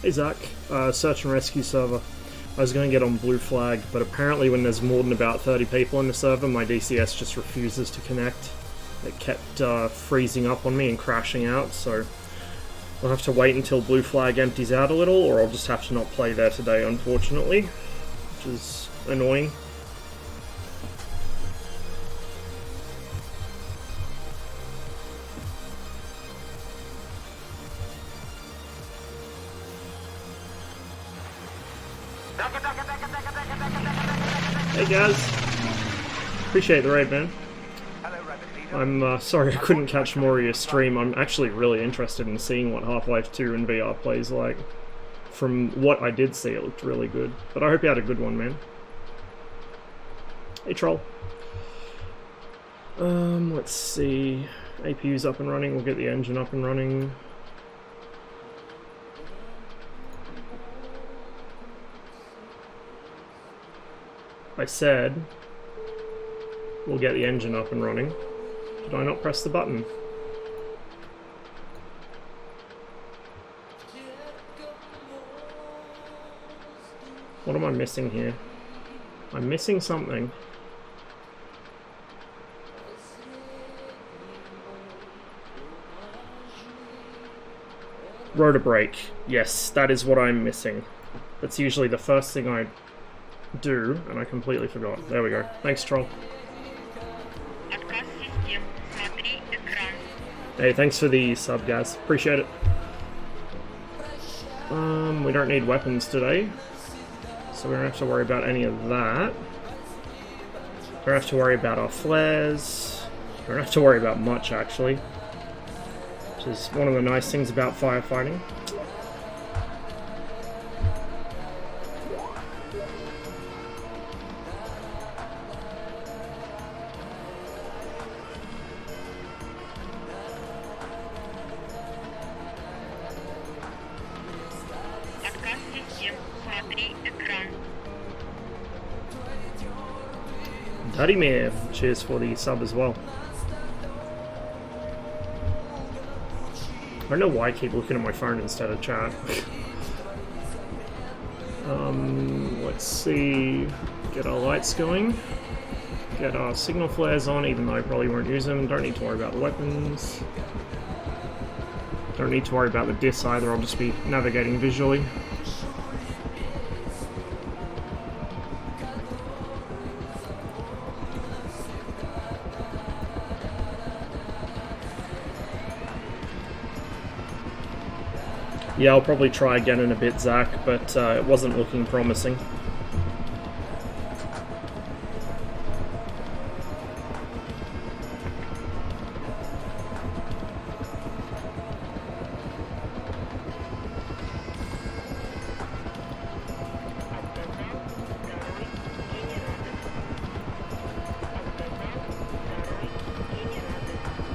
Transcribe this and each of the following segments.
Hey Zach, search and rescue server. I was going to get on blue flag, but apparently when there's more than about 30 people in the server, my DCS just refuses to connect. It kept freezing up on me and crashing out, so I'll have to wait until blue flag empties out a little, or I'll just have to not play there today, unfortunately, which is annoying. Hey guys, appreciate the raid, man. I'm sorry I couldn't catch more of your stream. I'm actually really interested in seeing what Half-Life 2 in VR plays like. From what I did see, it looked really good. But I hope you had a good one, man. Hey Troll. Let's see. APU's up and running, we'll get the engine up and running. I said we'll get the engine up and running. Did I not press the button? What am I missing here? I'm missing something. Rotor brake. Yes, that is what I'm missing. That's usually the first thing I do, and I completely forgot. There we go. Thanks, Troll. Hey, thanks for the sub, guys. Appreciate it. We don't need weapons today, so we don't have to worry about any of that. We don't have to worry about our flares. We don't have to worry about much, actually, which is one of the nice things about firefighting. Vladimir, cheers for the sub as well. I don't know why I keep looking at my phone instead of chat. Let's see, get our lights going, get our signal flares on, even though I probably won't use them. Don't need to worry about the weapons. Don't need to worry about the dis either, I'll just be navigating visually. Yeah, I'll probably try again in a bit, Zach, but it wasn't looking promising.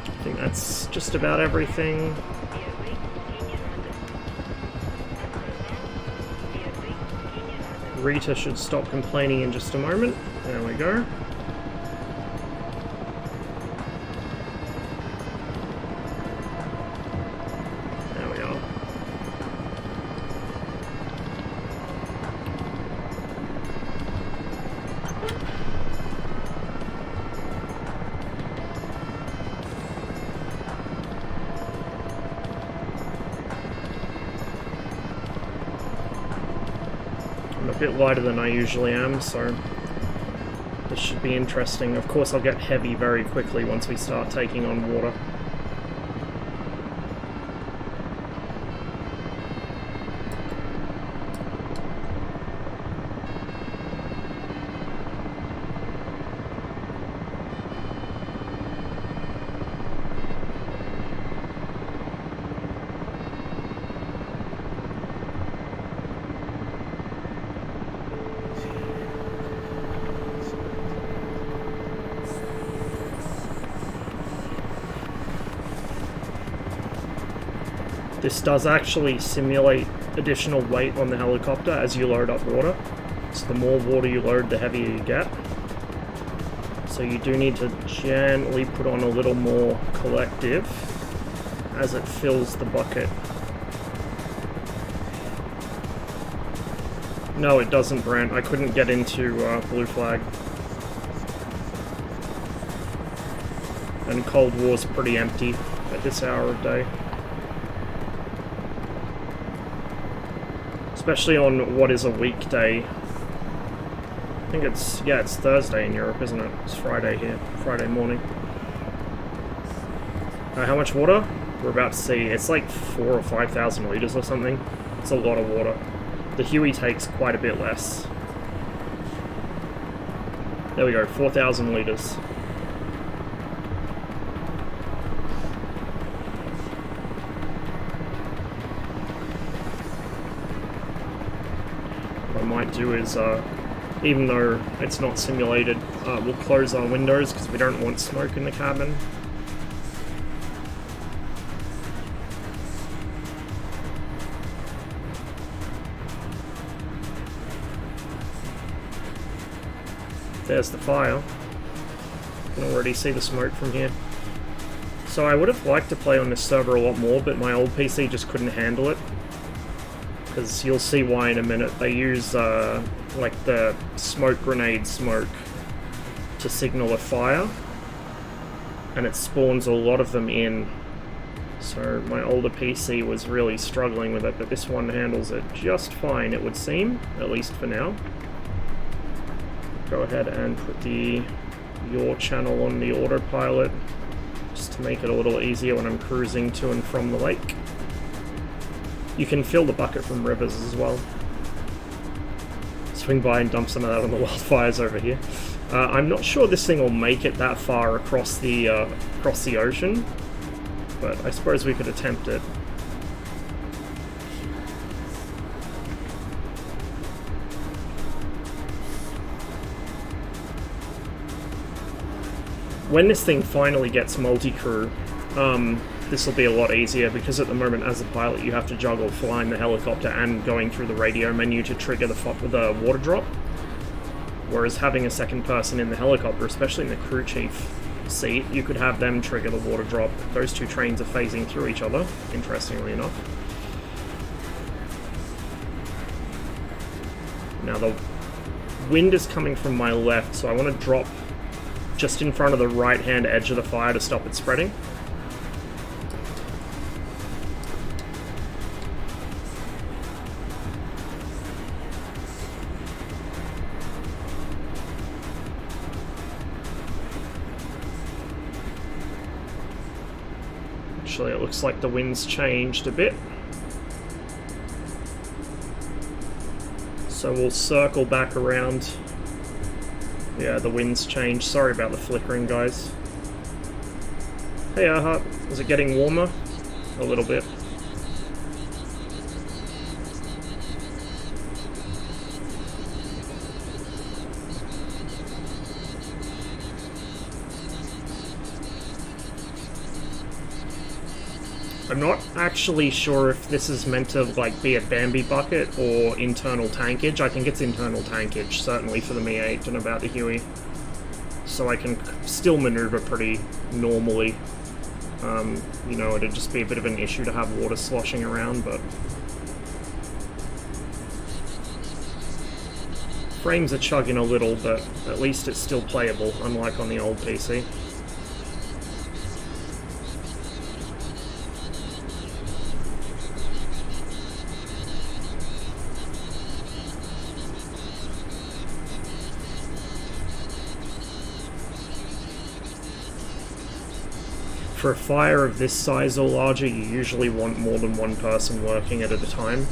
I think that's just about everything. Rita should stop complaining in just a moment. There we go. There we are. A bit lighter than I usually am, so this should be interesting. Of course, I'll get heavy very quickly once we start taking on water. This does actually simulate additional weight on the helicopter as you load up water. So the more water you load, the heavier you get. So you do need to gently put on a little more collective as it fills the bucket. No, it doesn't, Brant. I couldn't get into Blue Flag. And Cold War's pretty empty at this hour of day. Especially on what is a weekday. I think it's, yeah, it's Thursday in Europe, isn't it? It's Friday here, Friday morning. How much water? We're about to see. It's like 4,000 or 5,000 liters or something. It's a lot of water. The Huey takes quite a bit less. There we go, 4,000 liters. What I might do is, even though it's not simulated, we'll close our windows because we don't want smoke in the cabin. There's the fire. You can already see the smoke from here. So I would have liked to play on this server a lot more, but my old PC just couldn't handle it. Because you'll see why in a minute. They use like the smoke grenade smoke to signal a fire. And it spawns a lot of them in. So my older PC was really struggling with it, but this one handles it just fine, it would seem. At least for now. Go ahead and put your channel on the autopilot just to make it a little easier when I'm cruising to and from the lake. You can fill the bucket from rivers as well. Swing by and dump some of that on the wildfires over here. I'm not sure this thing will make it that far across the ocean, but I suppose we could attempt it. When this thing finally gets multi-crew, this will be a lot easier, because at the moment as a pilot you have to juggle flying the helicopter and going through the radio menu to trigger the water drop. Whereas having a second person in the helicopter, especially in the crew chief seat, you could have them trigger the water drop. Those two trains are phasing through each other, interestingly enough. Now the wind is coming from my left, so I want to drop just in front of the right-hand edge of the fire to stop it spreading. Actually, it looks like the wind's changed a bit. So we'll circle back around. Yeah, the wind's changed. Sorry about the flickering, guys. Hey, Arhat. Is it getting warmer? A little bit. I'm not actually sure if this is meant to like be a Bambi bucket or internal tankage. I think it's internal tankage, certainly for the Mi-8 and about the Huey. So I can still maneuver pretty normally. You know, it'd just be a bit of an issue to have water sloshing around, but... Frames are chugging a little, but at least it's still playable, unlike on the old PC. For a fire of this size or larger, you usually want more than one person working it at a time.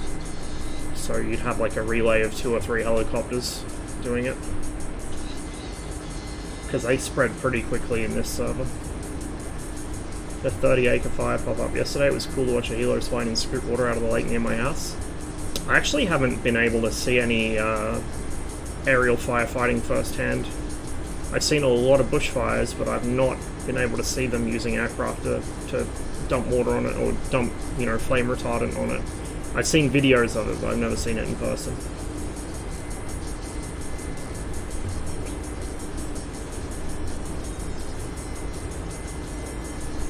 So you'd have like a relay of 2 or 3 helicopters doing it. Because they spread pretty quickly in this server. The 30-acre fire pop up yesterday. It was cool to watch a helo swine and scoop water out of the lake near my house. I actually haven't been able to see any aerial firefighting firsthand. I've seen a lot of bushfires, but I've not been able to see them using aircraft to dump water on it or dump, you know, flame retardant on it. I've seen videos of it, but I've never seen it in person.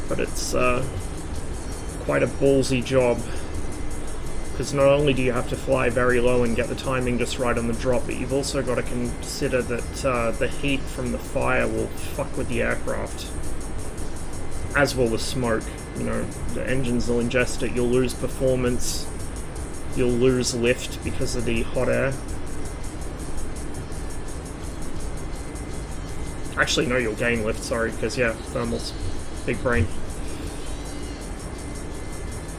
But it's quite a ballsy job Because not only do you have to fly very low and get the timing just right on the drop, but you've also got to consider that the heat from the fire will fuck with the aircraft. As will the smoke. You know, the engines will ingest it, you'll lose performance, you'll lose lift because of the hot air. Actually, no, you'll gain lift, sorry, because, yeah, thermals. Big brain.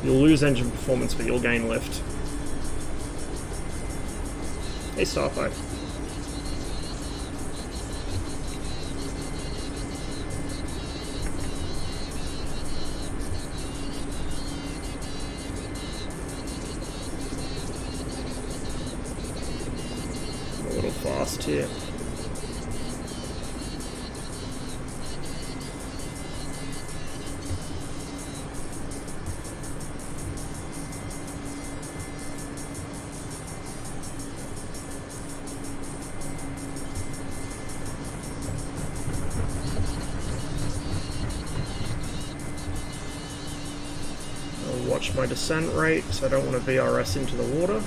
You'll lose engine performance, but you'll gain lift. Hey, Starfight. I'm a little fast here. Watch my descent rate, so I don't want to VRS into the water.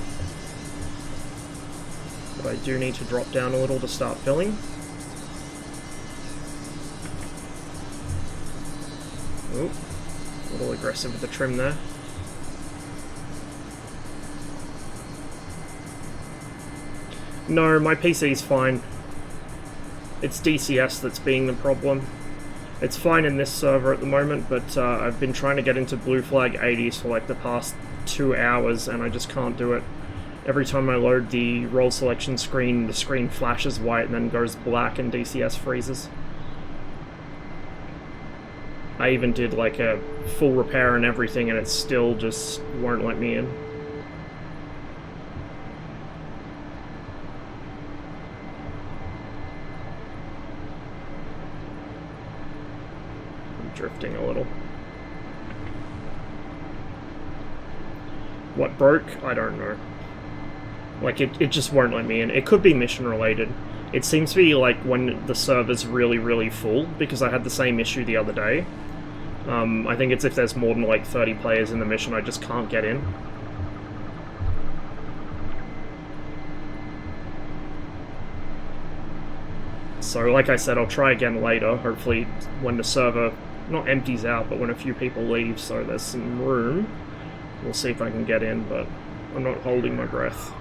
But I do need to drop down a little to start filling. Oop, a little aggressive with the trim there. No, my PC's fine. It's DCS that's being the problem. It's fine in this server at the moment, but I've been trying to get into blue flag 80s for like the past 2 hours, and I just can't do it. Every time I load the role selection screen, the screen flashes white and then goes black and DCS freezes. I even did like a full repair and everything, and it still just won't let me in. Drifting a little. What broke? I don't know. Like, it just won't let me in. It could be mission related. It seems to be like when the server's really full, because I had the same issue the other day. I think it's if there's more than like 30 players in the mission, I just can't get in. So like I said, I'll try again later, hopefully when the server not empties out, but when a few people leave, so there's some room. We'll see if I can get in, but I'm not holding my breath.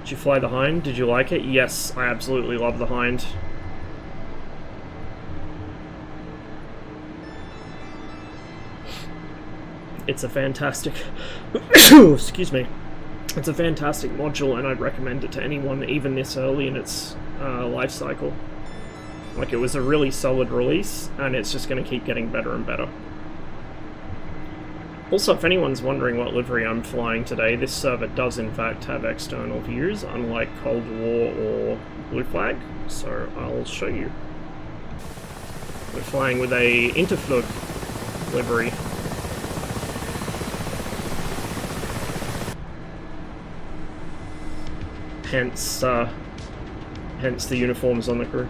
Did you fly the Hind? Did you like it? Yes, I absolutely love the Hind. It's a fantastic... excuse me. It's a fantastic module, and I'd recommend it to anyone, even this early in its life cycle. Like, it was a really solid release, and it's just going to keep getting better and better. Also, if anyone's wondering what livery I'm flying today, this server does in fact have external views, unlike Cold War or Blue Flag, so I'll show you. We're flying with a Interflug livery. Hence the uniforms on the crew.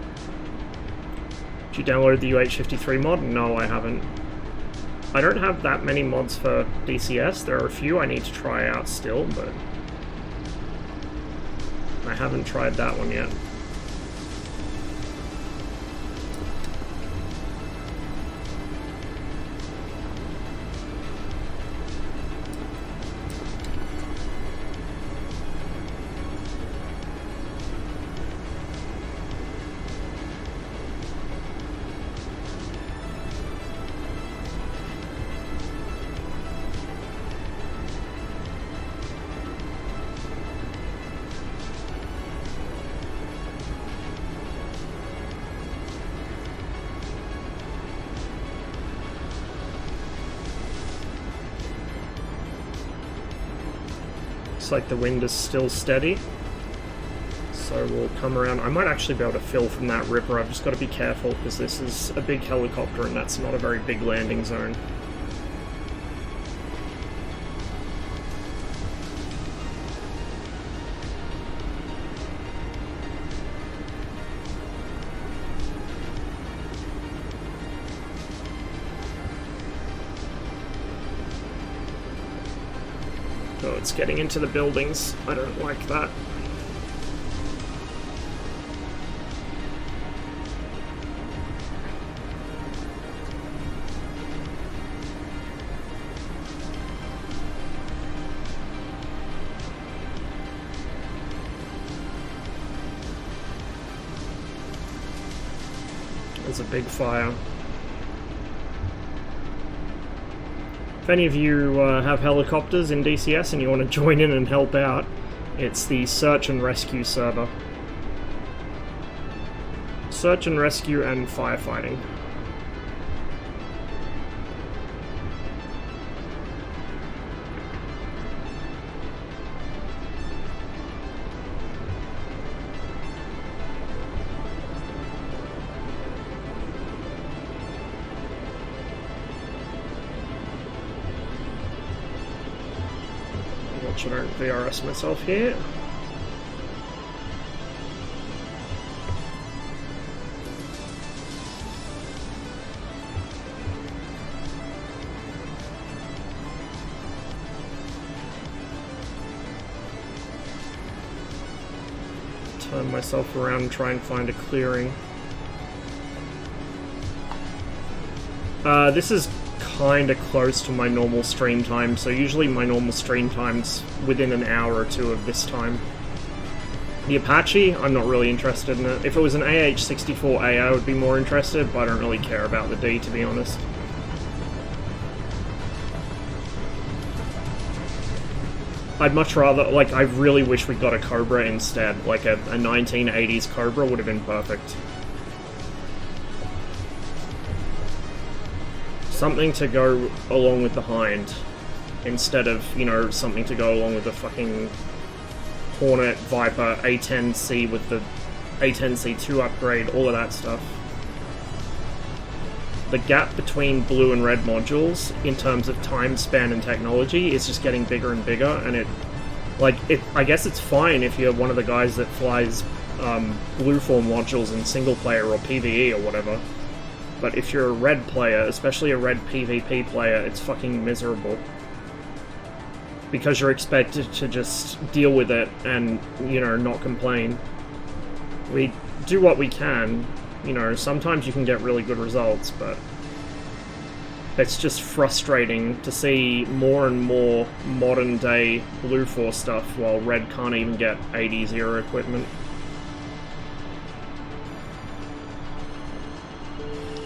Did you download the UH-53 mod? No, I haven't. I don't have that many mods for DCS. There are a few I need to try out still, but I haven't tried that one yet. Like the wind is still steady, so we'll come around. I might actually be able to fill from that river. I've just got to be careful because this is a big helicopter and that's not a very big landing zone. it's getting into the buildings. I don't like that. There's a big fire. If any of you have helicopters in DCS and you want to join in and help out, it's the search and rescue server. Search and rescue and firefighting. I don't VRS myself here. Turn myself around and try and find a clearing. This is kind of close to my normal stream time, so usually my normal stream time's within an hour or two of this time. The Apache, I'm not really interested in it. If it was an AH-64A, I would be more interested, but I don't really care about the D, to be honest. I'd much rather, like, I really wish we got a Cobra instead. Like, a 1980s Cobra would have been perfect. Something to go along with the Hind, instead of, you know, something to go along with the fucking Hornet, Viper, A10C with the A10C2 upgrade, all of that stuff. The gap between blue and red modules, in terms of time span and technology, is just getting bigger and bigger, and I guess it's fine if you're one of the guys that flies blue form modules in single player or PvE or whatever. But if you're a red player, especially a red PvP player, it's fucking miserable. Because you're expected to just deal with it and, you know, not complain. We do what we can, you know, sometimes you can get really good results, but it's just frustrating to see more and more modern day Blue Force stuff while red can't even get 80-0 equipment.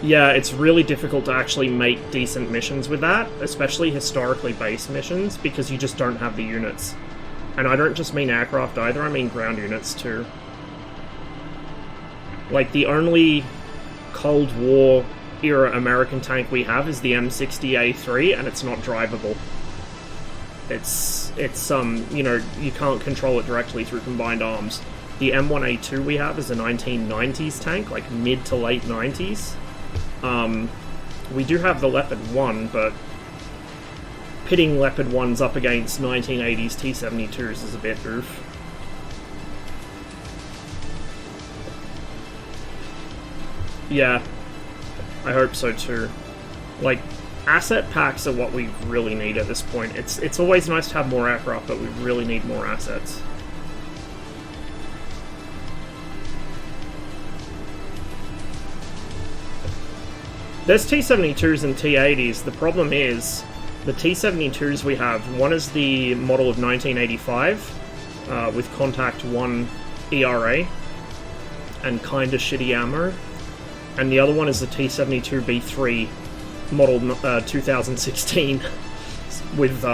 Yeah, it's really difficult to actually make decent missions with that, especially historically based missions, because you just don't have the units. And I don't just mean aircraft either, I mean ground units too. Like, the only Cold War era American tank we have is the M60A3, and it's not drivable. It's you know, you can't control it directly through combined arms. The M1A2 we have is a 1990s tank, like mid to late 90s. We do have the Leopard 1, but pitting Leopard 1s up against 1980s T-72s is a bit oof. Yeah, I hope so too. Like, asset packs are what we really need at this point. It's always nice to have more aircraft, but we really need more assets. There's T-72s and T-80s. The problem is, the T-72s we have, one is the model of 1985, with Contact 1 ERA, and kinda shitty ammo, and the other one is the T-72B3, model 2016, with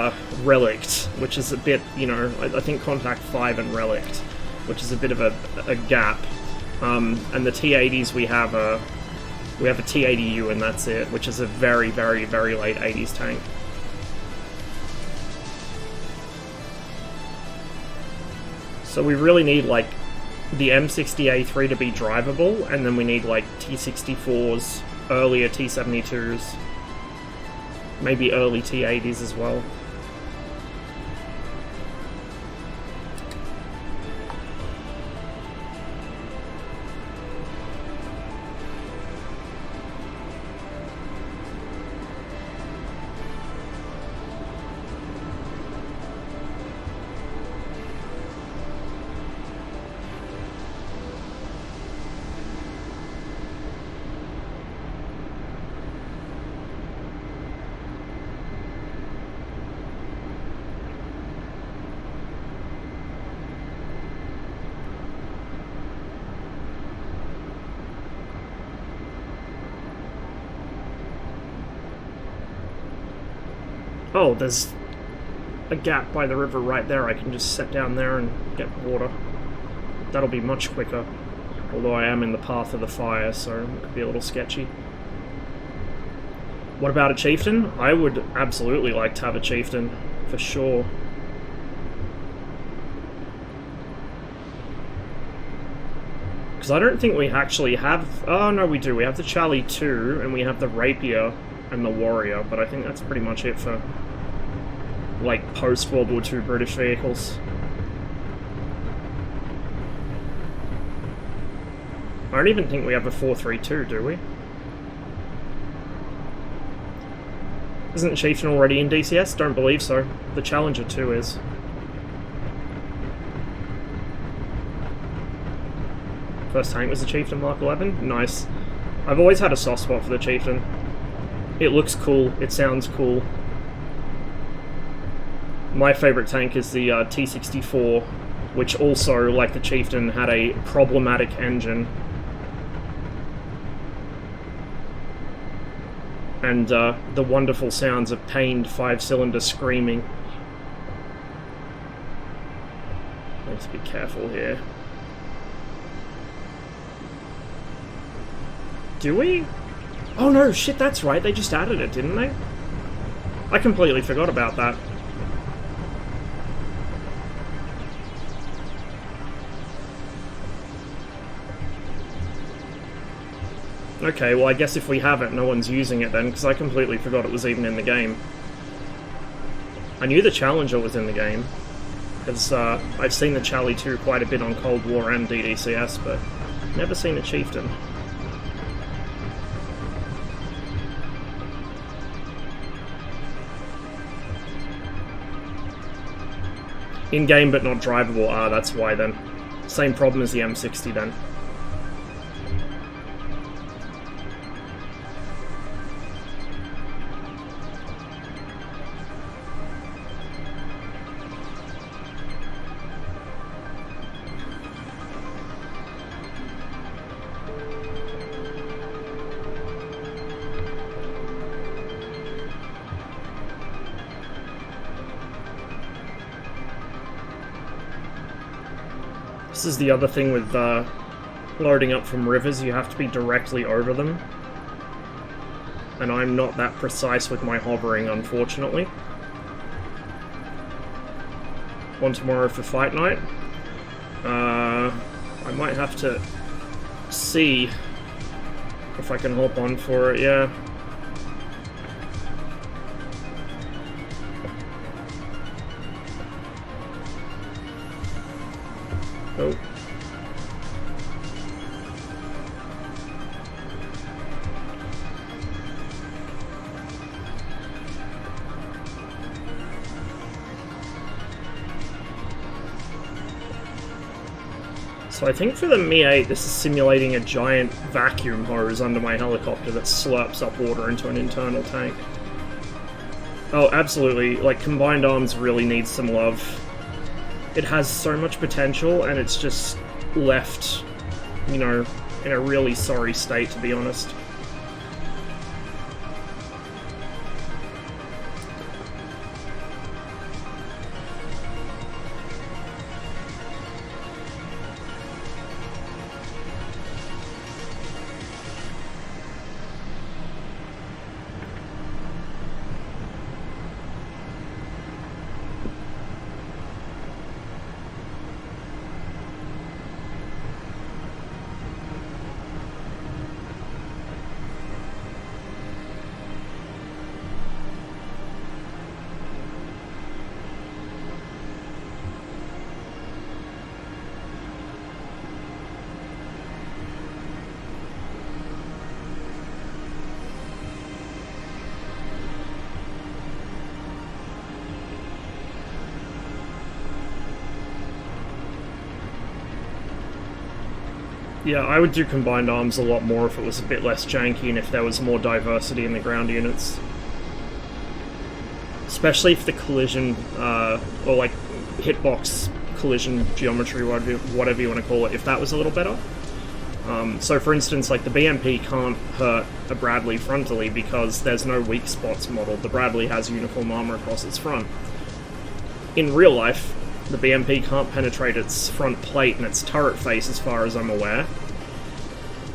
Relict, which is a bit, you know, I think Contact 5 and Relict, which is a bit of a gap. And the T-80s we have a T-80U and that's it, which is a very, very, very late 80s tank. So we really need, like, the M60A3 to be drivable, and then we need, like, T-64s, earlier T-72s, maybe early T-80s as well. Oh, there's a gap by the river right there. I can just sit down there and get water. That'll be much quicker. Although I am in the path of the fire, so it could be a little sketchy. What about a chieftain? I would absolutely like to have a chieftain, for sure. Because I don't think we actually have... Oh, no, we do. We have the Charlie 2, and we have the Rapier and the Warrior, but I think that's pretty much it for, like, post-World War II British vehicles. I don't even think we have a 432, do we? Isn't Chieftain already in DCS? Don't believe so. The Challenger 2 is. First tank was the Chieftain Mark 11? Nice. I've always had a soft spot for the Chieftain. It looks cool, it sounds cool. My favourite tank is the T-64, which also, like the Chieftain, had a problematic engine. And the wonderful sounds of pained 5-cylinder screaming. Let's be careful here. Do we? Oh no, shit, that's right, they just added it, didn't they? I completely forgot about that. Okay, well I guess if we have it, no one's using it then, because I completely forgot it was even in the game. I knew the Challenger was in the game, because I've seen the Charlie 2 quite a bit on Cold War and DCS, but never seen a Chieftain. In-game but not drivable, that's why then. Same problem as the M60 then. This is the other thing with loading up from rivers, you have to be directly over them. And I'm not that precise with my hovering, unfortunately. On tomorrow for fight night. I might have to see if I can hop on for it, yeah. Oh. So I think for the Mi-8, this is simulating a giant vacuum hose under my helicopter that slurps up water into an internal tank. Oh, absolutely. Like, Combined Arms really needs some love. It has so much potential, and it's just left, you know, in a really sorry state, to be honest. Yeah, I would do Combined Arms a lot more if it was a bit less janky and if there was more diversity in the ground units. Especially if the collision, or like hitbox collision geometry, whatever you want to call it, if that was a little better. So for instance, like the BMP can't hurt a Bradley frontally because there's no weak spots modeled. The Bradley has uniform armor across its front. In real life, the BMP can't penetrate its front plate and its turret face as far as I'm aware.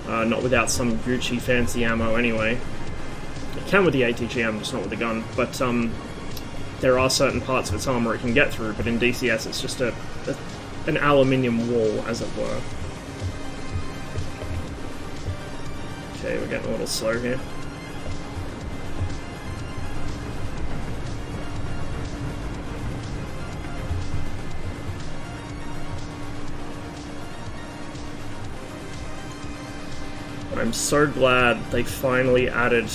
Not without some Gucci fancy ammo anyway. It can with the ATGM, just not with the gun. But there are certain parts of its armor it can get through, but in DCS it's just an aluminium wall, as it were. Okay, we're getting a little slow here. I'm so glad they finally added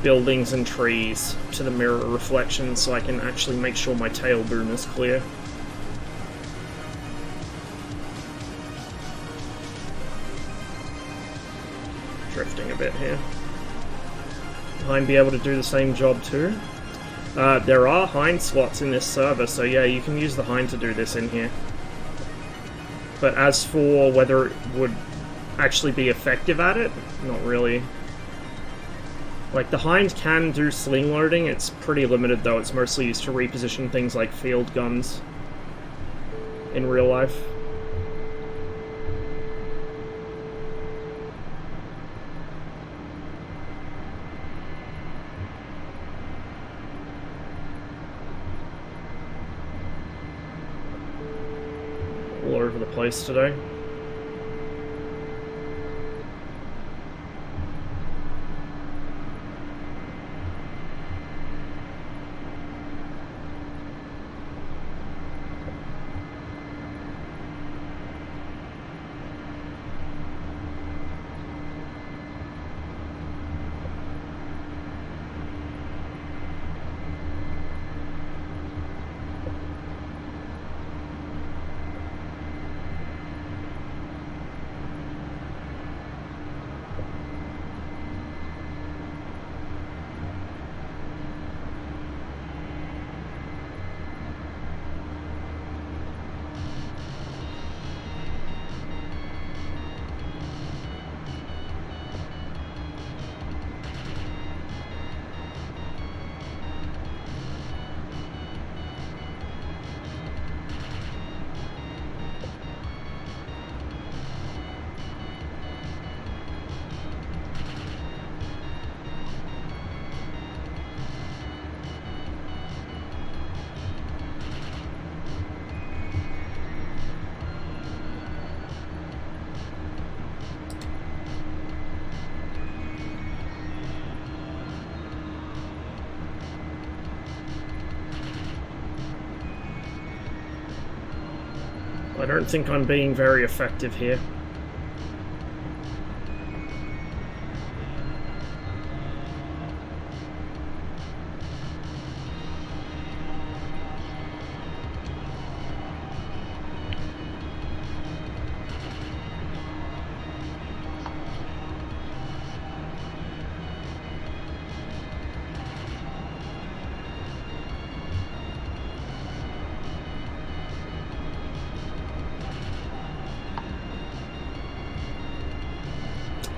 buildings and trees to the mirror reflection so I can actually make sure my tail boom is clear. Drifting a bit here. Hind be able to do the same job too? There are Hind slots in this server, so yeah, you can use the Hind to do this in here. But as for whether it would actually be effective at it, not really. Like, the Hind can do sling loading, it's pretty limited though, it's mostly used to reposition things like field guns in real life. All over the place today. I don't think I'm being very effective here.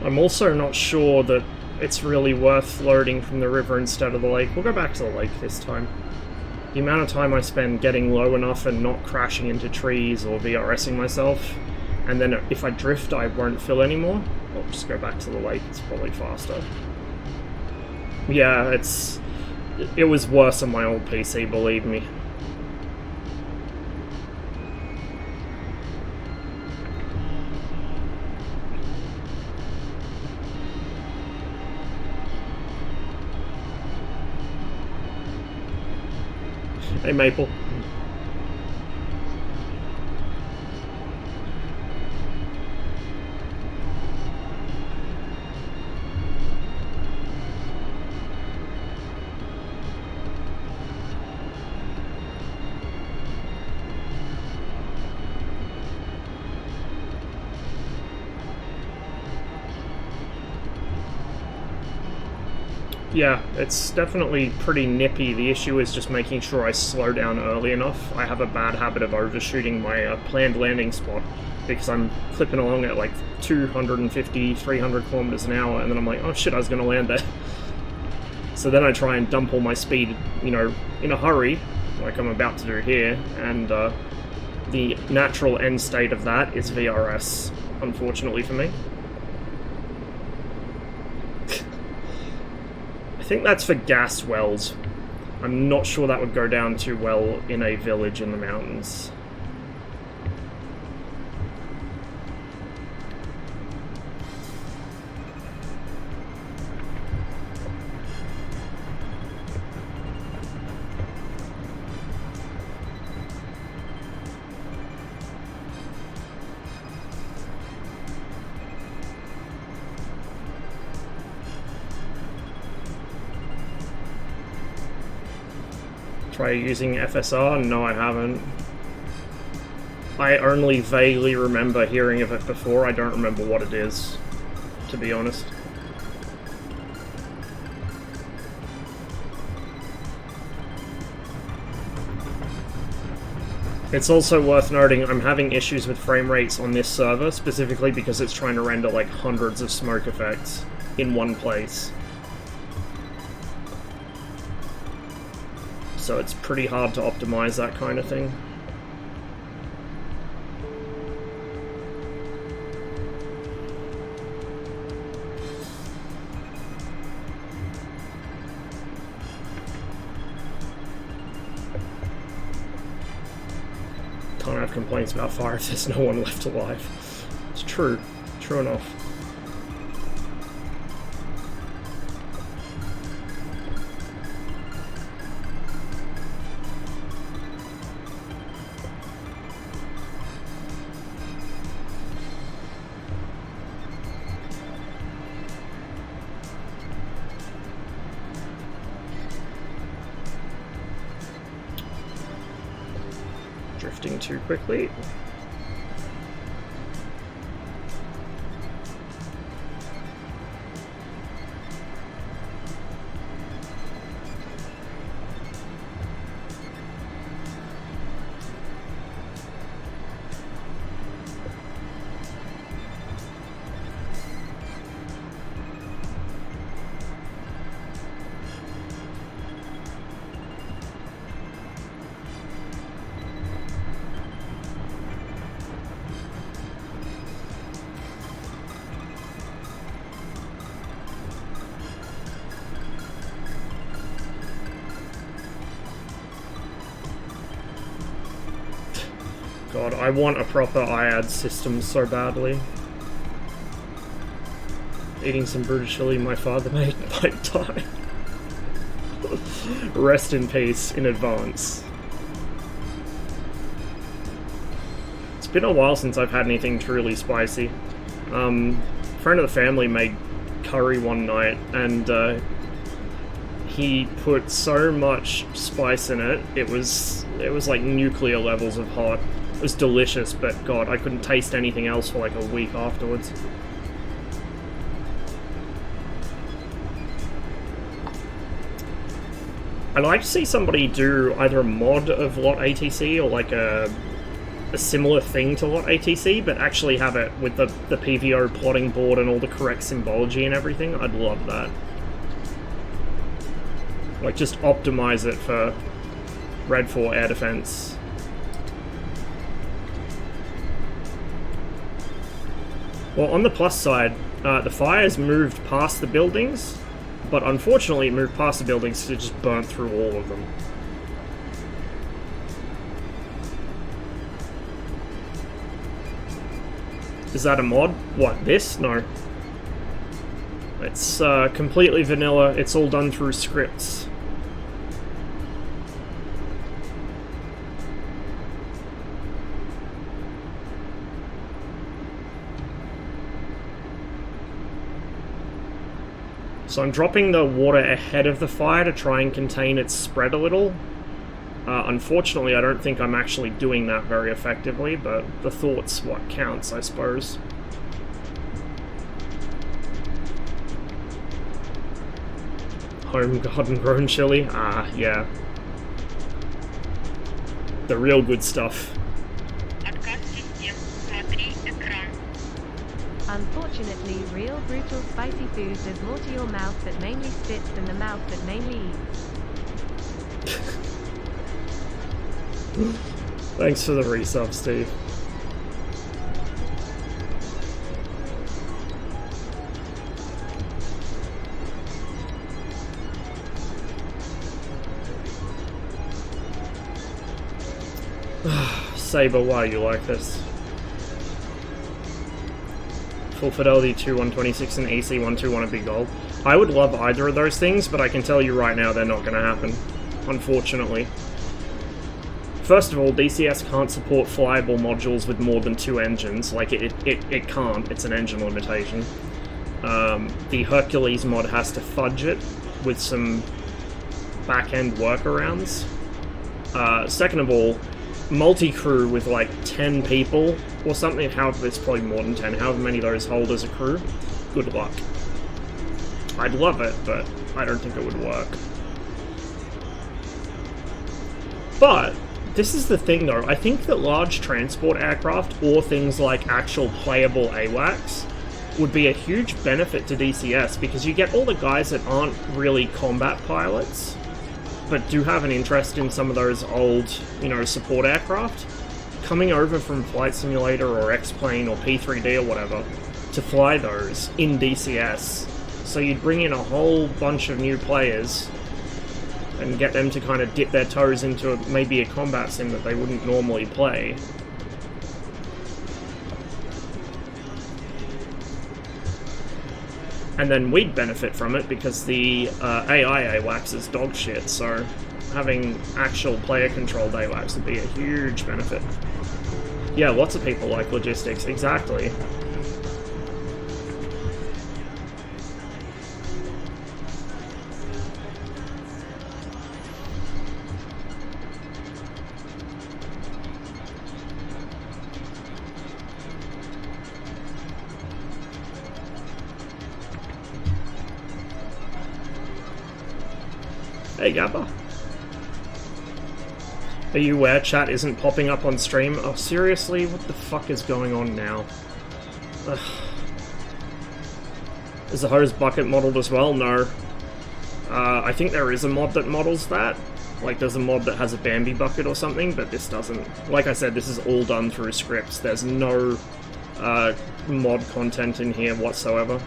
I'm also not sure that it's really worth loading from the river instead of the lake. We'll go back to the lake this time. The amount of time I spend getting low enough and not crashing into trees or VRSing myself, and then if I drift I won't fill anymore. I'll just go back to the lake, it's probably faster. Yeah, it was worse on my old PC, believe me. Hey, Maple. Yeah, it's definitely pretty nippy. The issue is just making sure I slow down early enough. I have a bad habit of overshooting my planned landing spot because I'm clipping along at like 250, 300 kilometers an hour, and then I'm like, oh shit, I was going to land there. So then I try and dump all my speed, you know, in a hurry, like I'm about to do here, and the natural end state of that is VRS, unfortunately for me. I think that's for gas wells. I'm not sure that would go down too well in a village in the mountains. Try using FSR? No, I haven't. I only vaguely remember hearing of it before. I don't remember what it is, to be honest. It's also worth noting I'm having issues with frame rates on this server, specifically because it's trying to render like hundreds of smoke effects in one place. So it's pretty hard to optimize that kind of thing. Can't have complaints about fire if there's no one left alive. It's true. True enough. Drifting too quickly. God, I want a proper IAD system so badly. Eating some British chili my father made might die. Rest in peace in advance. It's been a while since I've had anything truly spicy. A friend of the family made curry one night, and he put so much spice in it, it was like nuclear levels of hot. It was delicious, but God, I couldn't taste anything else for like a week afterwards. I'd like to see somebody do either a mod of LOT ATC or like a similar thing to LOT ATC, but actually have it with the PVO plotting board and all the correct symbology and everything. I'd love that. Like, just optimize it for Red 4 air defense. Well, on the plus side, the fires moved past the buildings, but unfortunately it moved past the buildings, so it just burnt through all of them. Is that a mod? What, this? No. It's completely vanilla, it's all done through scripts. So I'm dropping the water ahead of the fire to try and contain its spread a little. Unfortunately, I don't think I'm actually doing that very effectively, but the thought's what counts, I suppose. Home garden grown chili? Ah, yeah. The real good stuff. Unfortunately, real brutal spicy food does more to your mouth that mainly spits than the mouth that mainly eats. Thanks for the resub, Steve. Saber, why do you like this? Full Fidelity 2126 and EC 121 a big goal. I would love either of those things, but I can tell you right now they're not going to happen, unfortunately. First of all, DCS can't support flyable modules with more than 2 engines. Like, it can't. It's an engine limitation. The Hercules mod has to fudge it with some back-end workarounds. Second of all, multi-crew with like 10 people or something, however, it's probably more than 10, however many of those hold as a crew, good luck. I'd love it, but I don't think it would work. But this is the thing though, I think that large transport aircraft or things like actual playable AWACS would be a huge benefit to DCS, because you get all the guys that aren't really combat pilots but do have an interest in some of those old, you know, support aircraft, coming over from Flight Simulator or X-Plane or P3D or whatever to fly those in DCS. So you'd bring in a whole bunch of new players and get them to kind of dip their toes into maybe a combat sim that they wouldn't normally play. And then we'd benefit from it because the AI AWACS is dog shit, so having actual player-controlled AWACS would be a huge benefit. Yeah, lots of people like logistics, exactly. Hey Gabba. Are you aware chat isn't popping up on stream? Oh seriously, what the fuck is going on now? Ugh. Is the hose bucket modeled as well? No. I think there is a mod that models that. Like there's a mod that has a Bambi bucket or something, but this doesn't. Like I said, this is all done through scripts. There's no mod content in here whatsoever.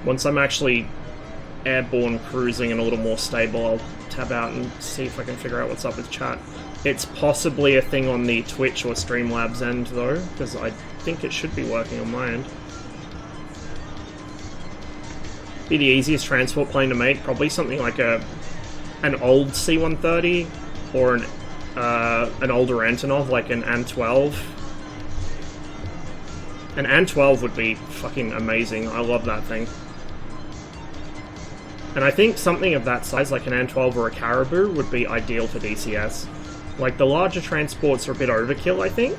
Once I'm actually airborne cruising and a little more stable, I'll tab out and see if I can figure out what's up with chat. It's possibly a thing on the Twitch or Streamlabs end though, because I think it should be working on my end. Be the easiest transport plane to make, probably something like an old C-130 or an older Antonov, like an An-12. An An-12 would be fucking amazing. I love that thing. And I think something of that size, like an An-12 or a Caribou, would be ideal for DCS. Like, the larger transports are a bit overkill, I think,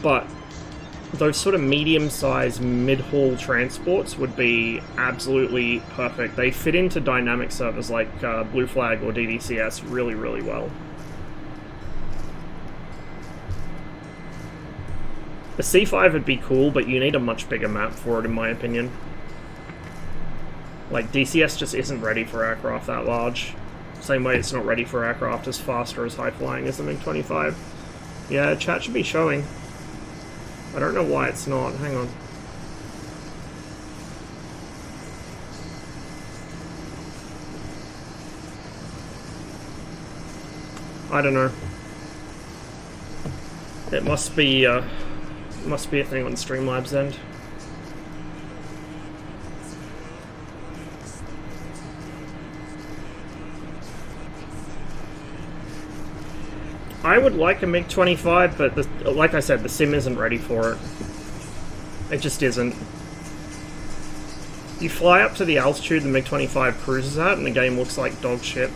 but those sort of medium-sized, mid-haul transports would be absolutely perfect. They fit into dynamic servers like Blue Flag or DDCS really, really well. The C5 would be cool, but you need a much bigger map for it, in my opinion. Like, DCS just isn't ready for aircraft that large. Same way it's not ready for aircraft as fast or as high-flying as the MiG-25. Yeah, chat should be showing. I don't know why it's not. Hang on. I don't know. It must be a thing on Streamlabs end. I would like a MiG-25, but like I said, the sim isn't ready for it. It just isn't. You fly up to the altitude the MiG-25 cruises at, and the game looks like dog shit.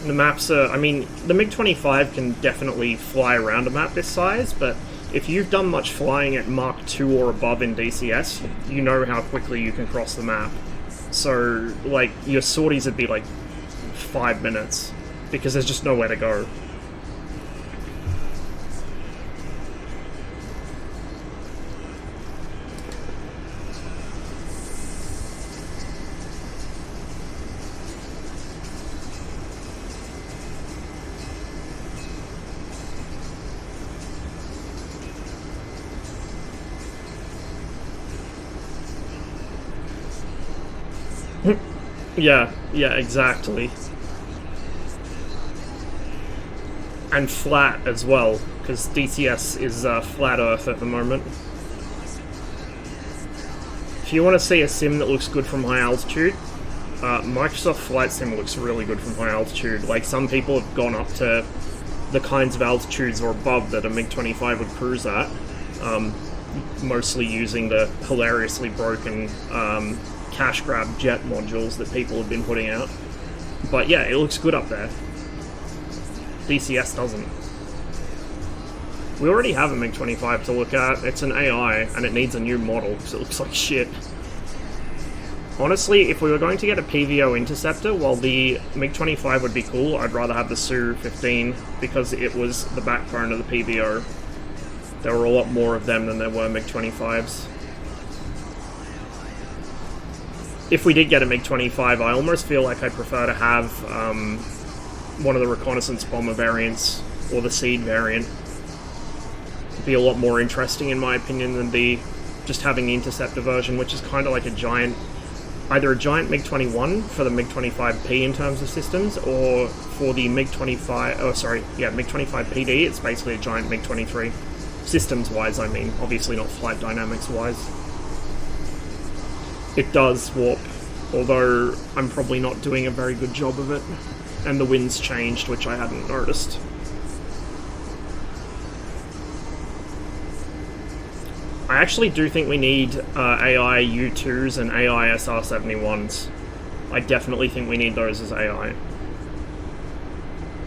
The maps are... I mean, the MiG-25 can definitely fly around a map this size, but if you've done much flying at Mach 2 or above in DCS, you know how quickly you can cross the map. So, like, your sorties would be like 5 minutes, because there's just nowhere to go. Yeah, yeah, exactly. And flat as well, because DCS is flat Earth at the moment. If you want to see a sim that looks good from high altitude, Microsoft Flight Sim looks really good from high altitude. Like, some people have gone up to the kinds of altitudes or above that a MiG-25 would cruise at, mostly using the hilariously broken cash grab jet modules that people have been putting out. But yeah, it looks good up there. DCS doesn't. We already have a MiG-25 to look at. It's an AI, and it needs a new model, because it looks like shit. Honestly, if we were going to get a PVO interceptor, while the MiG-25 would be cool, I'd rather have the Su-15, because it was the backbone of the PVO. There were a lot more of them than there were MiG-25s. If we did get a MiG-25, I almost feel like I'd prefer to have one of the reconnaissance bomber variants, or the Seed variant. It'd be a lot more interesting, in my opinion, than just having the interceptor version, which is kind of like a giant... either a giant MiG-21 for the MiG-25P in terms of systems, or for the MiG-25... oh, sorry, yeah, MiG-25 PD, it's basically a giant MiG-23. Systems-wise, I mean. Obviously not flight dynamics-wise. It does warp, although I'm probably not doing a very good job of it. And the wind's changed, which I hadn't noticed. I actually do think we need AI U2s and AI SR-71s. I definitely think we need those as AI.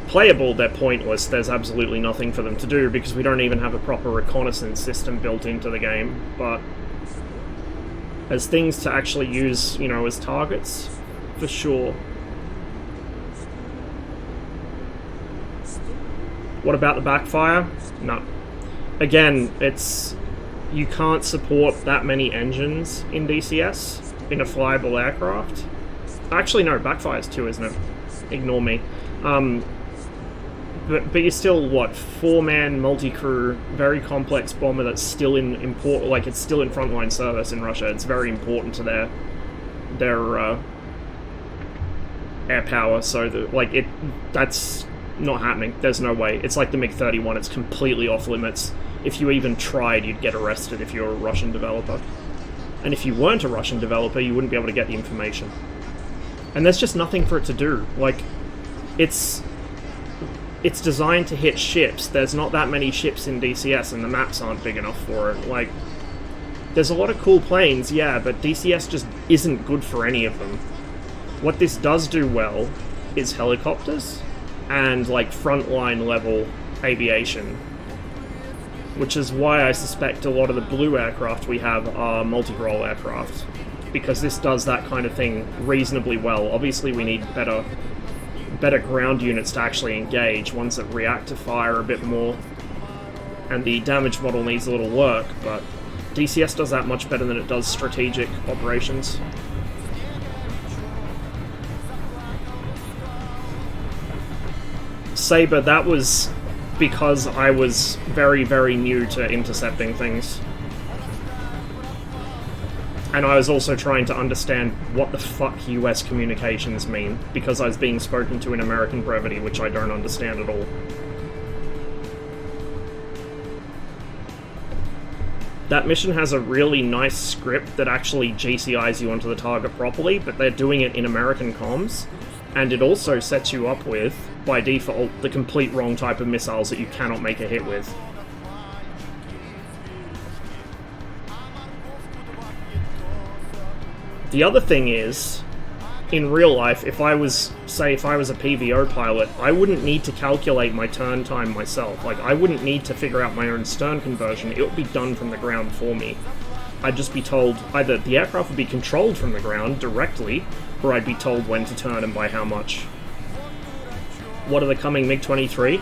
Playable, they're pointless. There's absolutely nothing for them to do because we don't even have a proper reconnaissance system built into the game. But as things to actually use, you know, as targets, for sure. What about the backfire? No. Again, it's... you can't support that many engines in DCS in a flyable aircraft. Actually, no, backfire's 2, isn't it? Ignore me. But you're still, what, 4-man multi-crew, very complex bomber that's still in it's still in frontline service in Russia. It's very important to their air power. So that's not happening. There's no way. It's like the MiG-31. It's completely off limits. If you even tried, you'd get arrested if you're a Russian developer. And if you weren't a Russian developer, you wouldn't be able to get the information. And there's just nothing for it to do. Like, it's designed to hit ships. There's not that many ships in DCS, and the maps aren't big enough for it. Like, there's a lot of cool planes, yeah, but DCS just isn't good for any of them. What this does do well is helicopters and, like, frontline level aviation. Which is why I suspect a lot of the blue aircraft we have are multi-role aircraft. Because this does that kind of thing reasonably well. Obviously we need better ground units to actually engage, ones that react to fire a bit more. And the damage model needs a little work, but DCS does that much better than it does strategic operations. Saber, that was because I was very, very new to intercepting things. And I was also trying to understand what the fuck US communications mean, because I was being spoken to in American brevity, which I don't understand at all. That mission has a really nice script that actually GCIs you onto the target properly, but they're doing it in American comms, and it also sets you up with, by default, the complete wrong type of missiles that you cannot make a hit with. The other thing is, in real life, if I was a PVO pilot, I wouldn't need to calculate my turn time myself. Like, I wouldn't need to figure out my own stern conversion. It would be done from the ground for me. I'd just be told either the aircraft would be controlled from the ground directly, or I'd be told when to turn and by how much. What are the coming MiG-23?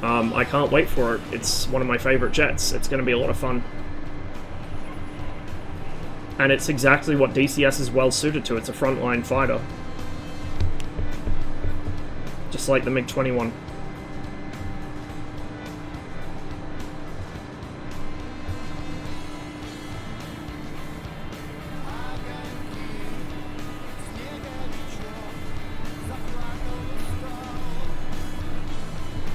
I can't wait for it. It's one of my favorite jets. It's going to be a lot of fun. And it's exactly what DCS is well suited to. It's a frontline fighter. Just like the MiG-21.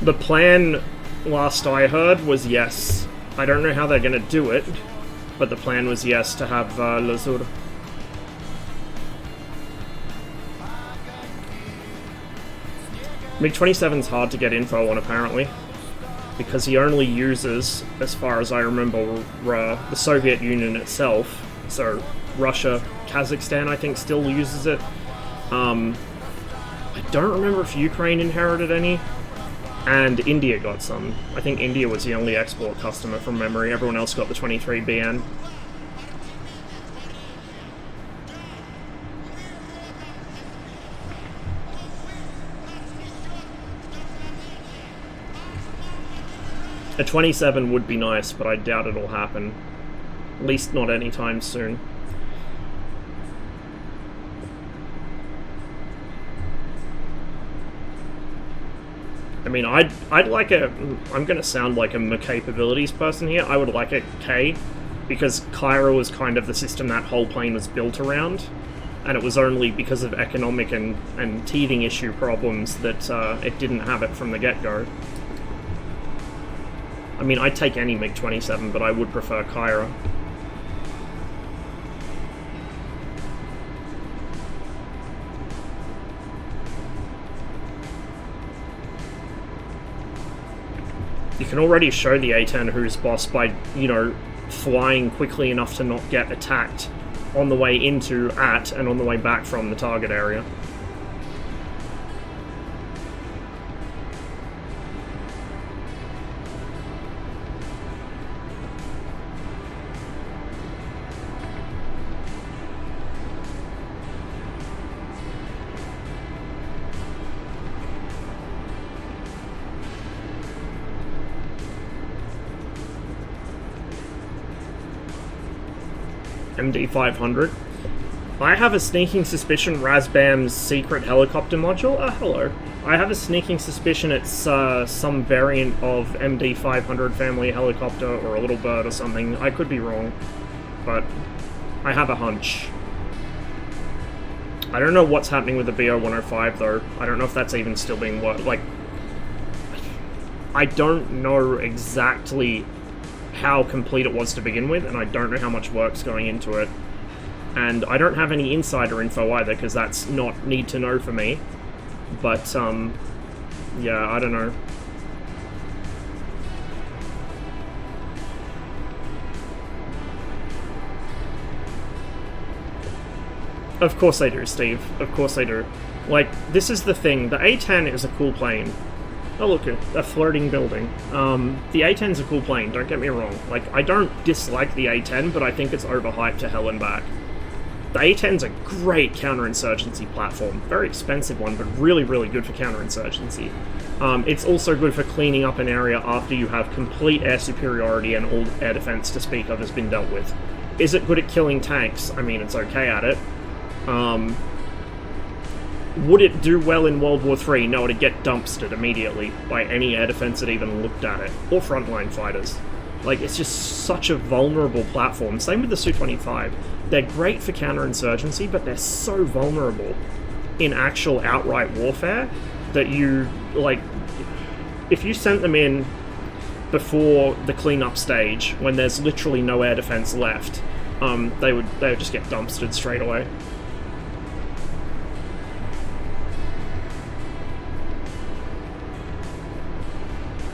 The plan, last I heard, was yes. I don't know how they're going to do it, but the plan was yes to have Lazur. MiG-27's hard to get info on, apparently, because he only uses, as far as I remember, the Soviet Union itself. So Russia, Kazakhstan, I think, still uses it. I don't remember if Ukraine inherited any, and India got some. I think India was the only export customer from memory. Everyone else got the 23BN. A 27 would be nice, but I doubt it'll happen. At least not anytime soon. I mean, I'd like a... I'm gonna sound like a capabilities person here. I would like a K, because Cairo was kind of the system that whole plane was built around, and it was only because of economic and teething issue problems that it didn't have it from the get-go. I mean, I'd take any MiG-27, but I would prefer Cairo. You can already show the A-10 who's boss by, you know, flying quickly enough to not get attacked on the way into, at, and on the way back from the target area. MD-500. I have a sneaking suspicion Razbam's secret helicopter module... hello. I have a sneaking suspicion it's some variant of MD-500 family helicopter or a little bird or something. I could be wrong, but I have a hunch. I don't know what's happening with the BO-105 though. I don't know if that's even still being worked. Like, I don't know exactly how complete it was to begin with, and I don't know how much work's going into it. And I don't have any insider info either, because that's not need to know for me. But, yeah, I don't know. Of course they do, Steve. Of course they do. Like, this is the thing. The A-10 is a cool plane. Oh look, a floating building. The A-10's a cool plane, don't get me wrong. Like, I don't dislike the A-10, but I think it's overhyped to hell and back. The A-10's a great counterinsurgency platform. Very expensive one, but really, really good for counterinsurgency. It's also good for cleaning up an area after you have complete air superiority and all air defense to speak of has been dealt with. Is it good at killing tanks? I mean, it's okay at it. Would it do well in World War III? No, it'd get dumpstered immediately by any air defense that even looked at it, or frontline fighters. Like, it's just such a vulnerable platform. Same with the Su-25. They're great for counterinsurgency, but they're so vulnerable in actual outright warfare that you, like, if you sent them in before the cleanup stage, when there's literally no air defense left, they would just get dumpstered straight away.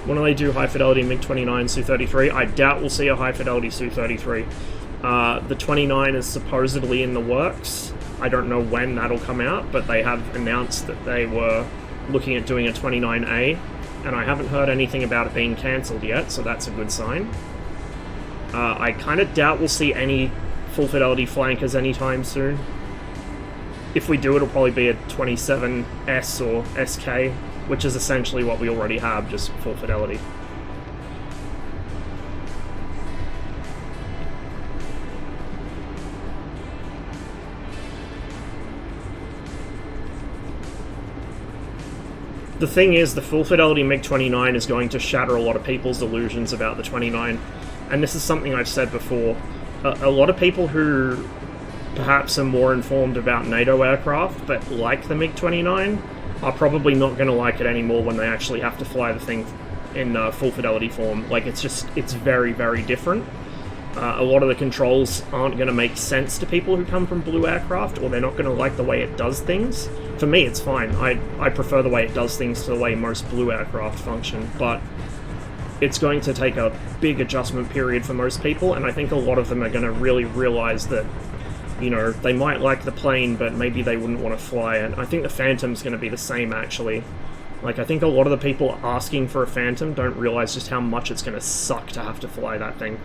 When do they do high-fidelity MiG-29 Su-33? I doubt we'll see a high-fidelity Su-33. The 29 is supposedly in the works. I don't know when that'll come out, but they have announced that they were looking at doing a 29A, and I haven't heard anything about it being cancelled yet, so that's a good sign. I kind of doubt we'll see any full-fidelity flankers anytime soon. If we do, it'll probably be a 27S or SK, which is essentially what we already have, just full fidelity. The thing is, the full fidelity MiG-29 is going to shatter a lot of people's illusions about the 29, and this is something I've said before. A lot of people who perhaps are more informed about NATO aircraft, but like the MiG-29, are probably not going to like it anymore when they actually have to fly the thing in full fidelity form. Like, it's very, very different. A lot of the controls aren't going to make sense to people who come from Blue Aircraft, or they're not going to like the way it does things. For me, it's fine. I prefer the way it does things to the way most Blue Aircraft function, but it's going to take a big adjustment period for most people, and I think a lot of them are going to really realize that, you know, they might like the plane, but maybe they wouldn't want to fly it. I think the Phantom's going to be the same, actually. Like, I think a lot of the people asking for a Phantom don't realize just how much it's going to suck to have to fly that thing.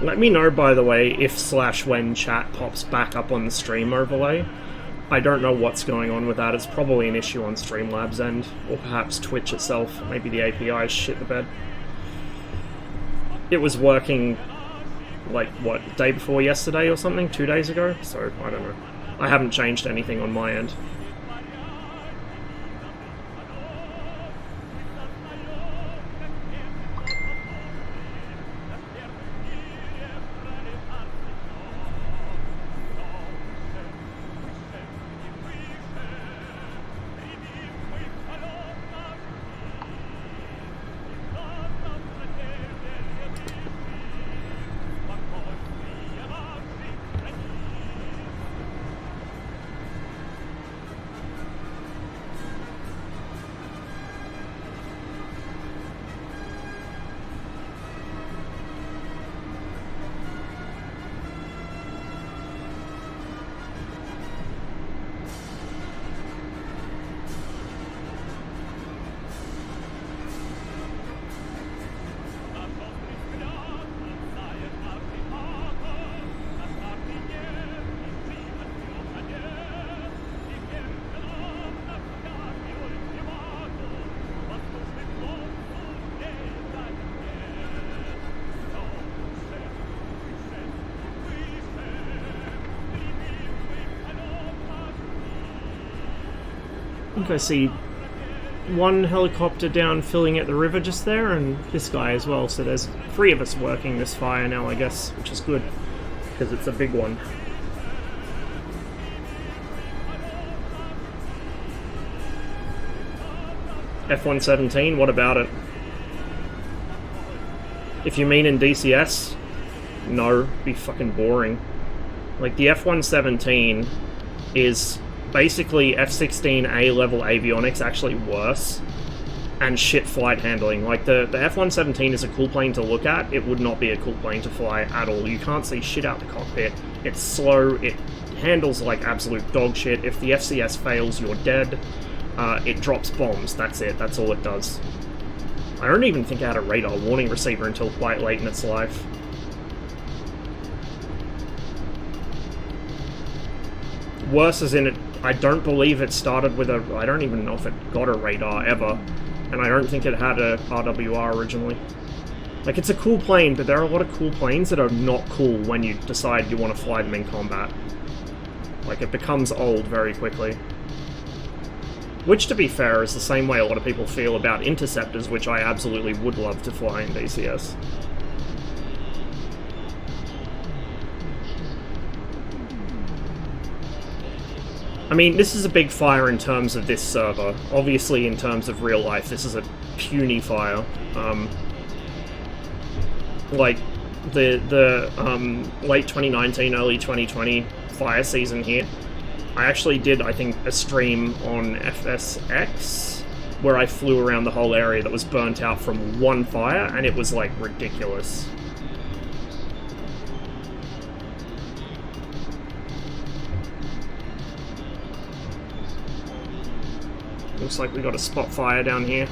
Let me know, by the way, if/when chat pops back up on the stream overlay. I don't know what's going on with that. It's probably an issue on Streamlabs' end, or perhaps Twitch itself. Maybe the API shit the bed. It was working, like, what, day before yesterday or something? 2 days ago? So, I don't know. I haven't changed anything on my end. I think I see one helicopter down filling at the river just there, and this guy as well, so there's 3 of us working this fire now, I guess, which is good, because it's a big one. F-117, what about it? If you mean in DCS, no, be fucking boring. Like, the F-117 is basically F-16A level avionics, actually worse, and shit flight handling. Like, the F-117 is a cool plane to look at, it would not be a cool plane to fly at all. You can't see shit out the cockpit, it's slow, it handles like absolute dog shit. If the FCS fails, you're dead. It drops bombs, that's it, that's all it does. I don't even think it had a radar warning receiver until quite late in its life. Worse as in it, I don't believe it started with a, I don't even know if it got a radar ever, and I don't think it had a RWR originally. Like, it's a cool plane, but there are a lot of cool planes that are not cool when you decide you want to fly them in combat. Like, it becomes old very quickly. Which, to be fair, is the same way a lot of people feel about interceptors, which I absolutely would love to fly in DCS. I mean, this is a big fire in terms of this server. Obviously, in terms of real life, this is a puny fire. Like, the late 2019, early 2020 fire season here, I actually did, I think, a stream on FSX, where I flew around the whole area that was burnt out from one fire, and it was, like, ridiculous. Looks like we got a spot fire down here.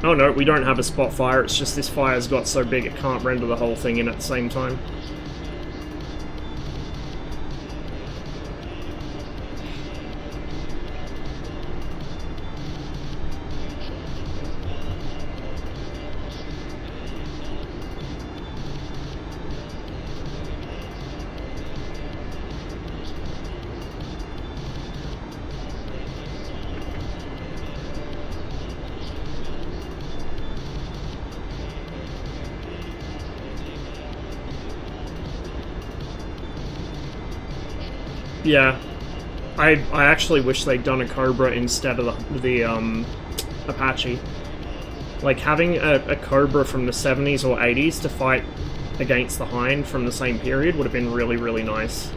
Oh no, we don't have a spot fire, it's just this fire's got so big it can't render the whole thing in at the same time. Yeah. I actually wish they'd done a Cobra instead of the Apache. Like, having a Cobra from the 70s or 80s to fight against the Hind from the same period would have been really, really nice.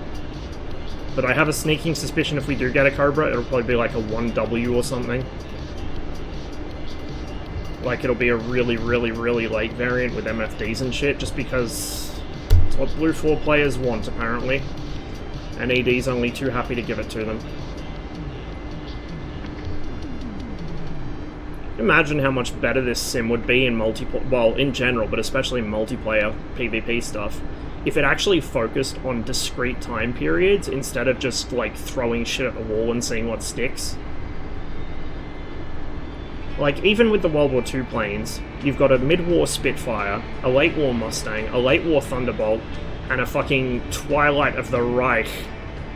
But I have a sneaking suspicion if we do get a Cobra, it'll probably be like a 1W or something. Like, it'll be a really, really, really late variant with MFDs and shit, just because it's what Blue 4 players want, apparently. And ED's only too happy to give it to them. Imagine how much better this sim would be in well, in general, but especially multiplayer PvP stuff, if it actually focused on discrete time periods instead of just, like, throwing shit at the wall and seeing what sticks. Like, even with the World War II planes, you've got a mid-war Spitfire, a late-war Mustang, a late-war Thunderbolt, and a fucking Twilight of the Reich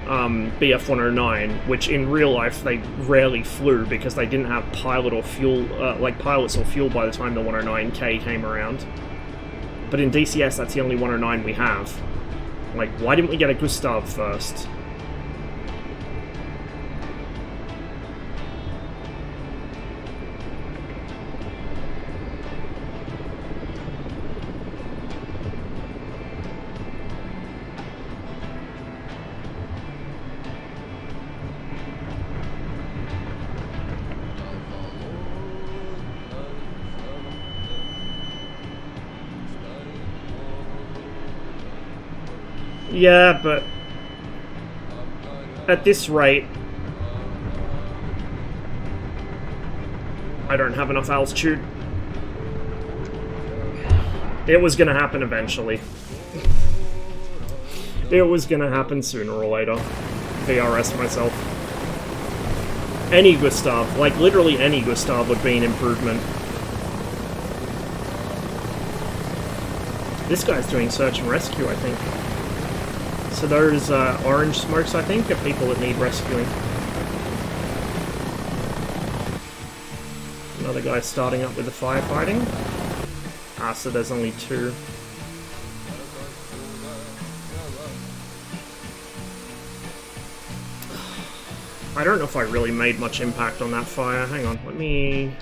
BF-109, which in real life they rarely flew because they didn't have pilot or fuel, like pilots or fuel by the time the 109K came around. But in DCS, that's the only 109 we have. Like, why didn't we get a Gustav first? Yeah, but at this rate, I don't have enough altitude. It was gonna happen eventually. It was gonna happen sooner or later. VRS myself. Any Gustav, like literally any Gustav would be an improvement. This guy's doing search and rescue, I think. So those orange smokes, I think, are people that need rescuing. Another guy starting up with the firefighting. Ah, so there's only two. I don't know if I really made much impact on that fire. Hang on, let me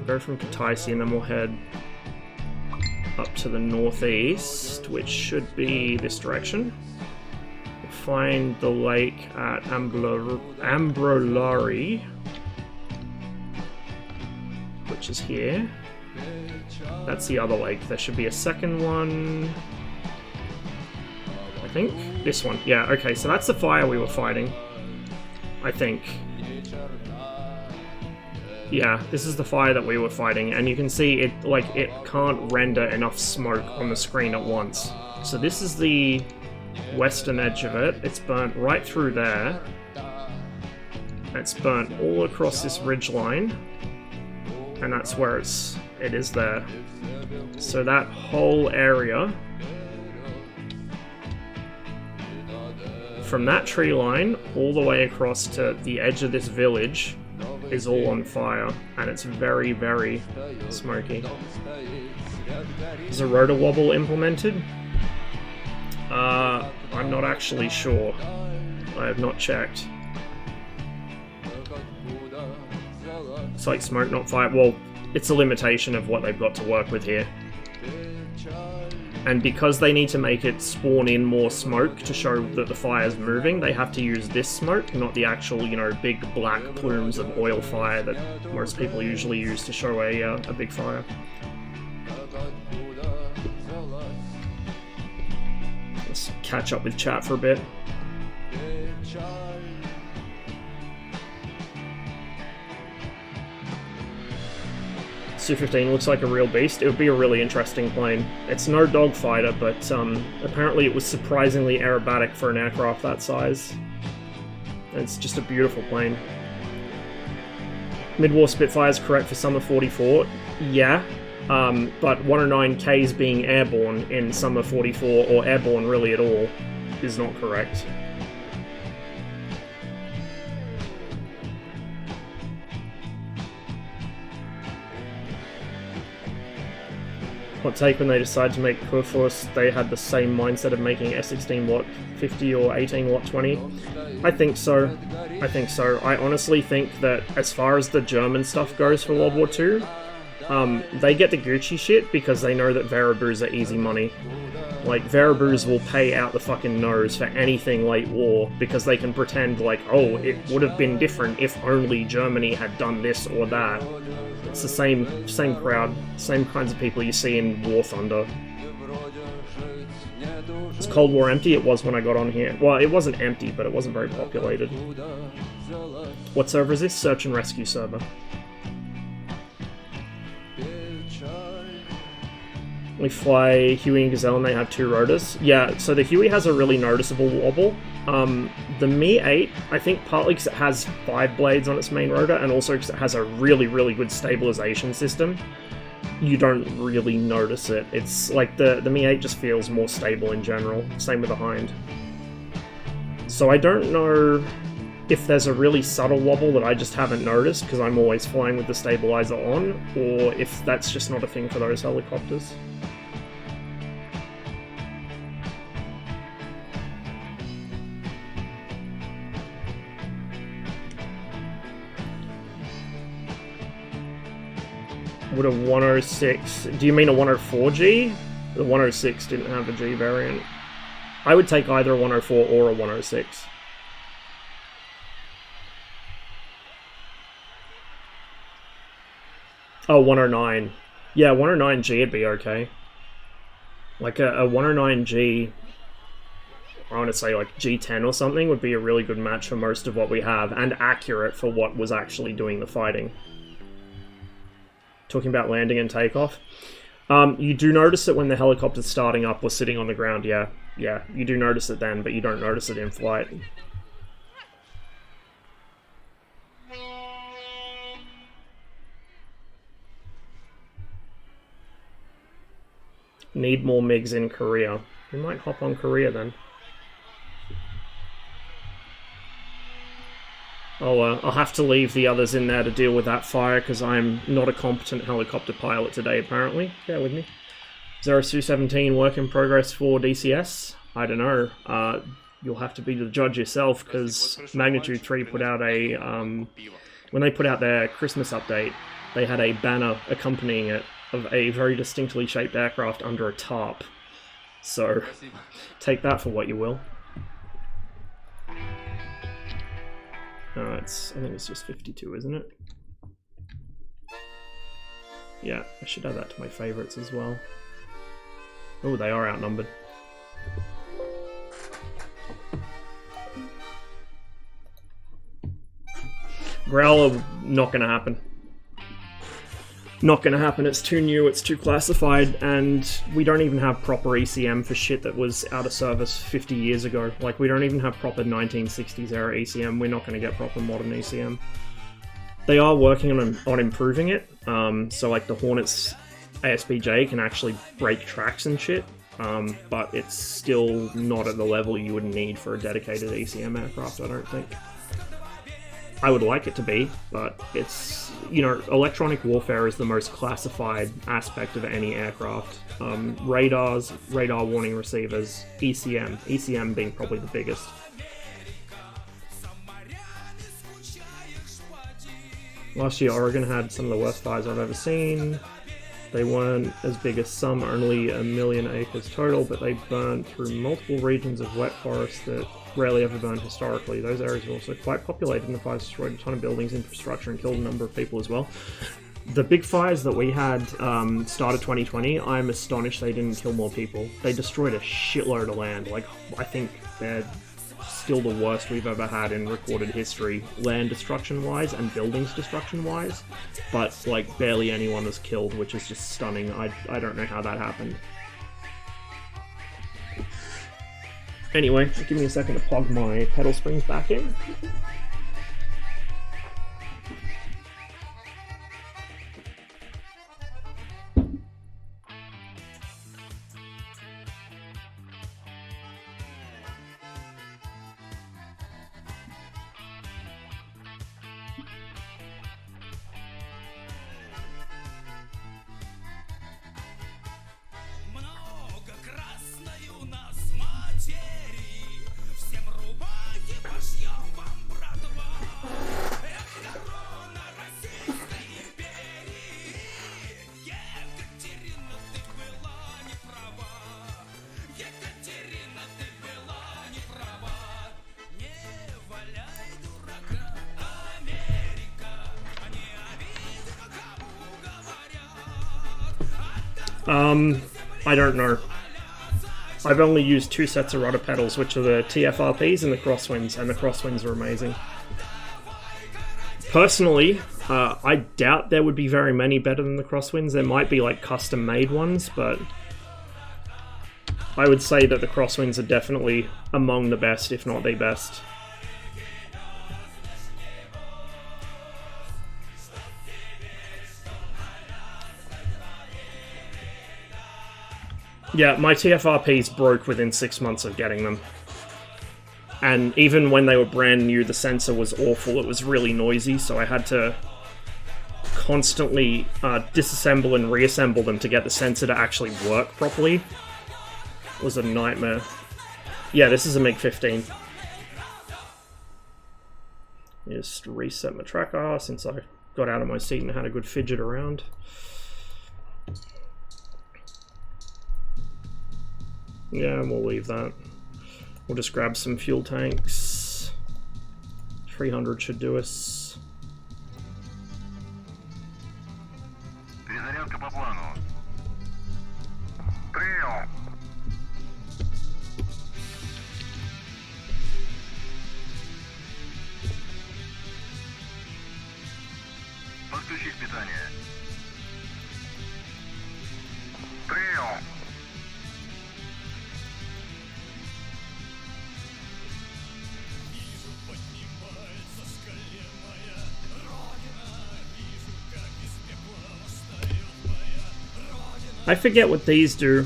go from Kataisi and then we'll head up to the northeast, which should be this direction. We'll find the lake at Ambrolari, which is here. That's the other lake. There should be a second one, I think. This one. Yeah, okay, so that's the fire we were fighting, I think. Yeah, this is the fire that we were fighting, and you can see it, like, it can't render enough smoke on the screen at once. So this is the western edge of it. It's burnt right through there. It's burnt all across this ridge line, and that's where it is there. So that whole area, from that tree line all the way across to the edge of this village, is all on fire, and it's very, very smoky. Is a rotor wobble implemented? I'm not actually sure. I have not checked. It's like smoke, not fire. Well, it's a limitation of what they've got to work with here. And because they need to make it spawn in more smoke to show that the fire's moving, they have to use this smoke, not the actual, you know, big black plumes of oil fire that most people usually use to show a big fire. Let's catch up with chat for a bit. Su-15 looks like a real beast. It would be a really interesting plane. It's no dogfighter, but apparently it was surprisingly aerobatic for an aircraft that size. It's just a beautiful plane. Mid-war Spitfire is correct for Summer 44. Yeah, but 109Ks being airborne in Summer 44, or airborne really at all, is not correct. Hot take: when they decided to make Kurforce, they had the same mindset of making S16 Watt 50 or 18 Watt 20. I think so. I think so. I honestly think that as far as the German stuff goes for World War II, they get the Gucci shit because they know that Verabus are easy money. Like, Verabus will pay out the fucking nose for anything late war because they can pretend like, oh, it would have been different if only Germany had done this or that. It's the same crowd, same kinds of people you see in War Thunder. Is Cold War empty? It was when I got on here. Well, it wasn't empty, but it wasn't very populated. What server is this? Search and rescue server. We fly Huey and Gazelle and they have 2 rotors. Yeah, so the Huey has a really noticeable wobble. The Mi-8, I think partly because it has 5 blades on its main rotor, and also because it has a really, really good stabilization system, you don't really notice it. It's like the Mi-8 just feels more stable in general. Same with the Hind. So I don't know if there's a really subtle wobble that I just haven't noticed because I'm always flying with the stabilizer on, or if that's just not a thing for those helicopters. Would a 106... Do you mean a 104G? The 106 didn't have a G variant. I would take either a 104 or a 106. Oh, 109. Yeah, 109G would be okay. Like a 109G, I want to say like G10 or something, would be a really good match for most of what we have, and accurate for what was actually doing the fighting. Talking about landing and takeoff. You do notice it when the helicopter's starting up or sitting on the ground, yeah. Yeah, you do notice it then, but you don't notice it in flight. Need more MiGs in Korea. We might hop on Korea then. I'll have to leave the others in there to deal with that fire because I'm not a competent helicopter pilot today, apparently. Bear with me. Zero Su-17 work in progress for DCS? I don't know. You'll have to be the judge yourself because Magnitude 3 put out a... when they put out their Christmas update, they had a banner accompanying it of a very distinctly shaped aircraft under a tarp. So, take that for what you will. I think it's just 52, isn't it? Yeah, I should add that to my favorites as well. Oh, they are outnumbered. Growler, not gonna happen. Not gonna happen, it's too new, it's too classified, and we don't even have proper ECM for shit that was out of service 50 years ago. Like, we don't even have proper 1960s era ECM, we're not gonna get proper modern ECM. They are working on improving it, so like the Hornet's ASPJ can actually break tracks and shit, but it's still not at the level you would need for a dedicated ECM aircraft, I don't think. I would like it to be, but it's, you know, electronic warfare is the most classified aspect of any aircraft. Radars, radar warning receivers, ECM being probably the biggest. Last year Oregon had some of the worst fires I've ever seen. They weren't as big as some, only 1 million acres total, but they burned through multiple regions of wet forest that rarely ever burned historically. Those areas were also quite populated, and the fires destroyed a ton of buildings, infrastructure, and killed a number of people as well. The big fires that we had started 2020, I'm astonished they didn't kill more people. They destroyed a shitload of land. Like, I think they're still the worst we've ever had in recorded history, land destruction-wise and buildings destruction-wise. But, like, barely anyone was killed, which is just stunning. I don't know how that happened. Anyway, give me a second to plug my pedal springs back in. I don't know. I've only used 2 sets of rudder pedals, which are the TFRPs and the crosswinds, and the crosswinds are amazing. Personally, I doubt there would be very many better than the crosswinds. There might be like custom-made ones, but I would say that the crosswinds are definitely among the best, if not the best. Yeah, my TFRPs broke within 6 months of getting them. And even when they were brand new, the sensor was awful. It was really noisy, so I had to constantly disassemble and reassemble them to get the sensor to actually work properly. It was a nightmare. Yeah, this is a MiG-15. Just reset my tracker since I got out of my seat and had a good fidget around. Yeah, we'll leave that. We'll just grab some fuel tanks. 300 should do us. Перезарядка по плану. Принял. Подключить питание. Принял. I forget what these do,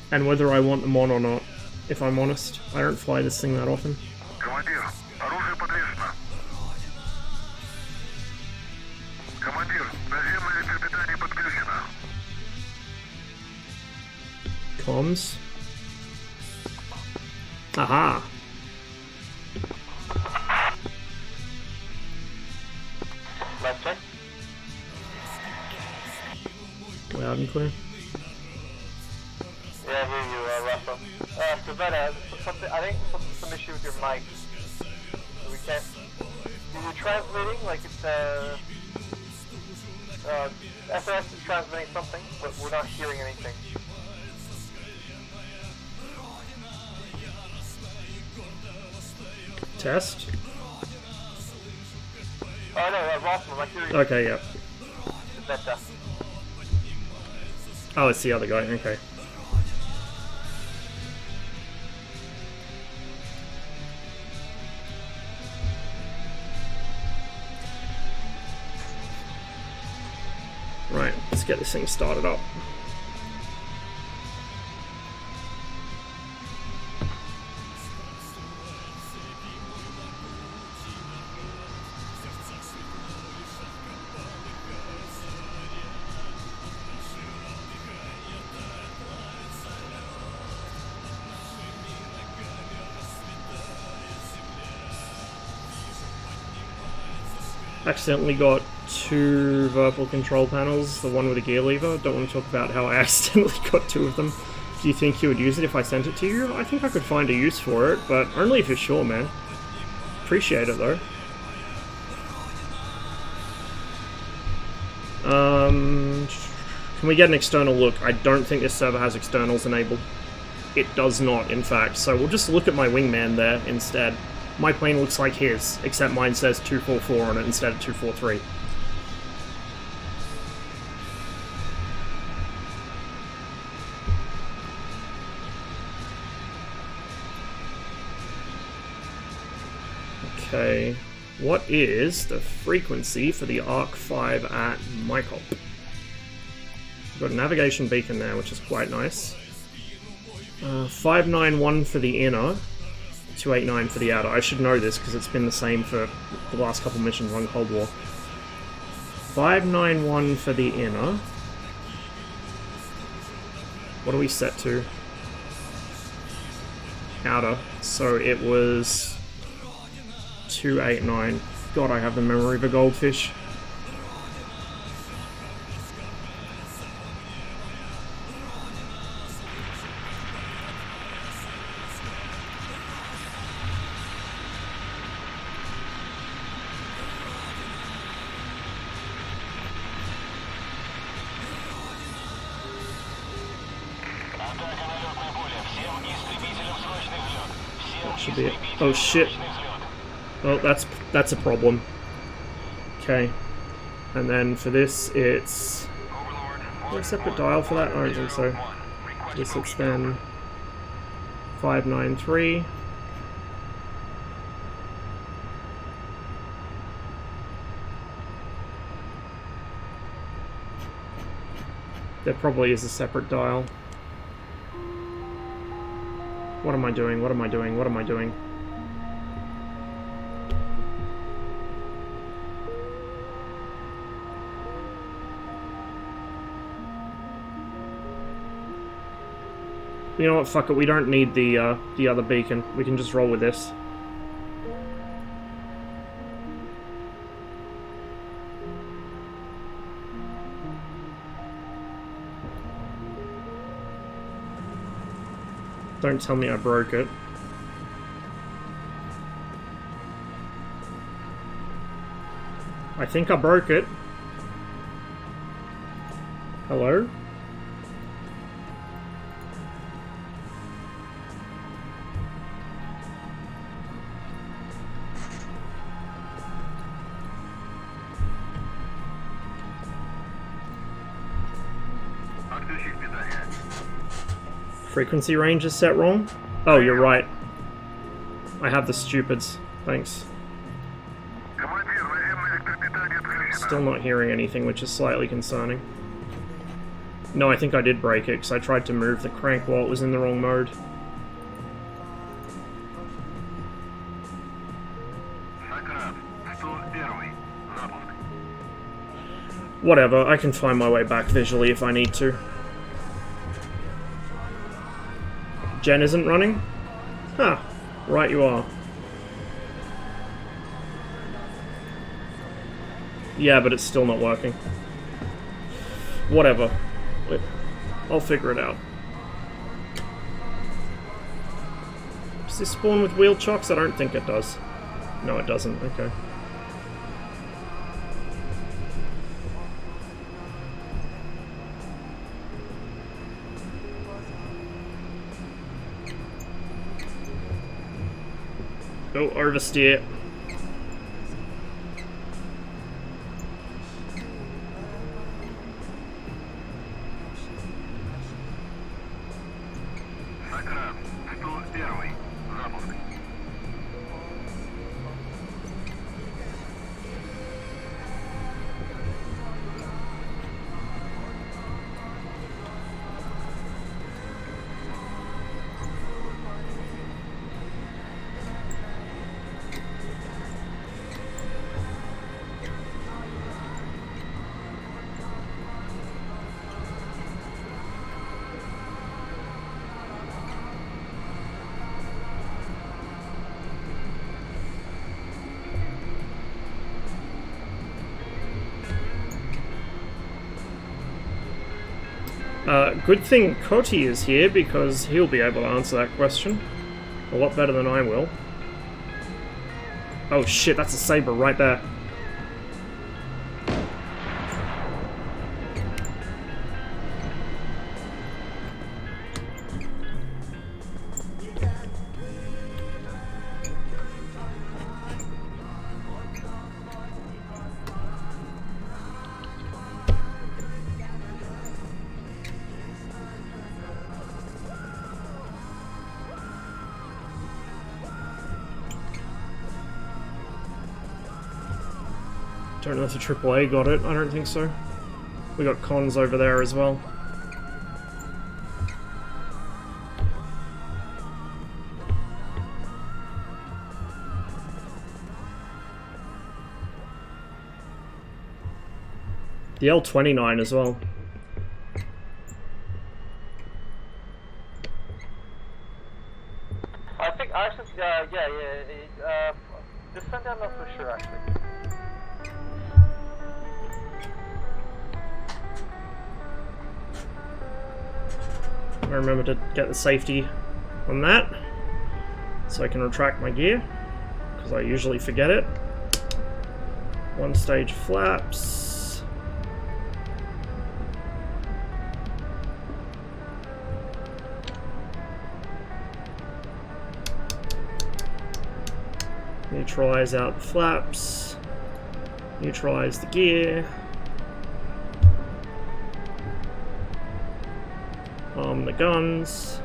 and whether I want them on or not, if I'm honest. I don't fly this thing that often. Командир, оружие подвешено. Командир, наземное электропитание подключено. Comms. Aha! Left check. Loud and clear. Yeah, I hear you, Russell. Savannah, I think some issue with your mic. So we can't... You're transmitting, like it's, SMS is transmitting something, but we're not hearing anything. Test? Oh no, Russell, I hear you. Okay, yep. Better. Oh, it's the other guy, okay. Right, let's get this thing started up. Accidentally got 2 Virtual control panels, the one with a gear lever. Don't want to talk about how I accidentally got 2 of them. Do you think you would use it if I sent it to you? I think I could find a use for it, but only if you're sure, man. Appreciate it, though. Can we get an external look? I don't think this server has externals enabled. It does not, in fact, so we'll just look at my wingman there instead. My plane looks like his, except mine says 244 on it instead of 243. Okay, what is the frequency for the Arc 5 at Mycop? We've got a navigation beacon there, which is quite nice. 591 for the inner. 289 for the outer. I should know this because it's been the same for the last couple missions on Cold War. 591 for the inner. What are we set to? Outer. So it was 289. God, I have the memory of a goldfish. That should be it. Oh shit. Oh, that's a problem. Okay. And then for this, it's... Is there a separate dial for that? I don't think so. This it's then 593. There probably is a separate dial. What am I doing? What am I doing? What am I doing? You know what? Fuck it. We don't need the other beacon. We can just roll with this. Don't tell me I broke it. I think I broke it. Hello? Отключить питание. Frequency range is set wrong? Oh, you're right. I have the stupids. Thanks. Командир, наземное электропитание отключено. Still not hearing anything, which is slightly concerning. No, I think I did break it, because I tried to move the crank while it was in the wrong mode. Сократ, 101. Запуск. Whatever, I can find my way back visually if I need to. Gen isn't running? Huh, right you are. Yeah, but it's still not working. Whatever. I'll figure it out. Does this spawn with wheel chocks? I don't think it does. No, it doesn't. Okay. Go oversteer. Сократ, 101. Запуск. Good thing Coti is here, because he'll be able to answer that question. A lot better than I will. Oh shit, that's a saber right there. Don't know if the AAA got it. I don't think so. We got cons over there as well. The L29 as well. I think actually, just send down for sure actually. I remember to get the safety on that, so I can retract my gear, because I usually forget it. One stage flaps. Neutralize out the flaps. Neutralize the gear. Arm the guns.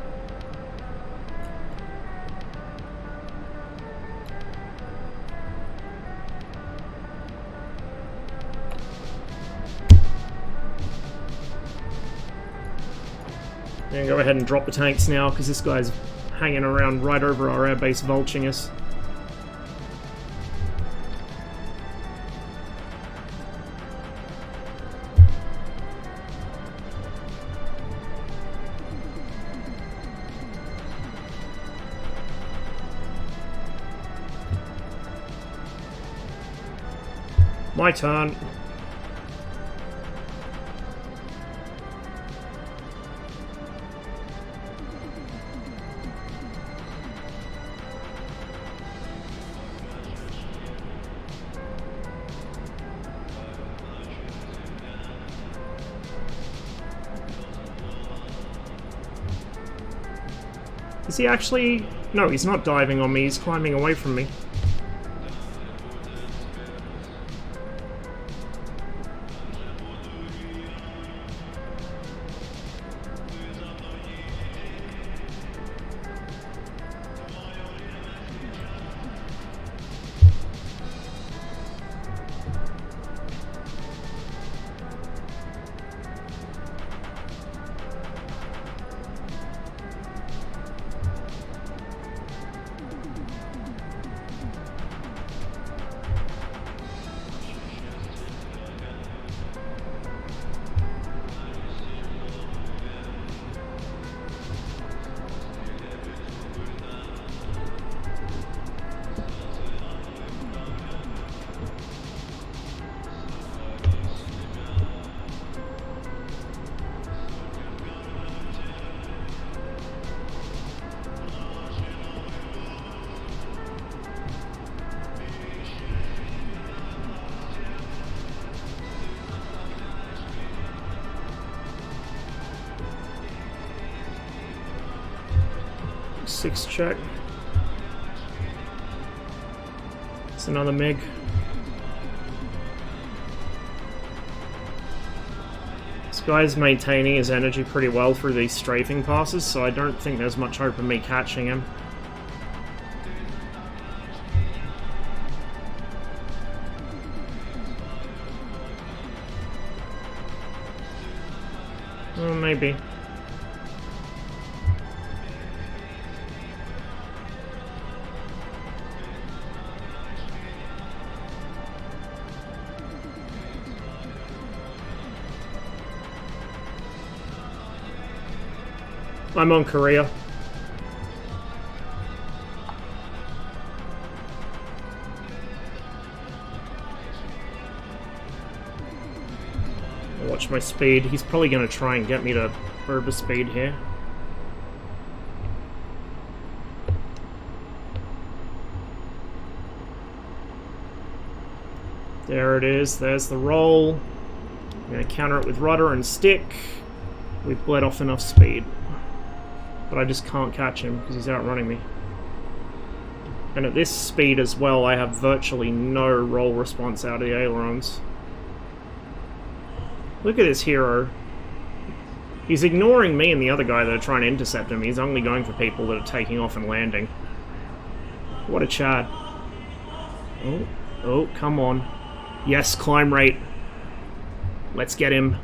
And go ahead and drop the tanks now, because this guy's hanging around right over our airbase, vulturing us. My turn. Is he actually... No, he's not diving on me, he's climbing away from me. Six check. It's another MiG. This guy's maintaining his energy pretty well through these strafing passes, so I don't think there's much hope of me catching him. Well, maybe. I'm on Korea. Watch my speed. He's probably going to try and get me to over speed here. There it is. There's the roll. I'm going to counter it with rudder and stick. We've bled off enough speed. But I just can't catch him because he's outrunning me. And at this speed as well, I have virtually no roll response out of the ailerons. Look at this hero. He's ignoring me and the other guy that are trying to intercept him. He's only going for people that are taking off and landing. What a Chad. Oh, come on. Yes, climb rate. Let's get him.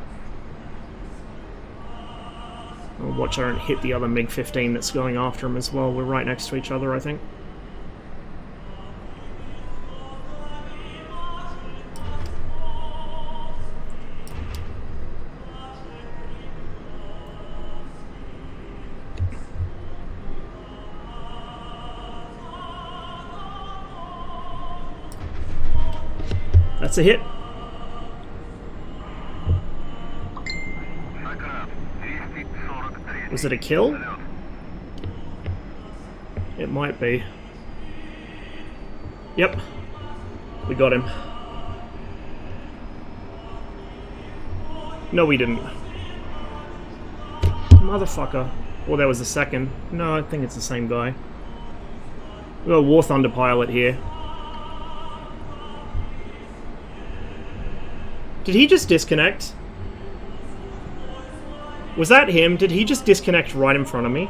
I'll watch I don't hit the other MiG-15 that's going after him as well. We're right next to each other, I think. That's a hit. Was it a kill? It might be. Yep. We got him. No, we didn't. Motherfucker. Well, there was a second. No, I think it's the same guy. We got a War Thunder pilot here. Did he just disconnect? Was that him? Did he just disconnect right in front of me?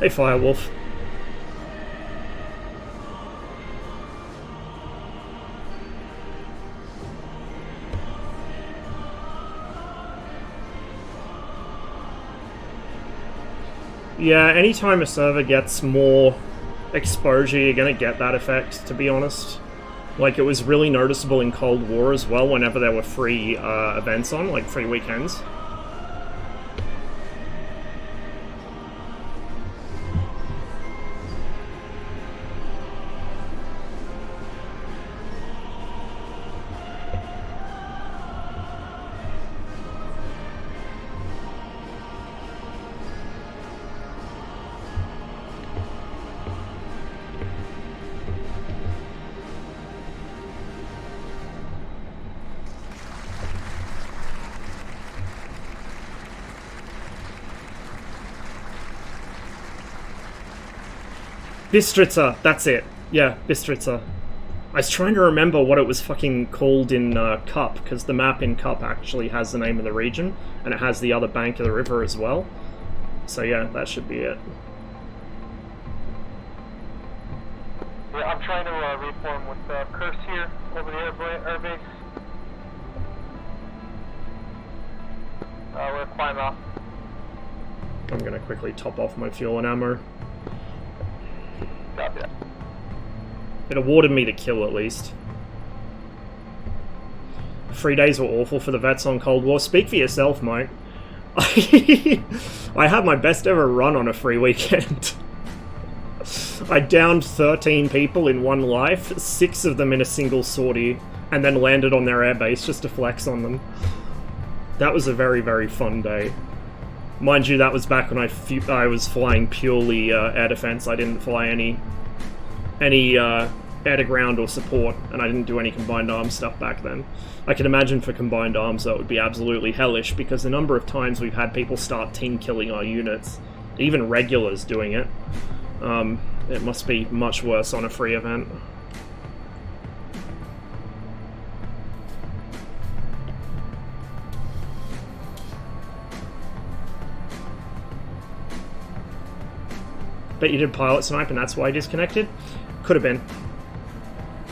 Hey, Firewolf. Yeah, anytime a server gets more exposure, you're gonna get that effect, to be honest. Like, it was really noticeable in Cold War as well, whenever there were free events on, like free weekends. Bistritzer, that's it. Yeah, Bistritzer. I was trying to remember what it was fucking called in Cup, because the map in Cup actually has the name of the region, and it has the other bank of the river as well. So yeah, that should be it. Yeah, I'm trying to reform with Curse here over the air base. We're gonna climb up. I'm gonna quickly top off my fuel and ammo. Copy that. It awarded me the kill, at least. 3 days were awful for the vets on Cold War. Speak for yourself, mate. I had my best ever run on a free weekend. I downed 13 people in one life, 6 of them in a single sortie, and then landed on their airbase just to flex on them. That was a very, very fun day. Mind you, that was back when I was flying purely air defense. I didn't fly any air-to-ground or support, and I didn't do any combined arms stuff back then. I can imagine for combined arms that would be absolutely hellish, because the number of times we've had people start team-killing our units, even regulars doing it, it must be much worse on a free event. Bet you did pilot snipe and that's why he disconnected? Could have been.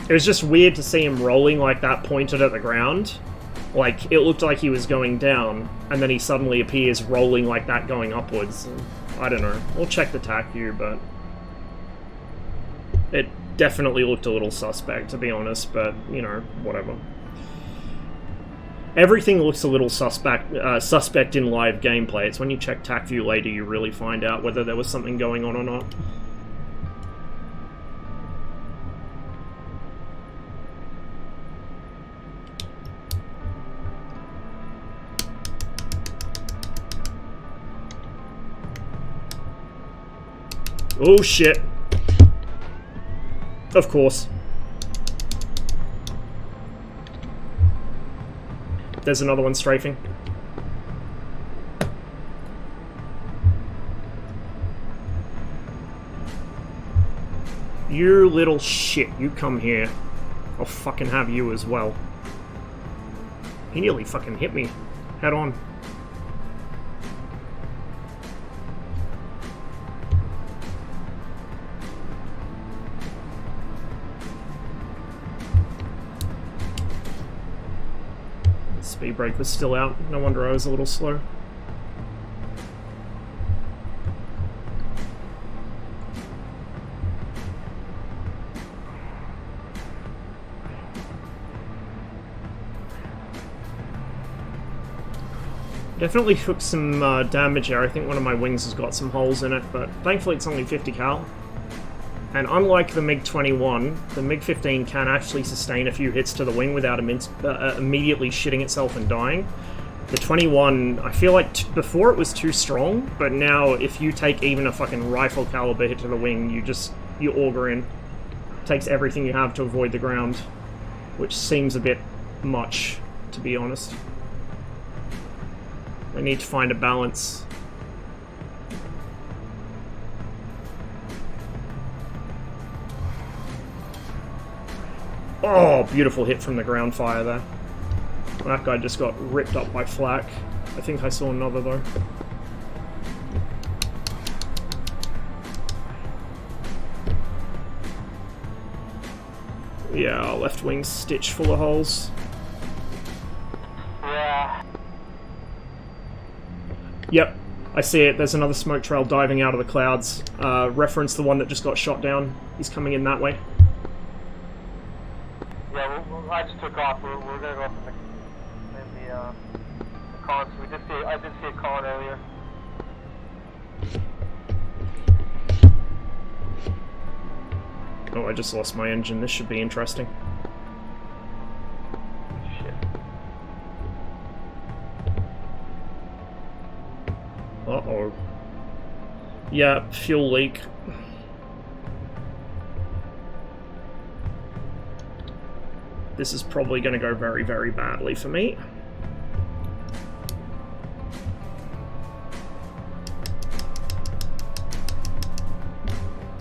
It was just weird to see him rolling like that, pointed at the ground. Like, it looked like he was going down, and then he suddenly appears rolling like that going upwards. I don't know. We'll check the TAC view, but it definitely looked a little suspect, to be honest, but, you know, whatever. Everything looks a little suspect in live gameplay. It's when you check TAC view later you really find out whether there was something going on or not. Oh shit. Of course. There's another one strafing. You little shit, you come here. I'll fucking have you as well. He nearly fucking hit me. Head on. Speed brake was still out. No wonder I was a little slow. Definitely took some damage here. I think one of my wings has got some holes in it, but thankfully it's only 50 cal. And unlike the MiG-21, the MiG-15 can actually sustain a few hits to the wing without immediately shitting itself and dying. The 21, I feel like before it was too strong, but now if you take even a fucking rifle caliber hit to the wing, you auger in. Takes everything you have to avoid the ground, which seems a bit much, to be honest. They need to find a balance. Oh, beautiful hit from the ground fire there. That guy just got ripped up by flak. I think I saw another though. Yeah, left wing's stitched full of holes. Yeah. Yep, I see it. There's another smoke trail diving out of the clouds. Reference the one that just got shot down. He's coming in that way. Yeah, I just took off. We're gonna go up in the con. So I did see a con earlier. Oh, I just lost my engine. This should be interesting. Shit. Uh-oh. Yeah, fuel leak. This is probably going to go very, very badly for me.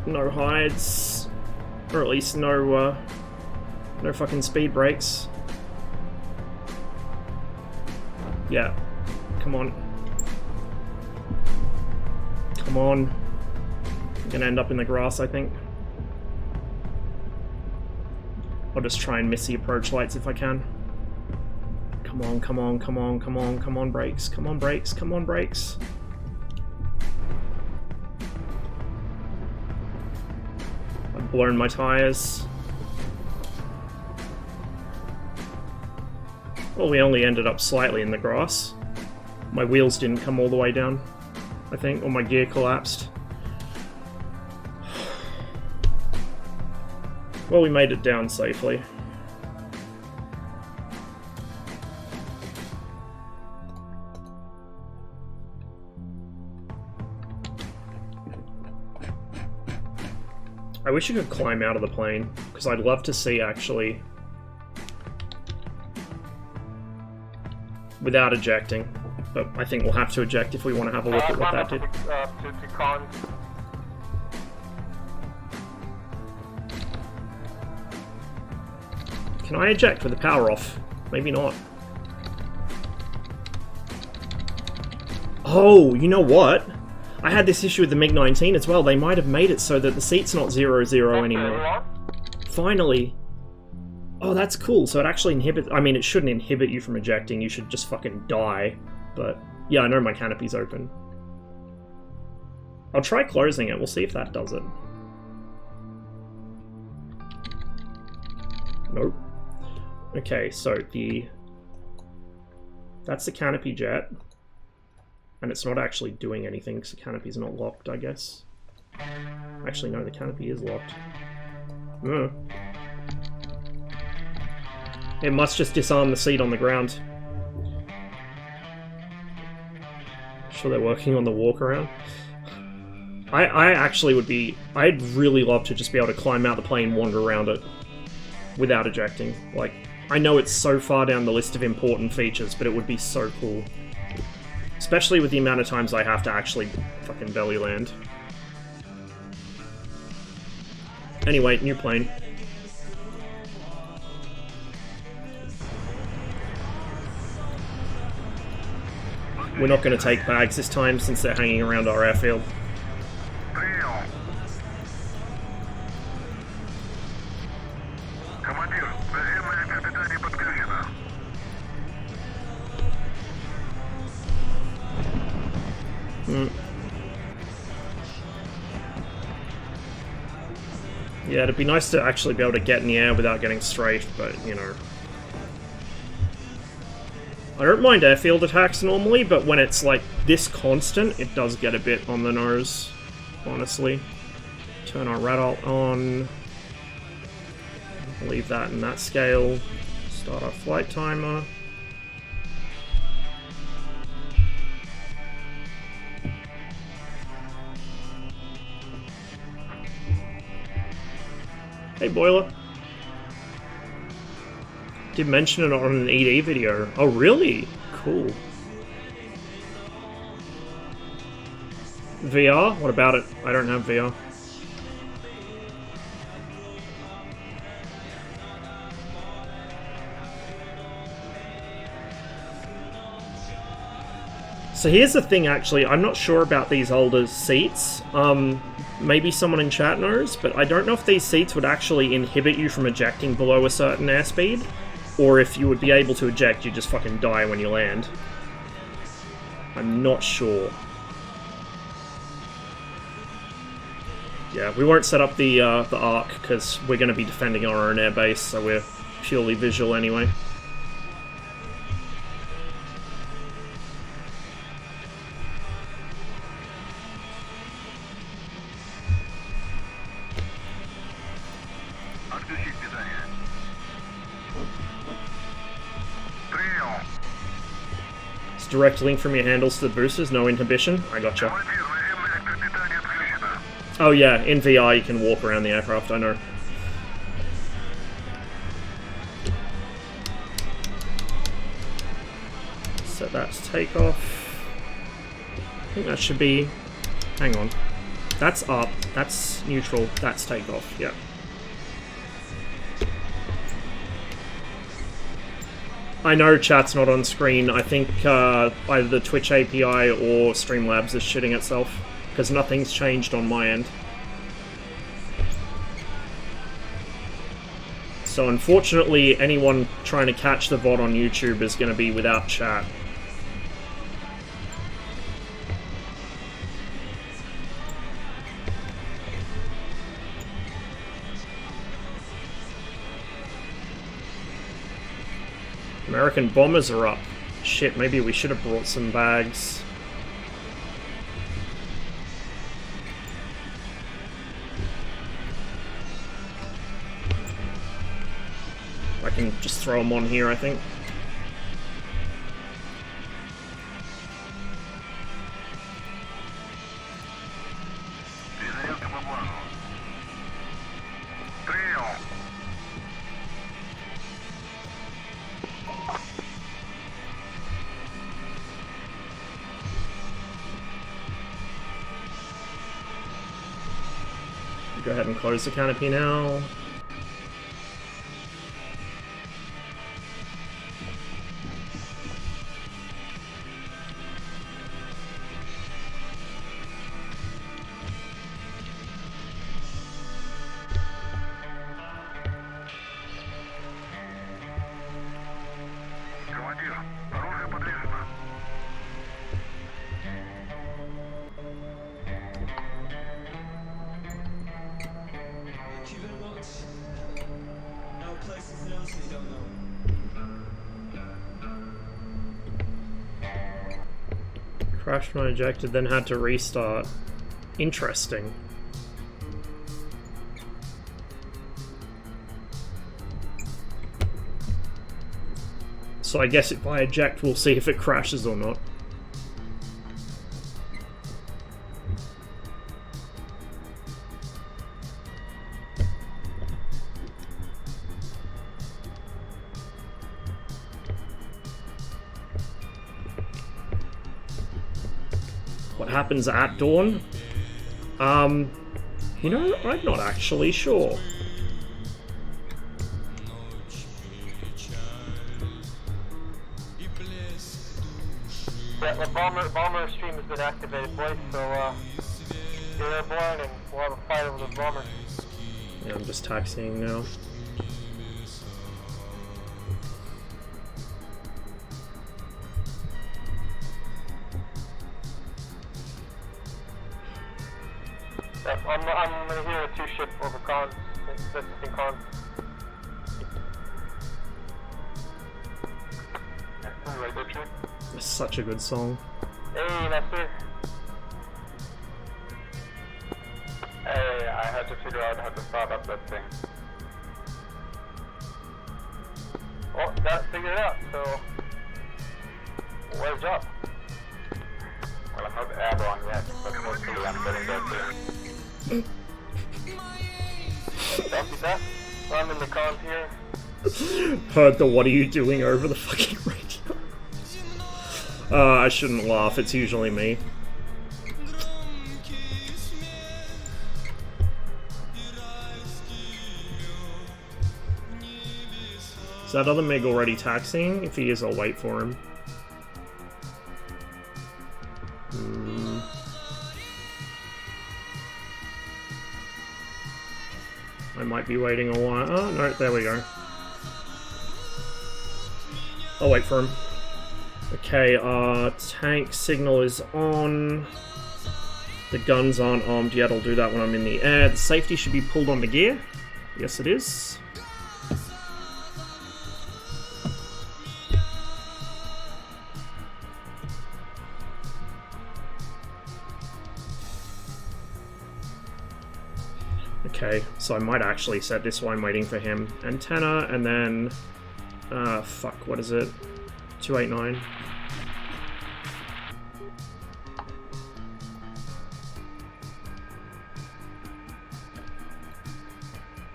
No hides. Or at least no fucking speed brakes. Yeah. Come on. Come on. I'm gonna end up in the grass, I think. I'll just try and miss the approach lights if I can. Come on, come on, come on, come on, come on, brakes. Come on, brakes, come on, brakes. I've blown my tires. Well, we only ended up slightly in the grass. My wheels didn't come all the way down, I think, or my gear collapsed. Well, we made it down safely. I wish you could climb out of the plane, because I'd love to see, actually, without ejecting. But I think we'll have to eject if we want to have a look at what that did. To con. Can I eject with the power off? Maybe not. Oh, you know what? I had this issue with the MiG-19 as well. They might have made it so that the seat's not 0-0 anymore. Finally. Oh, that's cool. So it actually inhibits... I mean, it shouldn't inhibit you from ejecting. You should just fucking die. But, yeah, I know my canopy's open. I'll try closing it. We'll see if that does it. Nope. Okay, so that's the canopy jet. And it's not actually doing anything because the canopy's not locked, I guess. Actually, no, the canopy is locked. It must just disarm the seat on the ground. Sure they're working on the walk around. I actually would be... I'd really love to just be able to climb out the plane, wander around it without ejecting. Like, I know it's so far down the list of important features, but it would be so cool. Especially with the amount of times I have to actually fucking belly land. Anyway, new plane. We're not going to take bags this time since they're hanging around our airfield. Yeah, it'd be nice to actually be able to get in the air without getting strafed, but, you know. I don't mind airfield attacks normally, but when it's, like, this constant, it does get a bit on the nose, honestly. Turn our radar on. Leave that in that scale. Start our flight timer. Hey, Boiler. Did mention it on an ED video. Oh, really? Cool. VR? What about it? I don't have VR. So here's the thing, actually, I'm not sure about these older seats. Maybe someone in chat knows, but I don't know if these seats would actually inhibit you from ejecting below a certain airspeed, or if you would be able to eject, you just fucking die when you land. I'm not sure. Yeah, we won't set up the arc, because we're going to be defending our own airbase, so we're purely visual anyway. Отключить питание. Принял. It's direct link from your handles to the boosters, no inhibition. I gotcha. Командир, наземное электропитание отключено. Oh yeah, in VR you can walk around the aircraft, I know. So that's takeoff. I think that should be... Hang on. That's up, that's neutral, that's takeoff, yeah. I know chat's not on screen. I think either the Twitch API or Streamlabs is shitting itself, because nothing's changed on my end. So unfortunately, anyone trying to catch the VOD on YouTube is going to be without chat. American bombers are up. Shit, maybe we should have brought some bags. I can just throw them on here, I think. Перезарядка по плану. Принял. Go ahead and close the canopy now. Командир, оружие подвешено. Crashed when ejected, then had to restart. Interesting. So I guess if I eject, we'll see if it crashes or not. What happens at dawn? You know, I'm not actually sure. Yeah, the bomber stream has been activated, boys, so you're airborne and we'll have a fight over the bomber. Yeah, I'm just taxiing now. Yeah, I'm gonna hear a 2-ship over cons, assisting cons. Right there, Trey. It's such a good song. Hey, Nestor. Hey, I had to figure out how to start up that thing. Well, got it figured out, so where's job? Well, I'm not airborne yet, but hopefully I'm getting there soon. Don't be that. I'm in the cons here. Heard the "what are you doing" over the fucking radio. I shouldn't laugh, it's usually me. Is that other MiG already taxiing? If he is, I'll wait for him. I might be waiting a while. Oh, no, there we go. I'll wait for him. Okay, tank signal is on. The guns aren't armed yet, I'll do that when I'm in the air. The safety should be pulled on the gear. Yes, it is. Okay, so I might actually set this while I'm waiting for him. Antenna, and then... fuck, what is it? 289.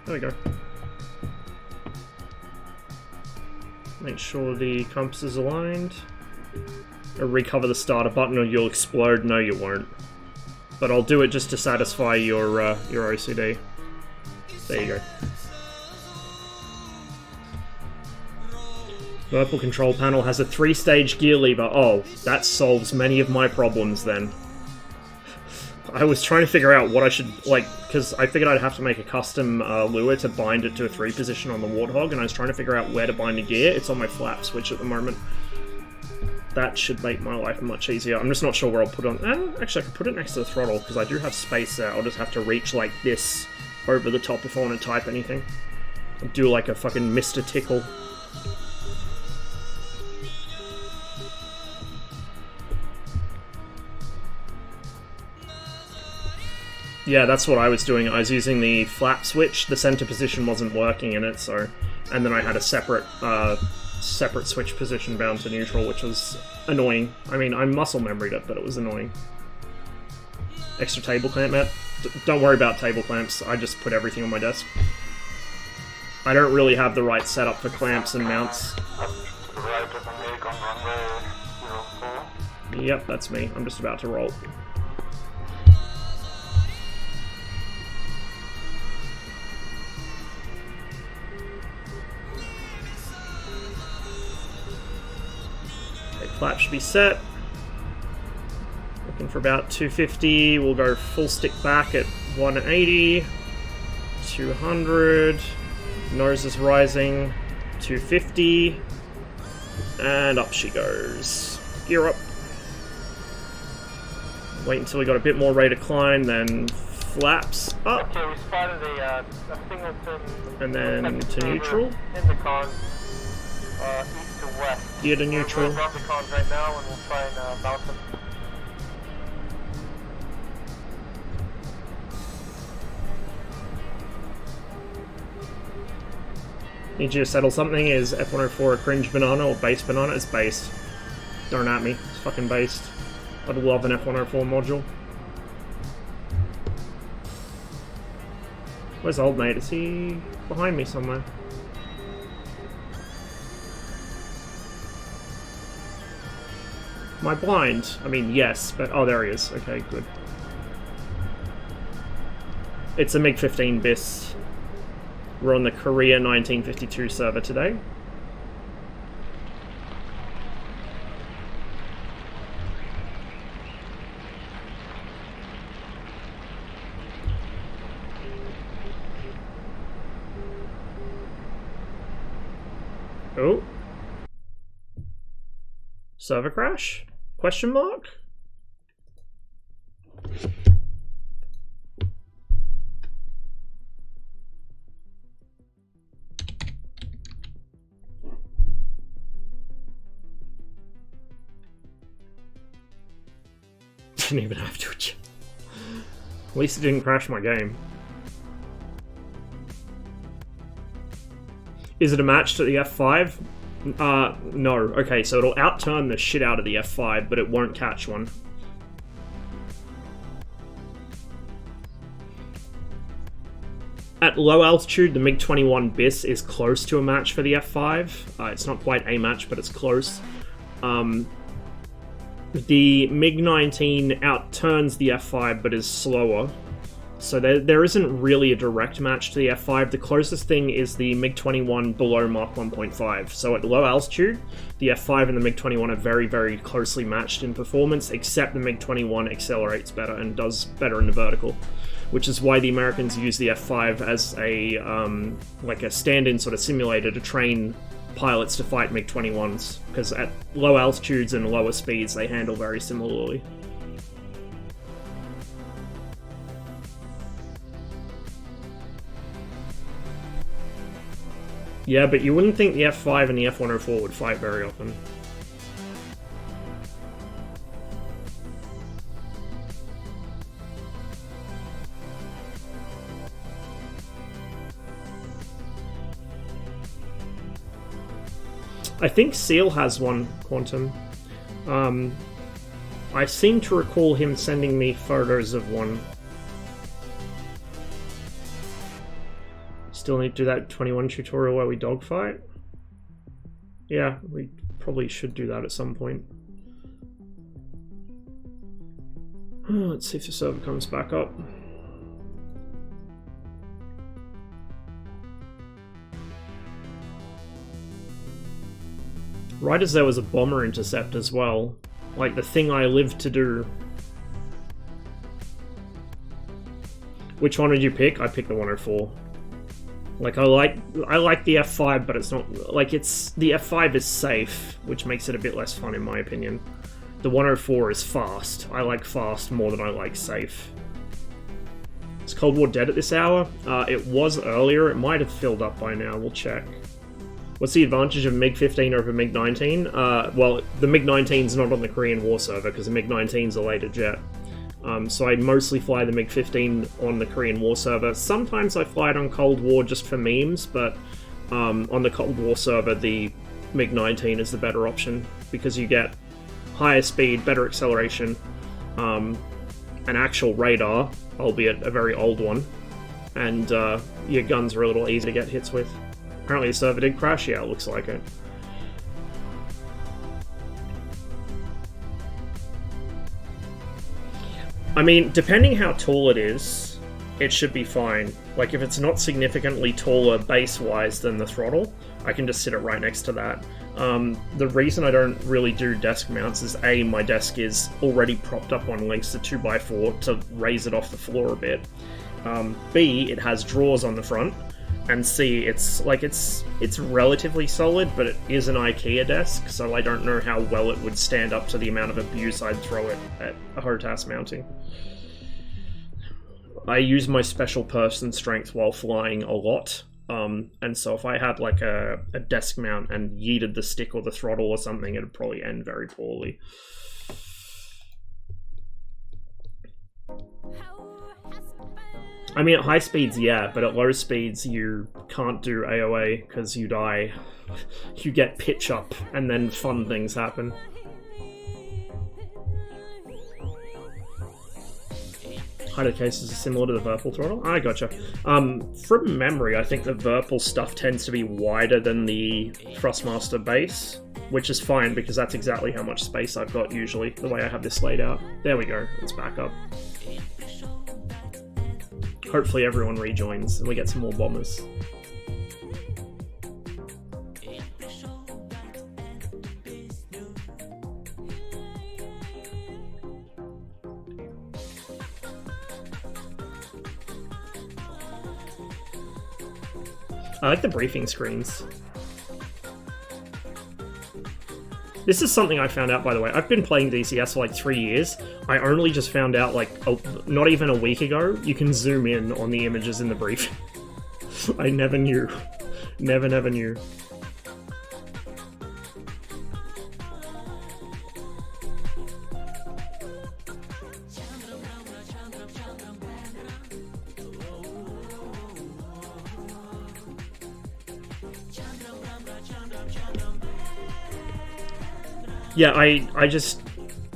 There we go. Make sure the compass is aligned. Recover the starter button or you'll explode. No, you won't. But I'll do it just to satisfy your OCD. There you go. Purple control panel has a 3-stage gear lever. Oh, that solves many of my problems then. I was trying to figure out what I should, like, because I figured I'd have to make a custom lure to bind it to a 3 position on the Warthog, and I was trying to figure out where to bind the gear. It's on my flap switch at the moment. That should make my life much easier. I'm just not sure where I'll put it on. Actually, I could put it next to the throttle, because I do have space there. I'll just have to reach like this over the top if I want to type anything. I'll do like a fucking Mr. Tickle. Yeah, that's what I was doing. I was using the flap switch. The center position wasn't working in it, so... And then I had a separate switch position bound to neutral, which was annoying. I mean, I muscle memoried it, but it was annoying. Extra table clamp, Matt? Don't worry about table clamps. I just put everything on my desk. I don't really have the right setup for clamps and mounts. Yep, that's me. I'm just about to roll. Flap should be set. Looking for about 250. We'll go full stick back at 180. 200. Nose is rising. 250. And up she goes. Gear up. Wait until we got a bit more rate of climb, then flaps up. Okay, we spotted a singleton. And then to neutral. In the con. East to west. Gear to neutral. We're above the cons right now, and we'll try and bounce them. Need you to settle something. Is F104 a cringe banana or base banana? It's based. Don't at me. It's fucking based. I'd love an F104 module. Where's old mate? Is he behind me somewhere? Am I blind? I mean, yes, but... Oh, there he is. Okay, good. It's a MiG-15 BIS. We're on the Korea 1952 server today. Oh. Server crash? Question mark? Didn't even have to. At least it didn't crash my game. Is it a match to the F5? No. Okay, so it'll outturn the shit out of the F5, but it won't catch one. At low altitude, the MiG-21 BIS is close to a match for the F5. It's not quite a match, but it's close. The MiG-19 outturns the F5, but is slower. So there isn't really a direct match to the F5. The closest thing is the MiG-21 below Mach 1.5. So at low altitude, the F5 and the MiG-21 are very, very closely matched in performance, except the MiG-21 accelerates better and does better in the vertical, which is why the Americans use the F5 as a like a stand-in sort of simulator to train pilots to fight MiG-21s, because at low altitudes and lower speeds, they handle very similarly. Yeah, but you wouldn't think the F5 and the F-104 would fight very often. I think Seal has one, Quantum. I seem to recall him sending me photos of one. Still need to do that 21 tutorial where we dogfight? Yeah, we probably should do that at some point. Let's see if the server comes back up. Right as there was a bomber intercept as well. Like the thing I lived to do. Which one did you pick? I picked the 104. Like I like the F5, but it's not like it's the F5 is safe, which makes it a bit less fun in my opinion. The 104 is fast. I like fast more than I like safe. Is Cold War dead at this hour? It was earlier. It might have filled up by now. We'll check. What's the advantage of MiG-15 over MiG-19? Well, the MiG-19's not on the Korean War server because the MiG-19's a later jet. So I mostly fly the MiG-15 on the Korean War server. Sometimes I fly it on Cold War just for memes, but on the Cold War server, the MiG-19 is the better option because you get higher speed, better acceleration, an actual radar, albeit a very old one, and your guns are a little easier to get hits with. Apparently the server did crash. Yeah, it looks like it. I mean, depending how tall it is, it should be fine. Like, if it's not significantly taller base-wise than the throttle, I can just sit it right next to that. The reason I don't really do desk mounts is A, my desk is already propped up on legs to 2x4 to raise it off the floor a bit. B, it has drawers on the front. And C, it's relatively solid, but it is an IKEA desk, so I don't know how well it would stand up to the amount of abuse I'd throw it at a HOTAS mounting. I use my special person strength while flying a lot, and so if I had like a desk mount and yeeted the stick or the throttle or something, it'd probably end very poorly. I mean, at high speeds, yeah, but at low speeds, you can't do AOA because you die. You get pitch up, and then fun things happen. Height of cases is similar to the Verpal throttle? I gotcha. From memory, I think the Verpal stuff tends to be wider than the Thrustmaster base, which is fine because that's exactly how much space I've got usually, the way I have this laid out. There we go, it's back up. Hopefully everyone rejoins and we get some more bombers. I like the briefing screens. This is something I found out, by the way. I've been playing DCS for like 3 years. I only just found out, like, not even a week ago, you can zoom in on the images in the briefing. I never knew. Never knew. Yeah, I just,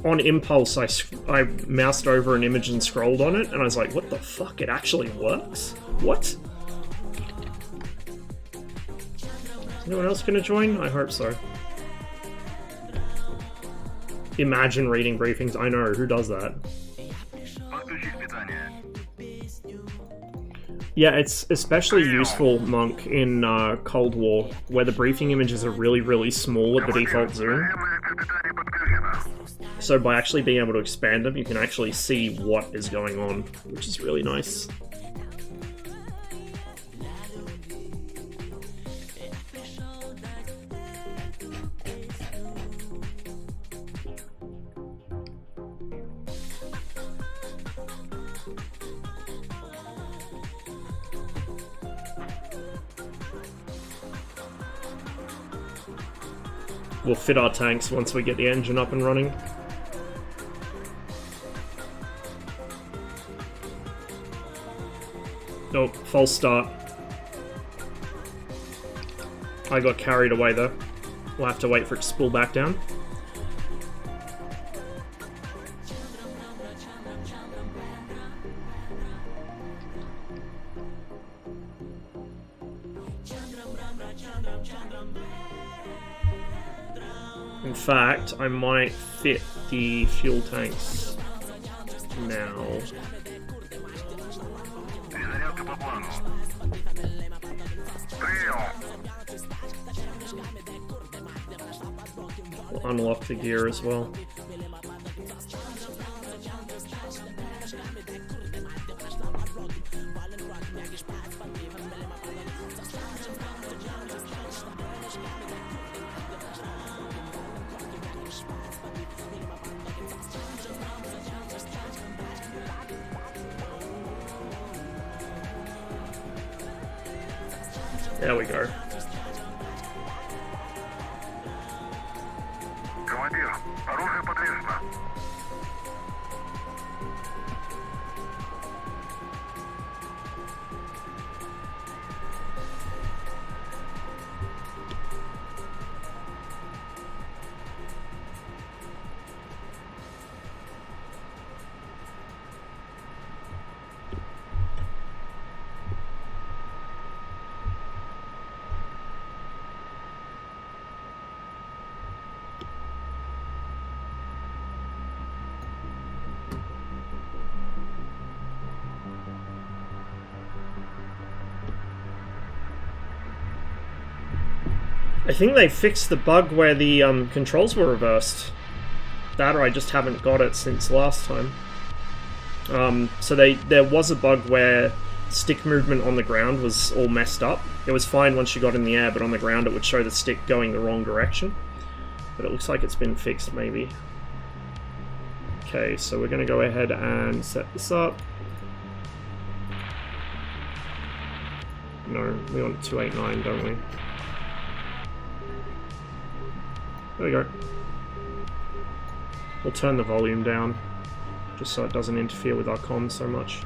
on impulse, I moused over an image and scrolled on it, and I was like, what the fuck, it actually works? What? Anyone else gonna join? I hope so. Imagine reading briefings. I know, who does that? Yeah, it's especially useful, Monk, in Cold War, where the briefing images are really, really small at the default zoom. So by actually being able to expand them, you can actually see what is going on, which is really nice. We'll fit our tanks once we get the engine up and running. Nope, false start. I got carried away though. We'll have to wait for it to spool back down. In fact, I might fit the fuel tanks now. We'll unlock the gear as well. There we go. Командир, оружие подвешено. I think they fixed the bug where the controls were reversed. That or I just haven't got it since last time. So there was a bug where stick movement on the ground was all messed up. It was fine once you got in the air, but on the ground it would show the stick going the wrong direction. But it looks like it's been fixed maybe. Okay, so we're going to go ahead and set this up. No, we want 289, don't we? There we go. We'll turn the volume down, just so it doesn't interfere with our comms so much.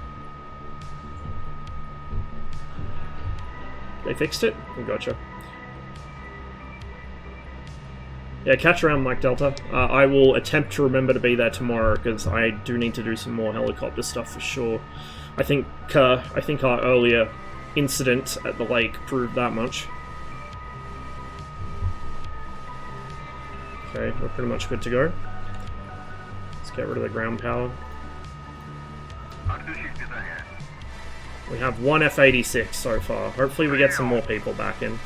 They fixed it? We gotcha. Yeah, catch around, Mike Delta. I will attempt to remember to be there tomorrow, because I do need to do some more helicopter stuff for sure. I think our earlier incident at the lake proved that much. Okay, we're pretty much good to go. Let's get rid of the ground power. We have one F-86 so far. Hopefully we get some more people back in.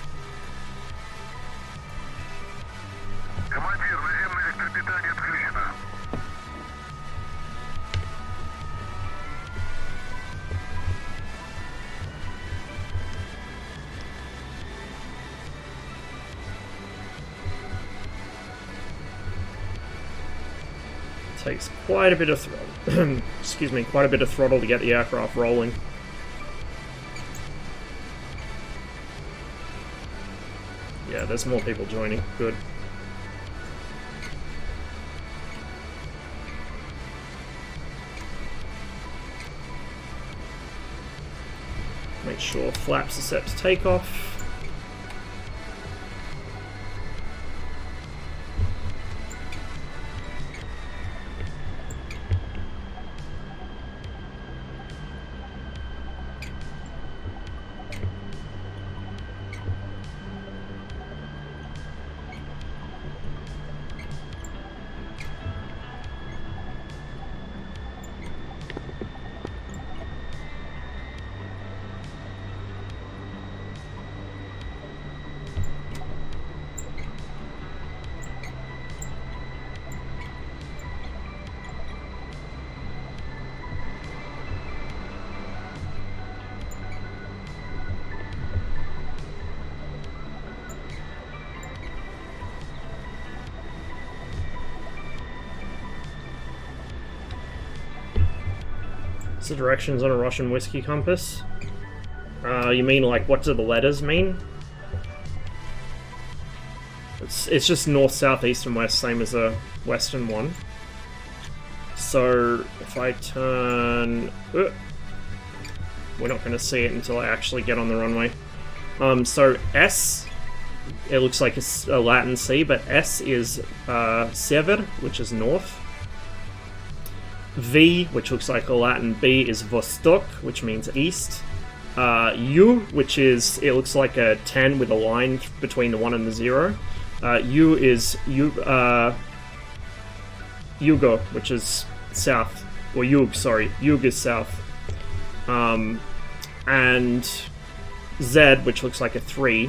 Takes quite a bit of excuse me, quite a bit of throttle to get the aircraft rolling. Yeah, there's more people joining. Good. Make sure flaps are set to takeoff. What's the directions on a Russian whiskey compass? You mean like what do the letters mean? It's just north, south, east, and west, same as a western one. So if I turn, we're not going to see it until I actually get on the runway. So S, it looks like it's a Latin C, but S is sever, which is north. V, which looks like a Latin B, is vostok, which means east. U, which is, it looks like a 10 with a line between the 1 and the 0. U is Yugo, which is south, or Yug, sorry, Yug is south. And Z, which looks like a 3,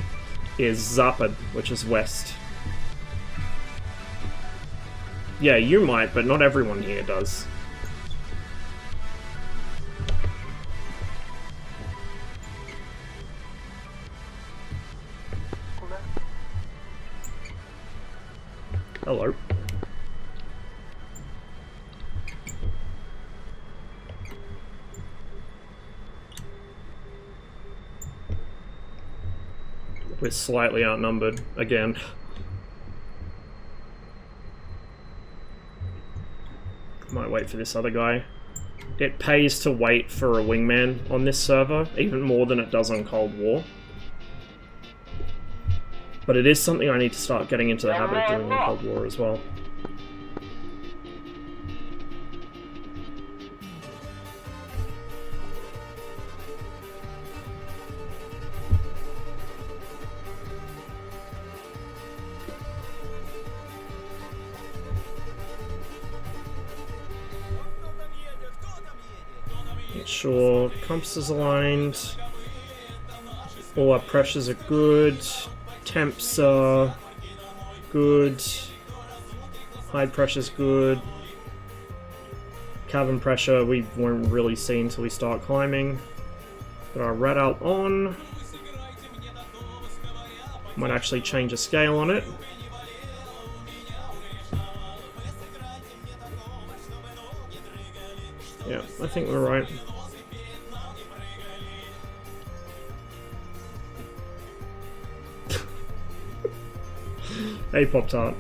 is Zapad, which is west. Yeah, you might, but not everyone here does. Hello. We're slightly outnumbered again. Might wait for this other guy. It pays to wait for a wingman on this server, even more than it does on Cold War. But it is something I need to start getting into the habit of doing in Cold War as well. Make sure compass is aligned. All our pressures are good. Temps are good. Hide pressure's good. Cabin pressure we won't really see until we start climbing. Got our red out on. Might actually change a scale on it. Yeah, I think we're right. Hey, Pop-Tart.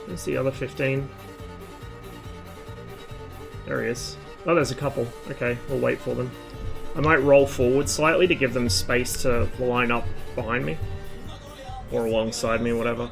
There's the other 15. There he is. Oh, there's a couple. Okay, we'll wait for them. I might roll forward slightly to give them space to line up behind me. Or alongside me, whatever.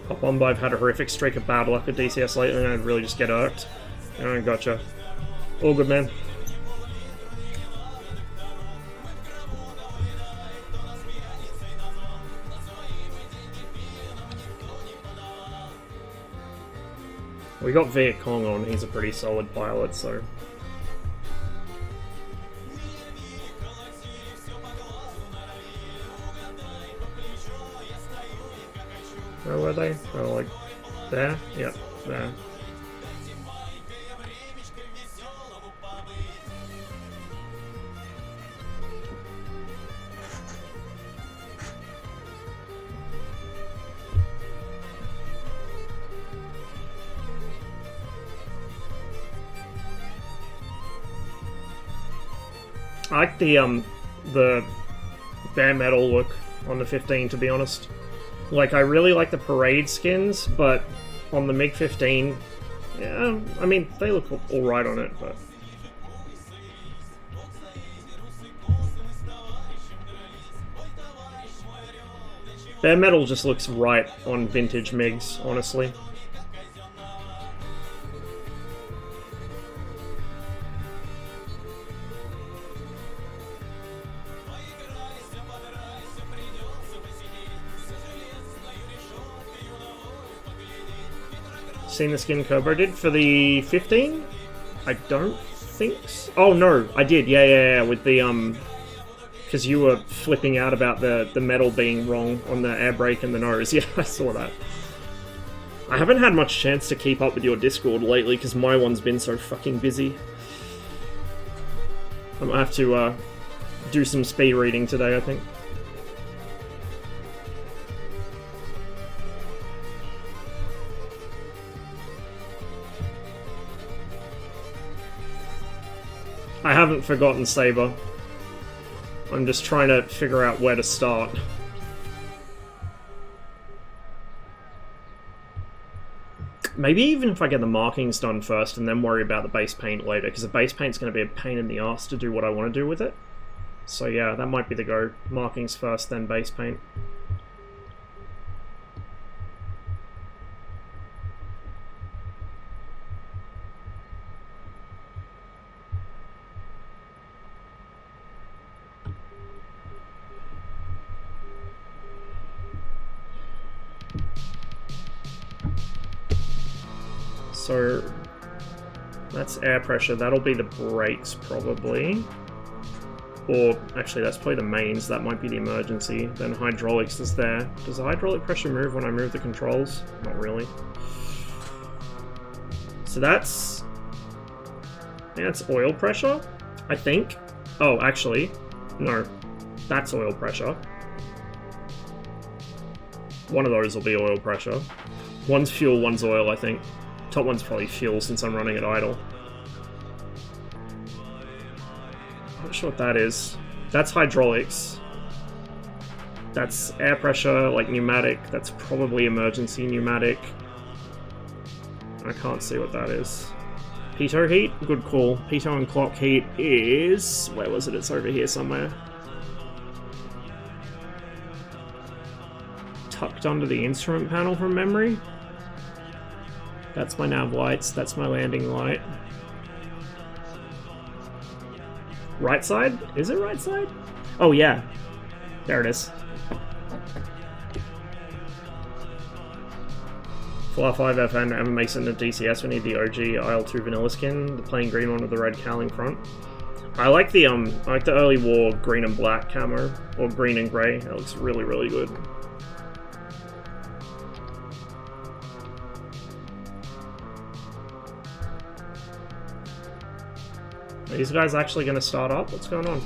Hop on, but I've had a horrific streak of bad luck with DCS lately and I'd really just get irked. Alright, gotcha. All good, man. We got Viet Cong on, he's a pretty solid pilot, so... Where were they? Oh, like... there? Yep, there. I like the bare metal look on the 15, to be honest. Like, I really like the parade skins, but on the MiG-15, yeah, I mean, they look alright on it, but... Bare metal just looks right on vintage MiGs, honestly. Seen the skin Cobra did for the 15? I don't think so. Oh no, I did. Yeah, with the because you were flipping out about the metal being wrong on the air brake and the nose. Yeah, I saw that. I haven't had much chance to keep up with your Discord lately because my one's been so fucking busy. I might have to do some speed reading today, I think. I haven't forgotten Saber. I'm just trying to figure out where to start. Maybe even if I get the markings done first and then worry about the base paint later, because the base paint's going to be a pain in the ass to do what I want to do with it. So yeah, that might be the go. Markings first, then base paint. So that's air pressure, that'll be the brakes probably. Or actually that's probably the mains, that might be the emergency. Then hydraulics is there. Does the hydraulic pressure move when I move the controls? Not really. So that's... I think that's oil pressure, I think. Oh, actually, no. That's oil pressure. One of those will be oil pressure. One's fuel, one's oil, I think. Top one's probably fuel since I'm running at idle. Not sure what that is. That's hydraulics. That's air pressure, like pneumatic. That's probably emergency pneumatic. I can't see what that is. Pitot heat? Good call. Pitot and clock heat is... where was it? It's over here somewhere. Tucked under the instrument panel from memory. That's my nav lights, that's my landing light. Right side? Is it right side? Oh yeah. There it is. Fly 5 FN, Emma Mason and DCS, we need the OG IL2 vanilla skin, the plain green one with the red cowling front. I like the early war green and black camo, or green and grey, that looks really, really good. Are these guys actually going to start up? What's going on?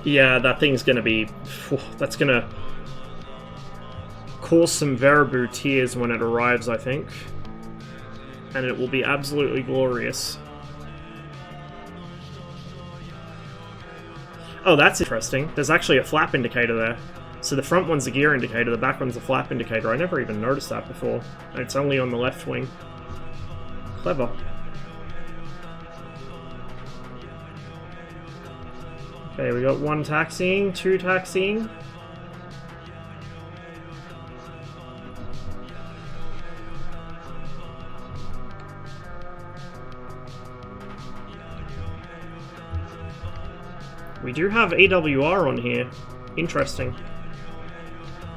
Yeah, that thing's going to be... that's going to cause some Veriboo tears when it arrives, I think. And it will be absolutely glorious. Oh, that's interesting. There's actually a flap indicator there. So the front one's a gear indicator, the back one's a flap indicator. I never even noticed that before. And it's only on the left wing. Clever. Okay, we got 1 taxiing, 2 taxiing. We do have AWR on here. Interesting.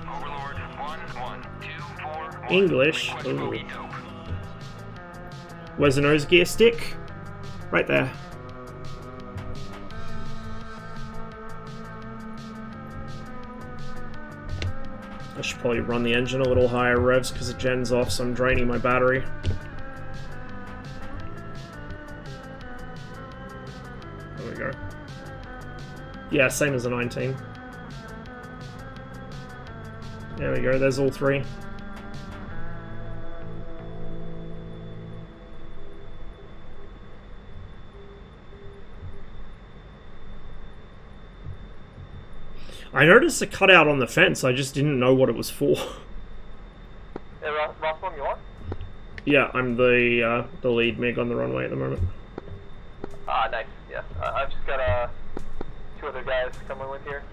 Overlord 1124. English. Ooh. Where's the nose gear stick? Right there. I should probably run the engine a little higher revs because the gen's off, so I'm draining my battery. There we go. Yeah, same as the 19. There we go, there's all 3. I noticed a cutout on the fence, I just didn't know what it was for. Yeah, Rossman, you on? Yeah, I'm the lead MiG on the runway at the moment. Ah, nice, yeah. I've just got 2 other guys coming with here.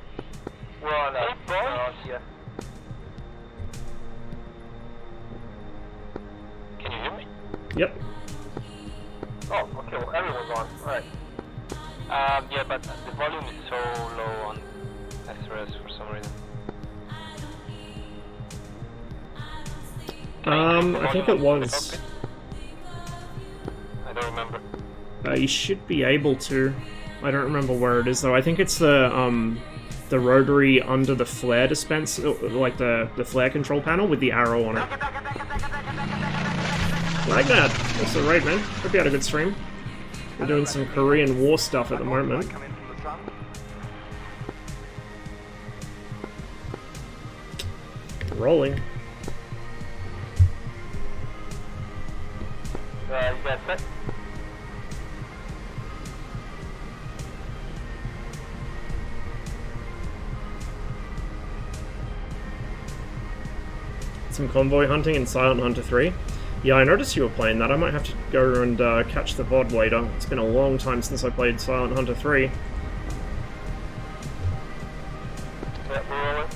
We're on, yeah. Can you hear me? Yep. Oh, okay, everyone's on. Alright. Yeah, but the volume is so low on SRS for some reason. I think it was. I don't remember. You should be able to. I don't remember where it is though. I think it's the rotary under the flare dispenser, like the flare control panel with the arrow on it. Like that. That's alright, man. Hope you had a good stream. We're doing some Korean War stuff at the moment. Rolling. You guys set? Some convoy hunting in Silent Hunter 3. Yeah, I noticed you were playing that. I might have to go and catch the VOD later. It's been a long time since I played Silent Hunter 3. Yeah, we're rolling.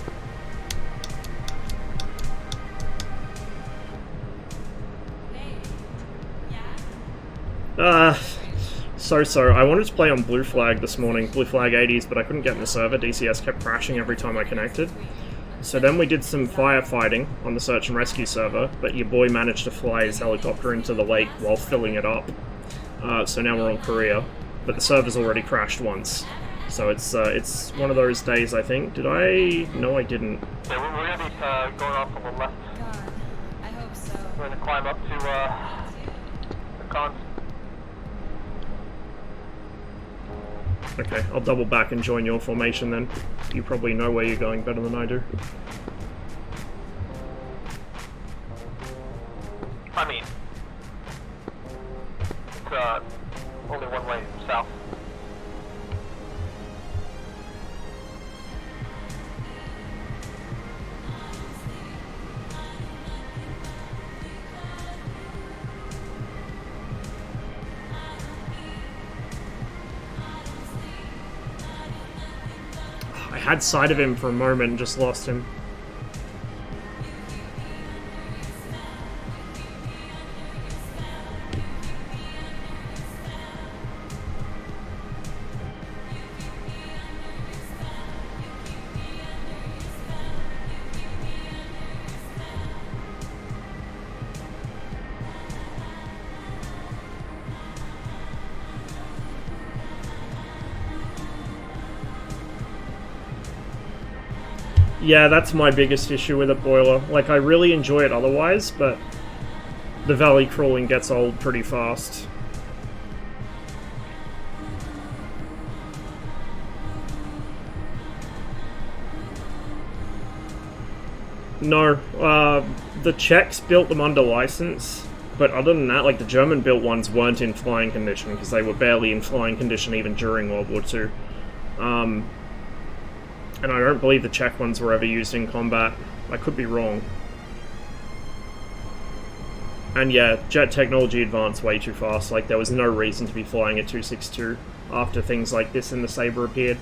So. I wanted to play on Blue Flag this morning, Blue Flag 80s, but I couldn't get in the server. DCS kept crashing every time I connected. So then we did some firefighting on the search and rescue server, but your boy managed to fly his helicopter into the lake while filling it up. So now we're on Korea, but the server's already crashed once. So it's one of those days, I think. Did I? No, I didn't. Yeah, we're gonna be going off on the left. God, I hope so. We're gonna climb up to the cons. Okay, I'll double back and join your formation then. You probably know where you're going better than I do. I mean, it's only one way south. I had sight of him for a moment and just lost him. Yeah, that's my biggest issue with it, Boiler. Like, I really enjoy it otherwise, but the valley crawling gets old pretty fast. No, the Czechs built them under license, but other than that, like, the German-built ones weren't in flying condition, because they were barely in flying condition even during World War II. And I don't believe the Czech ones were ever used in combat. I could be wrong. And yeah, jet technology advanced way too fast. Like, there was no reason to be flying at 262 after things like this in the Sabre appeared.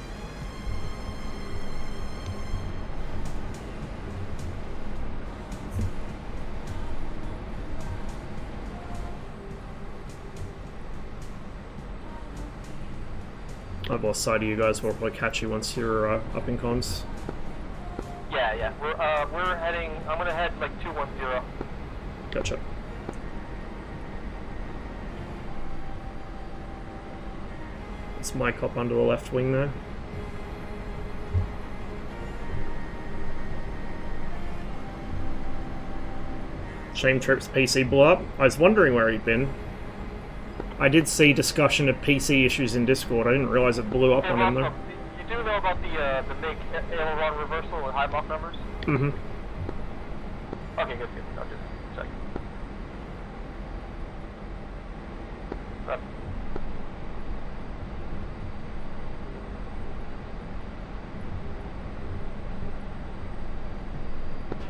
I've lost sight of you guys. We'll probably catch you once you're up in comms. Yeah. We're heading. I'm gonna head like 210. Gotcha. It's my cop under the left wing there. Shame Trip's PC blew up. I was wondering where he'd been. I did see discussion of PC issues in Discord. I didn't realize it blew up on him though. You do know about the MiG aileron reversal and high block numbers? Mm-hmm. Okay, good. I'll just check.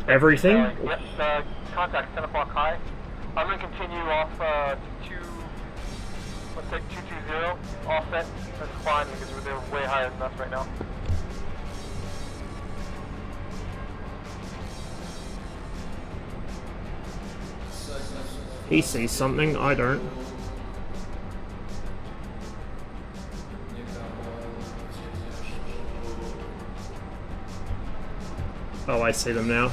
Everything? Yep, contact 10 o'clock high. I'm going to continue off to 220, offset, and climb because they're way higher than us right now. He sees something, I don't. Oh, I see them now.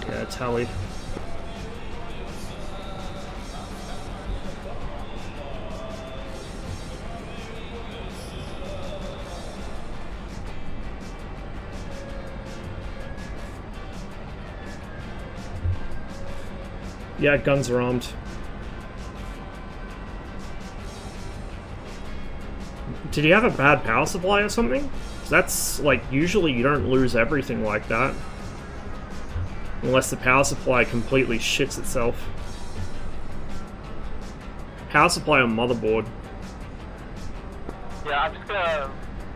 Yeah, tally. Yeah, guns are armed. Did he have a bad power supply or something? 'Cause that's, like, usually you don't lose everything like that. Unless the power supply completely shits itself. Power supply on motherboard. Yeah, I'm just gonna,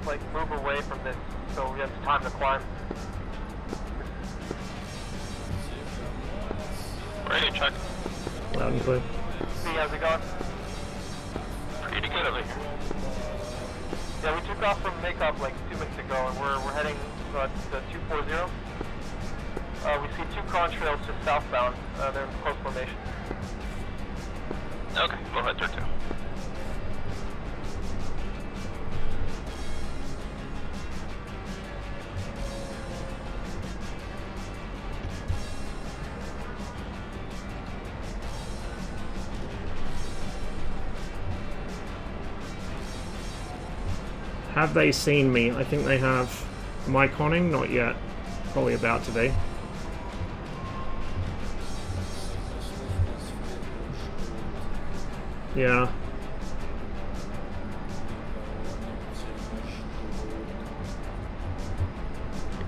like, move away from this so we have time to climb. Ready, check. Loud and clear. See, how's it going? Pretty good over here. Yeah, we took off from Makeup like 2 minutes ago, and we're heading to 240. We see 2 contrails just southbound. They're in close formation. Okay, we'll head there too. Have they seen me? I think they have. Am I conning? Not yet. Probably about to be. Yeah.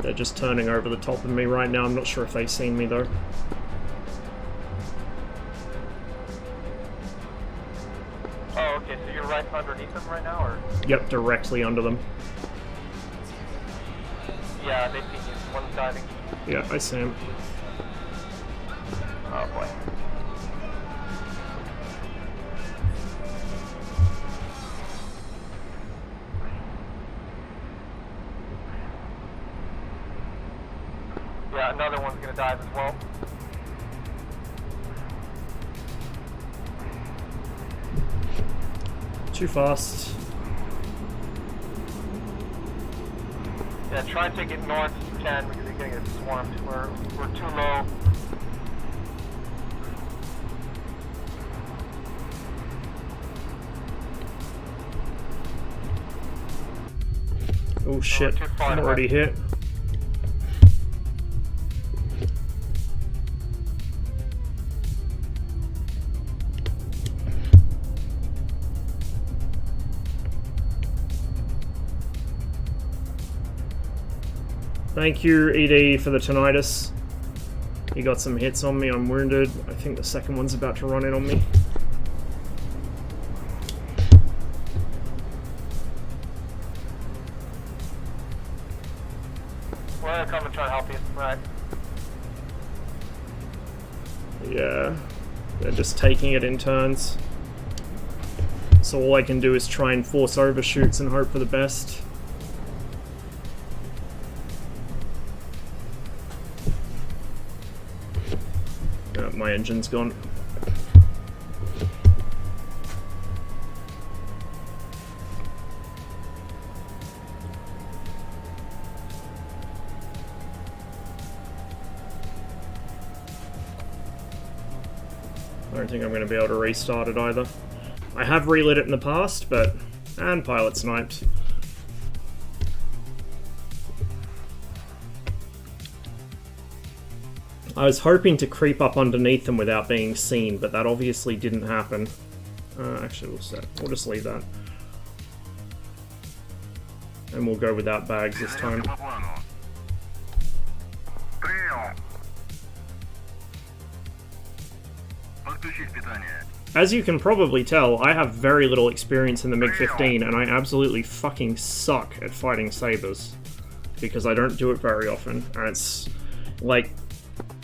They're just turning over the top of me right now. I'm not sure if they've seen me though. Oh, okay, so you're right underneath them right now, or? Yep, directly under them. Yeah, they see you. One's diving. Yeah, I see him. Oh boy. Yeah, another one's gonna dive as well. Too fast. Yeah, try and take it north if you can, because you're gonna get swarmed. We're too low. Oh shit, too far I'm away. already hit. Thank you, ED, for the tinnitus. He got some hits on me, I'm wounded. I think the second one's about to run in on me. We're gonna come and try and help you, right? Yeah, they're just taking it in turns. So all I can do is try and force overshoots and hope for the best. My engine's gone. I don't think I'm going to be able to restart it either. I have relit it in the past, but... and pilot sniped. I was hoping to creep up underneath them without being seen, but that obviously didn't happen. Actually, we'll just leave that. And we'll go without bags this time. As you can probably tell, I have very little experience in the MiG-15, and I absolutely fucking suck at fighting sabers. Because I don't do it very often, and it's... like...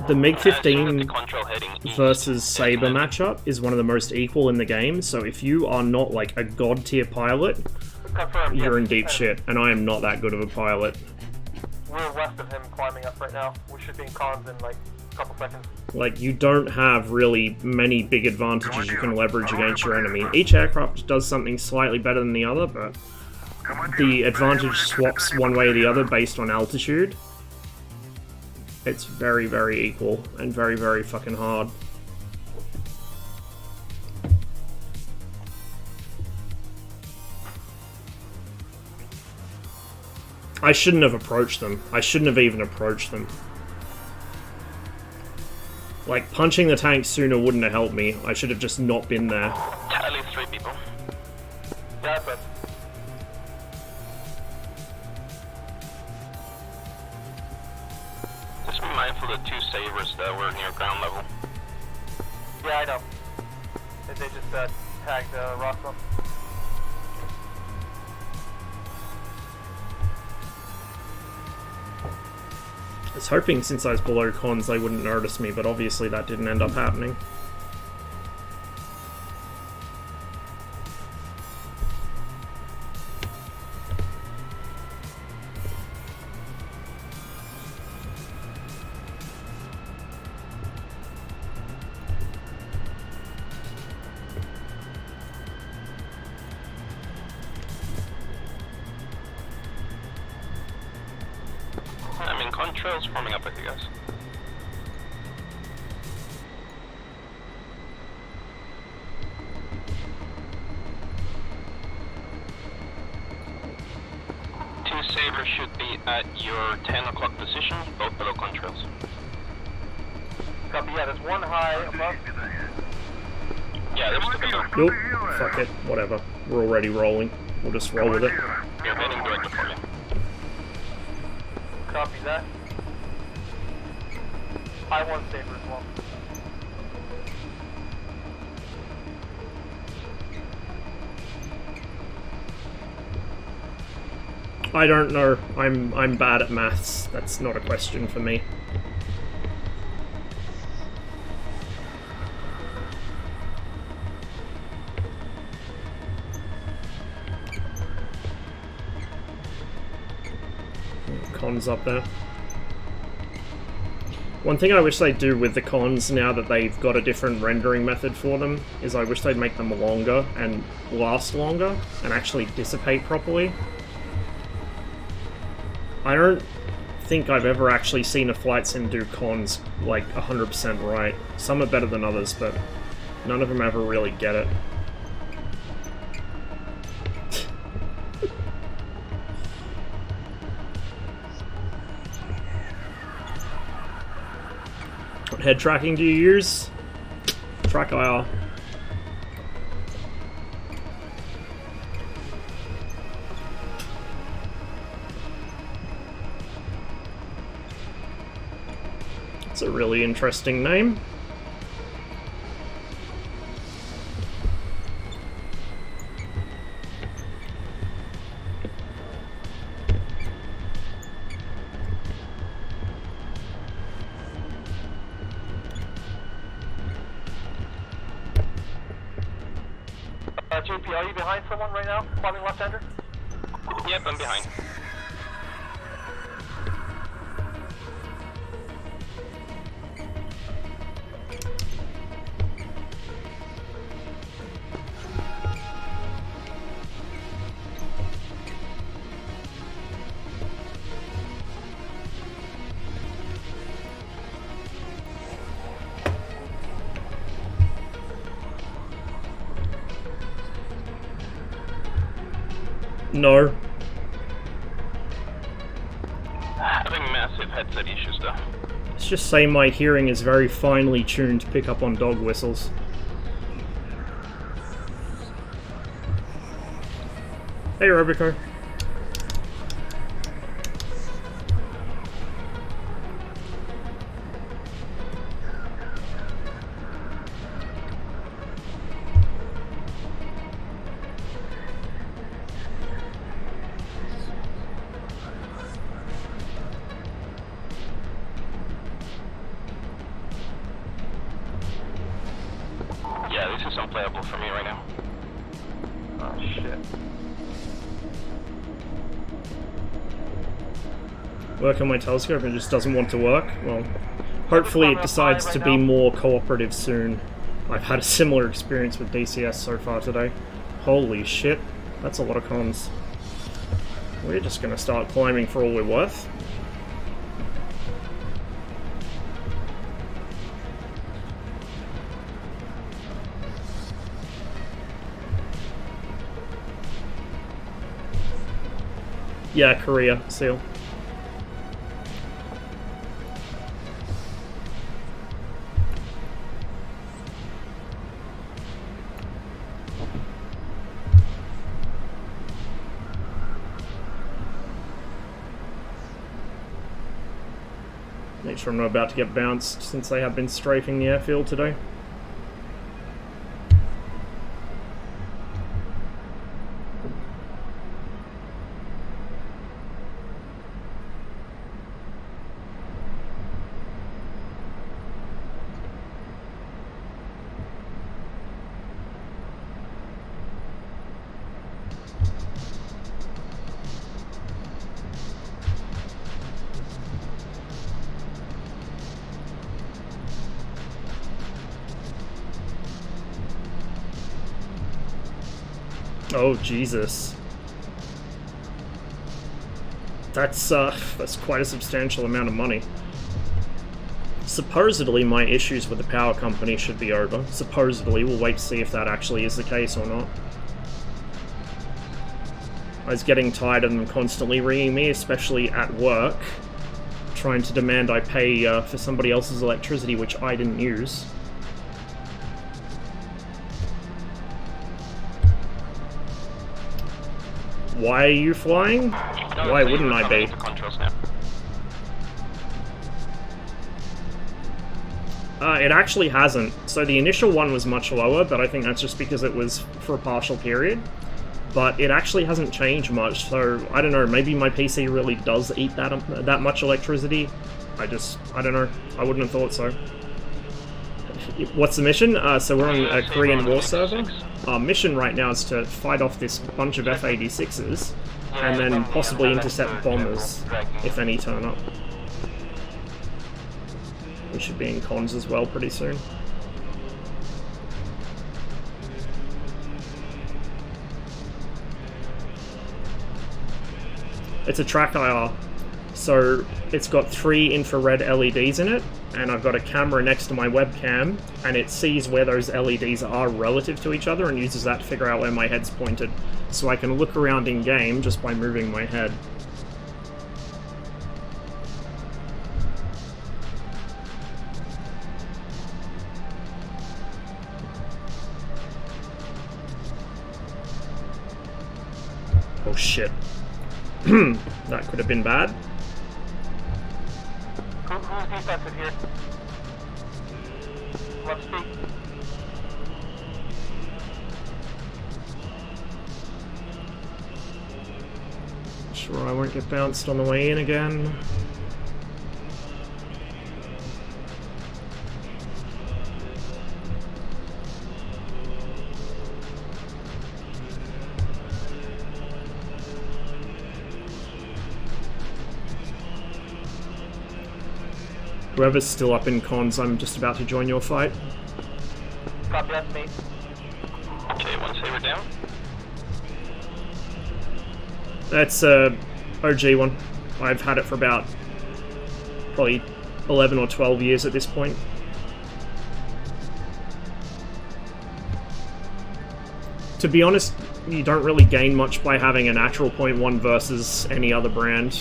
the MiG-15 versus Saber matchup is one of the most equal in the game, so if you are not like a god tier pilot, Confirm. you're Yes. in deep shit, and I am not that good of a pilot. We're west of him climbing up right now. We should be in comms in like a couple seconds. Like, you don't have really many big advantages you can leverage against your enemy. Each aircraft does something slightly better than the other, but the advantage swaps one way or the other based on altitude. It's very, very equal and very, very fucking hard. I shouldn't have approached them. I shouldn't have even approached them. Like, punching the tank sooner wouldn't have helped me. I should have just not been there. At least 3 people. Yeah, but Just be mindful of the 2 sabers that were near ground level. yeah, I know. They just tagged Roswell. I was hoping since I was below cons they wouldn't notice me, but obviously that didn't end up happening. I mean, contrails forming up with you guys. Two sabers should be at your 10 o'clock position, both below contrails. Copy, yeah, there's one high above. Yeah, there's 2 below. Nope. Fuck it. Whatever. We're already rolling. We'll just roll with it. You're heading directly for you. Copy that. High one saber as well. I don't know. I'm bad at maths. That's not a question for me. Cons up there. One thing I wish they'd do with the cons now that they've got a different rendering method for them is I wish they'd make them longer and last longer and actually dissipate properly. I don't think I've ever actually seen a flight sim do cons like 100% right. Some are better than others, but none of them ever really get it. What head tracking do you use? Track IR. It's a really interesting name. JP, are you behind someone right now? Climbing left-hander? Yep, I'm behind. No. Having massive headset issues though. Let's just say my hearing is very finely tuned to pick up on dog whistles. Hey, Robico. Yeah, this is unplayable for me right now. Oh, shit. Work on my telescope and it just doesn't want to work. Well, hopefully it decides to be more cooperative soon. I've had a similar experience with DCS so far today. Holy shit, that's a lot of cons. We're just gonna start climbing for all we're worth. Yeah, Korea, SEAL. Make sure I'm not about to get bounced since they have been strafing the airfield today. Oh, Jesus. That's quite a substantial amount of money. Supposedly, my issues with the power company should be over. Supposedly, we'll wait to see if that actually is the case or not. I was getting tired of them constantly ringing me, especially at work, trying to demand I pay for somebody else's electricity, which I didn't use. Why are you flying? Why wouldn't I be? It actually hasn't. So the initial one was much lower, but I think that's just because it was for a partial period. But it actually hasn't changed much, so I don't know, maybe my PC really does eat that much electricity. I don't know. I wouldn't have thought so. What's the mission? So we're on a Korean war server. Our mission right now is to fight off this bunch of F-86s, and then possibly intercept bombers, if any turn up. We should be in cons as well pretty soon. It's a track IR, so it's got 3 infrared LEDs in it, and I've got a camera next to my webcam, and it sees where those LEDs are relative to each other and uses that to figure out where my head's pointed, so I can look around in game just by moving my head. Oh shit. That could have been bad. Who's defensive here? Left speak. Sure I won't get bounced on the way in again. Whoever's still up in cons, I'm just about to join your fight. Copy, that's me. Okay, one saber down. That's a OG one. I've had it for about probably 11 or 12 years at this point. To be honest, you don't really gain much by having a natural .1 versus any other brand.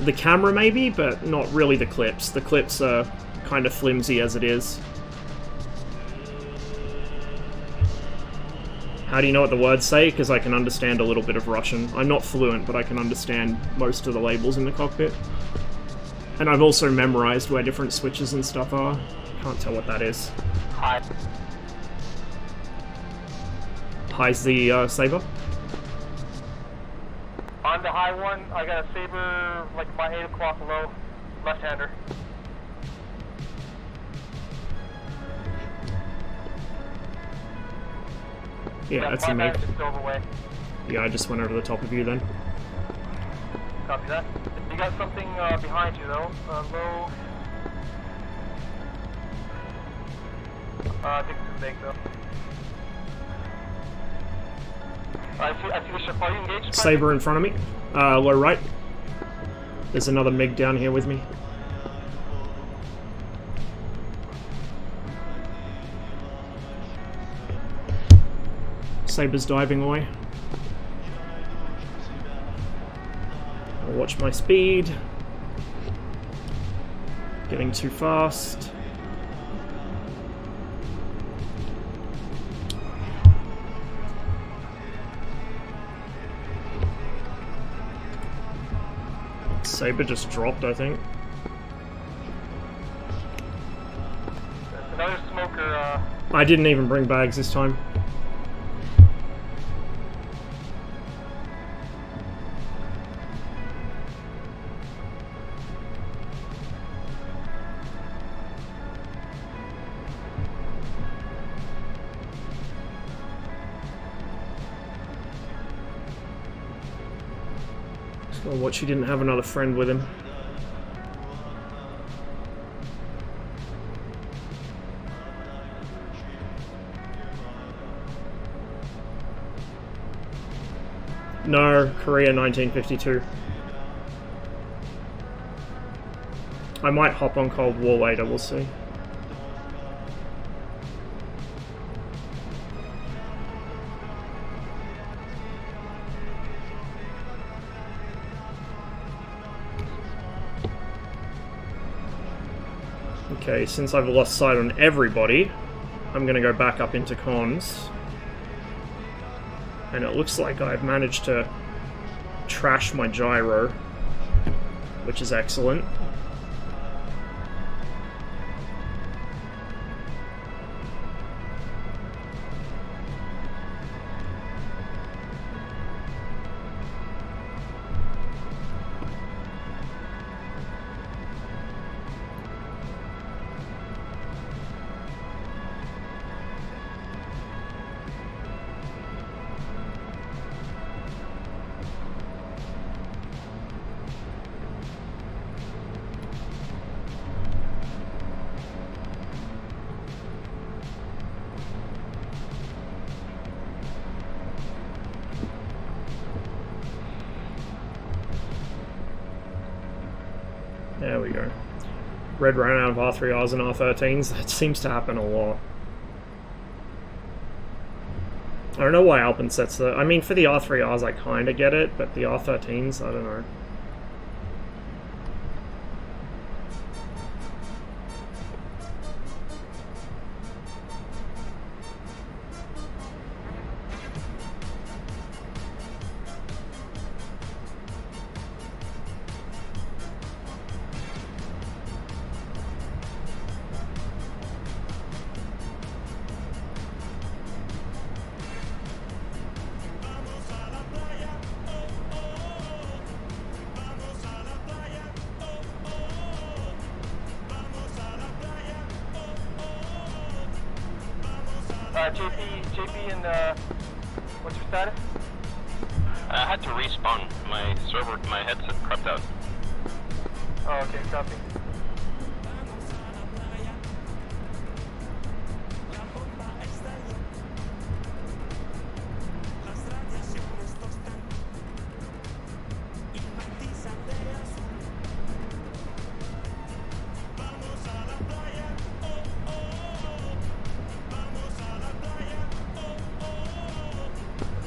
The camera maybe, but not really the clips. The clips are kind of flimsy as it is. How do you know what the words say? Because I can understand a little bit of Russian. I'm not fluent, but I can understand most of the labels in the cockpit. And I've also memorized where different switches and stuff are. Can't tell what that is. Hi. High's the saber. On the high one, I got a saber, like my 8 o'clock low, left-hander. Yeah, that's my me. bad, it's overway. Yeah, I just went over the top of you then. Copy that. You got something behind you though, low. I think it's big though. I see the ship. Are you engaged? Saber in front of me. Low right. There's another MiG down here with me. Saber's diving away. I'll watch my speed. Getting too fast. Saber just dropped, I think. Another smoker, I didn't even bring bags this time. So what, she didn't have another friend with him. No, Korea 1952. I might hop on Cold War later, we'll see. Okay, since I've lost sight on everybody, I'm gonna go back up into comms. And it looks like I've managed to trash my gyro, which is excellent. There we go. Red ran out of R3Rs and R13s. That seems to happen a lot. I don't know why Alpin sets the... I mean, for the R3Rs I kinda get it, but the R13s, I don't know. JP, and what's your status? I had to respawn. My server, my headset crapped out. Oh, okay, copy.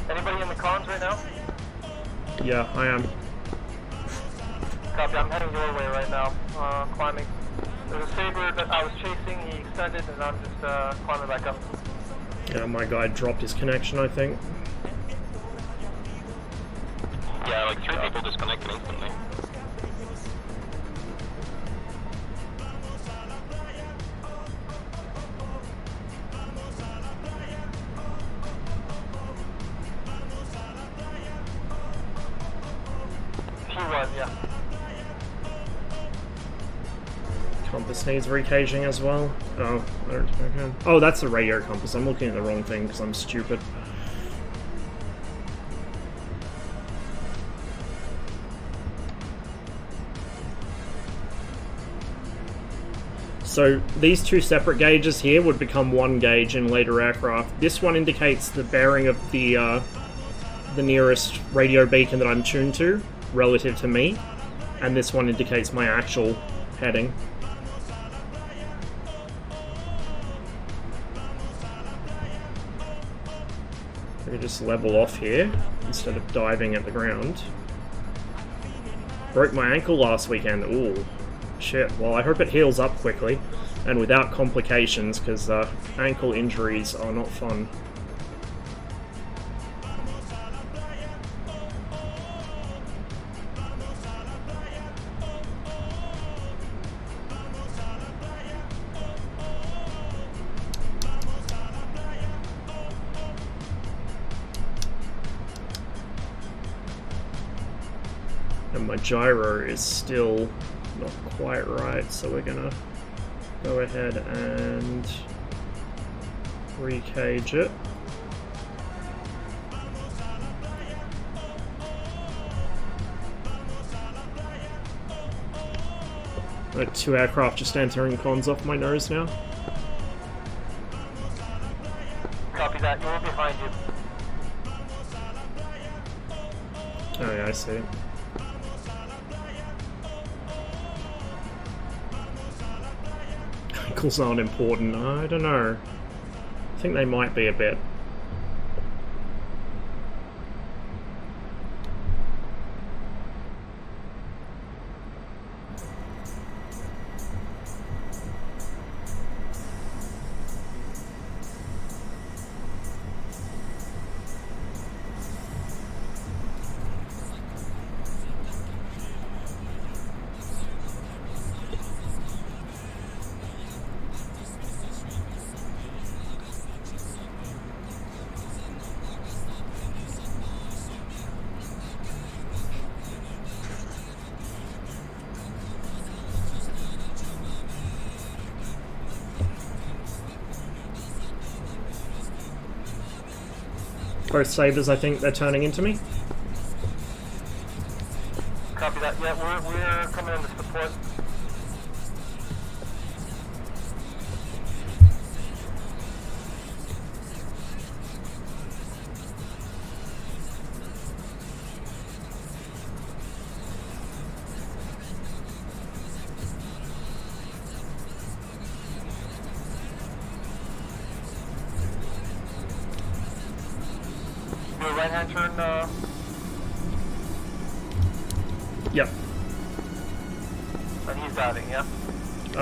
Anybody in the cons right now? Yeah, I am. Copy, I'm heading your way right now, climbing. There's a saber that I was chasing, he extended, and I'm just climbing back up. Yeah, my guy dropped his connection, I think. Yeah, like 3 people disconnected instantly. Yeah. Compass needs recaging as well. Oh, I don't think I can. Oh, that's the radio compass. I'm looking at the wrong thing because I'm stupid. So these two separate gauges here would become one gauge in later aircraft. This one indicates the bearing of the nearest radio beacon that I'm tuned to relative to me, and this one indicates my actual heading. We just level off here instead of diving at the ground. Broke my ankle last weekend. Ooh, shit. Well, I hope it heals up quickly and without complications, because ankle injuries are not fun. And my gyro is still not quite right, so we're gonna go ahead and re-cage it. Two aircraft just entering cons off my nose now. Copy that. We're behind you. Oh yeah, I see. Ankles aren't important. I don't know. I think they might be a bit. Both sabers, I think they're turning into me. Copy that. Yeah, we're coming in to support. Your right hand turn, Yep. and he's diving, yeah?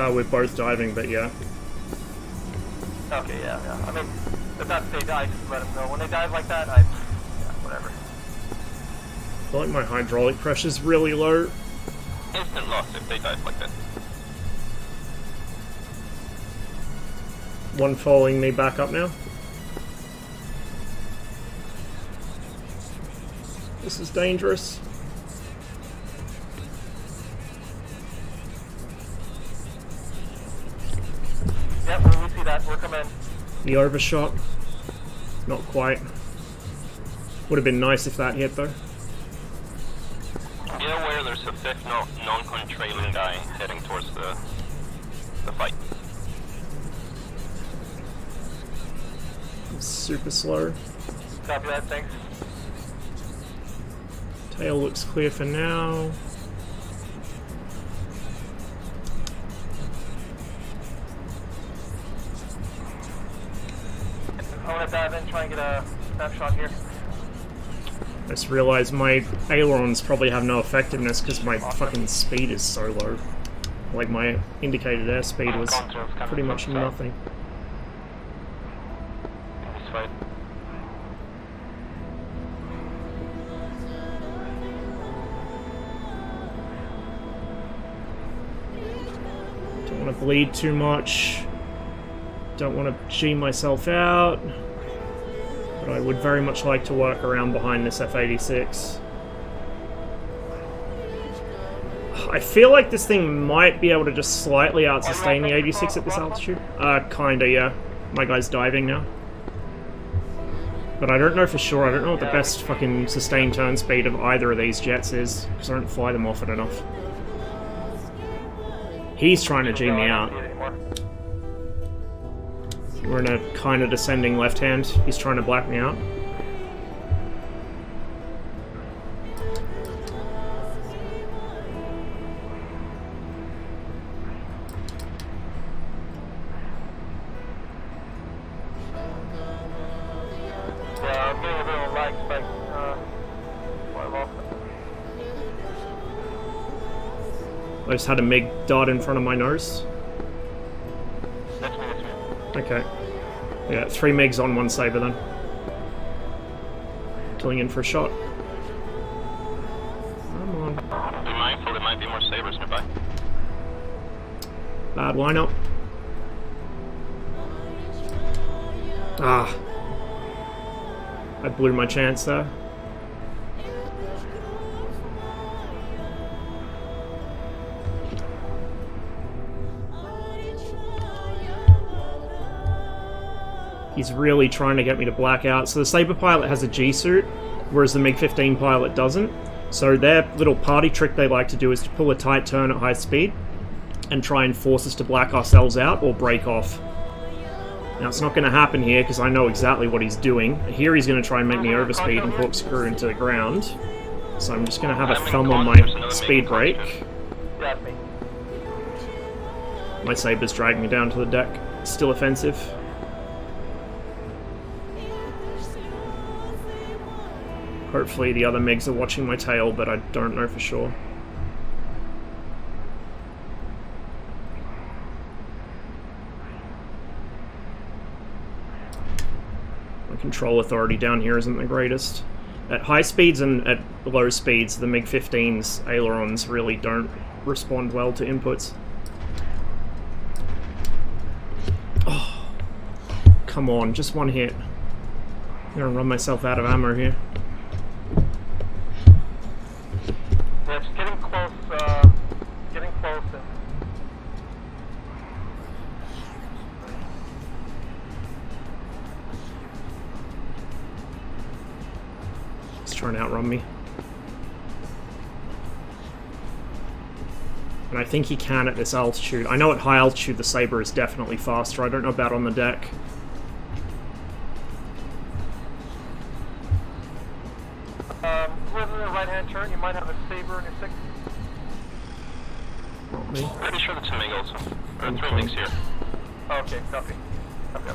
We're both diving, but yeah. Okay, yeah. I mean, if that's they dive, just let them go. When they dive like that, yeah, whatever. I feel like my hydraulic pressure's really low. Instant loss if they dive like that. One following me back up now. This is dangerous. Yep, we see that. We're coming. The overshot. Not quite. Would have been nice if that hit though. Be aware there's a fifth non-con trailing guy heading towards the fight. It's super slow. Copy that, thanks. Tail looks clear for now. I want to dive in, try and get a snapshot here. I just realized my ailerons probably have no effectiveness because my fucking speed is so low. Like my indicated airspeed was pretty much nothing. This fight. Don't want to bleed too much. Don't want to G myself out. But I would very much like to work around behind this F-86. I feel like this thing might be able to just slightly out-sustain the 86 at this altitude. Kinda, yeah. My guy's diving now. But I don't know for sure. I don't know what the best fucking sustained turn speed of either of these jets is, because I don't fly them often enough. He's trying to G me out. We're in a kind of descending left hand. He's trying to black me out. Yeah, I'm getting a bit of a lag spike. Fly off. I just had a MiG dart in front of my nose. That's me, that's me. Okay. Yeah, 3 MiGs on 1 Saber then. Pulling in for a shot. Come on. Be mindful, there might be more sabers nearby. Bad lineup. Ah. I blew my chance there. He's really trying to get me to black out. So the Saber pilot has a G-suit, whereas the MiG-15 pilot doesn't. So their little party trick they like to do is to pull a tight turn at high speed and try and force us to black ourselves out or break off. Now it's not going to happen here because I know exactly what he's doing. Here he's going to try and make me overspeed and corkscrew into the ground. So I'm just going to have a thumb on my speed brake. My Saber's dragging me down to the deck. Still offensive. Hopefully the other MiGs are watching my tail, but I don't know for sure. My control authority down here isn't the greatest. At high speeds and at low speeds, the MiG-15's ailerons really don't respond well to inputs. Oh, come on, just one hit. I'm gonna run myself out of ammo here. Yeah, just getting close, getting close. He's trying to outrun me. And I think he can at this altitude. I know at high altitude the Saber is definitely faster. I don't know about on the deck. Within the right-hand turn, you might have a Saber in your 6. Not me. Pretty sure that's a MiG also. There are 3 MiGs here. Okay, copy. Copy.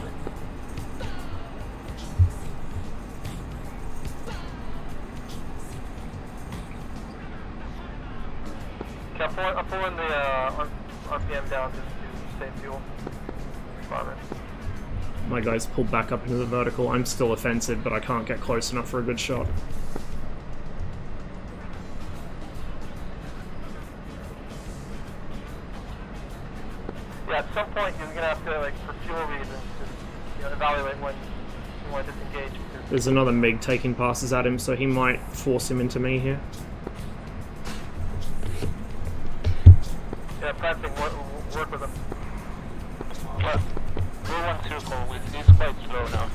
Okay, I'm pulling the RPM down just to save fuel. Farmer. My guy's pulled back up into the vertical. I'm still offensive, but I can't get close enough for a good shot. Yeah, at some point you're gonna have to, like, for fuel reasons, just evaluate when you want to disengage. There's another MiG taking passes at him, so he might force him into me here. Yeah, pressing, work with him. But we're one circle, he's quite slow now.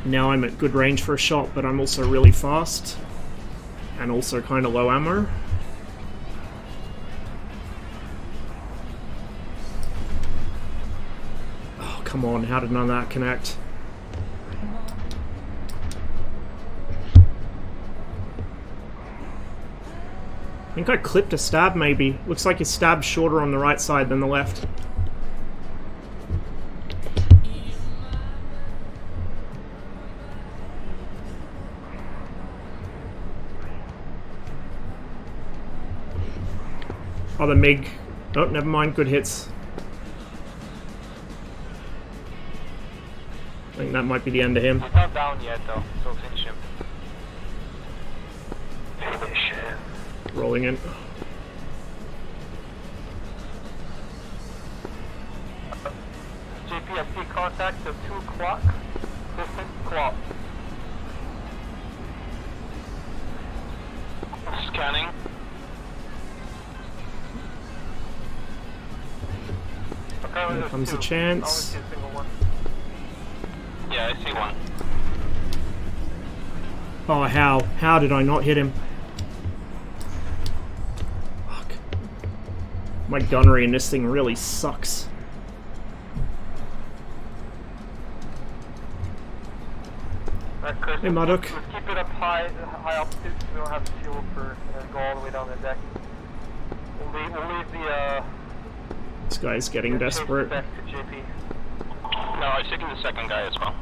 Now I'm at good range for a shot, but I'm also really fast. And also kind of low ammo. Oh, come on, how did none of that connect? I think I clipped a stab, maybe. Looks like his stab's shorter on the right side than the left. Oh, the MiG. Oh, never mind. Good hits. I think that might be the end of him. He's not down yet though, so finish him. Finish him. Rolling in. JPSC contact of 2 o'clock. Distant clock. Scanning. Here comes a chance. Yeah, I see one. Oh, how? How did I not hit him? Fuck. My gunnery in this thing really sucks. Hey, Marduk. Let's keep it up high altitude so we don't have fuel for go all the way down the deck. We'll leave the This guy's getting desperate. Back to JP. No, I was taking the second guy as well.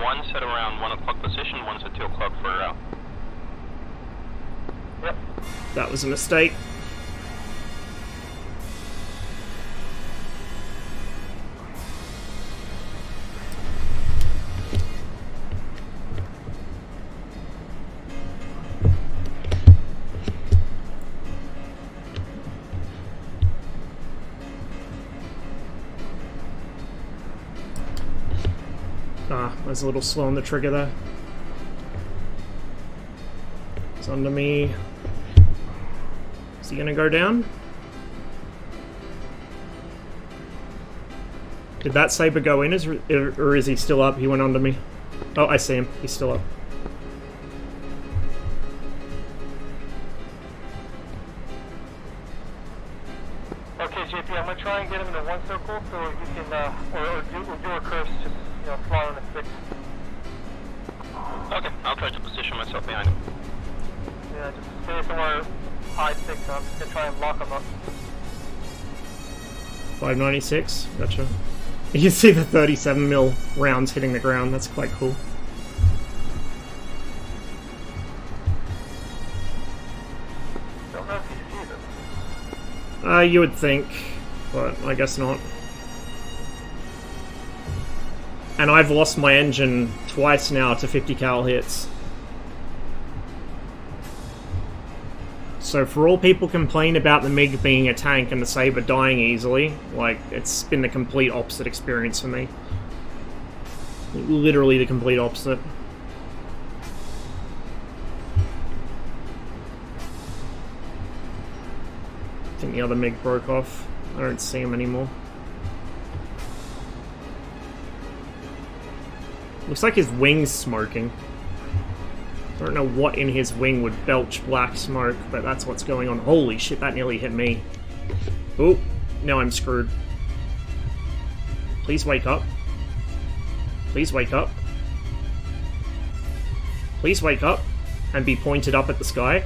One's at around 1 o'clock position, one's at 2 o'clock further out. Yep. That was a mistake. Ah, I was a little slow on the trigger there. It's under me. Is he gonna go down? Did that saber go in, or is he still up? He went under me. Oh, I see him. He's still up. Okay, JP, I'm gonna try and get him into one circle so you can, or do a curse, just, you know, fly on a stick. Okay, I'll try to position myself behind him. Yeah, just stay somewhere high six, so I'm just gonna try and lock him up. 596, gotcha. You can see the 37 mil rounds hitting the ground, that's quite cool. Don't know if he sees it. You would think, but I guess not. And I've lost my engine twice now to 50 cal hits. So for all people complain about the MiG being a tank and the Saber dying easily, like, it's been the complete opposite experience for me. Literally the complete opposite. I think the other MiG broke off. I don't see him anymore. Looks like his wing's smoking. I don't know what in his wing would belch black smoke, but that's what's going on. Holy shit, that nearly hit me. Oh, now I'm screwed. Please wake up. Please wake up. Please wake up and be pointed up at the sky.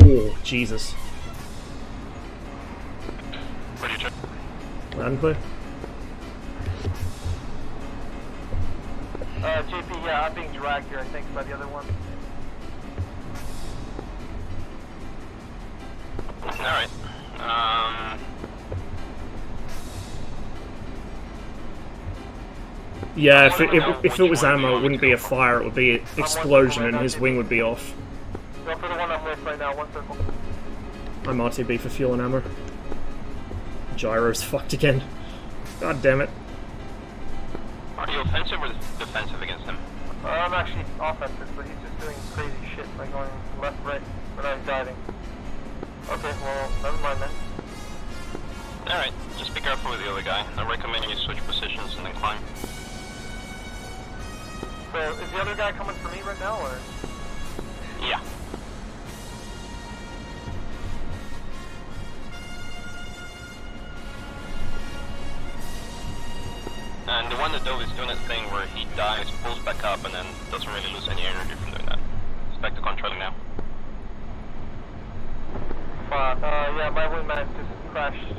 Oh, Jesus. Ready to check? Loud and clear. JP, yeah, I'm being dragged here, I think, by the other one. Alright. Yeah, if it was ammo, it wouldn't be a fire, it would be an explosion and his wing would be off. Go for the one I'm with right now, one circle. I'm RTB for fuel and ammo. Gyro's fucked again. God damn it. Are you offensive or defensive against him? I'm actually offensive, but he's just doing crazy shit by going left, right, when I'm diving. Okay, well, never mind then. Alright, just be careful with the other guy. I recommend you switch positions and then climb. So, is the other guy coming for me right now, or? Yeah. And the one that dove is doing that thing where he dives, pulls back up, and then doesn't really lose any energy from doing that. It's back to controlling now. Fuck, yeah, my wingman just crashed.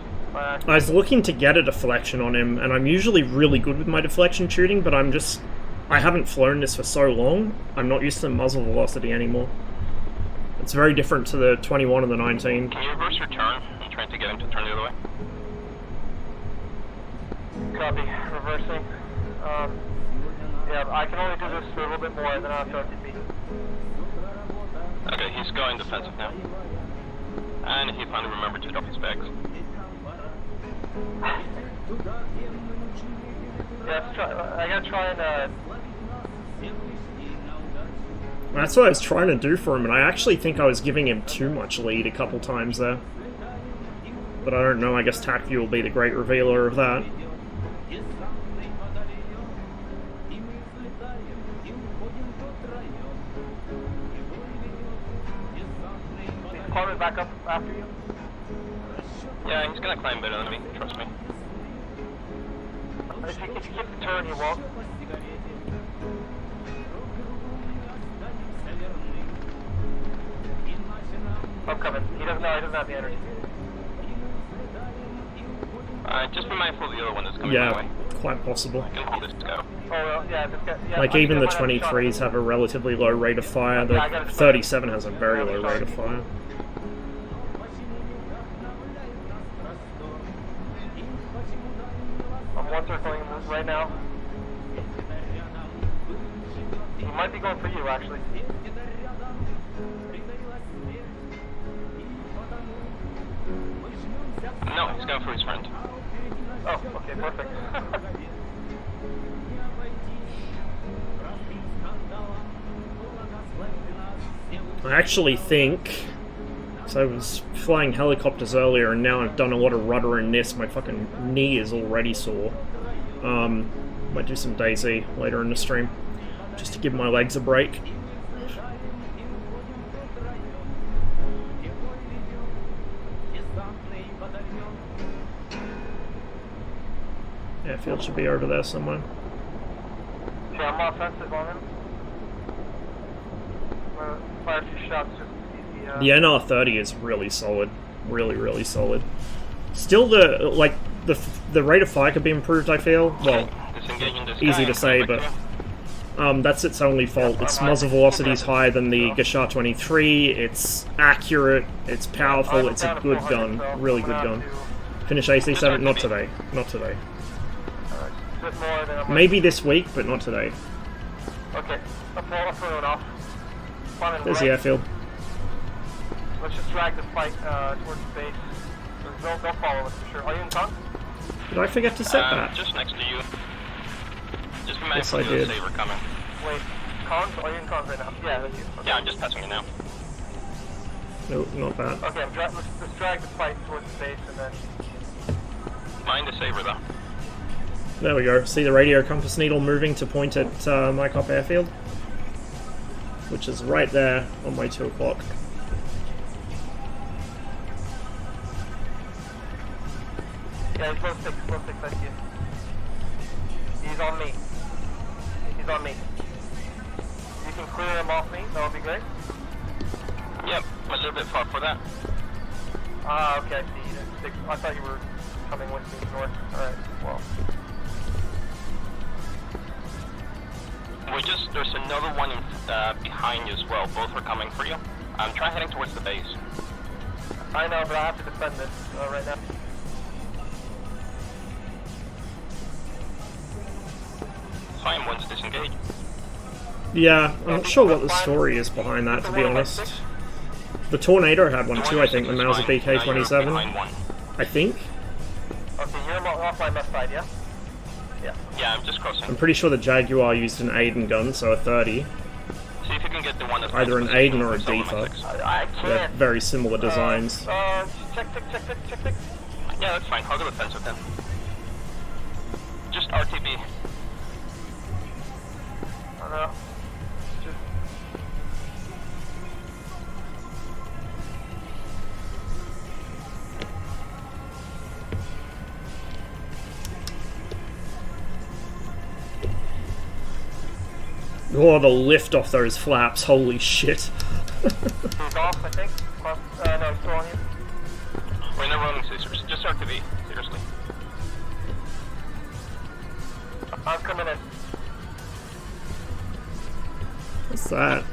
I was looking to get a deflection on him, and I'm usually really good with my deflection shooting, but I haven't flown this for so long, I'm not used to muzzle velocity anymore. It's very different to the 21 and the 19. Can you reverse your turn? I'm trying to get him to turn the other way. Copy, reversing. Yeah, I can only do this for a little bit more, and then I'll have to RTB. Okay, he's going defensive now. And he finally remembered to drop his bags. Yeah, let's try, I gotta try and, That's what I was trying to do for him, and I actually think I was giving him too much lead a couple times there. But I don't know, I guess TACView will be the great revealer of that. climbing back up after you? Yeah, he's gonna climb better than me, trust me. If you keep the turn, he won't. I'm coming. He doesn't have the energy. Just be mindful of the other one that's coming my Yeah, way. quite possible. I can hold this go. Oh, well, yeah, this guy, yeah. Like, even the 23s have a relatively low rate of fire. The 37 has a very low rate of fire. I'm one circling him right now. He might be going for you, actually. No, he's going for his friend. Oh, okay, perfect. I actually think... So I was flying helicopters earlier, and now I've done a lot of rudder and this. My fucking knee is already sore. Might do some DayZ later in the stream, just to give my legs a break. Airfield should be over there somewhere. Yeah, I'm offensive on him. I'm gonna fire a few shots just to see The NR30 is really solid, really solid. Still, the rate of fire could be improved, I feel. Well, easy to say, but that's its only fault. Its muzzle velocity is higher than the Gashar 23. It's accurate. It's powerful. It's a good gun, really good gun. Finish AC7? Not today. Not today. Maybe this week, but not today. Okay, I'll throw it off. There's the airfield. Let's just drag the fight towards the base. They'll follow us for sure. Are you in con? Did I forget to set that? Just next to you. Just be Yes, mindful I of the did. saber coming. Wait, cons? Are you in cons right now? Yeah, that's you. Okay. Yeah, I'm just passing it now. No, not that. Okay, let's drag the fight towards the base and then... Mind the saber though. There we go. See the radio compass needle moving to point at my cop airfield? Which is right there on my 2 o'clock. Yeah, he's low six, I see him. He's on me. He's on me. You can clear him off me, that would be great. Yep, a little bit far for that. Ah, okay, I see. I thought you were coming with me north. Alright, well. There's another one behind you as well. Both are coming for you. Try heading towards the base. I know, but I have to defend this right now. Fine, one's disengaged. Yeah, I'm not sure what the story is behind that, to be honest. The Tornado had one too, I think, the Mauser BK-27. I think? Okay, you're off my left side, yeah? Yeah. Yeah, I'm just crossing. I'm pretty sure the Jaguar used an Aiden gun, so a 30. See if you can get the one that's Either an Aiden or a Deeper. I They're can't. very similar designs. Check. Yeah, that's fine. I'll go defensive then. Just RTB. I know. Just... Oh, the lift off those flaps, holy shit. He's off, I think. No, he's still on you. We're in the rolling scissors. Just RTB. Seriously. I'm coming in. What's that?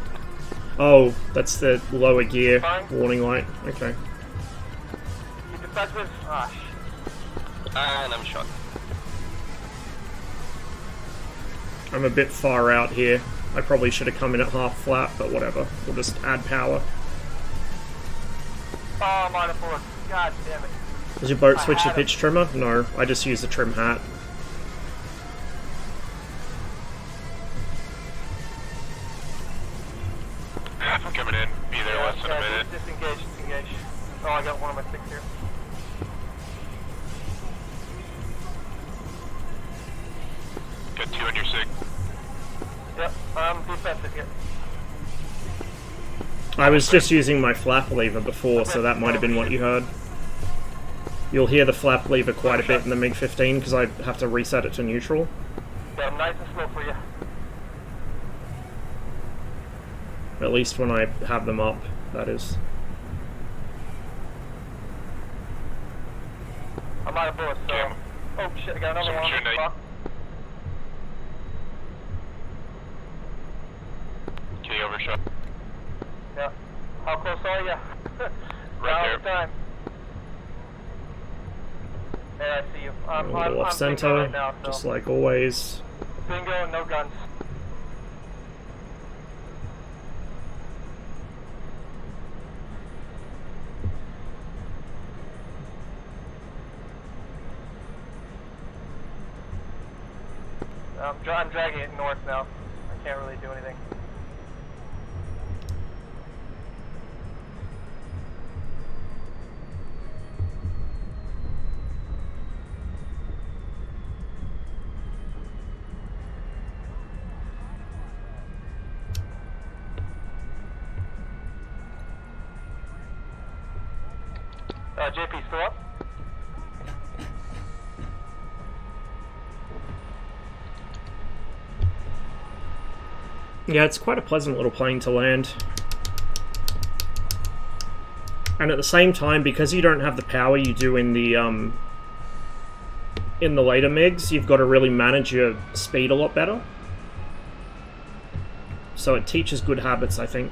Oh, that's the lower gear warning light. Okay. You defensive? Ah, shit. And I'm shot. I'm a bit far out here. I probably should have come in at half flap, but whatever. We'll just add power. Oh, I'm on a 4. God damn it. Does your boat switch to pitch trimmer? No, I just use the trim hat. I'm coming in. Be there less than a minute. Disengage. Oh, I got one of my 6 here. Got 2 on your sig. Yep, I'm defensive here. I was just using my flap lever before, so that might have been what you heard. You'll hear the flap lever quite a bit in the MiG-15 because I have to reset it to neutral. Yeah, I'm nice and slow for you. At least when I have them up, that is. I'm out of bullets, so... Okay. Oh shit, I got another one. Shooting, Fuck. Okay, overshot. Yeah. How close are you? Right The time. There, I see you. I'm Off bingo center, right now, so... just like always. Bingo and no guns. I'm dragging it north now. I can't really do anything. JP, still up? Yeah, it's quite a pleasant little plane to land. And at the same time, because you don't have the power you do in the later MiGs, you've got to really manage your speed a lot better. So it teaches good habits, I think.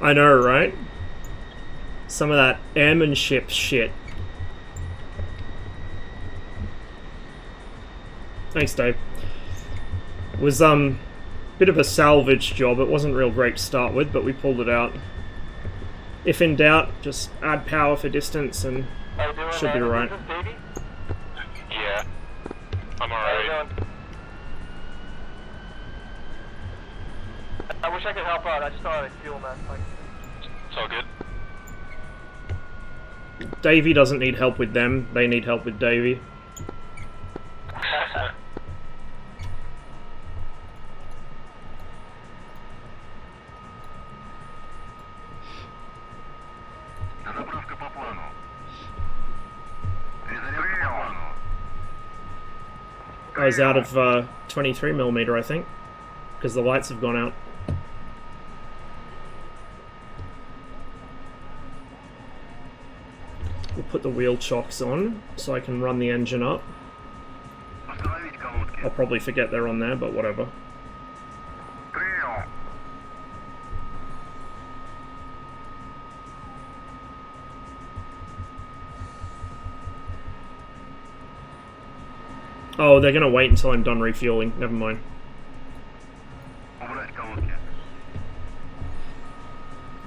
I know, right? Some of that airmanship shit. Thanks, Dave. It was bit of a salvage job. It wasn't real great to start with, but we pulled it out. If in doubt, just add power for distance and should be alright. Yeah. I'm alright. I wish I could help out. I just don't have any fuel, man. Like, It's all good. Davey doesn't need help with them. They need help with Davey. I was out of 23mm, I think, because the lights have gone out. We'll put the wheel chocks on so I can run the engine up. I'll probably forget they're on there, but whatever. Oh, they're gonna wait until I'm done refueling. Never mind.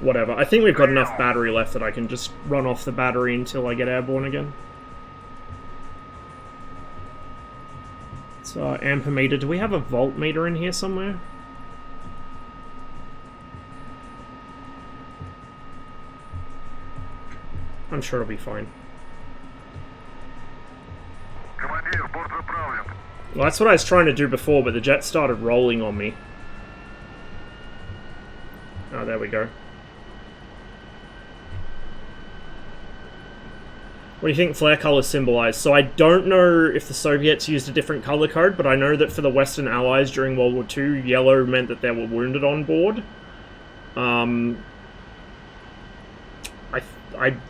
Whatever. I think we've got enough battery left that I can just run off the battery until I get airborne again. So, ampermeter. Do we have a voltmeter in here somewhere? I'm sure it'll be fine. Well, that's what I was trying to do before, but the jet started rolling on me. Oh, there we go. What do you think flare colors symbolize? So I don't know if the Soviets used a different color code, but I know that for the Western Allies during World War II, yellow meant that there were wounded on board. I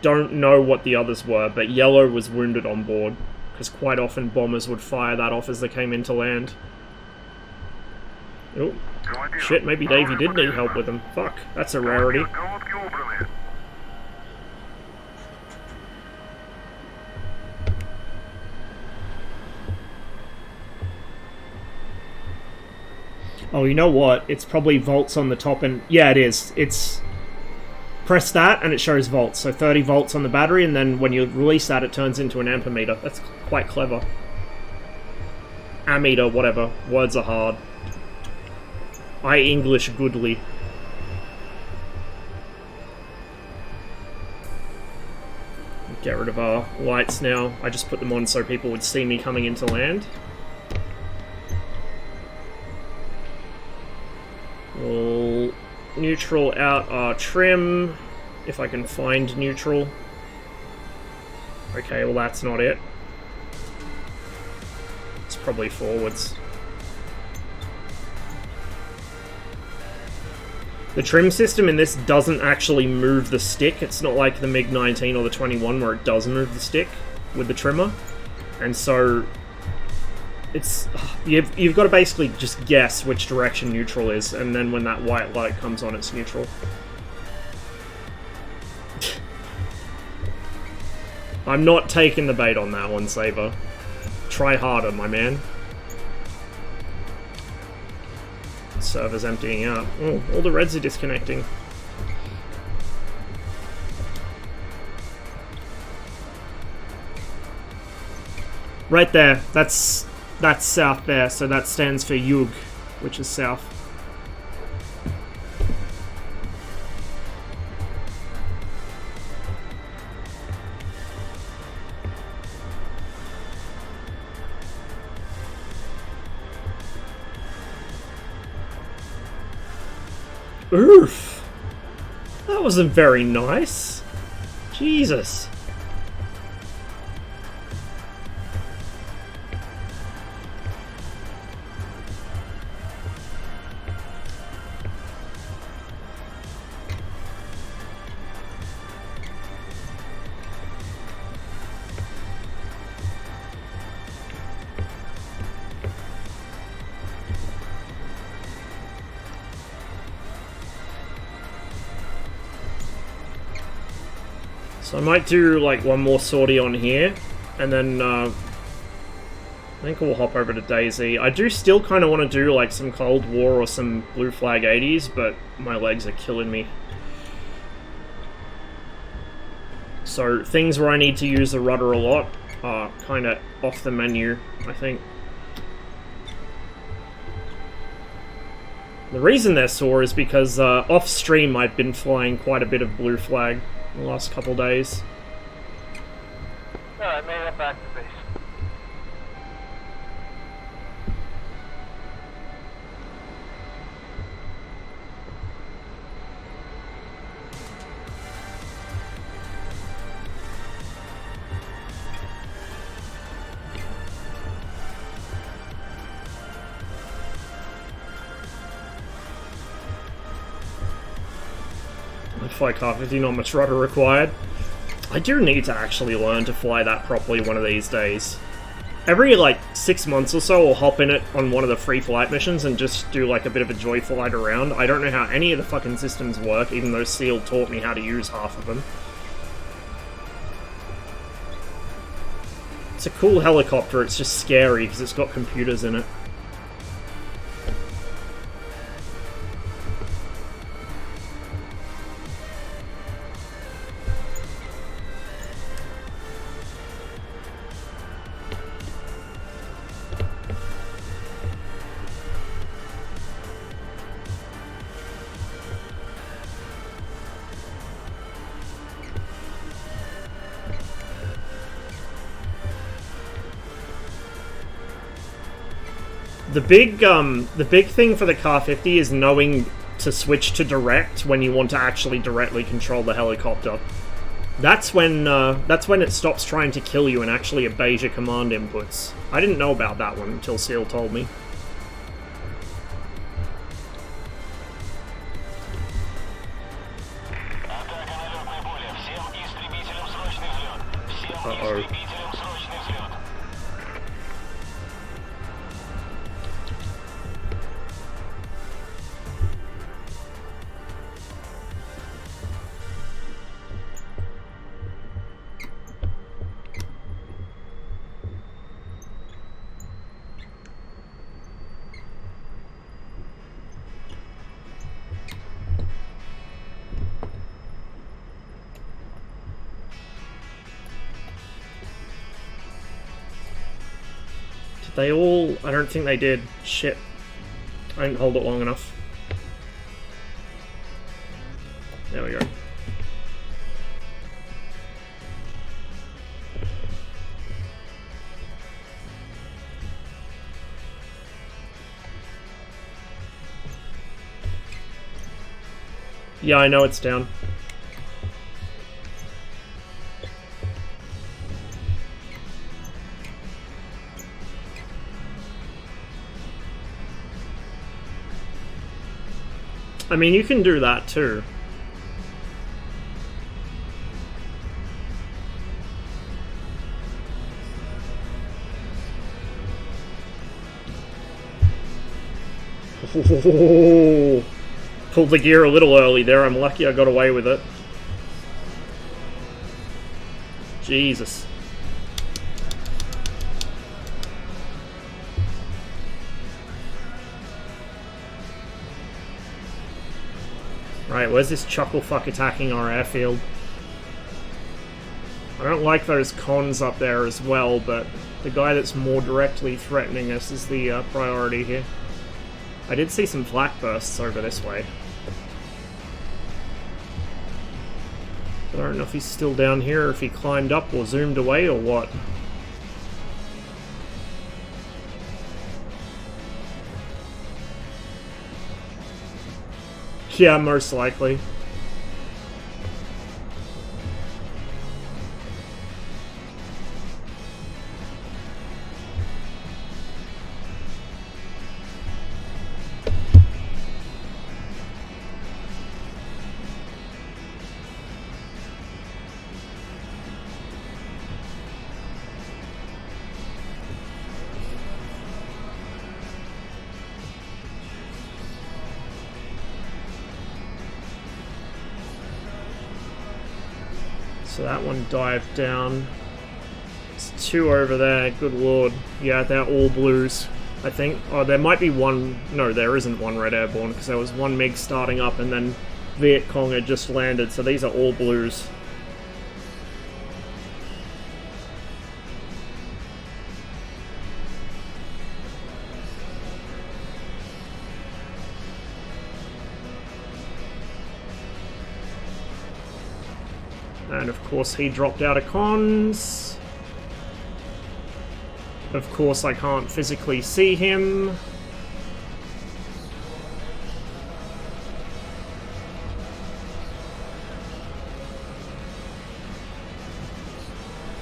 don't know what the others were, but yellow was wounded on board, because quite often bombers would fire that off as they came into land. Oh, shit, maybe Davey did need help with them. Fuck, that's a rarity. Oh, you know what? It's probably volts on the top and... Yeah, it is. It's... Press that and it shows volts. So 30 volts on the battery, and then when you release that, it turns into an ampermeter. That's quite clever. Ammeter, whatever. Words are hard. I English goodly. Get rid of our lights now. I just put them on so people would see me coming into land. We'll neutral out our trim. if I can find neutral. Okay, well that's not it. It's probably forwards. The trim system in this doesn't actually move the stick. It's not like the MiG-19 or the 21 where it does move the stick with the trimmer. And so it's you've got to basically just guess which direction neutral is, and then when that white light comes on, it's neutral. I'm not taking the bait on that one, Saber. Try harder, my man. Server's emptying out. Oh, all the reds are disconnecting. Right there. That's south there, so that stands for Yug, which is south. Oof! That wasn't very nice. Jesus. So I might do like one more sortie on here, and then I think we'll hop over to DayZ. I do still kind of want to do like some Cold War or some Blue Flag 80s, but my legs are killing me. So things where I need to use the rudder a lot are kind of off the menu, I think. The reason they're sore is because off stream I've been flying quite a bit of Blue Flag the last couple days. No, I made it back to base. Fly car 50, not much rudder required. I do need to actually learn to fly that properly one of these days. Every like 6 months or so I'll hop in it on one of the free flight missions and just do like a bit of a joy flight around. I don't know how any of the fucking systems work, even though SEAL taught me how to use half of them. It's a cool helicopter, it's just scary because it's got computers in it. The big thing for the Car 50 is knowing to switch to direct when you want to actually directly control the helicopter. That's when it stops trying to kill you and actually obeys your command inputs. I didn't know about that one until SEAL told me. Uh-oh. They all... I don't think they did. Shit. I didn't hold it long enough. There we go. Yeah, I know it's down. I mean, you can do that too. Oh, pulled the gear a little early there. I'm lucky I got away with it. Jesus. Right, where's this chucklefuck attacking our airfield? I don't like those cons up there as well, but the guy that's more directly threatening us is the priority here. I did see some flak bursts over this way. But I don't know if he's still down here, or if he climbed up or zoomed away or what. Yeah, most likely. So that one dived down. There's two over there, good lord. Yeah, they're all blues, I think. Oh, there might be one... No, there isn't one red airborne, because there was one MiG starting up and then Viet Cong had just landed, so these are all blues. And of course he dropped out of cons. Of course I can't physically see him.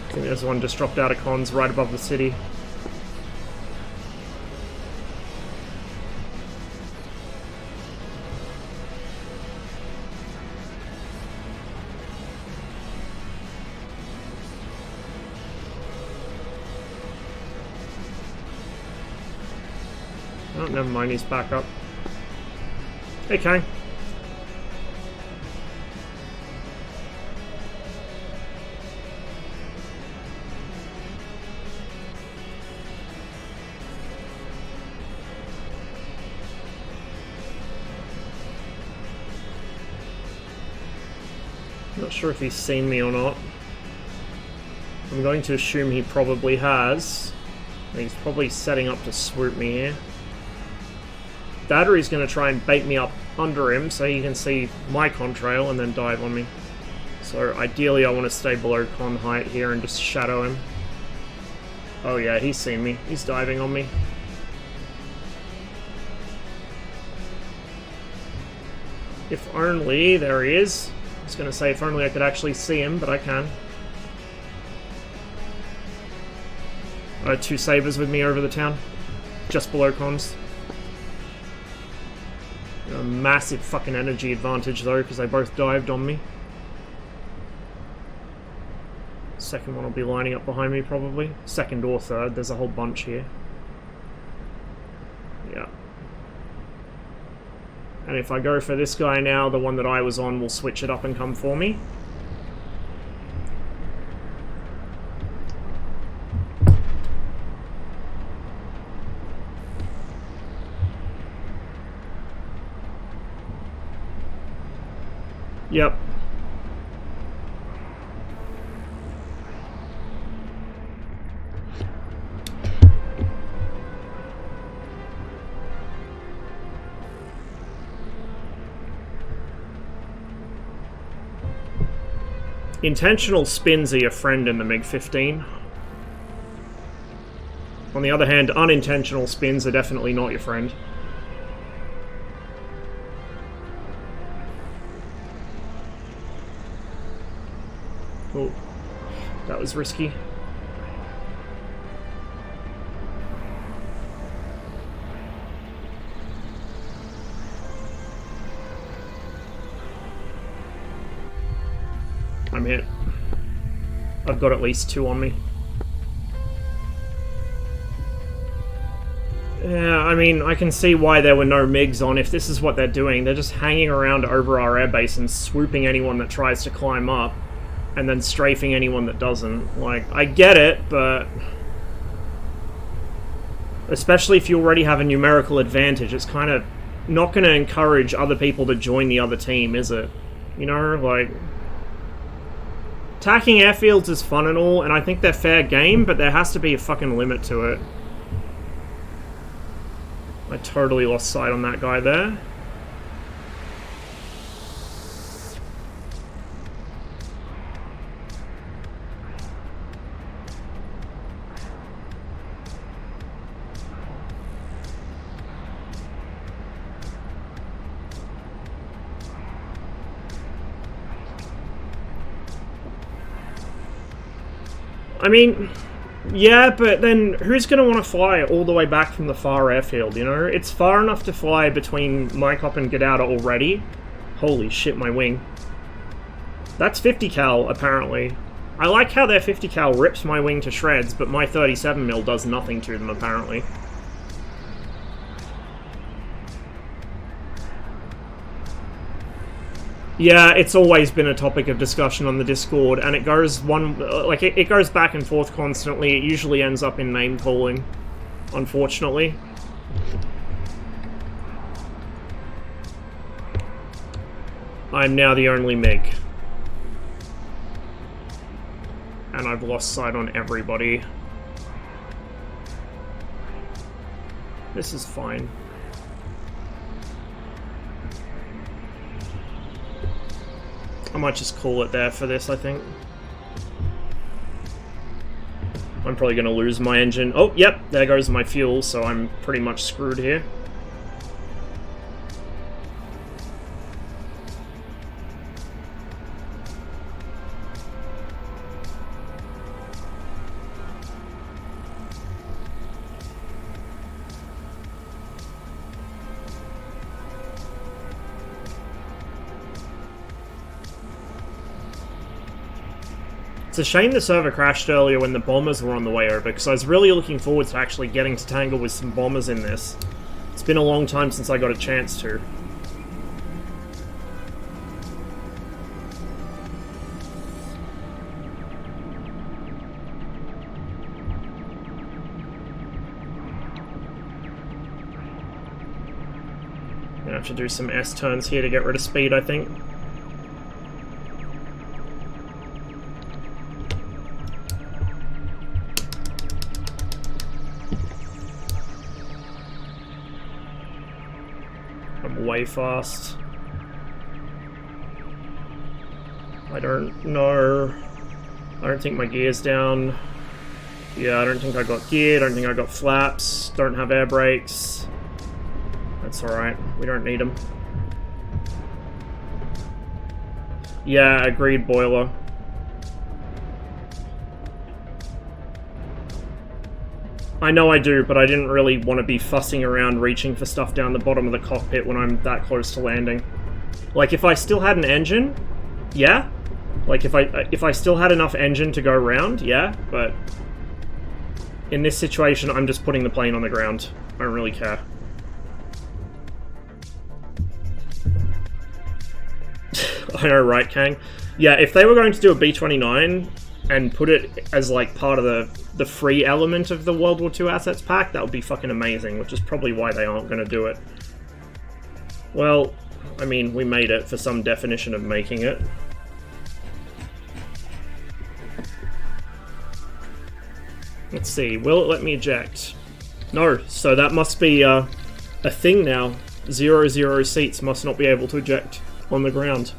I think there's one just dropped out of cons right above the city. Oh, never mind, he's back up. Hey, Kang. Not sure if he's seen me or not. I'm going to assume he probably has. He's probably setting up to swoop me here. Battery's going to try and bait me up under him so he can see my contrail and then dive on me. So ideally I want to stay below con height here and just shadow him. Oh yeah, he's seen me. He's diving on me. If only... There he is. I was going to say if only I could actually see him, but I can. I had two sabers with me over the town. Just below cons. A massive fucking energy advantage though, because they both dived on me. Second one will be lining up behind me probably. Second or third, there's a whole bunch here. Yeah. And if I go for this guy now, the one that I was on will switch it up and come for me. Yep. Intentional spins are your friend in the MiG-15. On the other hand, unintentional spins are definitely not your friend. Oh, that was risky. I'm hit. I've got at least 2 on me. Yeah, I mean, I can see why there were no MiGs on if this is what they're doing. They're just hanging around over our airbase and swooping anyone that tries to climb up, and then strafing anyone that doesn't. Like, I get it, but... especially if you already have a numerical advantage, it's kind of not going to encourage other people to join the other team, is it? You know, like... attacking airfields is fun and all, and I think they're fair game, but there has to be a fucking limit to it. I totally lost sight on that guy there. I mean... yeah, but then who's going to want to fly all the way back from the far airfield, you know? It's far enough to fly between Mycop and Godauta already. Holy shit, my wing. That's 50 cal, apparently. I like how their 50 cal rips my wing to shreds, but my 37mm does nothing to them, apparently. Yeah, it's always been a topic of discussion on the Discord, and it goes it goes back and forth constantly. It usually ends up in name calling, unfortunately. I'm now the only MiG. And I've lost sight on everybody. This is fine. I might just call it there for this, I think. I'm probably going to lose my engine. Oh, yep, there goes my fuel, so I'm pretty much screwed here. It's a shame the server crashed earlier when the bombers were on the way over, because I was really looking forward to actually getting to tangle with some bombers in this. It's been a long time since I got a chance to. Gonna have to do some S-turns here to get rid of speed, I think. Way fast. I don't know. I don't think my gear's down. Yeah, I don't think I got gear. Don't think I got flaps. Don't have air brakes. That's alright. We don't need them. Yeah, agreed, boiler. I know I do, but I didn't really want to be fussing around reaching for stuff down the bottom of the cockpit when I'm that close to landing. Like, if I still had an engine, yeah. Like, if I still had enough engine to go round, yeah, but... in this situation, I'm just putting the plane on the ground. I don't really care. I know, right, Kang? Yeah, if they were going to do a B-29 and put it as, like, part of the free element of the World War II assets pack, that would be fucking amazing, which is probably why they aren't going to do it. Well, I mean, we made it for some definition of making it. Let's see, will it let me eject? No, so that must be a thing now. 0-0 seats must not be able to eject on the ground.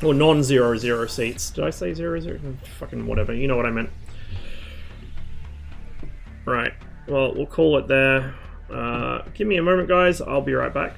Or non-0-0 seats. Did I say 0-0? Fucking whatever, you know what I meant. Right, well, we'll call it there. Give me a moment, guys. I'll be right back.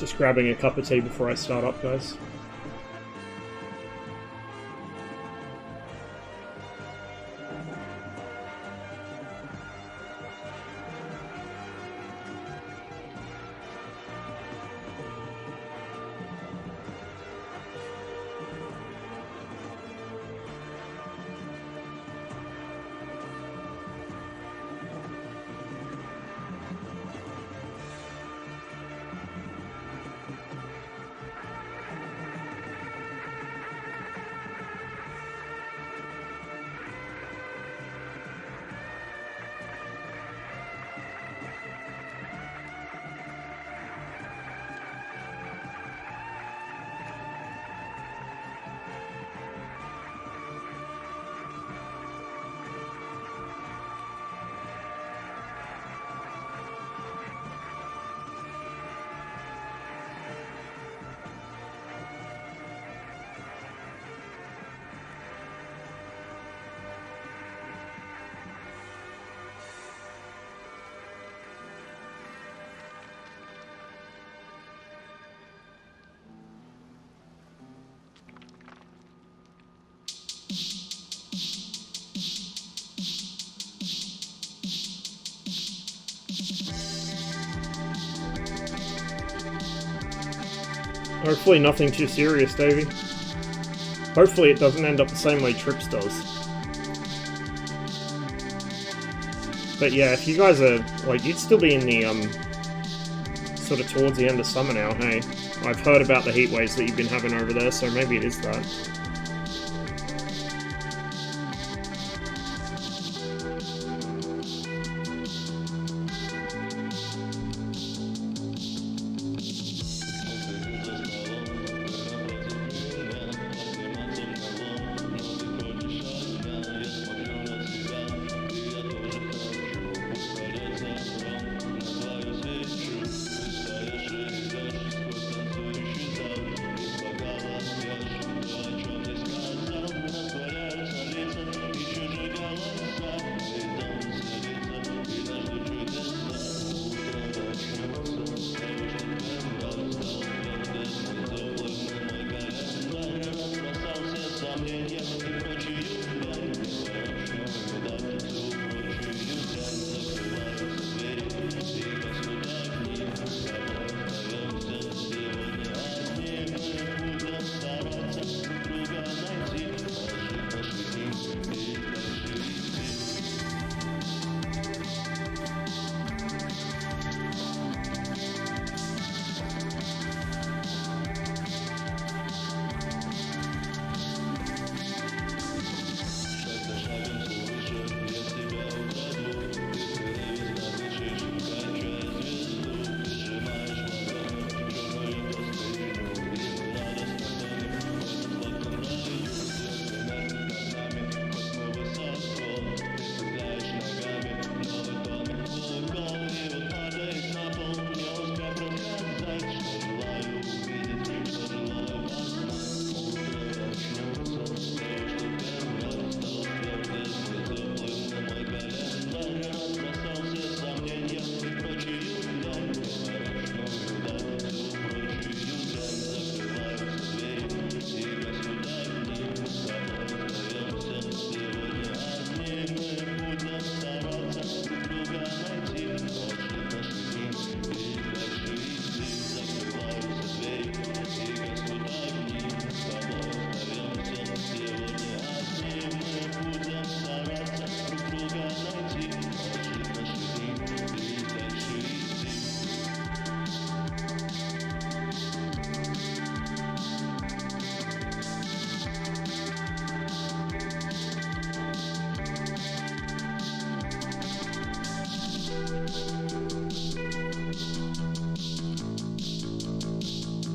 Just grabbing a cup of tea before I start up, guys. Hopefully nothing too serious, Davey. Hopefully it doesn't end up the same way Trips does. But yeah, if you guys are, like, you'd still be in the, sort of towards the end of summer now, hey? I've heard about the heat waves that you've been having over there, so maybe it is that.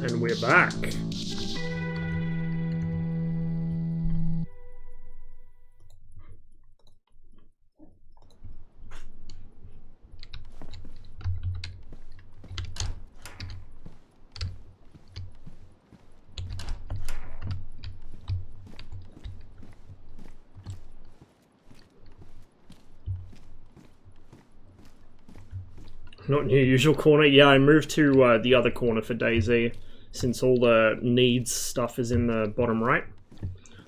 And we're back. Not in your usual corner. Yeah, I moved to the other corner for DayZ, since all the needs stuff is in the bottom right.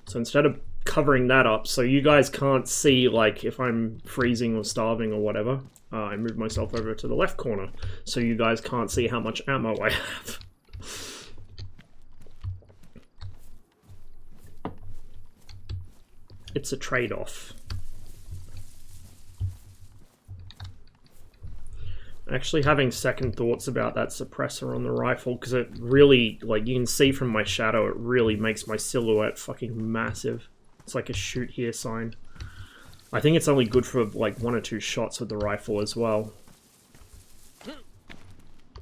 So instead of covering that up, so you guys can't see, like, if I'm freezing or starving or whatever, I moved myself over to the left corner, so you guys can't see how much ammo I have. It's a trade-off. Actually having second thoughts about that suppressor on the rifle, because it really, like, you can see from my shadow, it really makes my silhouette fucking massive. It's like a shoot here sign. I think it's only good for like 1 or 2 shots with the rifle as well.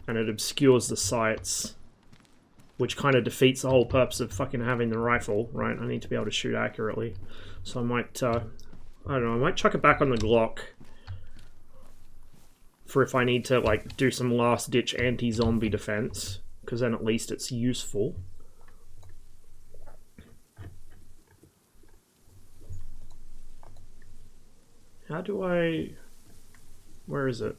And it obscures the sights, which kind of defeats the whole purpose of fucking having the rifle, right? I need to be able to shoot accurately. So I might, I don't know, I might chuck it back on the Glock for if I need to, like, do some last-ditch anti-zombie defense, because then at least it's useful. How do I... Where is it?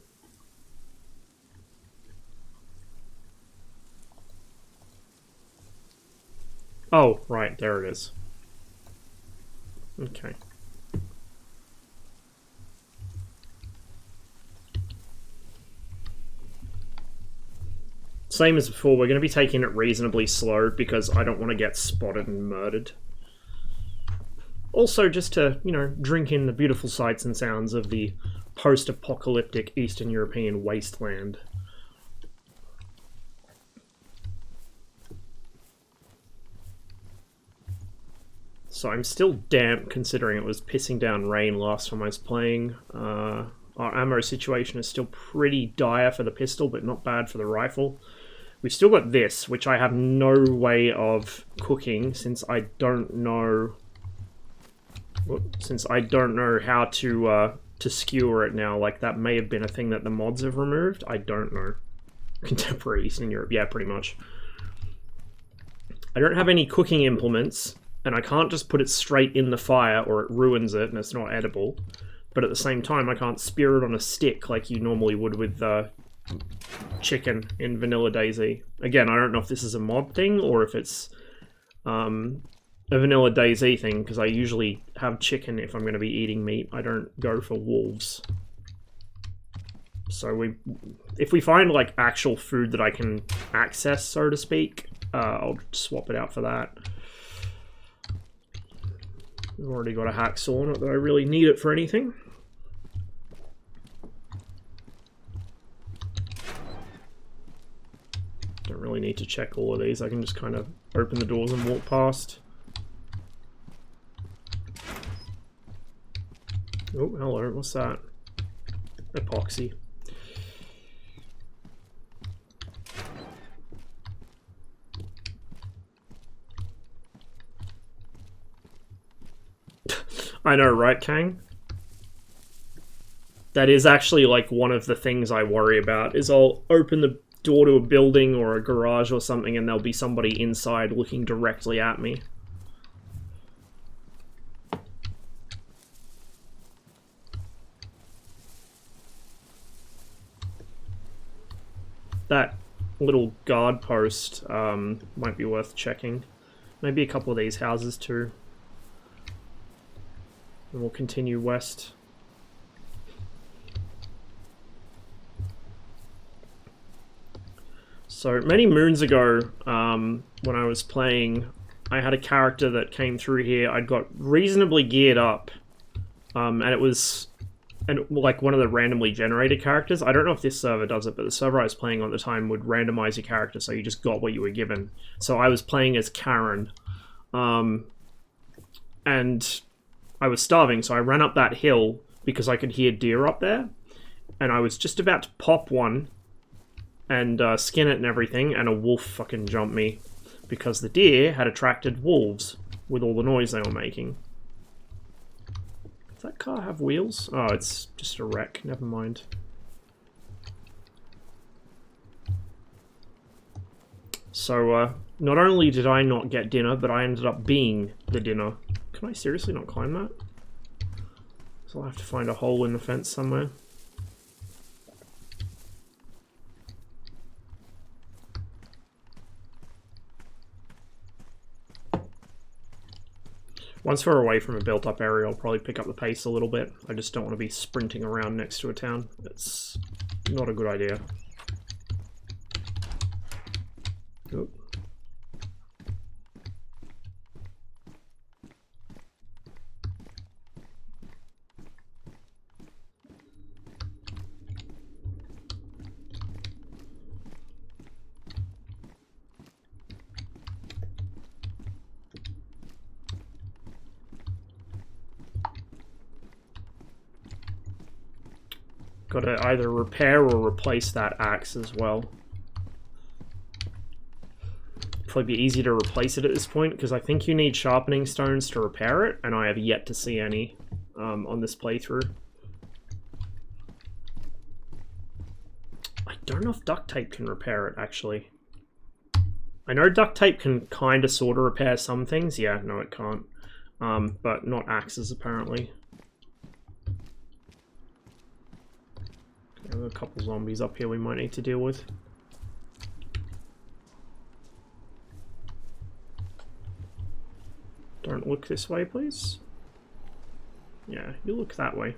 Oh, right, there it is. Okay. Same as before, we're going to be taking it reasonably slow because I don't want to get spotted and murdered. Also, just to, you know, drink in the beautiful sights and sounds of the post-apocalyptic Eastern European wasteland. So I'm still damp considering it was pissing down rain last time I was playing. Our ammo situation is still pretty dire for the pistol, but not bad for the rifle. We've still got this, which I have no way of cooking since I don't know... Since I don't know how to skewer it now. Like, that may have been a thing that the mods have removed. I don't know. Contemporary Eastern Europe. Yeah, pretty much. I don't have any cooking implements, and I can't just put it straight in the fire or it ruins it and it's not edible. But at the same time, I can't spear it on a stick like you normally would with chicken in vanilla DayZ. Again, I don't know if this is a mod thing or if it's a vanilla DayZ thing, because I usually have chicken if I'm going to be eating meat. I don't go for wolves. So if we find like actual food that I can access, so to speak, I'll swap it out for that. I've already got a hacksaw, not that I really need it for anything. Don't really need to check all of these. I can just kind of open the doors and walk past. Oh, hello, what's that? Epoxy. I know, right, Kang? That is actually like one of the things I worry about, is I'll open the door to a building or a garage or something and there'll be somebody inside looking directly at me. That little guard post might be worth checking. Maybe a couple of these houses too. And we'll continue west. So many moons ago, when I was playing, I had a character that came through here. I'd got reasonably geared up, and it was like one of the randomly generated characters. I don't know if this server does it, but the server I was playing on at the time would randomize your character, so you just got what you were given. So I was playing as Karen, and I was starving, so I ran up that hill because I could hear deer up there, and I was just about to pop one and skin it and everything, and a wolf fucking jumped me because the deer had attracted wolves with all the noise they were making. Does that car have wheels? Oh, it's just a wreck. Never mind. So, not only did I not get dinner, but I ended up being the dinner. Can I seriously not climb that? So I'll have to find a hole in the fence somewhere. Once we're away from a built-up area, I'll probably pick up the pace a little bit. I just don't want to be sprinting around next to a town. It's not a good idea. Oop. Got to either repair or replace that axe as well. Probably be easy to replace it at this point, because I think you need sharpening stones to repair it, and I have yet to see any on this playthrough. I don't know if duct tape can repair it, actually. I know duct tape can kind of sort of repair some things. Yeah, no it can't. But not axes, apparently. There are a couple zombies up here we might need to deal with. Don't look this way, please. Yeah, you look that way.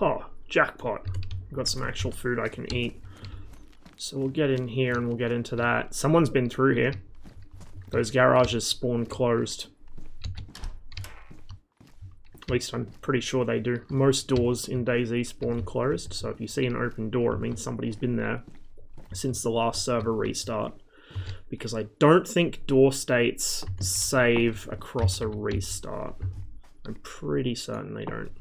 Oh, jackpot. Got some actual food I can eat. So we'll get in here and we'll get into that. Someone's been through here. Those garages spawn closed. At least I'm pretty sure they do. Most doors in DayZ spawn closed, so if you see an open door, it means somebody's been there since the last server restart. Because I don't think door states save across a restart. I'm pretty certain they don't.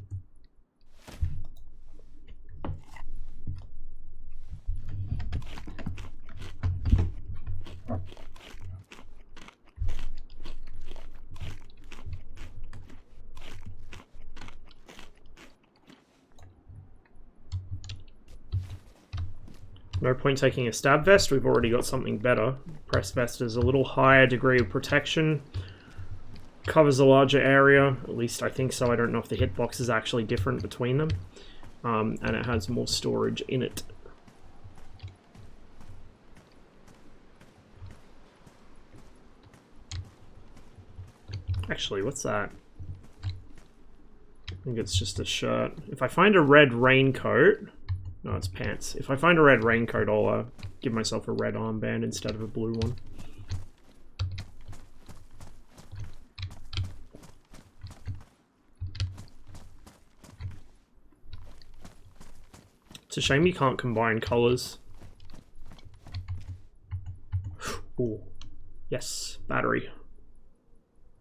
No point taking a stab vest, we've already got something better. Press vest is a little higher degree of protection. Covers a larger area, at least I think so. I don't know if the hitbox is actually different between them. And it has more storage in it. Actually, what's that? I think it's just a shirt. If I find a red raincoat... No, it's pants. If I find a red raincoat, I'll give myself a red armband instead of a blue one. It's a shame you can't combine colors. Ooh. Yes, battery.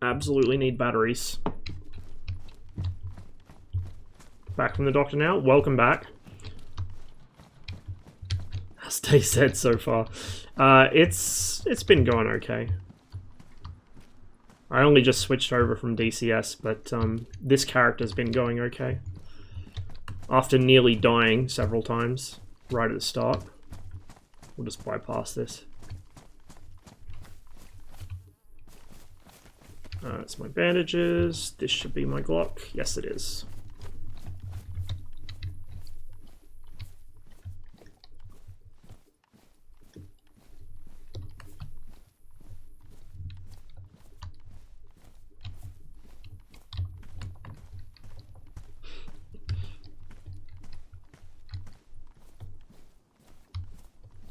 Absolutely need batteries. Back from the doctor now. Welcome back. How's DayZ so far? It's been going okay. I only just switched over from DCS, but this character's been going okay. After nearly dying several times right at the start. We'll just bypass this. That's my bandages. This should be my Glock. Yes, it is.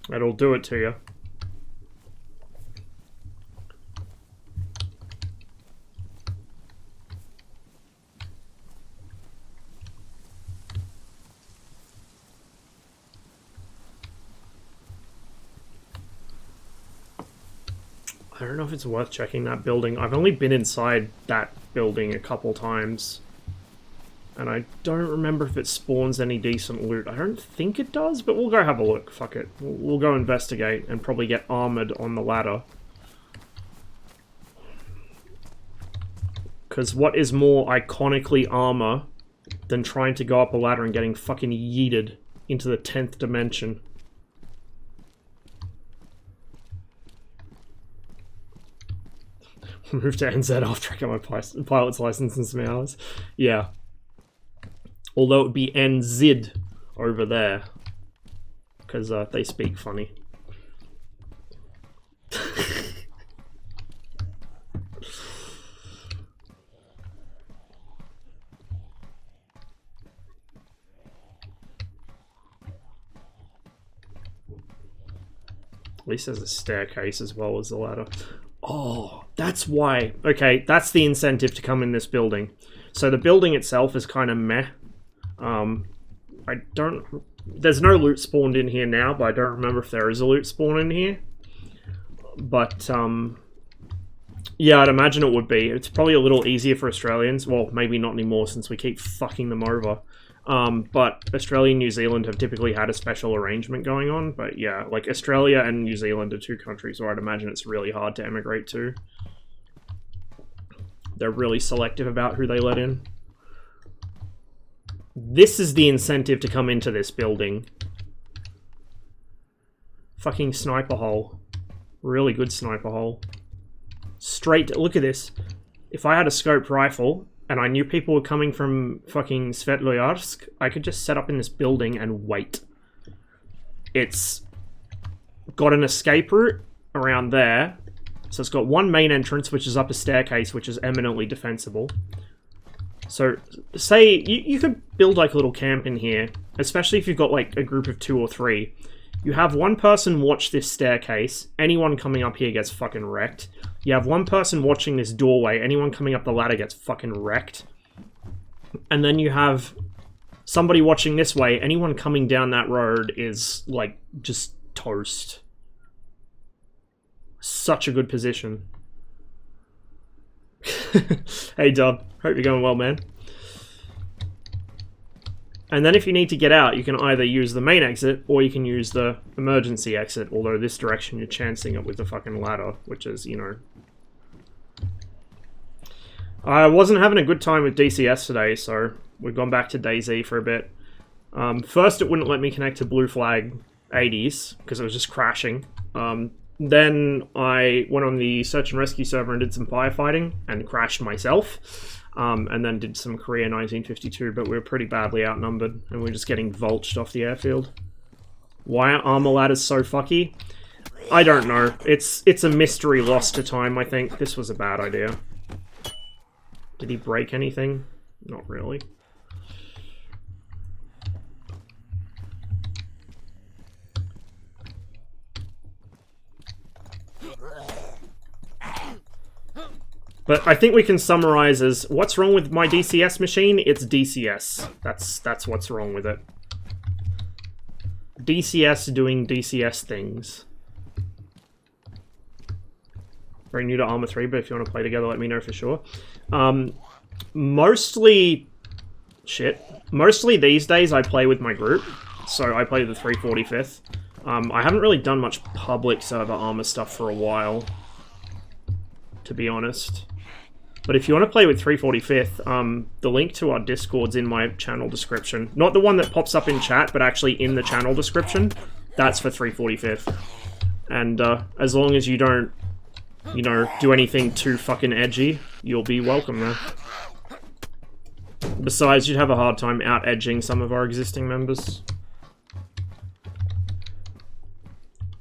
That'll do it to you. I don't know if it's worth checking that building. I've only been inside that building a couple times. And I don't remember if it spawns any decent loot. I don't think it does, but we'll go have a look. Fuck it. We'll go investigate and probably get armored on the ladder. Because what is more iconically armor than trying to go up a ladder and getting fucking yeeted into the 10th dimension? Move to NZ after I get my pilot's license in some hours. Yeah. Although it would be NZ over there. Because they speak funny. At least there's a staircase as well as the ladder. Oh, that's why. Okay, that's the incentive to come in this building. So the building itself is kind of meh. I don't... There's no loot spawned in here now, but I don't remember if there is a loot spawn in here. But, yeah, I'd imagine it would be. It's probably a little easier for Australians. Well, maybe not anymore since we keep fucking them over. But Australia and New Zealand have typically had a special arrangement going on. But yeah, like Australia and New Zealand are two countries where I'd imagine it's really hard to emigrate to. They're really selective about who they let in. This is the incentive to come into this building. Fucking sniper hole. Really good sniper hole. Straight, look at this. If I had a scoped rifle and I knew people were coming from fucking Svetloyarsk, I could just set up in this building and wait. It's got an escape route around there. So it's got one main entrance, which is up a staircase, which is eminently defensible. So, say, you could build like a little camp in here, especially if you've got like a group of 2 or 3. You have one person watch this staircase, anyone coming up here gets fucking wrecked. You have one person watching this doorway, anyone coming up the ladder gets fucking wrecked. And then you have somebody watching this way, anyone coming down that road is like just toast. Such a good position. Hey Dub, hope you're going well, man. And then if you need to get out, you can either use the main exit, or you can use the emergency exit, although this direction you're chancing it with the fucking ladder, which is, you know... I wasn't having a good time with DCS today, so we've gone back to DayZ for a bit. First it wouldn't let me connect to Blue Flag 80s, because it was just crashing. Then I went on the search and rescue server and did some firefighting, and crashed myself. And then did some Korea 1952, but we were pretty badly outnumbered, and we were just getting vultured off the airfield. Why are armor ladders so fucky? I don't know. It's a mystery lost to time, I think. This was a bad idea. Did he break anything? Not really. But I think we can summarize as, what's wrong with my DCS machine? It's DCS. That's what's wrong with it. DCS doing DCS things. Very new to Arma 3, but if you want to play together, let me know for sure. Mostly these days I play with my group. So I play the 345th. I haven't really done much public server Arma stuff for a while, to be honest. But if you want to play with 345th, the link to our Discord's in my channel description. Not the one that pops up in chat, but actually in the channel description. That's for 345th. And as long as you don't, you know, do anything too fucking edgy, you'll be welcome there. Besides, you'd have a hard time out-edging some of our existing members.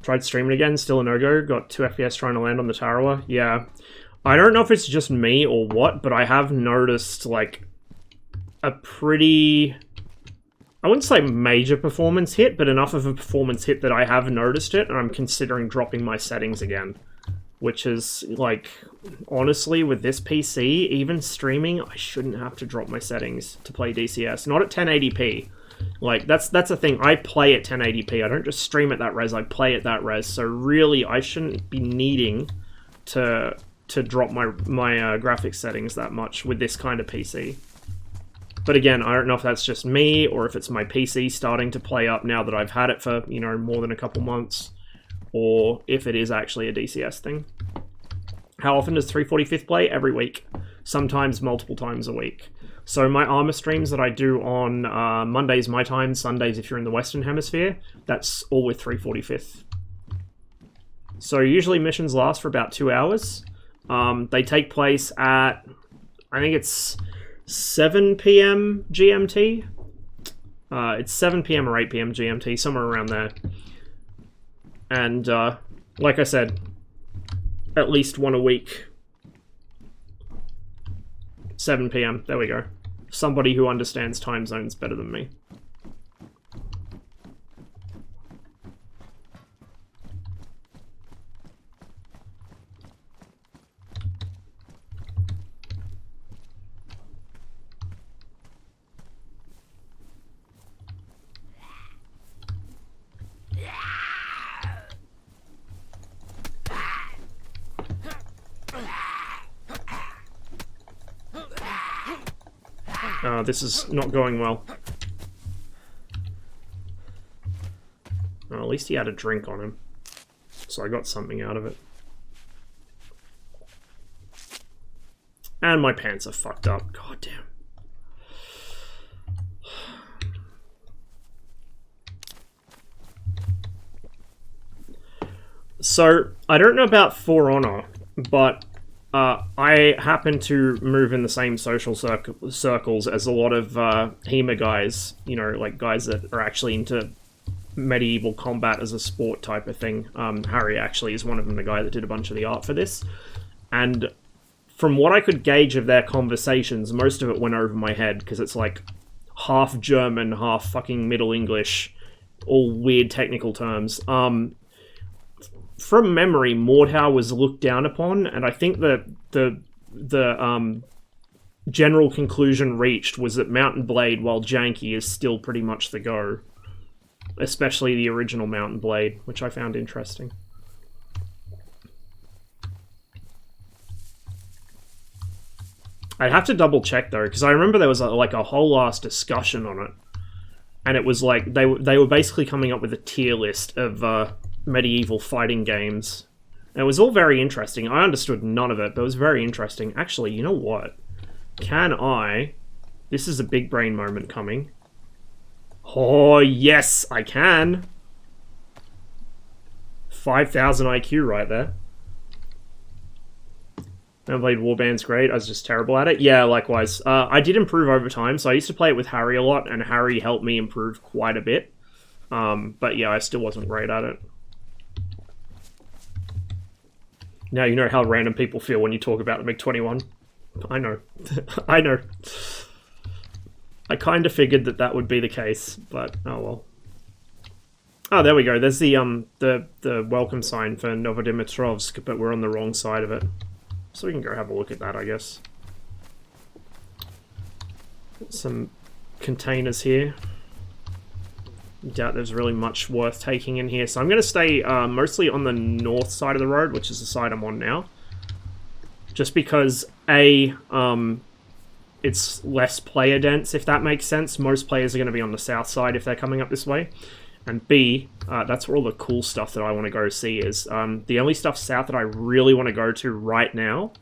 Tried streaming again, still a no-go. Got 2 FPS trying to land on the Tarawa. Yeah. I don't know if it's just me or what, but I have noticed, like, a pretty... I wouldn't say major performance hit, but enough of a performance hit that I have noticed it, and I'm considering dropping my settings again. Which is, like, honestly, with this PC, even streaming, I shouldn't have to drop my settings to play DCS. Not at 1080p. Like, that's the thing. I play at 1080p. I don't just stream at that res, I play at that res. So really, I shouldn't be needing to drop my graphics settings that much with this kind of PC. But again, I don't know if that's just me, or if it's my PC starting to play up now that I've had it for, you know, more than a couple months. Or if it is actually a DCS thing. How often does 345th play? Every week. sometimes multiple times a week. So my armor streams that I do on Mondays my time, Sundays if you're in the Western Hemisphere, that's all with 345th. So usually missions last for about 2 hours. They take place at, I think it's 7 p.m. GMT. It's 7 p.m. or 8 p.m. GMT, somewhere around there. And like I said, at least one a week. 7 p.m. There we go. Somebody who understands time zones better than me. This is not going well. Oh, at least he had a drink on him. So I got something out of it. And my pants are fucked up. God damn. So, I don't know about For Honor, but I happen to move in the same social circles as a lot of HEMA guys, you know, like guys that are actually into medieval combat as a sport type of thing. Harry actually is one of them, the guy that did a bunch of the art for this. And from what I could gauge of their conversations, most of it went over my head, because it's like half German, half fucking Middle English, all weird technical terms. From memory, Mordhau was looked down upon, and I think that the general conclusion reached was that Mountain Blade, while janky, is still pretty much the go. Especially the original Mountain Blade, which I found interesting. I'd have to double check though, because I remember there was like a whole ass discussion on it, and it was like they were basically coming up with a tier list of medieval fighting games. And it was all very interesting. I understood none of it, but it was very interesting. Actually, you know what? Can I... This is a big brain moment coming. Oh, yes, I can. 5,000 IQ right there. I played Warband's great. I was just terrible at it. Yeah, likewise. I did improve over time, so I used to play it with Harry a lot, and Harry helped me improve quite a bit. But yeah, I still wasn't great at it. Now you know how random people feel when you talk about the MiG-21. I know. I know. I kind of figured that that would be the case, but oh well. Oh, there we go. There's the welcome sign for Novodimistrovsk, but we're on the wrong side of it. So we can go have a look at that, I guess. Some containers here. Doubt there's really much worth taking in here, so I'm going to stay mostly on the north side of the road, which is the side I'm on now. Just because, A, it's less player dense, if that makes sense. Most players are going to be on the south side if they're coming up this way. And B, that's where all the cool stuff that I want to go see is. The only stuff south that I really want to go to right now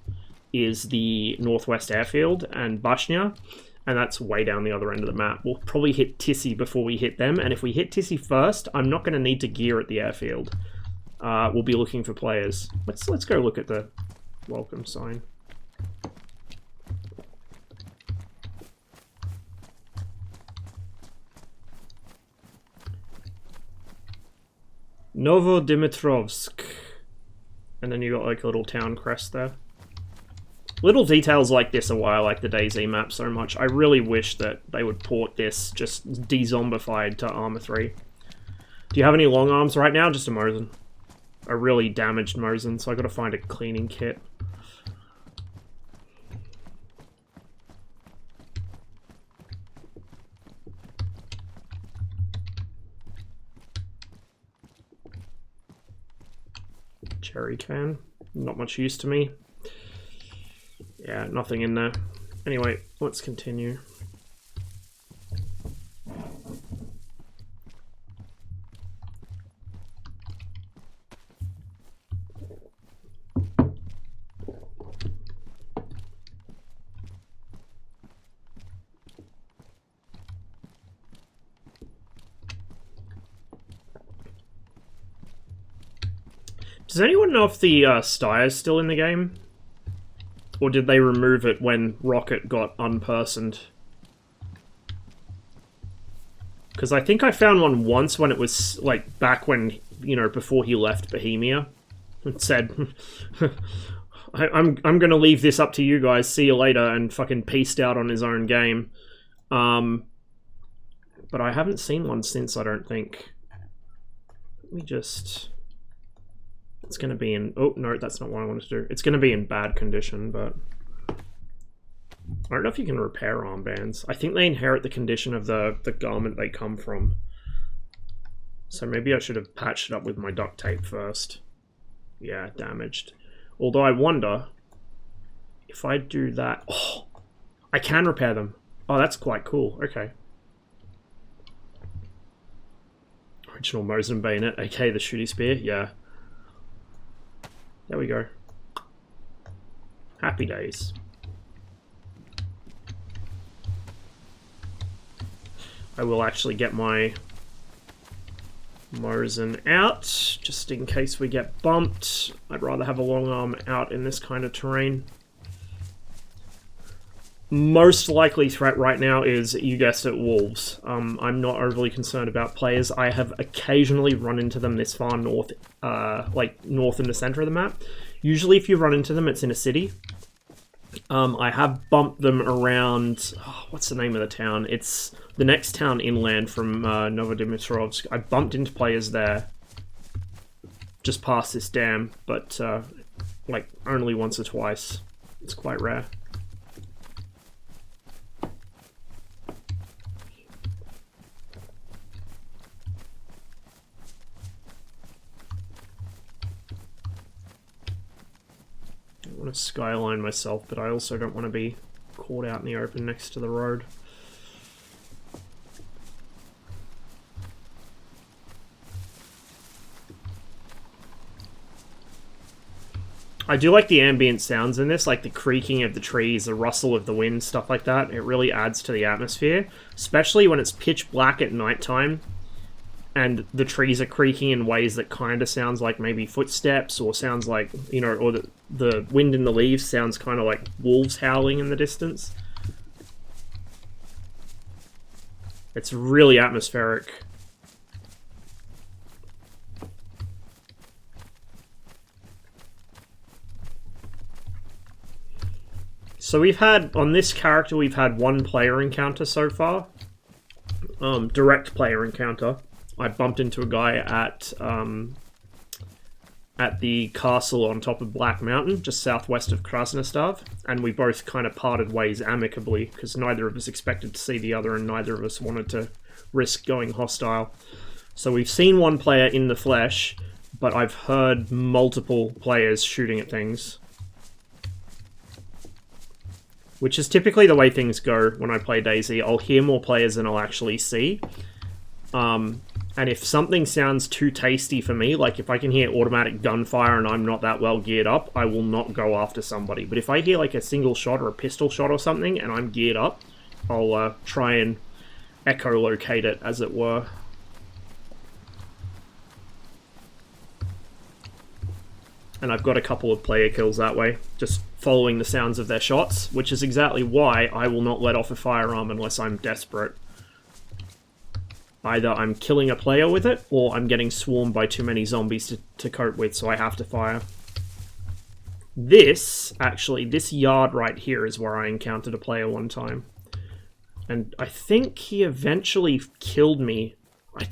is the Northwest Airfield and Bashnia. And that's way down the other end of the map. We'll probably hit Tissy before we hit them. And if we hit Tissy first, I'm not going to need to gear at the airfield. We'll be looking for players. Let's go look at the welcome sign. Novodimistrovsk. And then you got like a little town crest there. Little details like this are why I like the DayZ map so much. I really wish that they would port this just de-zombified to Arma 3. Do you have any long arms right now? Just a Mosin. A really damaged Mosin, so I gotta find a cleaning kit. Jerry can. Not much use to me. Yeah, nothing in there. Anyway, let's continue. Does anyone know if the Steyr is still in the game? Or did they remove it when Rocket got unpersoned? Because I think I found one once when it was, like, back when, you know, before he left Bohemia. It said, I'm gonna leave this up to you guys, see you later, and fucking peaced out on his own game. But I haven't seen one since, I don't think. Let me just... It's gonna be in... Oh, no, that's not what I wanted to do. It's gonna be in bad condition, but... I don't know if you can repair armbands. I think they inherit the condition of the garment they come from. So maybe I should have patched it up with my duct tape first. Yeah, damaged. Although I wonder if I do that... Oh, I can repair them. Oh, that's quite cool. Okay. Original Mosin bayonet, aka the shooty spear. Yeah. There we go. Happy days. I will actually get my Mosin out, just in case we get bumped. I'd rather have a long arm out in this kind of terrain. Most likely threat right now is, you guessed it, wolves. I'm not overly concerned about players. I have occasionally run into them this far north, like north in the center of the map. Usually if you run into them, it's in a city. I have bumped them around... Oh, what's the name of the town? It's the next town inland from Novodimistrovsk. I bumped into players there, just past this dam, but like only once or twice. It's quite rare. I want to skyline myself, but I also don't want to be caught out in the open next to the road. I do like the ambient sounds in this, like the creaking of the trees, the rustle of the wind, stuff like that. It really adds to the atmosphere, especially when it's pitch black at nighttime and the trees are creaking in ways that kind of sounds like maybe footsteps, or sounds like, you know, or the wind in the leaves sounds kind of like wolves howling in the distance. It's really atmospheric. So we've had, on this character, we've had one player encounter so far. Direct player encounter. I bumped into a guy at the castle on top of Black Mountain, just southwest of Krasnostav, and we both kind of parted ways amicably, because neither of us expected to see the other, and neither of us wanted to risk going hostile. So we've seen one player in the flesh, but I've heard multiple players shooting at things. Which is typically the way things go when I play DayZ. I'll hear more players than I'll actually see. And if something sounds too tasty for me, like if I can hear automatic gunfire and I'm not that well geared up, I will not go after somebody. But if I hear like a single shot or a pistol shot or something and I'm geared up, I'll try and echolocate it, as it were. And I've got a couple of player kills that way, just following the sounds of their shots, which is exactly why I will not let off a firearm unless I'm desperate. Either I'm killing a player with it, or I'm getting swarmed by too many zombies to cope with, so I have to fire. This yard right here is where I encountered a player one time. And I think he eventually killed me.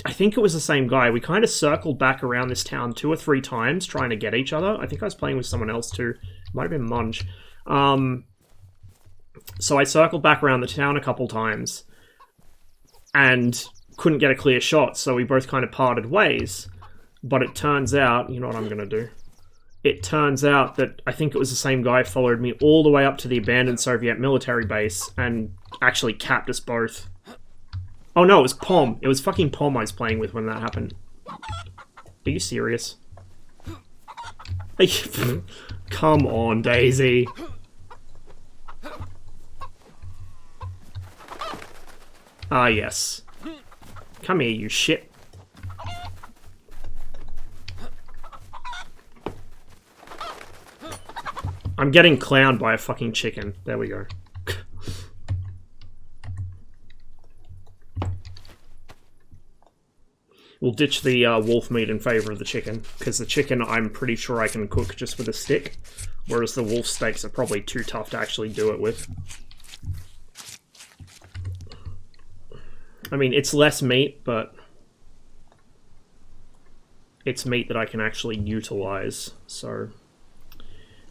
I think it was the same guy. We kind of circled back around this town 2 or 3 times trying to get each other. I think I was playing with someone else too. Might have been Munch. So I circled back around the town a couple times and couldn't get a clear shot, so we both kind of parted ways. But it turns out, you know what I'm going to do? It turns out that I think it was the same guy followed me all the way up to the abandoned Soviet military base and actually capped us both. Oh no, it was Pom. It was fucking Pom I was playing with when that happened. Are you serious? Come on, DayZ. Ah, yes. Come here, you shit. I'm getting clowned by a fucking chicken. There we go. We'll ditch the wolf meat in favor of the chicken, because the chicken I'm pretty sure I can cook just with a stick, whereas the wolf steaks are probably too tough to actually do it with. I mean, it's less meat, but it's meat that I can actually utilize, so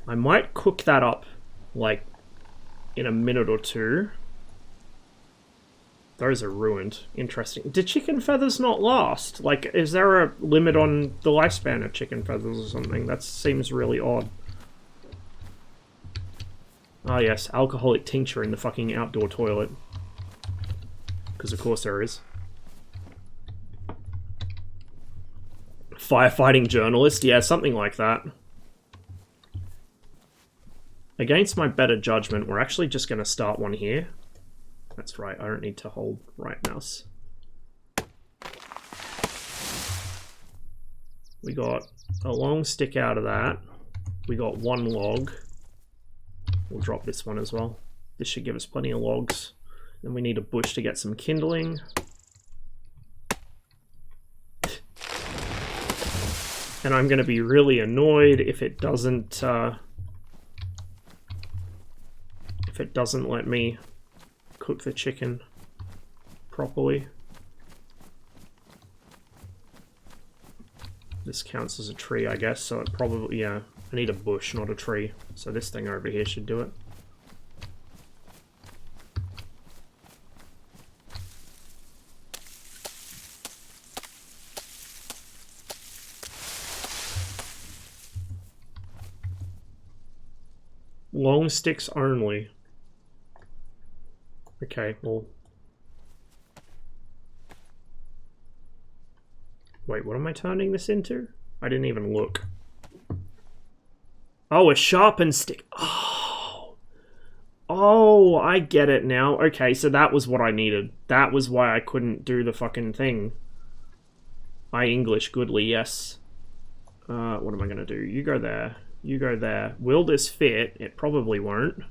I might cook that up, like, in a minute or two. Those are ruined. Interesting. Did chicken feathers not last? Like, is there a limit on the lifespan of chicken feathers or something? That seems really odd. Ah, yes. Alcoholic tincture in the fucking outdoor toilet. Because of course there is. Firefighting journalist? Yeah, something like that. Against my better judgment, we're actually just going to start one here. That's right, I don't need to hold right mouse. We got a long stick out of that. We got one log. We'll drop this one as well. This should give us plenty of logs. Then we need a bush to get some kindling. And I'm going to be really annoyed if it doesn't let me cook the chicken properly. This counts as a tree, I guess, so it probably, yeah, I need a bush, not a tree. So this thing over here should do it. Long sticks only. Okay, well... Wait, what am I turning this into? I didn't even look. Oh, a sharpened stick. Oh! Oh, I get it now. Okay, so that was what I needed. That was why I couldn't do the fucking thing. I English goodly, yes. What am I gonna do? You go there. You go there. Will this fit? It probably won't.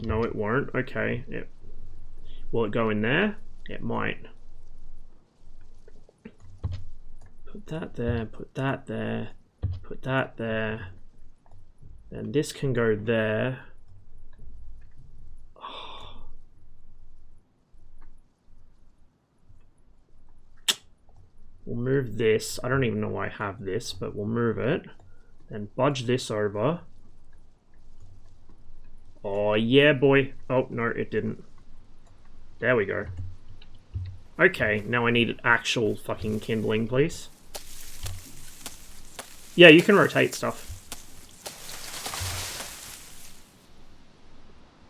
No, it won't. Okay. Will it go in there? It might. Put that there. Put that there. Put that there. Then this can go there. Oh. We'll move this. I don't even know why I have this, but we'll move it. Then budge this over. Oh, yeah, boy. Oh, no, it didn't. There we go. Okay, now I need actual fucking kindling, please. Yeah, you can rotate stuff.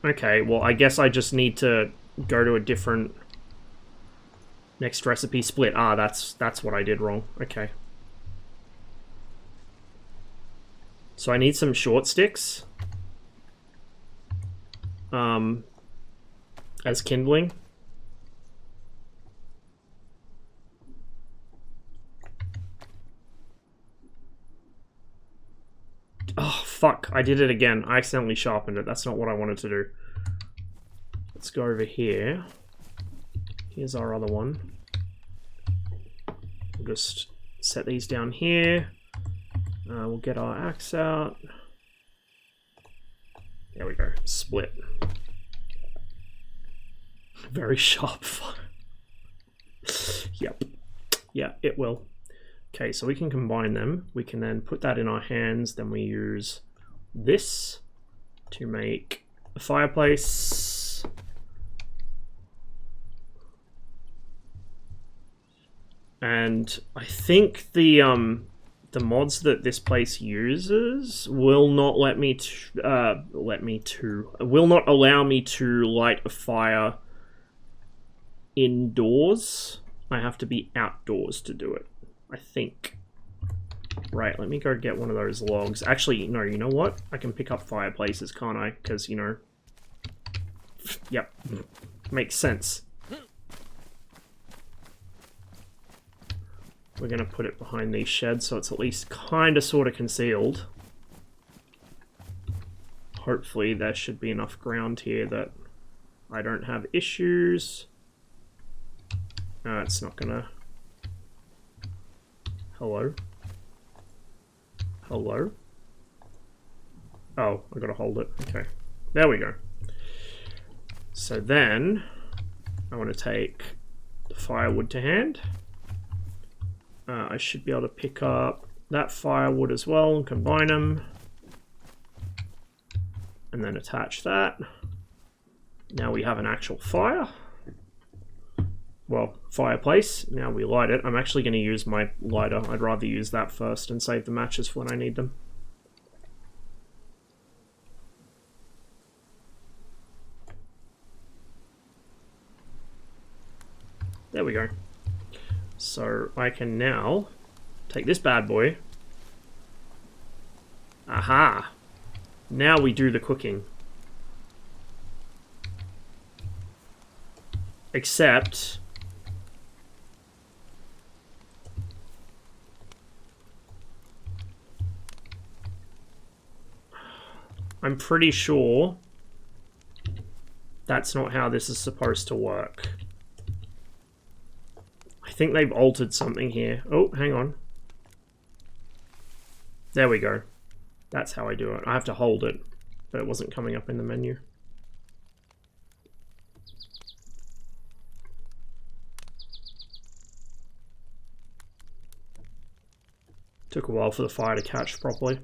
Okay, well, I guess I just need to go to a different... Next recipe split. Ah, that's what I did wrong. Okay. So I need some short sticks. As kindling. Oh, fuck. I did it again. I accidentally sharpened it. That's not what I wanted to do. Let's go over here. Here's our other one. We'll just set these down here. We'll get our axe out. There we go. Split. Very sharp. Yep. Yeah, it will. Okay, so we can combine them. We can then put that in our hands. Then we use this to make a fireplace. And I think the mods that this place uses will not will not allow me to light a fire indoors. I have to be outdoors to do it, I think. Right, let me go get one of those logs. Actually, no, you know what? I can pick up fireplaces, can't I? Because, you know... Yep. Makes sense. We're going to put it behind these sheds so it's at least kind of sort of concealed. hopefully there should be enough ground here that I don't have issues. It's not gonna... Hello? Hello? Oh, I gotta hold it. Okay. There we go. So then, I want to take the firewood to hand. I should be able to pick up that firewood as well and combine them. And then attach that. Now we have an actual fire. Well, fireplace. Now we light it. I'm actually going to use my lighter. I'd rather use that first and save the matches for when I need them. There we go. So I can now take this bad boy. Aha! Now we do the cooking. Except... I'm pretty sure that's not how this is supposed to work. I think they've altered something here. Oh, hang on. There we go. That's how I do it. I have to hold it, but it wasn't coming up in the menu. Took a while for the fire to catch properly.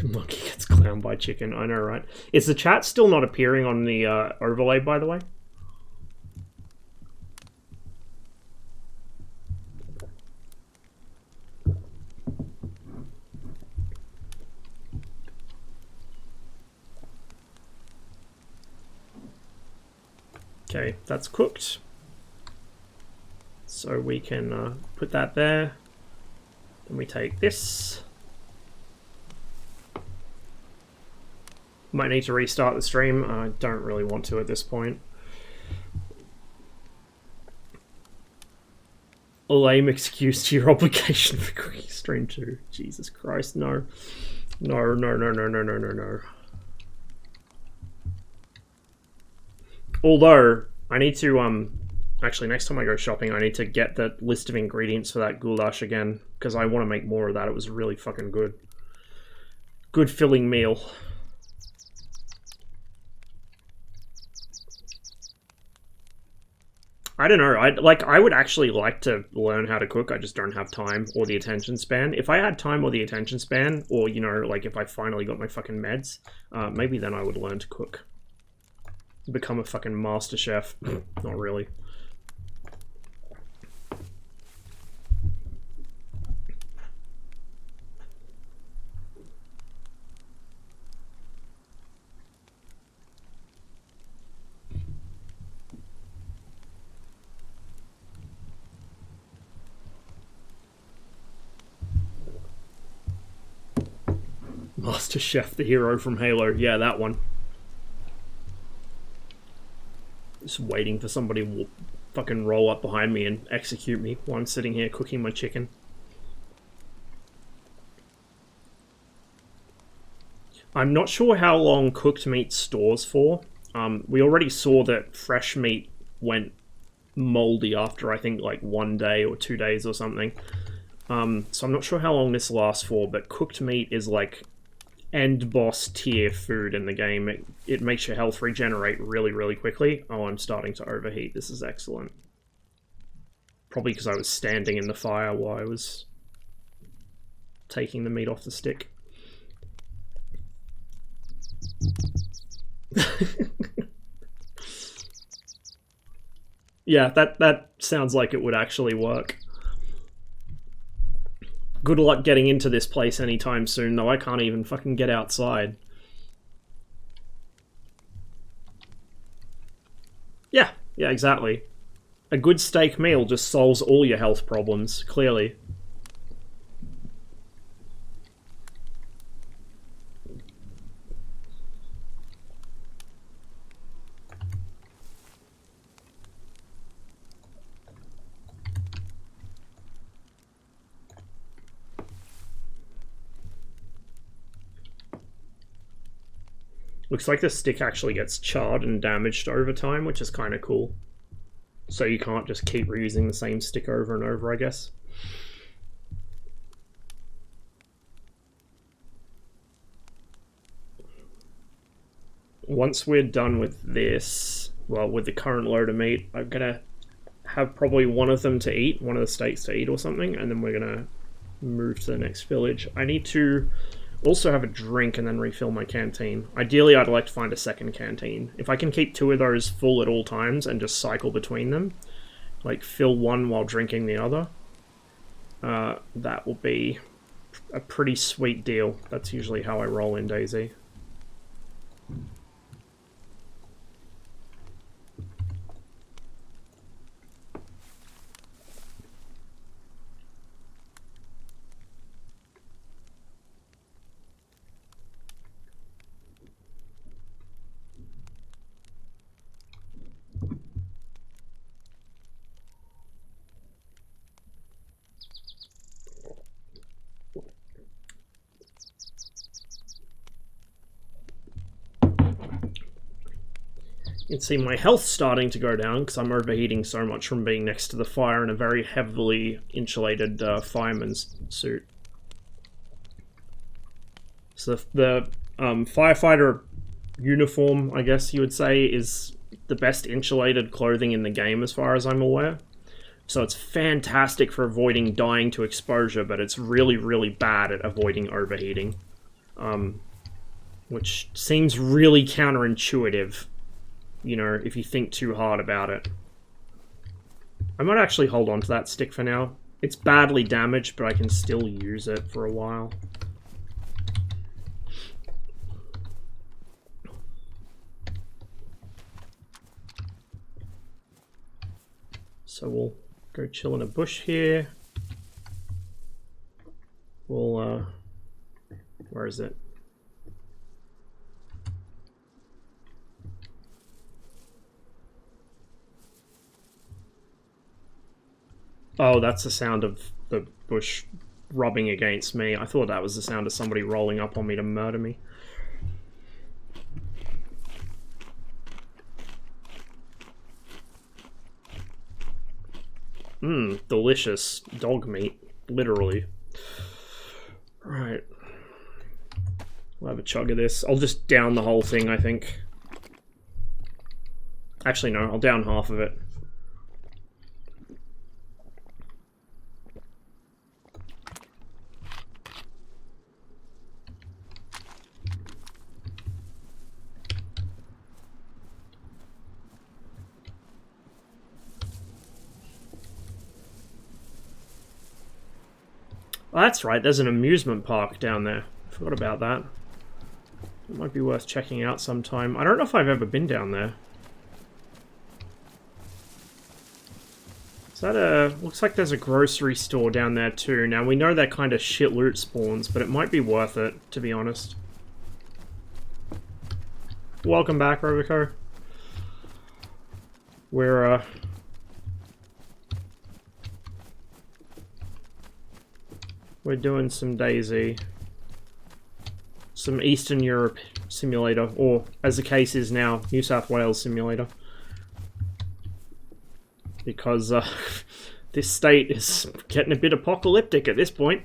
Monkey gets clowned by chicken. I know, right? Is the chat still not appearing on the overlay, by the way? Okay, that's cooked. So we can put that there. Then we take this. Might need to restart the stream. I don't really want to at this point. A lame excuse to your obligation for cooking stream 2. Jesus Christ, no. No, no, no, no, no, no, no, no. Although, I need to, actually next time I go shopping, I need to get the list of ingredients for that goulash again, because I want to make more of that. It was really fucking good. Good filling meal. I don't know, I would actually like to learn how to cook, I just don't have time or the attention span. If I had time or the attention span, or, you know, like if I finally got my fucking meds, maybe then I would learn to cook. Become a fucking master chef. Not really. Master Chef, the hero from Halo. Yeah, that one. Just waiting for somebody to fucking roll up behind me and execute me while I'm sitting here cooking my chicken. I'm not sure how long cooked meat stores for. We already saw that fresh meat went moldy after, I think, like 1 day or 2 days or something. So I'm not sure how long this lasts for, but cooked meat is like end boss tier food in the game. It makes your health regenerate really, really quickly. Oh, I'm starting to overheat. This is excellent. Probably because I was standing in the fire while I was taking the meat off the stick. Yeah, that sounds like it would actually work. Good luck getting into this place anytime soon, though. I can't even fucking get outside. Yeah, exactly. A good steak meal just solves all your health problems, clearly. Looks like the stick actually gets charred and damaged over time, which is kind of cool. So you can't just keep reusing the same stick over and over, I guess. Once we're done with this, well, with the current load of meat, I'm gonna have probably one of them to eat, one of the steaks to eat or something, and then we're gonna move to the next village. I need to also have a drink and then refill my canteen. Ideally, I'd like to find a second canteen. If I can keep 2 of those full at all times and just cycle between them, like fill one while drinking the other, that will be a pretty sweet deal. That's usually how I roll in DayZ. You can see my health starting to go down because I'm overheating so much from being next to the fire in a very heavily insulated fireman's suit. So the firefighter uniform, I guess you would say, is the best insulated clothing in the game as far as I'm aware. So it's fantastic for avoiding dying to exposure, but it's really, really bad at avoiding overheating. Which seems really counterintuitive, you know, if you think too hard about it. I might actually hold on to that stick for now. It's badly damaged, but I can still use it for a while. So we'll go chill in a bush here. We'll, where is it? Oh, that's the sound of the bush rubbing against me. I thought that was the sound of somebody rolling up on me to murder me. Mmm, delicious dog meat, literally. Right. We'll have a chug of this. I'll just down the whole thing, I think. Actually, no, I'll down half of it. Oh, that's right, there's an amusement park down there. Forgot about that. It might be worth checking out sometime. I don't know if I've ever been down there. Is that a... Looks like there's a grocery store down there too. Now, we know they're kind of shit loot spawns, but it might be worth it, to be honest. Welcome back, Robico. We're, we're doing some DayZ. Some Eastern Europe simulator, or as the case is now, New South Wales simulator. Because this state is getting a bit apocalyptic at this point.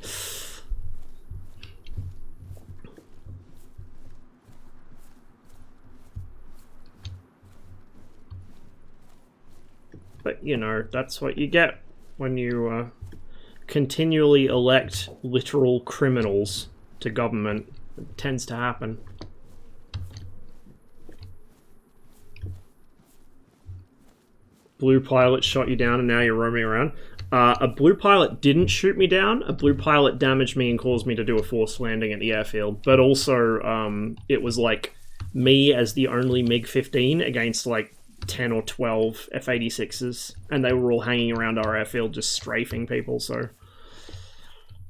But, you know, that's what you get when you continually elect literal criminals to government. It tends to happen. Blue pilot shot you down and now you're roaming around. A blue pilot didn't shoot me down. A blue pilot damaged me and caused me to do a forced landing at the airfield. But also, it was like me as the only MiG-15 against like 10 or 12 F-86s. And they were all hanging around our airfield just strafing people, so...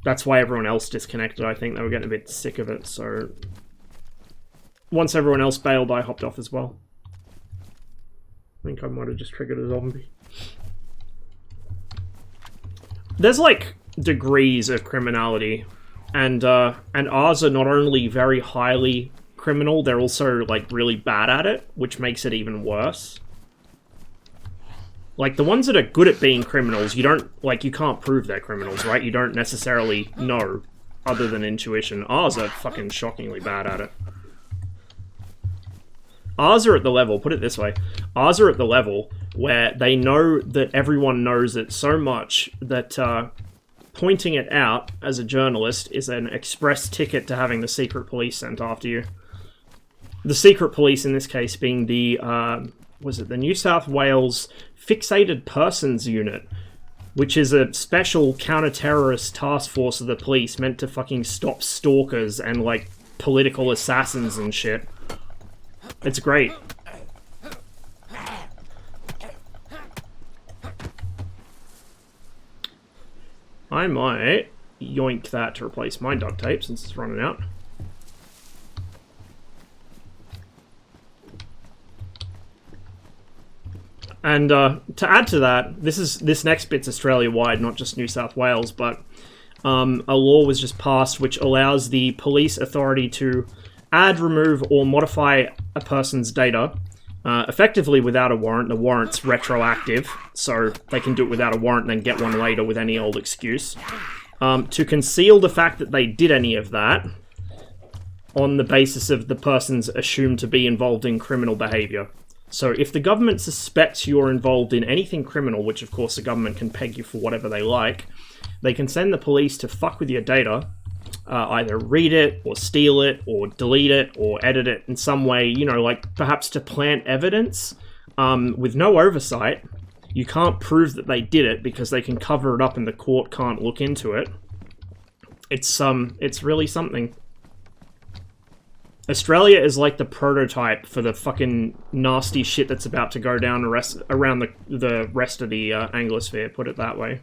That's why everyone else disconnected. I think they were getting a bit sick of it, so... Once everyone else bailed, I hopped off as well. I think I might have just triggered a zombie. There's, like, degrees of criminality. And ours are not only very highly criminal, they're also, like, really bad at it, which makes it even worse. Like, the ones that are good at being criminals, you don't, like, you can't prove they're criminals, right? You don't necessarily know, other than intuition. Ours are fucking shockingly bad at it. Ours are at the level, put it this way, ours are at the level where they know that everyone knows it so much that pointing it out as a journalist is an express ticket to having the secret police sent after you. The secret police in this case being the, was it the New South Wales Fixated Persons Unit, which is a special counter-terrorist task force of the police meant to fucking stop stalkers and, like, political assassins and shit. It's great. I might yoink that to replace my duct tape since it's running out. And to add to that, this next bit's Australia-wide, not just New South Wales, but a law was just passed which allows the police authority to add, remove, or modify a person's data effectively without a warrant. The warrant's retroactive, so they can do it without a warrant and then get one later with any old excuse. To conceal the fact that they did any of that on the basis of the person's assumed to be involved in criminal behaviour. So if the government suspects you're involved in anything criminal, which of course the government can peg you for whatever they like, they can send the police to fuck with your data, either read it, or steal it, or delete it, or edit it in some way, you know, like perhaps to plant evidence with no oversight. You can't prove that they did it because they can cover it up and the court can't look into it. It's really something. Australia is like the prototype for the fucking nasty shit that's about to go down around the rest of the Anglosphere, put it that way.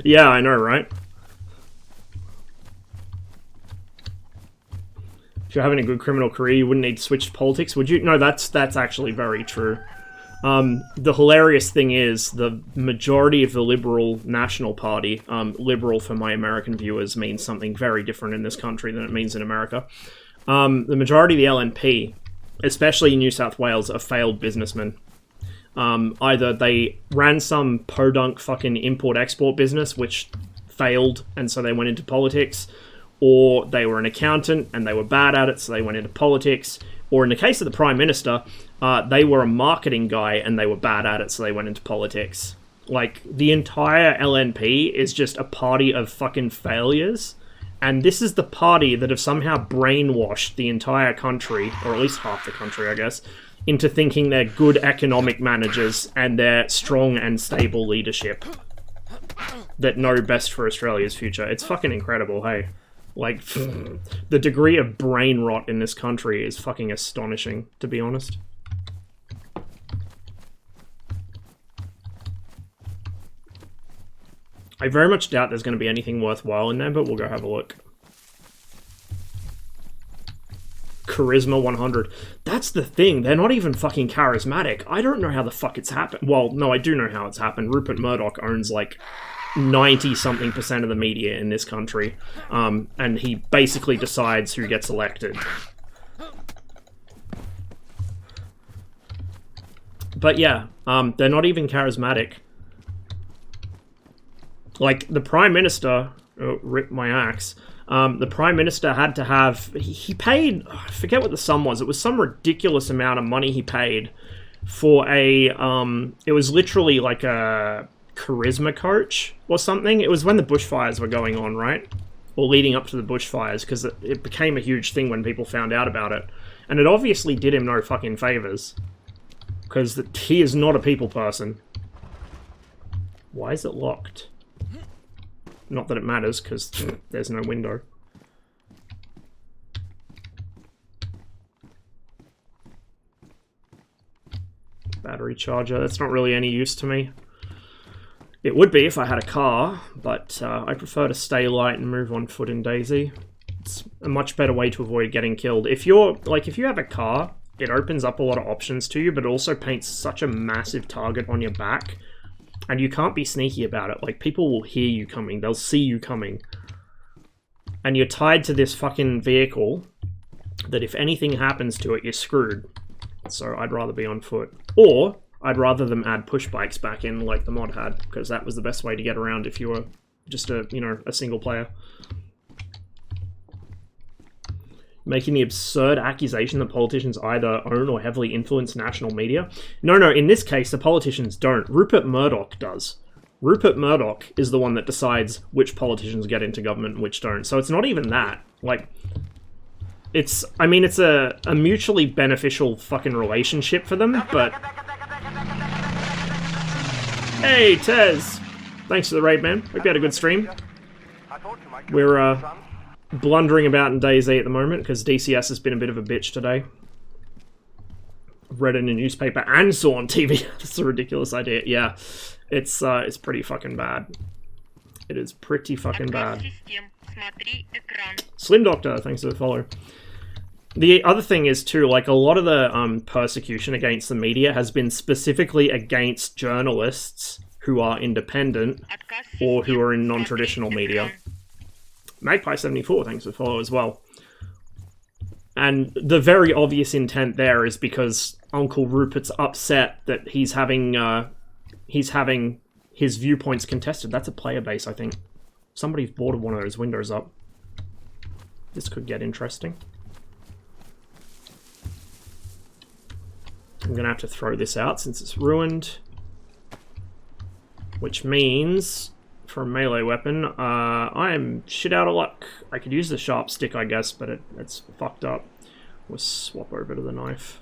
Yeah, I know, right? If you're having a good criminal career, you wouldn't need to switch to politics, would you? No, that's actually very true. The hilarious thing is, the majority of the Liberal National Party, liberal for my American viewers means something very different in this country than it means in America. The majority of the LNP, especially in New South Wales, are failed businessmen. Either they ran some podunk fucking import-export business, which failed, and so they went into politics, or they were an accountant, and they were bad at it, so they went into politics, or in the case of the Prime Minister, they were a marketing guy, and they were bad at it, so they went into politics. Like, the entire LNP is just a party of fucking failures, and this is the party that have somehow brainwashed the entire country, or at least half the country, I guess, into thinking they're good economic managers and they're strong and stable leadership that know best for Australia's future. It's fucking incredible, hey? Like, the degree of brain rot in this country is fucking astonishing, to be honest. I very much doubt there's going to be anything worthwhile in there, but we'll go have a look. Charisma 100. That's the thing. They're not even fucking charismatic. I don't know how the fuck it's happened. Well, no, I do know how it's happened. Rupert Murdoch owns like 90-something% of the media in this country. And he basically decides who gets elected. But yeah, they're not even charismatic. Like, the Prime Minister... Oh, rip my axe. The Prime Minister had to have... He paid... I forget what the sum was. It was some ridiculous amount of money he paid for a... it was literally like a charisma coach or something. It was when the bushfires were going on, right? Or leading up to the bushfires, because it became a huge thing when people found out about it. And it obviously did him no fucking favours. Because he is not a people person. Why is it locked? Not that it matters, because there's no window. Battery charger, that's not really any use to me. It would be if I had a car, but I prefer to stay light and move on foot in DayZ. It's a much better way to avoid getting killed. If you have a car, it opens up a lot of options to you, but it also paints such a massive target on your back And you can't be sneaky about it. Like, people will hear you coming. They'll see you coming. And you're tied to this fucking vehicle that if anything happens to it, you're screwed. So I'd rather be on foot. Or I'd rather them add push bikes back in like the mod had, because that was the best way to get around if you were just a, you know, a single player. Making the absurd accusation that politicians either own or heavily influence national media. No, in this case, the politicians don't. Rupert Murdoch does. Rupert Murdoch is the one that decides which politicians get into government and which don't. So it's not even that. Like, it's, I mean, it's a mutually beneficial fucking relationship for them, but... Hey, Tez! Thanks for the raid, man. Hope you had a good stream. We're, blundering about in DayZ at the moment because DCS has been a bit of a bitch today. Read in a newspaper and saw on TV. That's a ridiculous idea. Yeah, it's pretty fucking bad. It is pretty fucking bad. Slim Doctor, thanks for the follow. The other thing is too, like, a lot of the persecution against the media has been specifically against journalists who are independent or who are in non-traditional media. Magpie74, thanks for the follow as well. And the very obvious intent there is because Uncle Rupert's upset that he's having his viewpoints contested. That's a player base, I think. Somebody's boarded one of those windows up. This could get interesting. I'm gonna have to throw this out since it's ruined. Which means... for a melee weapon, I am shit out of luck. I could use the sharp stick, I guess, but it's fucked up. We'll swap over to the knife.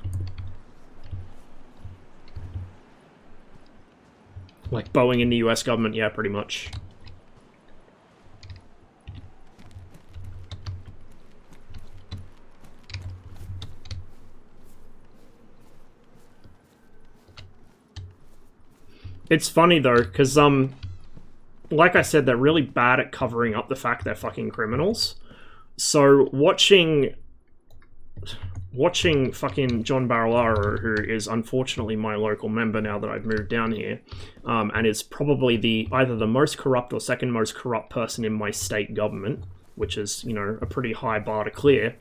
Like bowing in the US government, yeah, pretty much. It's funny though, because like I said, they're really bad at covering up the fact they're fucking criminals. So watching fucking John Barilaro, who is unfortunately my local member now that I've moved down here, and is probably either the most corrupt or second most corrupt person in my state government, which is, you know, a pretty high bar to clear.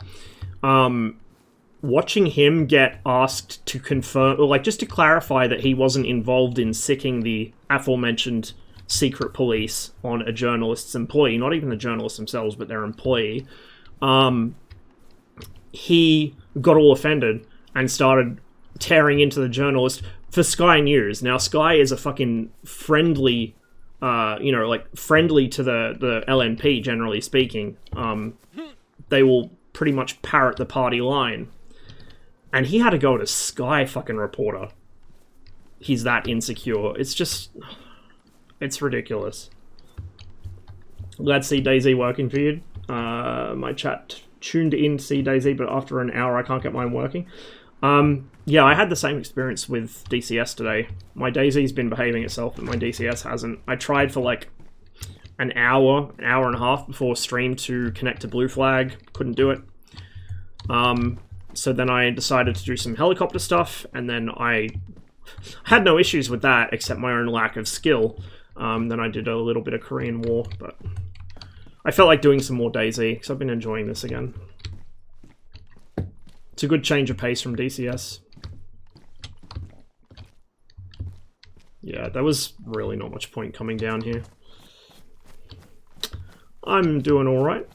Watching him get asked to confirm, or like just to clarify that he wasn't involved in sicking the aforementioned secret police on a journalist's employee, not even the journalists themselves, but their employee, he got all offended and started tearing into the journalist for Sky News. Now, Sky is a fucking friendly, you know, like friendly to the LNP, generally speaking. They will pretty much parrot the party line. And he had to go to Sky fucking reporter. He's that insecure. It's just... it's ridiculous. Glad to see DayZ working for you. My chat tuned in to see DayZ, but after an hour I can't get mine working. Yeah, I had the same experience with DCS today. My DayZ's been behaving itself, but my DCS hasn't. I tried for like an hour and a half before stream to connect to Blue Flag. Couldn't do it. So then I decided to do some helicopter stuff, and then I had no issues with that, except my own lack of skill. Then I did a little bit of Korean War, but I felt like doing some more DayZ, because I've been enjoying this again. It's a good change of pace from DCS. Yeah, there was really not much point coming down here. I'm doing alright.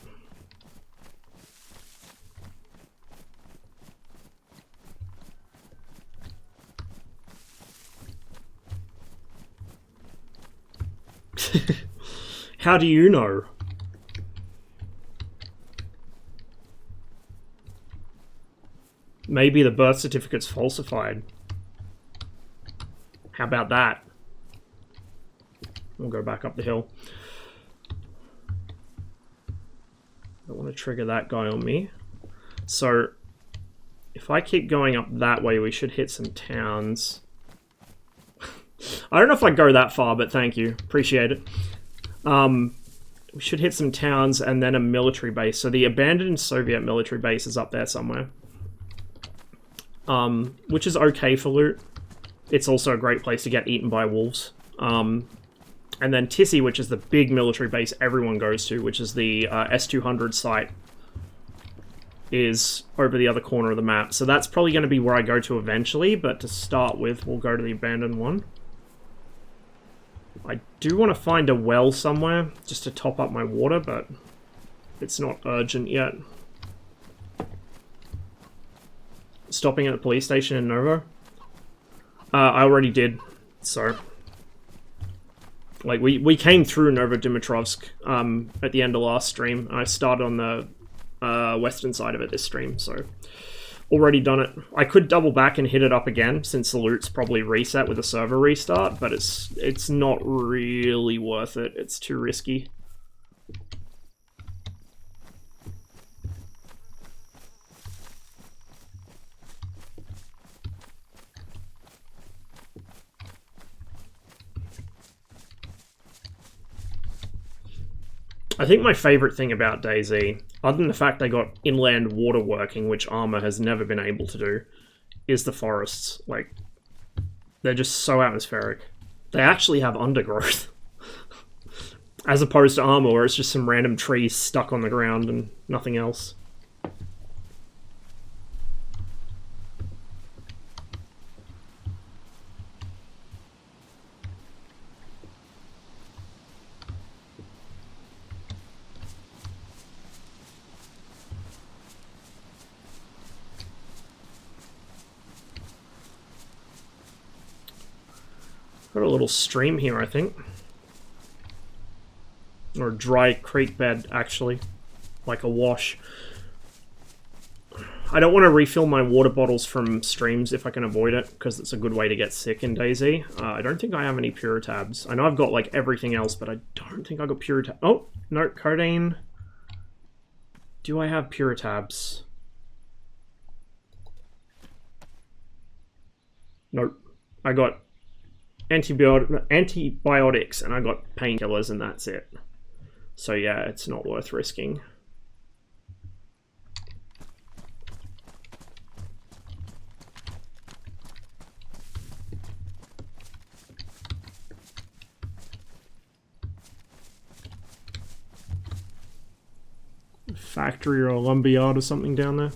How do you know? Maybe the birth certificate's falsified. How about that? We'll go back up the hill. I don't want to trigger that guy on me. So, if I keep going up that way, we should hit some towns. I don't know if I go that far, but thank you. Appreciate it. We should hit some towns and then a military base. So the abandoned Soviet military base is up there somewhere. Which is okay for loot. It's also a great place to get eaten by wolves. And then Tissy, which is the big military base everyone goes to, which is the S-200 site, is over the other corner of the map. So that's probably going to be where I go to eventually, but to start with, we'll go to the abandoned one. I do want to find a well somewhere, just to top up my water, but it's not urgent yet. Stopping at the police station in Novo? I already did, so... Like, we came through Novodimitrovsk at the end of last stream. I started on the western side of it this stream, so already done it. I could double back and hit it up again, since the loot's probably reset with a server restart, but it's not really worth it. It's too risky. I think my favorite thing about DayZ, other than the fact they got inland water working, which Armor has never been able to do, is the forests. Like, they're just so atmospheric. They actually have undergrowth. As opposed to Armor, where it's just some random trees stuck on the ground and nothing else. Got a little stream here, I think. Or a dry creek bed, actually. Like a wash. I don't want to refill my water bottles from streams if I can avoid it, because it's a good way to get sick in DayZ. I don't think I have any Puritabs. I know I've got, like, everything else, but I don't think I got Puritabs. Oh, no, codeine. Do I have Puritabs? Nope. I got antibiotics, and I got painkillers, and that's it. So yeah, it's not worth risking. Factory or a lumberyard or something down there.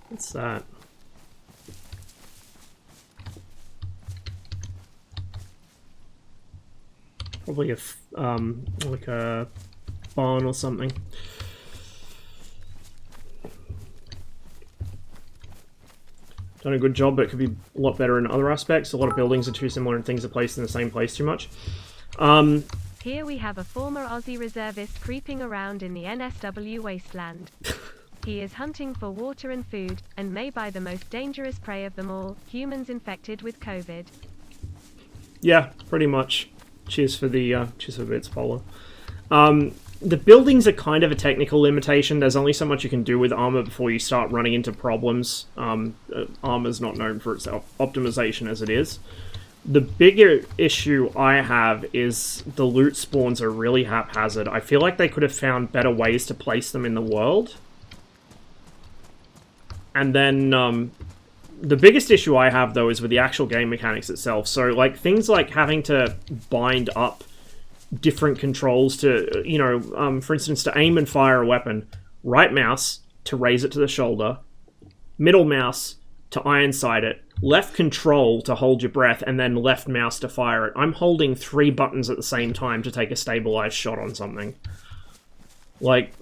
What's that? Probably a like a barn or something. Done a good job, but it could be a lot better in other aspects. A lot of buildings are too similar and things are placed in the same place too much. Here we have a former Aussie reservist creeping around in the NSW wasteland. He is hunting for water and food, and may buy the most dangerous prey of them all, humans infected with COVID. Yeah, pretty much. Cheers for the bits, Polo. The buildings are kind of a technical limitation. There's only so much you can do with Armor before you start running into problems. Armor's not known for its optimization as it is. The bigger issue I have is the loot spawns are really haphazard. I feel like they could have found better ways to place them in the world. And then, the biggest issue I have, though, is with the actual game mechanics itself. So, like, things like having to bind up different controls to, you know, for instance, to aim and fire a weapon, right mouse to raise it to the shoulder, middle mouse to iron sight it, left control to hold your breath, and then left mouse to fire it. I'm holding 3 buttons at the same time to take a stabilized shot on something. Like,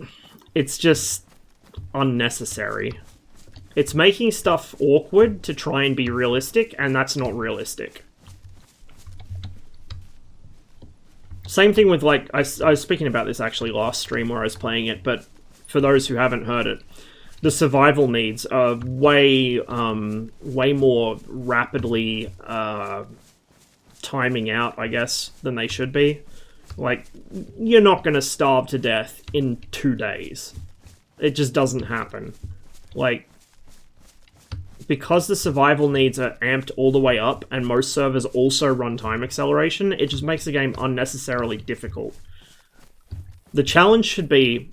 it's just unnecessary. It's making stuff awkward to try and be realistic, and that's not realistic. Same thing with, like, I was speaking about this actually last stream where I was playing it, but for those who haven't heard it, the survival needs are way more rapidly timing out, I guess, than they should be. Like, you're not going to starve to death in 2 days. It just doesn't happen. Like, because the survival needs are amped all the way up, and most servers also run time acceleration, it just makes the game unnecessarily difficult. The challenge should be,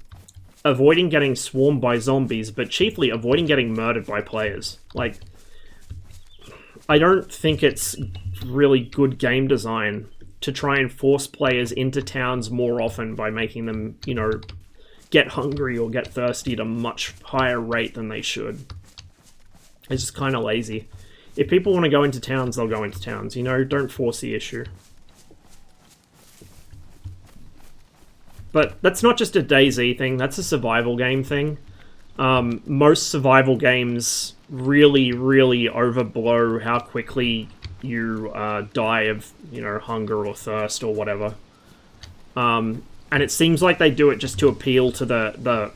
avoiding getting swarmed by zombies, but chiefly avoiding getting murdered by players. Like, I don't think it's really good game design to try and force players into towns more often by making them, you know, get hungry or get thirsty at a much higher rate than they should. It's just kind of lazy. If people want to go into towns, they'll go into towns, you know, don't force the issue. But that's not just a DayZ thing, that's a survival game thing. Most survival games really, really overblow how quickly you die of, you know, hunger or thirst or whatever. And it seems like they do it just to appeal to the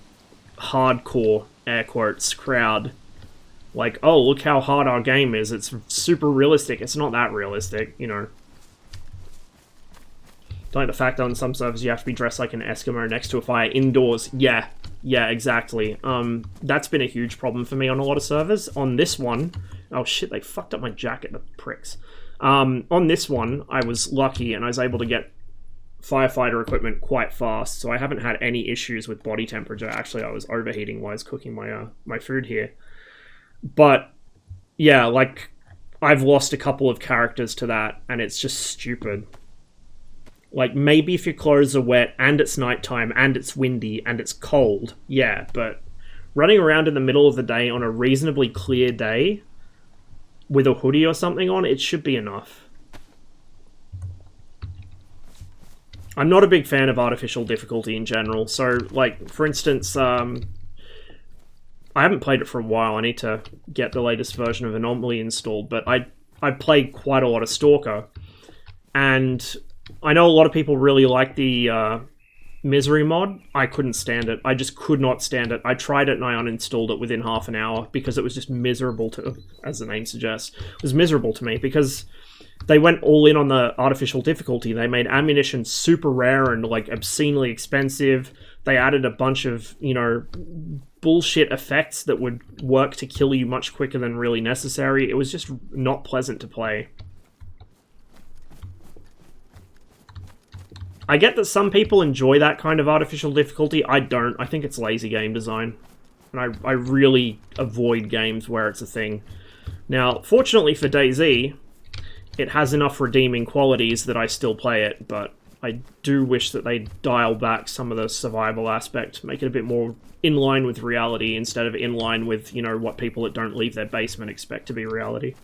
hardcore, air quotes, crowd. Like, oh, look how hard our game is, it's super realistic. It's not that realistic, you know. Like the fact that on some servers you have to be dressed like an Eskimo next to a fire indoors. Yeah, exactly. That's been a huge problem for me on a lot of servers. On this one, oh shit, they fucked up my jacket, the pricks. On this one, I was lucky and I was able to get firefighter equipment quite fast, so I haven't had any issues with body temperature. Actually, I was overheating while I was cooking my food here. But yeah, like, I've lost a couple of characters to that, and it's just stupid. Like, maybe if your clothes are wet, and it's nighttime, and it's windy, and it's cold, yeah, but running around in the middle of the day on a reasonably clear day with a hoodie or something on, it should be enough. I'm not a big fan of artificial difficulty in general, so, like, for instance, I haven't played it for a while, I need to get the latest version of Anomaly installed, but I played quite a lot of Stalker, and I know a lot of people really like the Misery mod. I couldn't stand it. I just could not stand it. I tried it and I uninstalled it within half an hour because it was just miserable to, as the name suggests, it was miserable to me because they went all in on the artificial difficulty. They made ammunition super rare and like obscenely expensive. They added a bunch of, you know, bullshit effects that would work to kill you much quicker than really necessary. It was just not pleasant to play. I get that some people enjoy that kind of artificial difficulty. I don't. I think it's lazy game design. And I really avoid games where it's a thing. Now, fortunately for DayZ, it has enough redeeming qualities that I still play it, but I do wish that they dial back some of the survival aspect, make it a bit more in line with reality instead of in line with, you know, what people that don't leave their basement expect to be reality.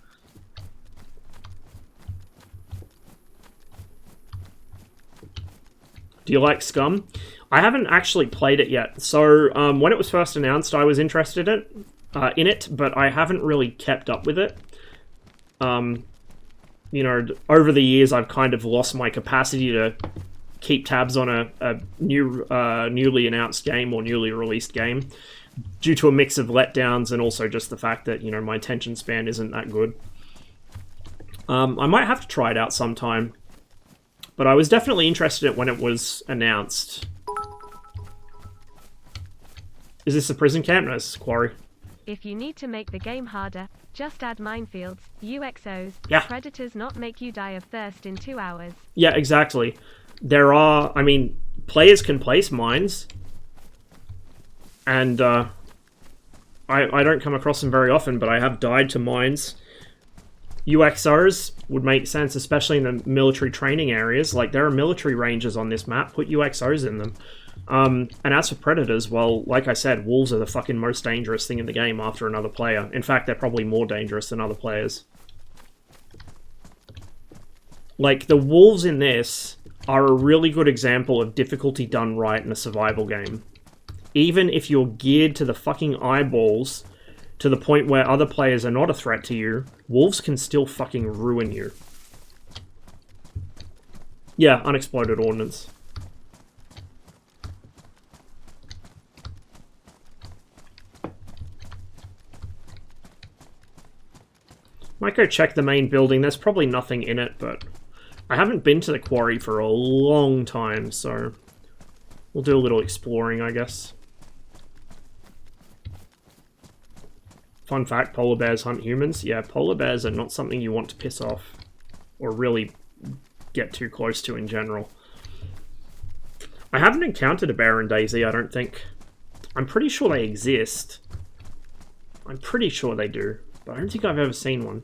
Do you like Scum? I haven't actually played it yet. So when it was first announced, I was interested in it, but I haven't really kept up with it. You know, over the years, I've kind of lost my capacity to keep tabs on a newly announced game or newly released game due to a mix of letdowns and also just the fact that, you know, my attention span isn't that good. I might have to try it out sometime. But I was definitely interested in it when it was announced. Is this a prison camp? No, this is a quarry. If you need to make the game harder, just add minefields, UXOs, yeah. Predators not make you die of thirst in 2 hours. Yeah, exactly. There are, I mean, players can place mines. And I don't come across them very often, but I have died to mines. UXOs would make sense, especially in the military training areas. Like, there are military ranges on this map, put UXOs in them. And as for Predators, well, like I said, wolves are the fucking most dangerous thing in the game after another player. In fact, they're probably more dangerous than other players. Like, the wolves in this are a really good example of difficulty done right in a survival game. Even if you're geared to the fucking eyeballs, to the point where other players are not a threat to you, wolves can still fucking ruin you. Yeah, unexploded ordnance. Might go check the main building. There's probably nothing in it, but I haven't been to the quarry for a long time, so we'll do a little exploring, I guess. Fun fact, polar bears hunt humans. Yeah, polar bears are not something you want to piss off or really get too close to in general. I haven't encountered a bear in DayZ, I don't think. I'm pretty sure they exist. I'm pretty sure they do, but I don't think I've ever seen one.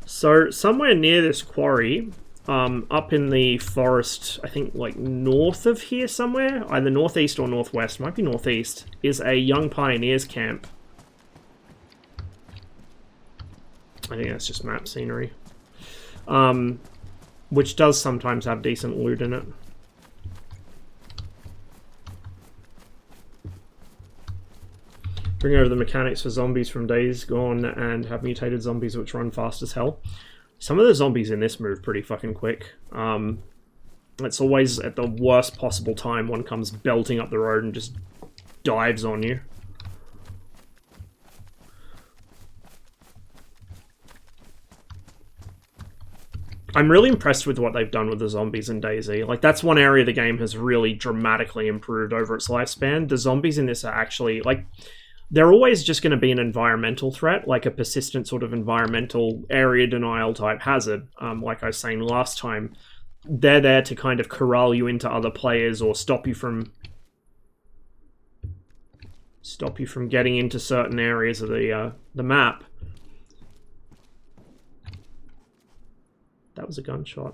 So, somewhere near this quarry, up in the forest, I think like north of here somewhere, either northeast or northwest, might be northeast, is a Young Pioneers camp. I think that's just map scenery. Which does sometimes have decent loot in it. Bring over the mechanics for zombies from Days Gone and have mutated zombies which run fast as hell. Some of the zombies in this move pretty fucking quick. It's always at the worst possible time one comes belting up the road and just dives on you. I'm really impressed with what they've done with the zombies in DayZ. Like, that's one area the game has really dramatically improved over its lifespan. The zombies in this are actually, like, they're always just going to be an environmental threat, like a persistent sort of environmental area denial type hazard. Like I was saying last time, they're there to kind of corral you into other players or stop you from getting into certain areas of the map. That was a gunshot.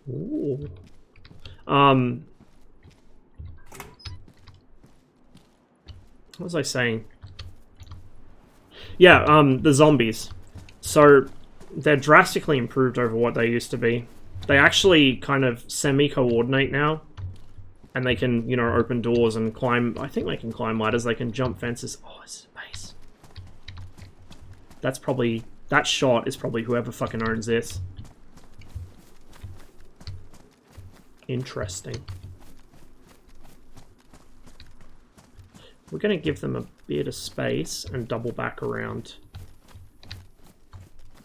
Ooh. What was I saying? Yeah, the zombies. So, they're drastically improved over what they used to be. They actually kind of semi-coordinate now. And they can, you know, open doors and climb... I think they can climb ladders, they can jump fences. Oh, it's space. That's probably... That shot is probably whoever fucking owns this. Interesting. We're going to give them a bit of space and double back around.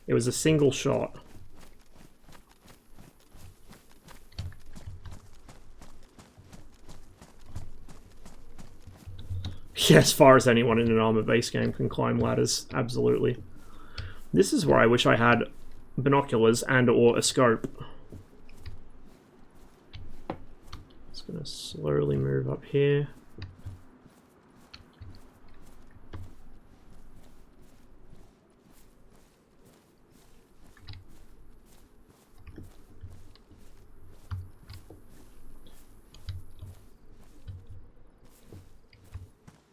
It was a single shot. Yeah, as far as anyone in an armor-based game can climb ladders, absolutely. This is where I wish I had binoculars and or a scope. Just gonna slowly move up here.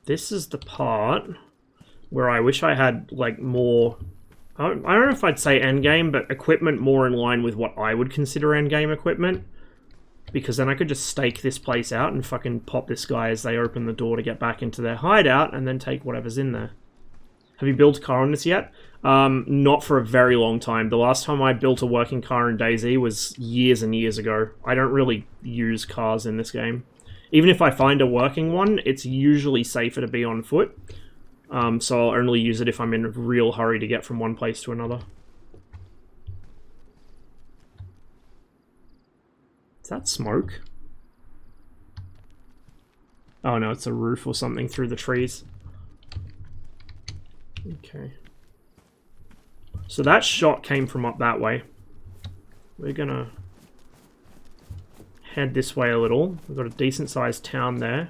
This is the part where I wish I had, like, more... I don't know if I'd say endgame, but equipment more in line with what I would consider endgame equipment. Because then I could just stake this place out and fucking pop this guy as they open the door to get back into their hideout and then take whatever's in there. Have you built a car on this yet? Not for a very long time. The last time I built a working car in DayZ was years and years ago. I don't really use cars in this game. Even if I find a working one, it's usually safer to be on foot. So I'll only use it if I'm in a real hurry to get from one place to another. Is that smoke? Oh no, it's a roof or something through the trees. Okay. So that shot came from up that way. We're gonna head this way a little. We've got a decent sized town there.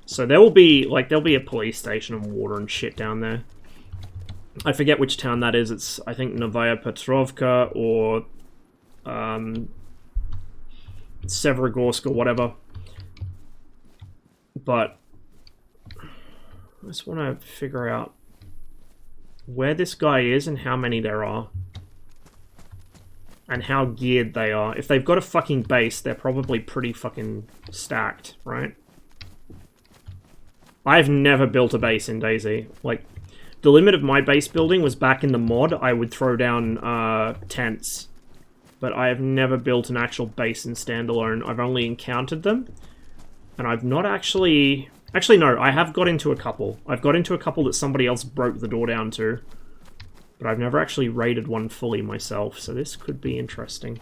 So there will be, like, there'll be a police station and water and shit down there. I forget which town that is. It's, I think, Novaya Petrovka or Severogorsk or whatever. But I just want to figure out where this guy is and how many there are. And how geared they are. If they've got a fucking base, they're probably pretty fucking stacked, right? I've never built a base in DayZ. Like, the limit of my base building was back in the mod. I would throw down tents. But I have never built an actual base in standalone. I've only encountered them. And I've not actually... Actually, no, I have got into a couple. I've got into a couple that somebody else broke the door down to. But I've never actually raided one fully myself, so this could be interesting.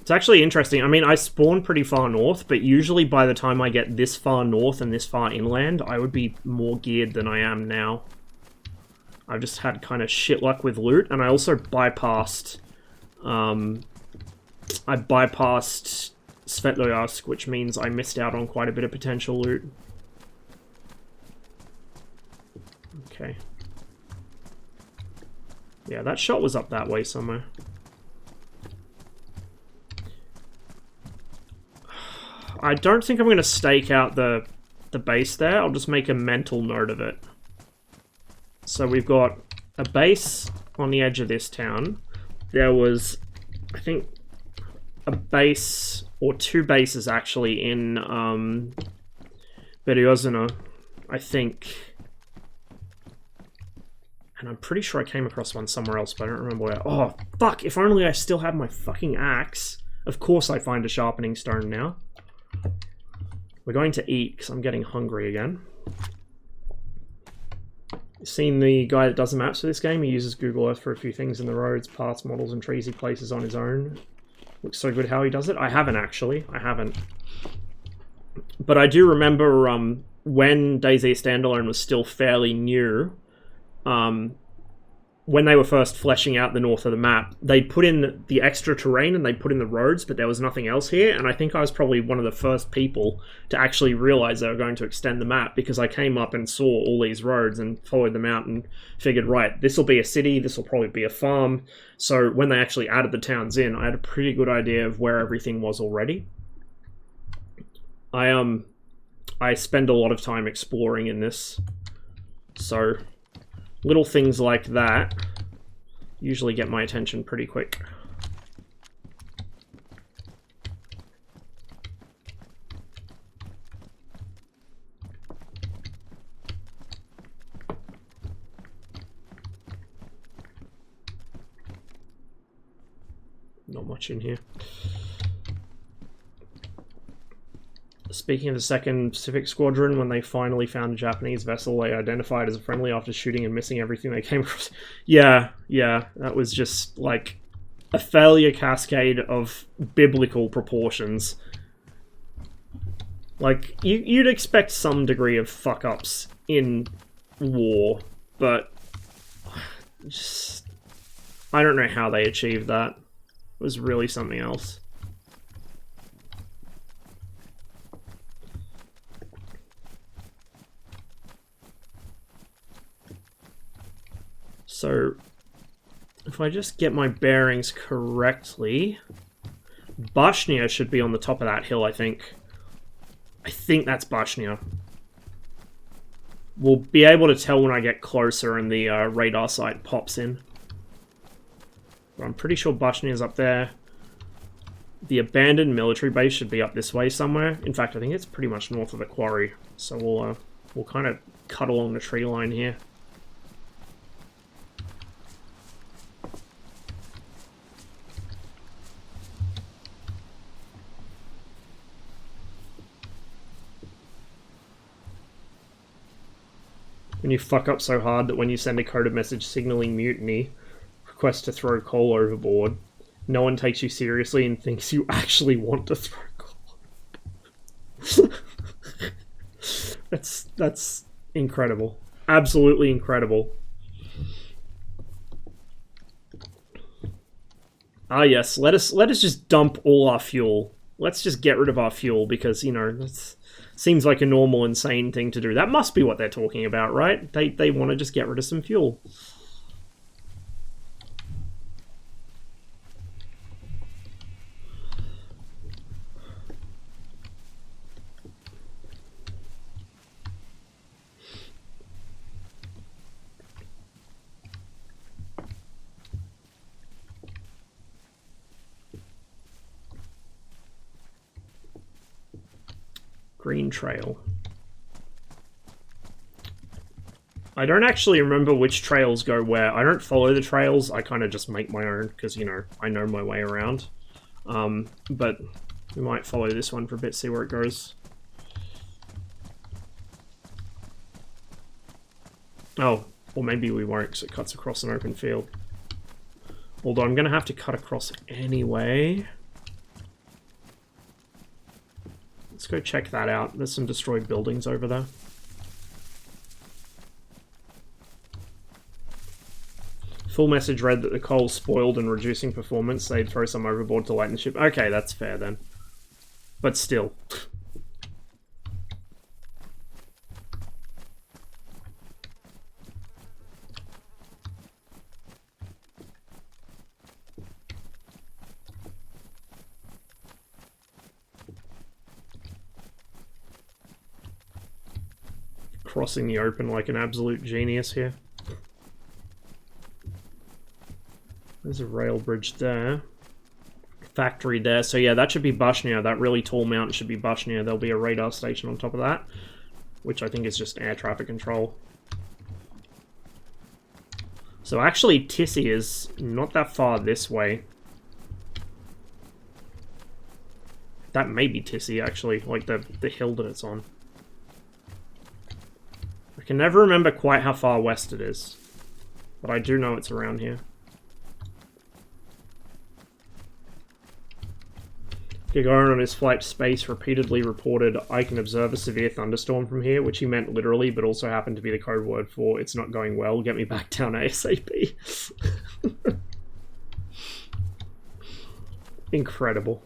It's actually interesting. I mean, I spawn pretty far north, but usually by the time I get this far north and this far inland, I would be more geared than I am now. I've just had kind of shit luck with loot, and I also bypassed... I bypassed Svetloyarsk, which means I missed out on quite a bit of potential loot. Okay. Yeah, that shot was up that way somewhere. I don't think I'm going to stake out the base there. I'll just make a mental note of it. So we've got a base on the edge of this town. There was, I think, a base, or two bases actually, in Berezino, I think. And I'm pretty sure I came across one somewhere else, but I don't remember where. Oh, fuck! If only I still had my fucking axe. Of course I find a sharpening stone now. We're going to eat, because I'm getting hungry again. Seen the guy that does the maps for this game? He uses Google Earth for a few things in the roads, paths, models, and trees he places on his own. Looks so good how he does it. I haven't, actually. I haven't. But I do remember when DayZ Standalone was still fairly new, when they were first fleshing out the north of the map, they'd put in the extra terrain and they'd put in the roads, but there was nothing else here, and I think I was probably one of the first people to actually realize they were going to extend the map, because I came up and saw all these roads and followed them out and figured, right, this will be a city, this will probably be a farm. So when they actually added the towns in, I had a pretty good idea of where everything was already. I spend a lot of time exploring in this, so little things like that usually get my attention pretty quick. Not much in here. Speaking of the 2nd Pacific Squadron, when they finally found a Japanese vessel they identified as a friendly after shooting and missing everything they came across. Yeah, that was just like a failure cascade of biblical proportions. Like, you'd expect some degree of fuck-ups in war, but just, I don't know how they achieved that. It was really something else. So, if I just get my bearings correctly, Bashnia should be on the top of that hill, I think. I think that's Bashnia. We'll be able to tell when I get closer and the radar sight pops in. But I'm pretty sure Bashnia is up there. The abandoned military base should be up this way somewhere. In fact, I think it's pretty much north of the quarry. So we'll kind of cut along the tree line here. When you fuck up so hard that when you send a coded message signaling mutiny, request to throw coal overboard, no one takes you seriously and thinks you actually want to throw coal. That's incredible. Absolutely incredible. Ah yes, let us just dump all our fuel. Let's just get rid of our fuel because, you know, that's seems like a normal, insane thing to do. That must be what they're talking about, right? They want to just get rid of some fuel. Green trail. I don't actually remember which trails go where. I don't follow the trails, I kind of just make my own, because, you know, I know my way around. But we might follow this one for a bit, see where it goes. Oh, or maybe we won't, because it cuts across an open field. Although I'm going to have to cut across anyway. Let's go check that out. There's some destroyed buildings over there. Full message read that the coal's spoiled and reducing performance. They'd throw some overboard to lighten the ship. Okay, that's fair then. But still. Crossing the open like an absolute genius here. There's a rail bridge there. Factory there. So yeah, that should be Bashnia. That really tall mountain should be Bashnia. There'll be a radar station on top of that, which I think is just air traffic control. So actually, Tissi is not that far this way. That may be Tissi, actually, like the hill that it's on. I can never remember quite how far west it is, but I do know it's around here. Gagarin on his flight to space repeatedly reported, "I can observe a severe thunderstorm from here," which he meant literally, but also happened to be the code word for "it's not going well, get me back down ASAP." Incredible.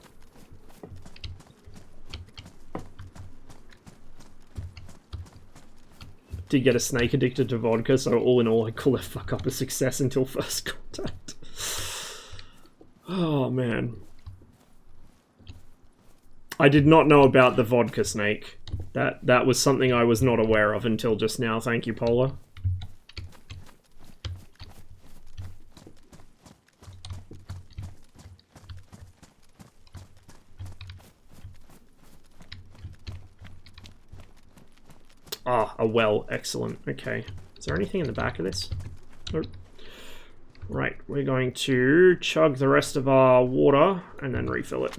Did get a snake addicted to vodka, so all in all, I call it fuck up a success until first contact. Oh, man. I did not know about the vodka snake. That was something I was not aware of until just now. Thank you, Polar. Ah, a well. Excellent. Okay. Is there anything in the back of this? Nope. Right, we're going to chug the rest of our water and then refill it.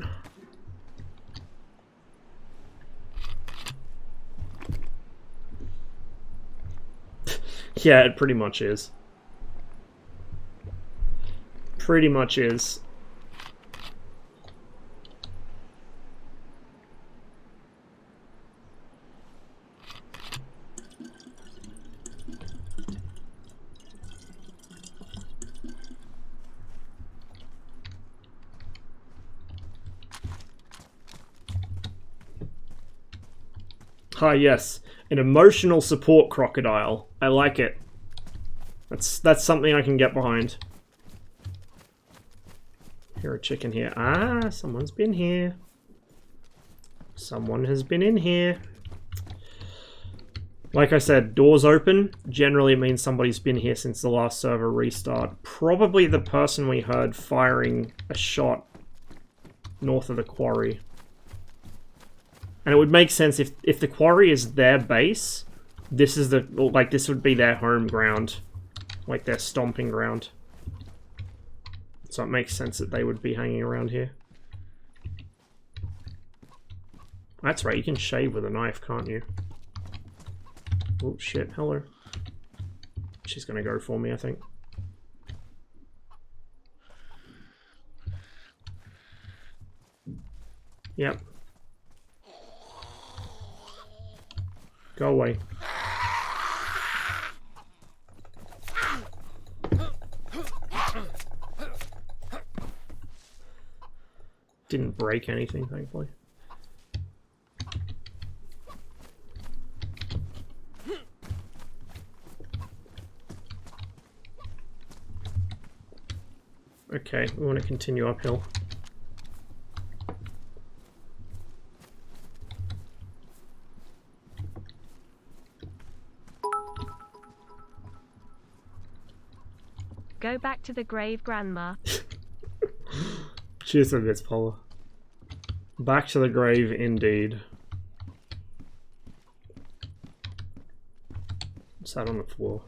Yeah, it pretty much is. Pretty much is. Ah, yes. An emotional support crocodile. I like it. That's something I can get behind. Hear a chicken here. Ah, someone's been here. Someone has been in here. Like I said, doors open. Generally it means somebody's been here since the last server restart. Probably the person we heard firing a shot north of the quarry. And it would make sense if the quarry is their base, this is the, like, this would be their home ground. Like their stomping ground. So it makes sense that they would be hanging around here. That's right, you can shave with a knife, can't you? Oh shit, hello. She's gonna go for me, I think. Yep. Go away. Didn't break anything, thankfully. Okay, we want to continue uphill. Go back to the grave, Grandma. Cheers for this, Paula. Back to the grave, indeed. What's that on the floor?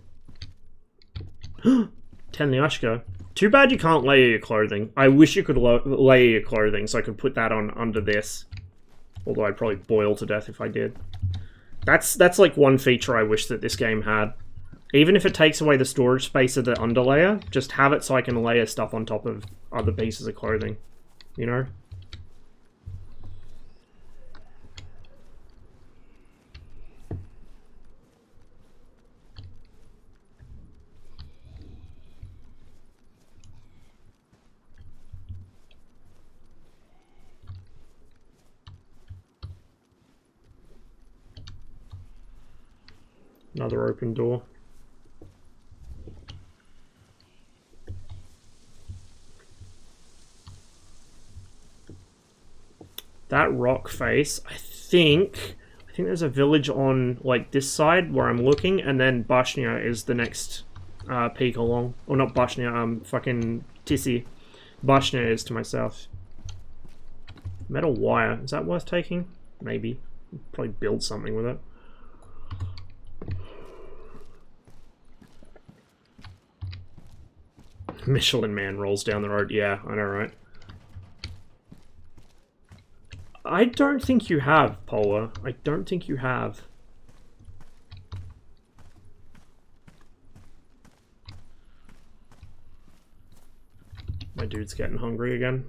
Tenlyashka. Too bad you can't layer your clothing. I wish you could layer your clothing so I could put that on under this. Although I'd probably boil to death if I did. That's like one feature I wish that this game had. Even if it takes away the storage space of the underlayer, just have it so I can layer stuff on top of other pieces of clothing. You know? Another open door. That rock face, I think there's a village on like this side where I'm looking, and then Bashnia is the next peak along. Or not Bashnia, fucking Tissi. Bashnia is to my south. Metal wire, is that worth taking? Maybe. Probably build something with it. Michelin Man rolls down the road. Yeah, I know, right? I don't think you have, Polar. I don't think you have. My dude's getting hungry again.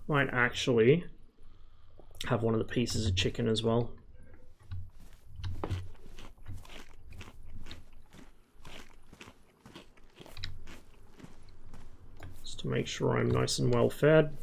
Might actually have one of the pieces of chicken as well. Just to make sure I'm nice and well fed.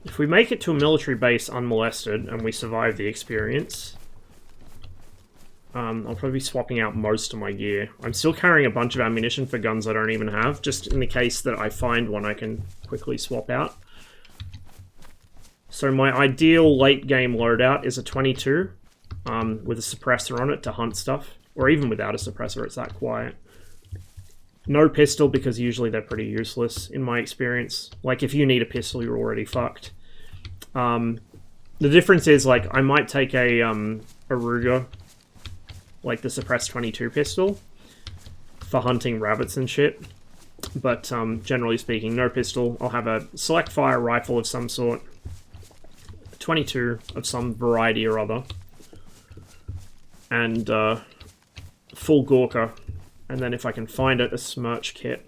If we make it to a military base unmolested and we survive the experience, I'll probably be swapping out most of my gear. I'm still carrying a bunch of ammunition for guns I don't even have, just in the case that I find one I can quickly swap out. So my ideal late game loadout is a 22 with a suppressor on it to hunt stuff, or even without a suppressor, it's that quiet. No pistol, because usually they're pretty useless in my experience. Like, if you need a pistol, you're already fucked. The difference is, like, I might take a Ruger, like the suppressed 22 pistol, for hunting rabbits and shit. But generally speaking, no pistol. I'll have a select fire rifle of some sort, 22 of some variety or other, and full Gorka. And then if I can find it, a Smirch kit.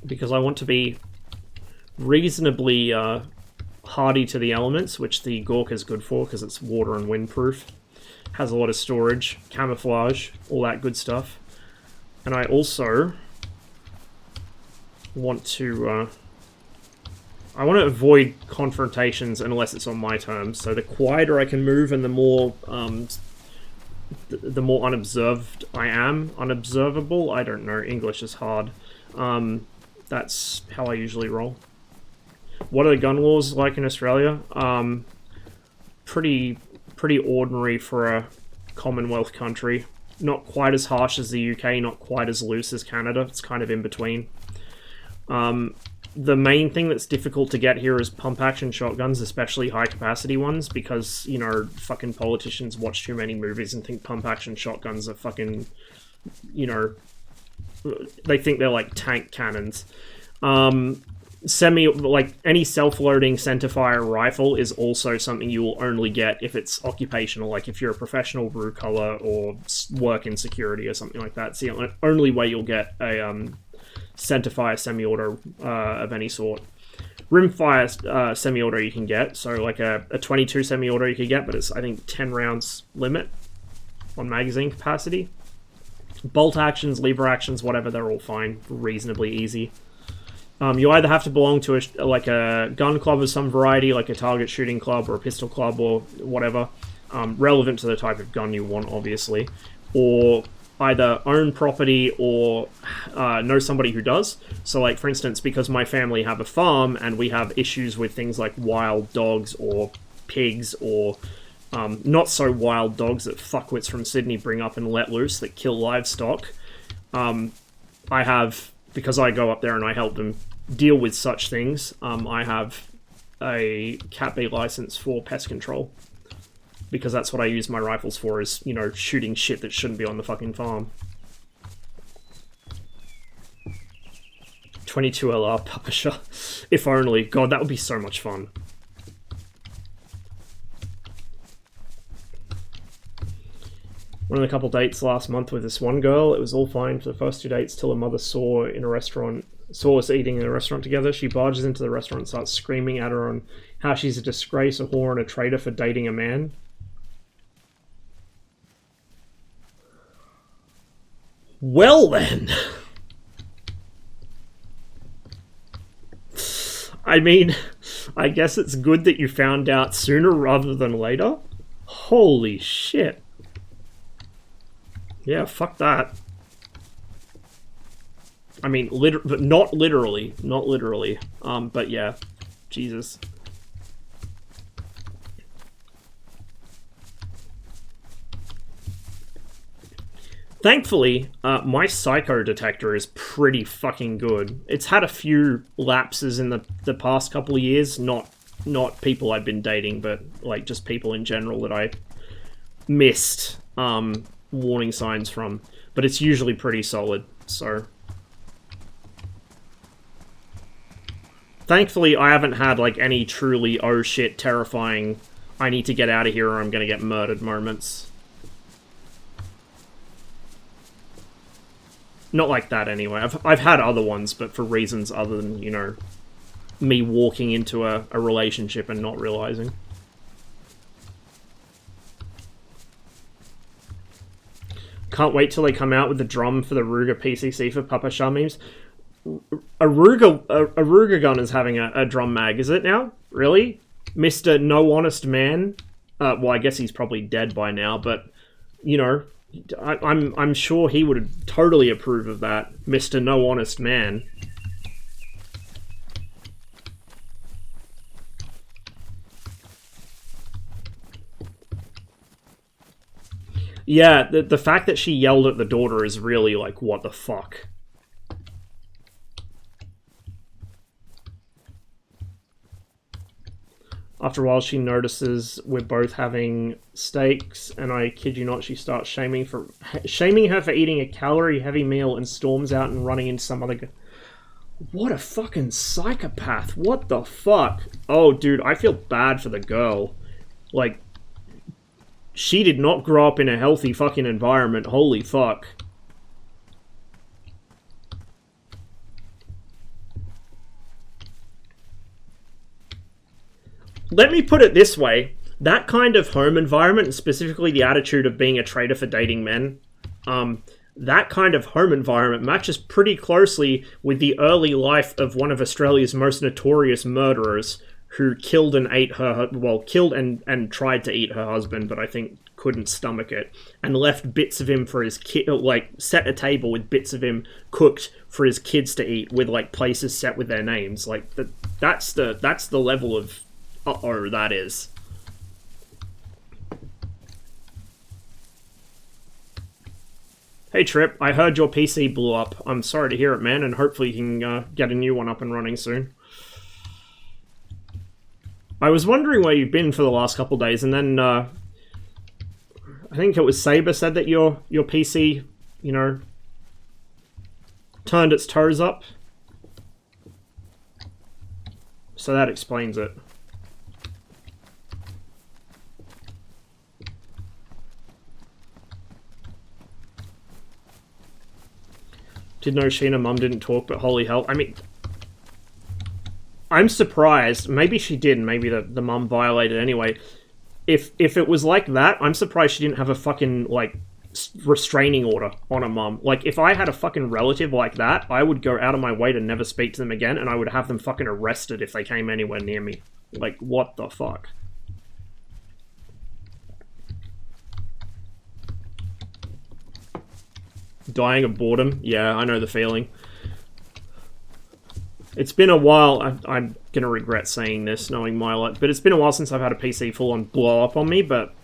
Because I want to be reasonably hardy to the elements, which the Gorka is good for, because it's water and windproof. Has a lot of storage, camouflage, all that good stuff. And I also want to avoid confrontations unless it's on my terms. So the quieter I can move and the more unobserved I am. Unobservable? I don't know. English is hard. That's how I usually roll. What are the gun laws like in Australia? Pretty ordinary for a Commonwealth country. Not quite as harsh as the UK, not quite as loose as Canada. It's kind of in between. The main thing that's difficult to get here is pump-action shotguns, especially high-capacity ones, because, you know, fucking politicians watch too many movies and think pump-action shotguns are fucking, you know, they think they're like tank cannons. Like, any self-loading centerfire rifle is also something you will only get if it's occupational, like if you're a professional brew color or work in security or something like that. It's the only way you'll get a centerfire semi-auto of any sort. Rimfire semi-auto you can get, so like a 22 semi-auto you can get, but it's, I think, 10 rounds limit on magazine capacity. Bolt actions, lever actions, whatever, they're all fine, reasonably easy. You either have to belong to a gun club of some variety, like a target shooting club or a pistol club or whatever. relevant to the type of gun you want, obviously, or either own property or know somebody who does. So, like, for instance, because my family have a farm and we have issues with things like wild dogs or pigs or not so wild dogs that fuckwits from Sydney bring up and let loose that kill livestock, I have, because I go up there and I help them deal with such things, I have a Cat B license for pest control. Because that's what I use my rifles for, is, you know, shooting shit that shouldn't be on the fucking farm. 22 LR publisher. If only. God, that would be so much fun. Went on a couple dates last month with this one girl. It was all fine for the first 2 dates till her mother saw us eating in a restaurant together. She barges into the restaurant and starts screaming at her on how she's a disgrace, a whore, and a traitor for dating a man. Well then. I mean, I guess it's good that you found out sooner rather than later. Holy shit. Yeah, fuck that. I mean, but not literally. Not literally. But yeah. Jesus. Thankfully, my psycho detector is pretty fucking good. It's had a few lapses in the past couple of years, not people I've been dating, but like just people in general that I missed warning signs from. But it's usually pretty solid, so... Thankfully, I haven't had like any truly oh shit terrifying I need to get out of here or I'm gonna get murdered moments. Not like that, anyway. I've had other ones, but for reasons other than, you know, me walking into a relationship and not realizing. Can't wait till they come out with the drum for the Ruger PCC for Papa Shah memes. A Ruger gun is having a drum mag, is it now? Really? Mr. No Honest Man? Well, I guess he's probably dead by now, but, you know... I'm sure he would totally approve of that, Mr. No Honest Man. Yeah, the fact that she yelled at the daughter is really like, what the fuck? After a while, she notices we're both having steaks, and I kid you not, she starts shaming her for eating a calorie-heavy meal and storms out and running into some other... What a fucking psychopath. What the fuck? Oh, dude, I feel bad for the girl. Like, she did not grow up in a healthy fucking environment. Holy fuck. Let me put it this way. That kind of home environment, and specifically the attitude of being a traitor for dating men, that kind of home environment matches pretty closely with the early life of one of Australia's most notorious murderers, who killed and ate her, well, killed and tried to eat her husband, but I think couldn't stomach it, and left bits of him for his kid, like, set a table with bits of him cooked for his kids to eat, with, like, places set with their names. Like, that's the level of uh-oh that is. Hey Trip, I heard your PC blew up. I'm sorry to hear it, man, and hopefully you can get a new one up and running soon. I was wondering where you've been for the last couple days, and then I think it was Saber said that your PC, you know, turned its toes up. So that explains it. Did know she and her mum didn't talk, but holy hell. I mean, I'm surprised. Maybe she did, and maybe the mum violated anyway. If it was like that, I'm surprised she didn't have a fucking, like, restraining order on her mum. Like, if I had a fucking relative like that, I would go out of my way to never speak to them again, and I would have them fucking arrested if they came anywhere near me. Like, what the fuck? Dying of boredom? Yeah, I know the feeling. It's been a while, I'm gonna regret saying this, knowing my luck, but it's been a while since I've had a PC full-on blow up on me, but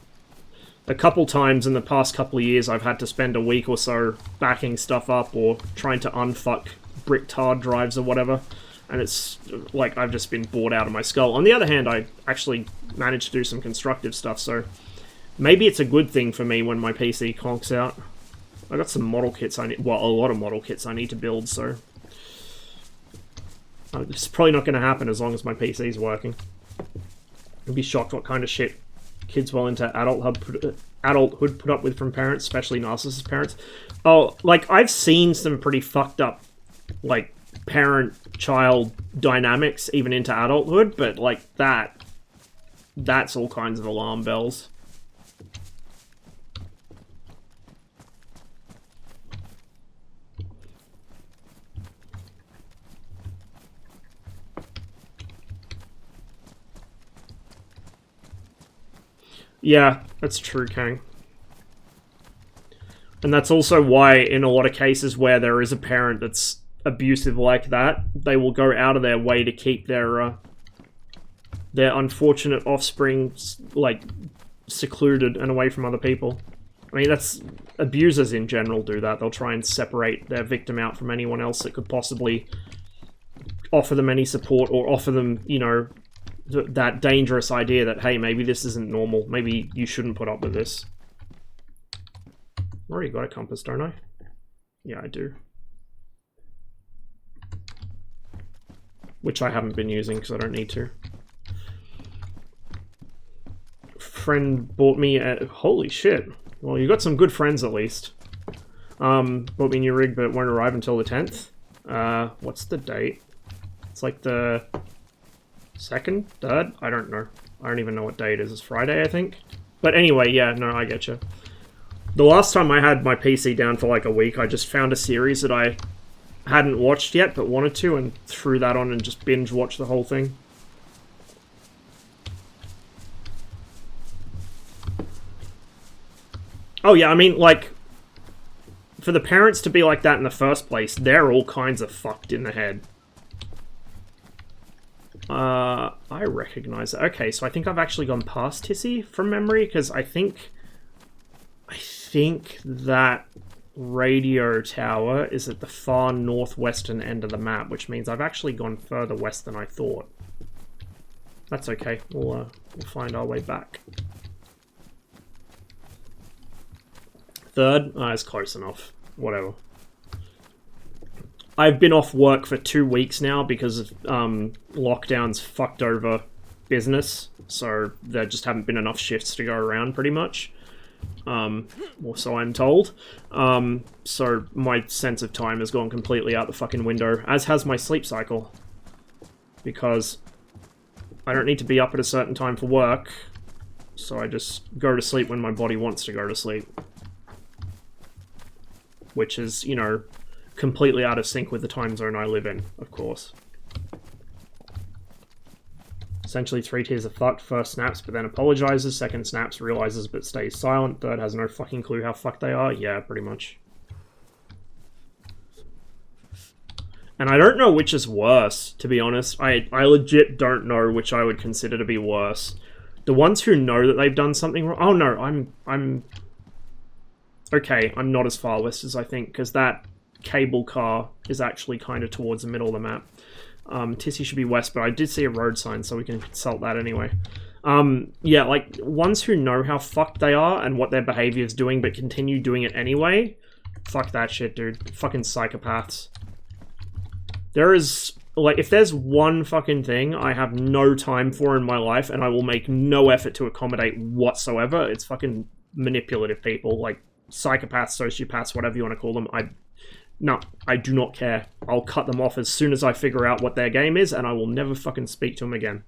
a couple times in the past couple of years I've had to spend a week or so backing stuff up or trying to unfuck bricked hard drives or whatever, and it's like I've just been bored out of my skull. On the other hand, I actually managed to do some constructive stuff, so maybe it's a good thing for me when my PC conks out. I got some model kits I need, well, a lot of model kits I need to build, so it's probably not going to happen as long as my PC's working. I'd be shocked what kind of shit kids well into adulthood put up with from parents, especially narcissist parents. Oh, like, I've seen some pretty fucked up, like, parent-child dynamics, even into adulthood, but, like, that's all kinds of alarm bells. Yeah, that's true, Kang. And that's also why, in a lot of cases where there is a parent that's abusive like that, they will go out of their way to keep their unfortunate offspring, like, secluded and away from other people. I mean, that's... abusers in general do that. They'll try and separate their victim out from anyone else that could possibly offer them any support or offer them, you know, that dangerous idea that, hey, maybe this isn't normal. Maybe you shouldn't put up with this. I already got a compass, don't I? Yeah, I do. Which I haven't been using because I don't need to. Friend bought me a... holy shit. Well, you got some good friends at least. Bought me a new rig, but it won't arrive until the 10th. What's the date? It's like the... 2nd? 3rd? I don't know. I don't even know what day it is. It's Friday, I think. But anyway, yeah, no, I get you. The last time I had my PC down for like a week, I just found a series that I hadn't watched yet, but wanted to, and threw that on and just binge-watched the whole thing. Oh yeah, I mean, like, for the parents to be like that in the first place, they're all kinds of fucked in the head. I recognize it. Okay, so I think I've actually gone past Tissy from memory, because I think that radio tower is at the far northwestern end of the map, which means I've actually gone further west than I thought. That's okay. We'll find our way back. 3rd? It's close enough. Whatever. I've been off work for 2 weeks now because of lockdowns fucked over business, so there just haven't been enough shifts to go around, pretty much. Or so I'm told. So my sense of time has gone completely out the fucking window, as has my sleep cycle. Because I don't need to be up at a certain time for work, so I just go to sleep when my body wants to go to sleep. Which is, you know, completely out of sync with the time zone I live in, of course. Essentially 3 tiers of fucked. First snaps, but then apologizes. Second snaps, realizes but stays silent. Third has no fucking clue how fucked they are. Yeah, pretty much. And I don't know which is worse, to be honest. I legit don't know which I would consider to be worse. The ones who know that they've done something wrong... Oh no, I'm... Okay, I'm not as far west as I think, because that cable car is actually kind of towards the middle of the map. Tissy should be west, but I did see a road sign, so we can consult that anyway. Yeah, like, ones who know how fucked they are and what their behavior is doing, but continue doing it anyway, fuck that shit, dude. Fucking psychopaths. There is, like, if there's one fucking thing I have no time for in my life, and I will make no effort to accommodate whatsoever, it's fucking manipulative people, like, psychopaths, sociopaths, whatever you want to call them. No, I do not care. I'll cut them off as soon as I figure out what their game is, and I will never fucking speak to them again.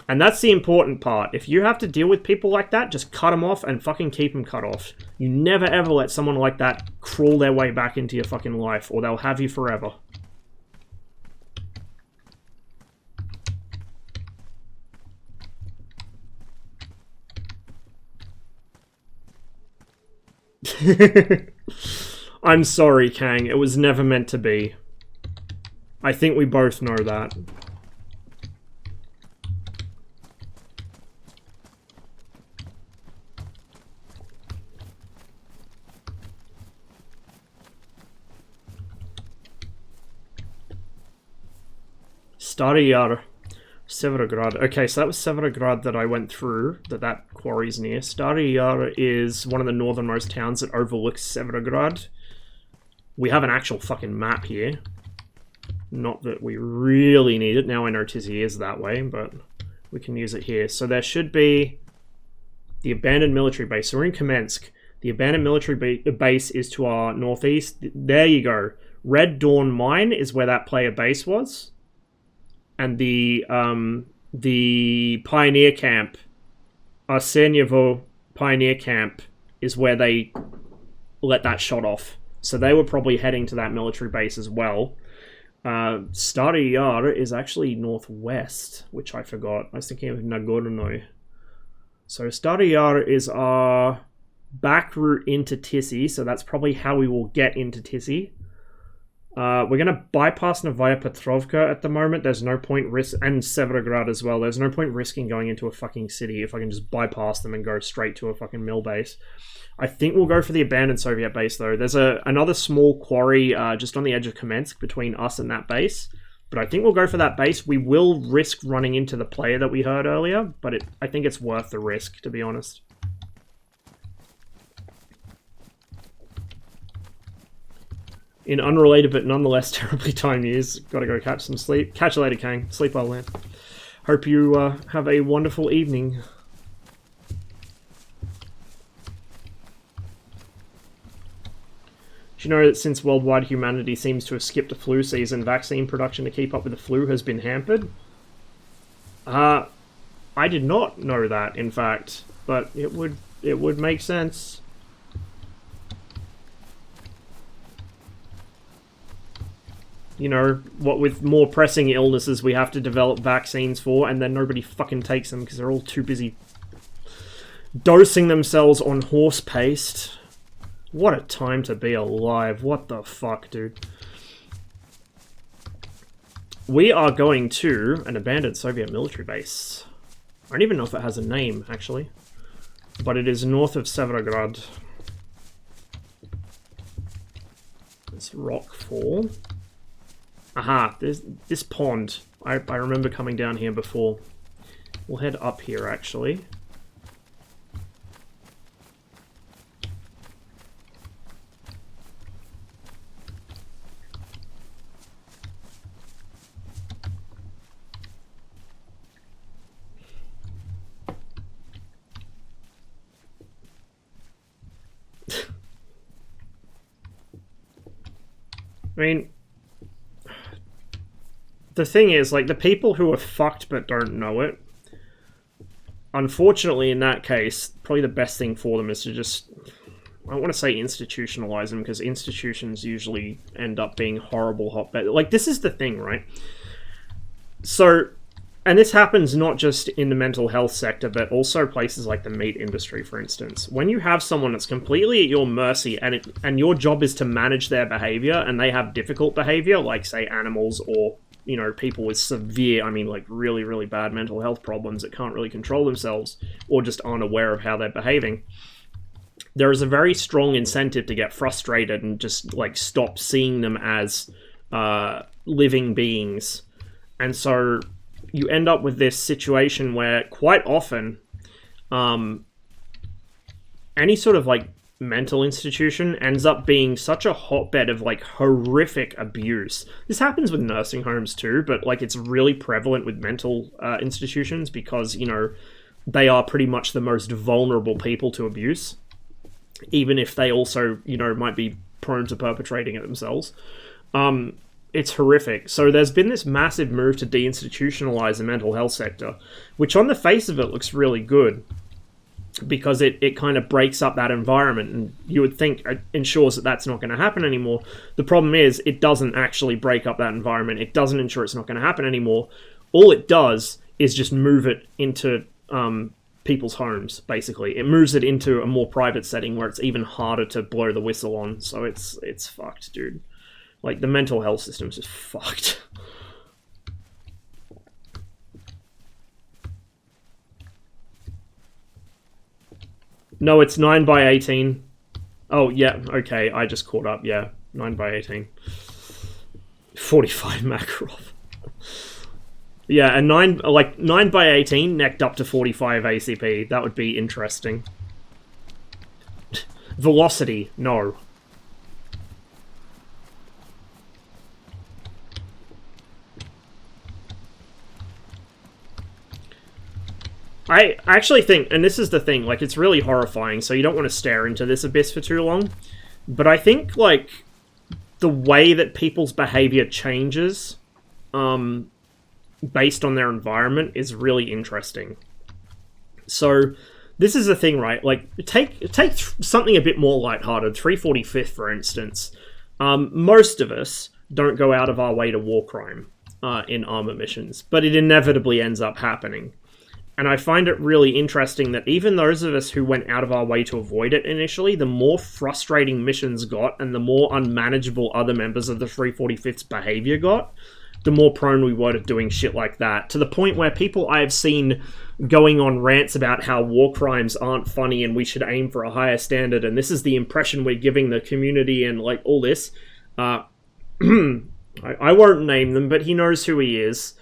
And that's the important part. If you have to deal with people like that, just cut them off and fucking keep them cut off. You never ever let someone like that crawl their way back into your fucking life, or they'll have you forever. I'm sorry, Kang. It was never meant to be. I think we both know that. Stary Yar. Severograd. Okay, so that was Severograd that I went through, that quarry's near. Stary Yar is one of the northernmost towns that overlooks Severograd. We have an actual fucking map here. Not that we really need it. Now I know Tizzy is that way, but we can use it here. So there should be the abandoned military base. So we're in Kamensk. The abandoned military base is to our northeast. There you go. Red Dawn Mine is where that player base was. And the Pioneer Camp, Arsenyevo Pioneer Camp, is where they let that shot off. So they were probably heading to that military base as well. Stary Yar is actually northwest, which I forgot. I was thinking of Nagorno. So Stary Yar is our back route into Tissy, so that's probably how we will get into Tissy. We're going to bypass Novaya Petrovka at the moment. There's no point and Severograd as well. There's no point risking going into a fucking city if I can just bypass them and go straight to a fucking mill base. I think we'll go for the abandoned Soviet base though. There's another small quarry just on the edge of Kamensk between us and that base. But I think we'll go for that base. We will risk running into the player that we heard earlier, but I think it's worth the risk, to be honest. In unrelated but nonetheless terribly timed news, gotta go catch some sleep. Catch you later, Kang. Sleep well, man. Hope you have a wonderful evening. Do you know that since worldwide humanity seems to have skipped a flu season, vaccine production to keep up with the flu has been hampered? I did not know that, in fact, but it would make sense. You know, what with more pressing illnesses we have to develop vaccines for, and then nobody fucking takes them because they're all too busy dosing themselves on horse paste. What a time to be alive. What the fuck, dude? We are going to an abandoned Soviet military base. I don't even know if it has a name, actually. But it is north of Severograd. It's Rockfall. Aha, there's this pond. I remember coming down here before. We'll head up here, actually. I mean, the thing is, like, the people who are fucked but don't know it, unfortunately, in that case, probably the best thing for them is to just, I don't want to say institutionalize them, because institutions usually end up being horrible hotbed. Like, this is the thing, right? So, and this happens not just in the mental health sector, but also places like the meat industry, for instance. When you have someone that's completely at your mercy, and your job is to manage their behavior, and they have difficult behavior, like, say, animals or, you know, people with severe, I mean, like, really, really bad mental health problems that can't really control themselves, or just aren't aware of how they're behaving, there is a very strong incentive to get frustrated and just, like, stop seeing them as living beings. And so you end up with this situation where quite often any sort of, like, mental institution ends up being such a hotbed of, like, horrific abuse. This happens with nursing homes too, but, like, it's really prevalent with mental institutions because, you know, they are pretty much the most vulnerable people to abuse, even if they also, you know, might be prone to perpetrating it themselves. It's horrific. So there's been this massive move to deinstitutionalize the mental health sector, which on the face of it looks really good, because it kind of breaks up that environment, and you would think it ensures that that's not going to happen anymore. The problem is it doesn't actually break up that environment. It doesn't ensure it's not going to happen anymore. All it does is just move it into people's homes, basically. It moves it into a more private setting where it's even harder to blow the whistle on, so it's fucked, dude. Like, the mental health system's just fucked. No, it's 9 by 18. Oh, yeah, okay, I just caught up, yeah. 9 by 18. 45 Makarov. Yeah, and 9 by 18 necked up to 45 ACP. That would be interesting. Velocity, no. I actually think, and this is the thing, like, it's really horrifying, so you don't want to stare into this abyss for too long, but I think, like, the way that people's behavior changes, based on their environment is really interesting. So, this is the thing, right? Like, take something a bit more lighthearted, 345th, for instance. Most of us don't go out of our way to war crime in armor missions, but it inevitably ends up happening. And I find it really interesting that even those of us who went out of our way to avoid it initially, the more frustrating missions got and the more unmanageable other members of the 345th's behavior got, the more prone we were to doing shit like that. To the point where people I have seen going on rants about how war crimes aren't funny and we should aim for a higher standard, and this is the impression we're giving the community and, like, all this. I won't name them, but he knows who he is.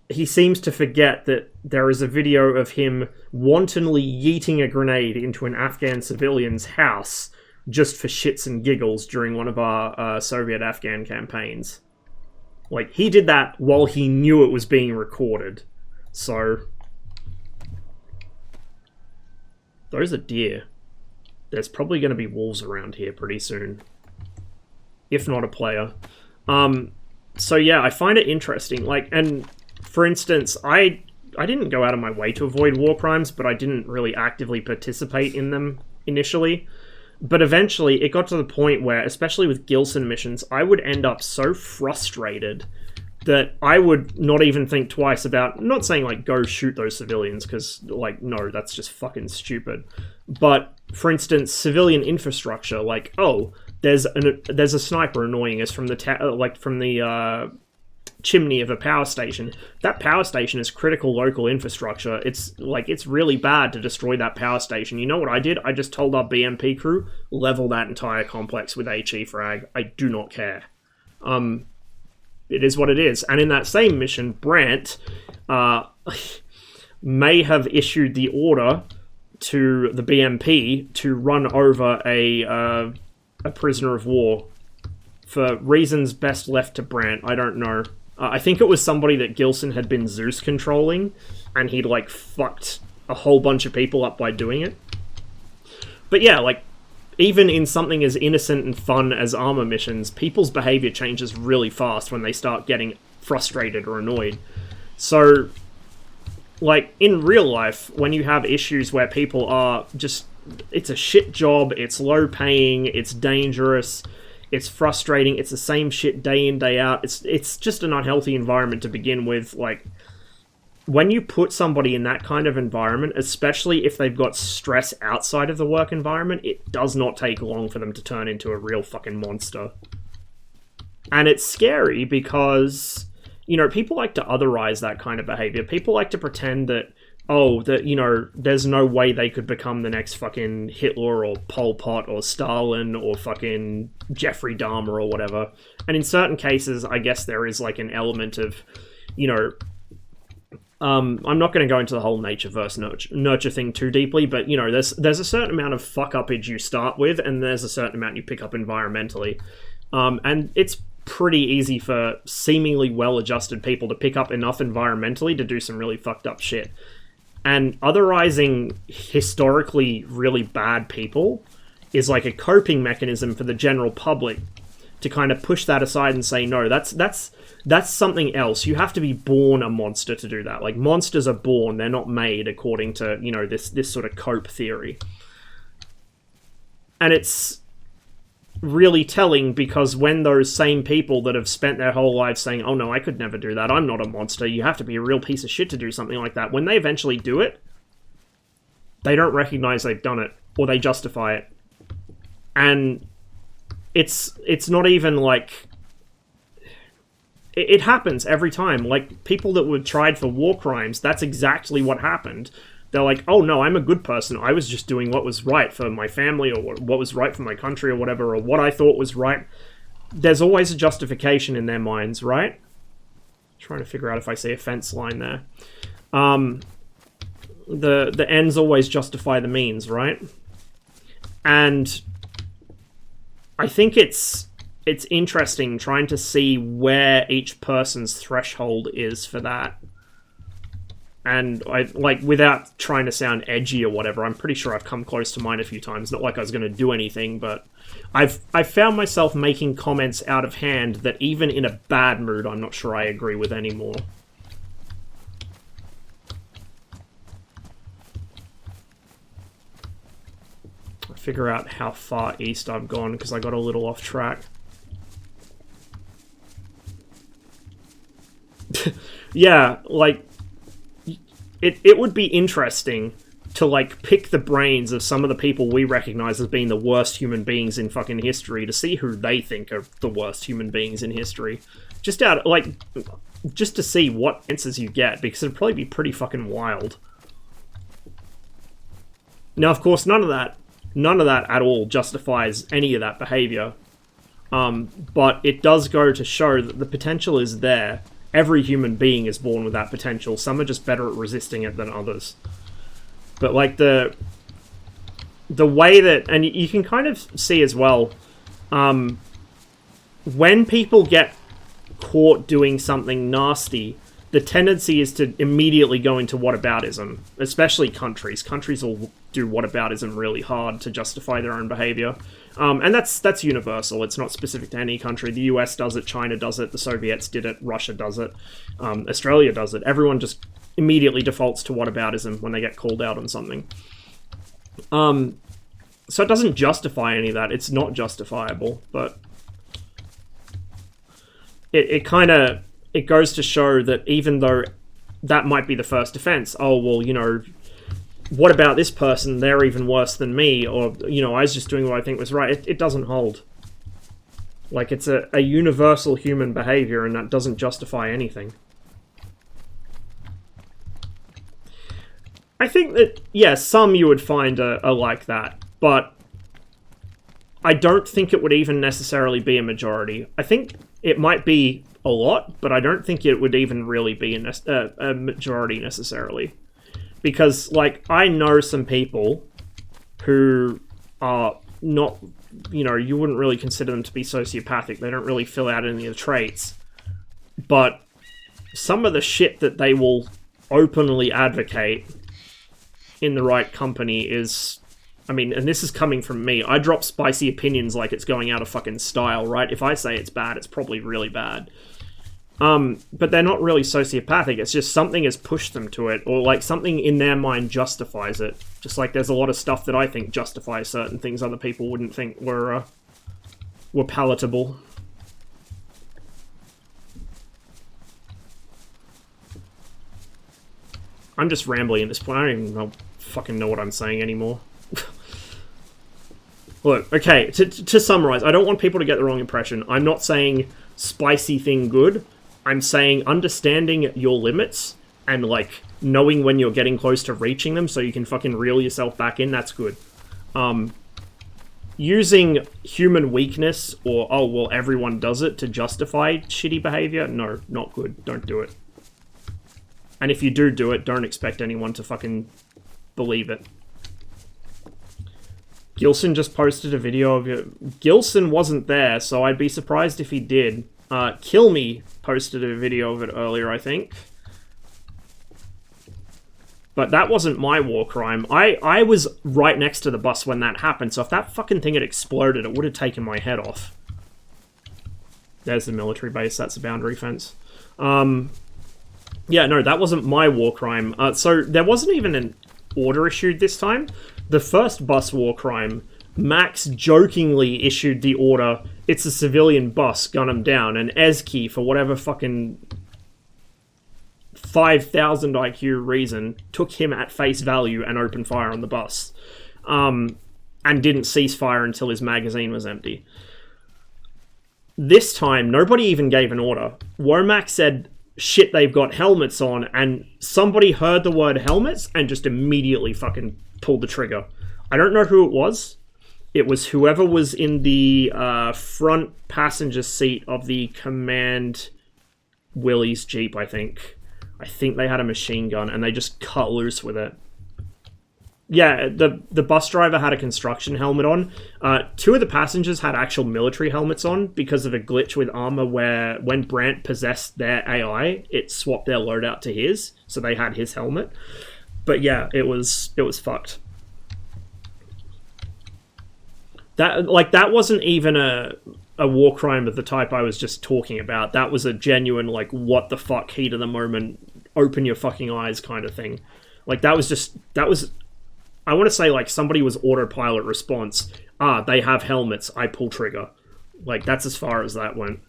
He seems to forget that there is a video of him wantonly yeeting a grenade into an Afghan civilian's house just for shits and giggles during one of our Soviet-Afghan campaigns. Like, he did that while he knew it was being recorded. So, those are deer. There's probably going to be wolves around here pretty soon. If not a player. So yeah, I find it interesting. Like, and for instance, I didn't go out of my way to avoid war crimes, but I didn't really actively participate in them initially. But eventually, it got to the point where, especially with Gilson missions, I would end up so frustrated that I would not even think twice about, not saying, like, go shoot those civilians, because, like, no, that's just fucking stupid. But, for instance, civilian infrastructure, like, oh, there's a sniper annoying us from the chimney of a power station. That power station is critical local infrastructure. It's really bad to destroy that power station. You know what I did? I just told our BMP crew, level that entire complex with HE frag. I do not care. It is what it is. And in that same mission, Brandt may have issued the order to the BMP to run over a prisoner of war. For reasons best left to Brandt, I don't know. I think it was somebody that Gilson had been Zeus controlling, and he'd, like, fucked a whole bunch of people up by doing it. But yeah, like, even in something as innocent and fun as armor missions, people's behavior changes really fast when they start getting frustrated or annoyed. So, like, in real life, when you have issues where people are just... It's a shit job, it's low paying, it's dangerous... It's frustrating, it's the same shit day in, day out. It's just an unhealthy environment to begin with. Like, when you put somebody in that kind of environment, especially if they've got stress outside of the work environment, it does not take long for them to turn into a real fucking monster. And it's scary because, you know, people like to otherize that kind of behavior. People like to pretend that, you know, there's no way they could become the next fucking Hitler or Pol Pot or Stalin or fucking Jeffrey Dahmer or whatever. And in certain cases, I guess there is, like, an element of, you know... I'm not going to go into the whole nature versus nurture thing too deeply, but, you know, there's a certain amount of fuck-upage you start with, and there's a certain amount you pick up environmentally. And it's pretty easy for seemingly well-adjusted people to pick up enough environmentally to do some really fucked up shit. And otherizing historically really bad people is like a coping mechanism for the general public to kind of push that aside and say, no, that's something else. You have to be born a monster to do that. Like, monsters are born, they're not made, according to, you know, this sort of cope theory. And it's really telling because when those same people that have spent their whole lives saying, oh no, I could never do that, I'm not a monster, you have to be a real piece of shit to do something like that, when they eventually do it, they don't recognize they've done it, or they justify it. And it's not even like... It happens every time. Like, people that were tried for war crimes, that's exactly what happened. They're like, oh no, I'm a good person. I was just doing what was right for my family, or what was right for my country, or whatever, or what I thought was right. There's always a justification in their minds, right? Trying to figure out if I see a fence line there. The ends always justify the means, right? And I think it's interesting trying to see where each person's threshold is for that. And I, like, without trying to sound edgy or whatever, I'm pretty sure I've come close to mine a few times. Not like I was going to do anything, but I've found myself making comments out of hand that even in a bad mood, I'm not sure I agree with anymore. I'll figure out how far east I've gone, because I got a little off track. Yeah, like... It would be interesting to, like, pick the brains of some of the people we recognize as being the worst human beings in fucking history, to see who they think are the worst human beings in history. Just to see what answers you get, because it'd probably be pretty fucking wild. Now, of course, none of that at all justifies any of that behavior. But it does go to show that the potential is there. Every human being is born with that potential. Some are just better at resisting it than others. But, like, the way that... And you can kind of see as well, when people get caught doing something nasty, the tendency is to immediately go into whataboutism. Especially countries. Countries will do whataboutism really hard to justify their own behavior. And that's universal. It's not specific to any country. The US does it, China does it, the Soviets did it, Russia does it, Australia does it. Everyone just immediately defaults to whataboutism when they get called out on something. So it doesn't justify any of that. It's not justifiable, but it goes to show that even though that might be the first offense, oh, well, you know, what about this person? They're even worse than me, or, you know, I was just doing what I think was right. It doesn't hold. Like, it's a universal human behavior, and that doesn't justify anything. I think that, yeah, some you would find are like that, but I don't think it would even necessarily be a majority. I think it might be a lot, but I don't think it would even really be a majority necessarily. Because, like, I know some people who are not, you know, you wouldn't really consider them to be sociopathic. They don't really fill out any of the traits. But some of the shit that they will openly advocate in the right company is... I mean, and this is coming from me. I drop spicy opinions like it's going out of fucking style, right? If I say it's bad, it's probably really bad. But they're not really sociopathic. It's just something has pushed them to it, or like something in their mind justifies it. Just like there's a lot of stuff that I think justifies certain things other people wouldn't think were palatable. I'm just rambling at this point. I don't even fucking know what I'm saying anymore. Look, okay, to summarize, I don't want people to get the wrong impression. I'm not saying spicy thing good. I'm saying understanding your limits and, like, knowing when you're getting close to reaching them so you can fucking reel yourself back in, that's good. Using human weakness or, oh, well, everyone does it to justify shitty behavior, no, not good. Don't do it. And if you do it, don't expect anyone to fucking believe it. Gilson just posted a video of it. Gilson wasn't there, so I'd be surprised if he did. Kill Me posted a video of it earlier, I think. But that wasn't my war crime. I was right next to the bus when that happened, so if that fucking thing had exploded, it would have taken my head off. There's the military base, that's the boundary fence. Yeah, no, that wasn't my war crime. So there wasn't even an order issued this time. The first bus war crime, Max jokingly issued the order, it's a civilian bus, gun him down, and Ezki, for whatever fucking 5,000 IQ reason, took him at face value and opened fire on the bus. And didn't cease fire until his magazine was empty. This time, nobody even gave an order. Womack said, shit, they've got helmets on, and somebody heard the word helmets and just immediately fucking pulled the trigger. I don't know who it was. It was whoever was in the front passenger seat of the Command Willie's Jeep, I think. I think they had a machine gun, and they just cut loose with it. Yeah, the bus driver had a construction helmet on. 2 of the passengers had actual military helmets on because of a glitch with armor where when Brandt possessed their AI, it swapped their loadout to his, so they had his helmet. But yeah, it was fucked. That wasn't even a war crime of the type I was just talking about. That was a genuine, like, what the fuck, heat of the moment, open your fucking eyes kind of thing. Like, that was I want to say, like, somebody was autopilot response. They have helmets, I pull trigger. Like, that's as far as that went.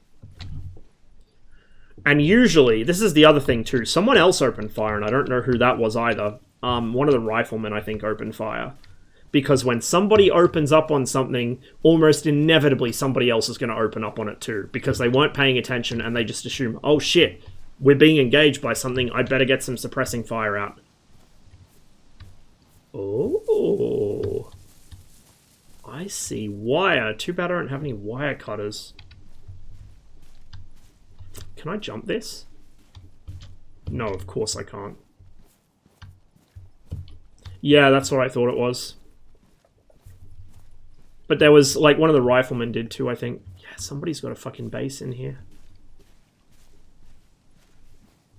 And usually, this is the other thing too, someone else opened fire, and I don't know who that was either. One of the riflemen, I think, opened fire. Because when somebody opens up on something, almost inevitably somebody else is going to open up on it too. Because they weren't paying attention and they just assume, oh shit, we're being engaged by something, I better get some suppressing fire out. Oh, I see. Wire. Too bad I don't have any wire cutters. Can I jump this? No, of course I can't. Yeah, that's what I thought it was. But there was, like, one of the riflemen did too, I think. Yeah, somebody's got a fucking base in here.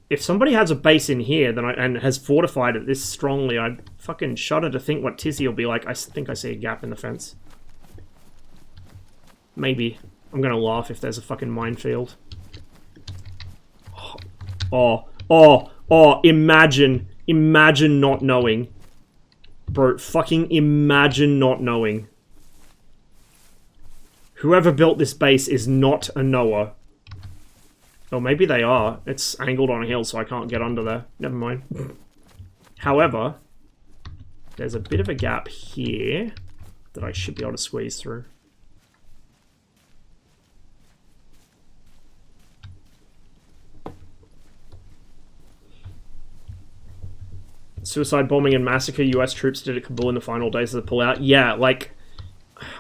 If somebody has a base in here then and has fortified it this strongly, I fucking shudder to think what Tizzy will be like. I think I see a gap in the fence. Maybe. I'm gonna laugh if there's a fucking minefield. Imagine not knowing. Bro, fucking imagine not knowing. Whoever built this base is not a knower. Or maybe they are. It's angled on a hill, so I can't get under there. Never mind. However, there's a bit of a gap here that I should be able to squeeze through. Suicide bombing and massacre. US troops did at Kabul in the final days of the pullout. Yeah, like,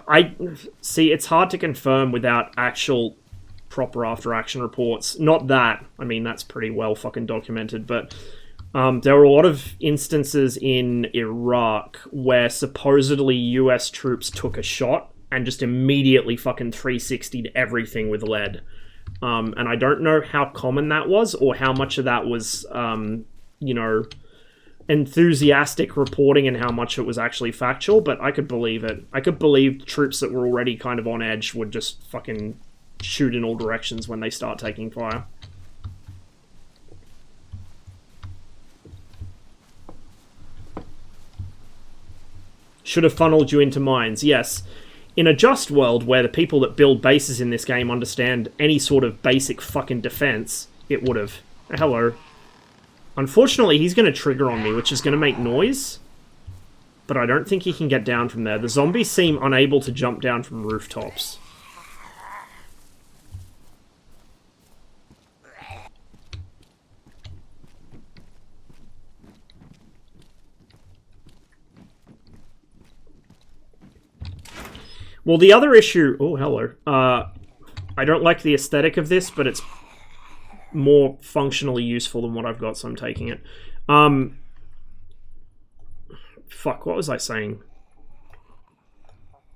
I see. It's hard to confirm without actual proper after-action reports. Not that. I mean, that's pretty well fucking documented, but there were a lot of instances in Iraq where supposedly US troops took a shot and just immediately fucking 360'd everything with lead. And I don't know how common that was or how much of that was, you know, enthusiastic reporting and how much it was actually factual, but I could believe it. I could believe troops that were already kind of on edge would just fucking shoot in all directions when they start taking fire. Should have funneled you into mines, yes. In a just world where the people that build bases in this game understand any sort of basic fucking defense, it would have. Hello. Unfortunately, he's going to trigger on me, which is going to make noise. But I don't think he can get down from there. The zombies seem unable to jump down from rooftops. Well, the other issue... Oh, hello. I don't like the aesthetic of this, but it's more functionally useful than what I've got, so I'm taking it. Fuck, what was I saying?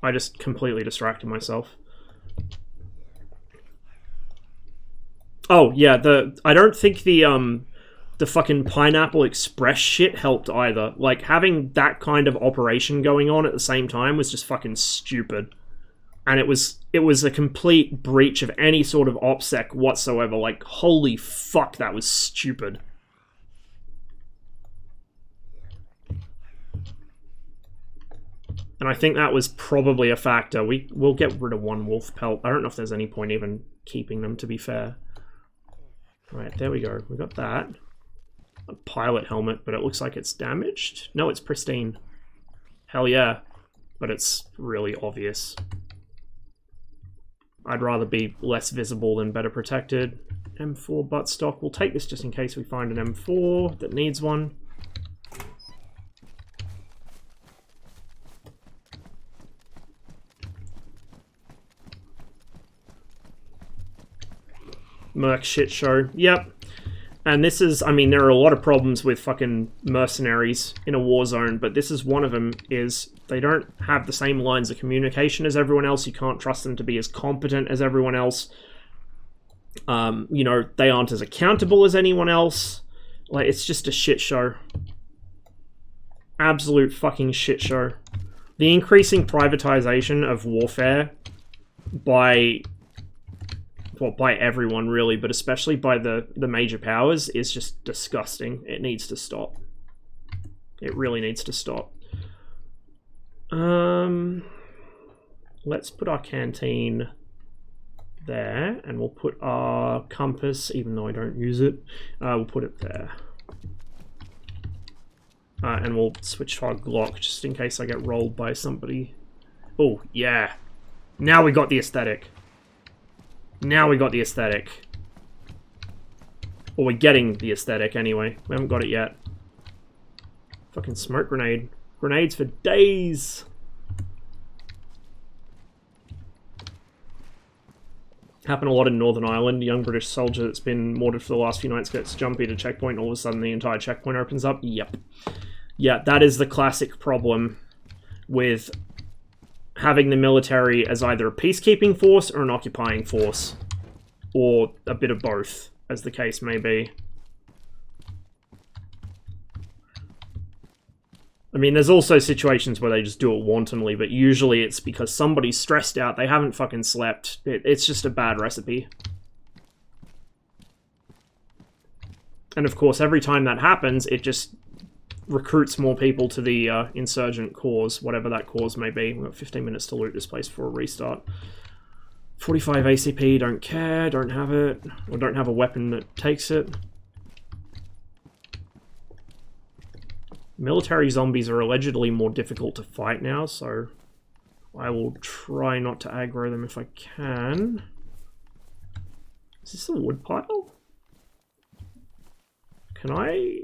I just completely distracted myself. Oh, yeah, I don't think the fucking Pineapple Express shit helped either. Like, having that kind of operation going on at the same time was just fucking stupid. And it was a complete breach of any sort of OPSEC whatsoever. Like, holy fuck, that was stupid. And I think that was probably a factor. We'll get rid of one wolf pelt. I don't know if there's any point even keeping them, to be fair. Right, there we go. We got that. a pilot helmet, but it looks like it's damaged. No, it's pristine. Hell yeah. But it's really obvious. I'd rather be less visible than better protected. M4 buttstock. We'll take this just in case we find an M4 that needs one. Merc shit show. Yep. And this is, I mean, there are a lot of problems with fucking mercenaries in a war zone, but this is one of them, is they don't have the same lines of communication as everyone else. You can't trust them to be as competent as everyone else. You know, they aren't as accountable as anyone else. Like, it's just a shit show. Absolute fucking shit show. The increasing privatization of warfare by... well, by everyone really, but especially by the major powers, is just disgusting. It needs to stop. It really needs to stop. Let's put our canteen there, and we'll put our compass, even though I don't use it, we'll put it there. And we'll switch to our Glock, just in case I get rolled by somebody. Oh, yeah. Now we got the aesthetic. Now we got the aesthetic. Or we're getting the aesthetic anyway. We haven't got it yet. Fucking smoke grenade. Grenades for days. Happened a lot in Northern Ireland. A young British soldier that's been mortared for the last few nights gets jumpy at a checkpoint. All of a sudden the entire checkpoint opens up. Yep. Yeah, that is the classic problem with having the military as either a peacekeeping force or an occupying force. Or a bit of both, as the case may be. I mean, there's also situations where they just do it wantonly, but usually it's because somebody's stressed out, they haven't fucking slept. It's just a bad recipe. And of course, every time that happens, it just recruits more people to the insurgent cause, whatever that cause may be. We've got 15 minutes to loot this place for a restart. 45 ACP, don't care, don't have it, or don't have a weapon that takes it. Military zombies are allegedly more difficult to fight now, so I will try not to aggro them if I can. Is this a wood pile? Can I...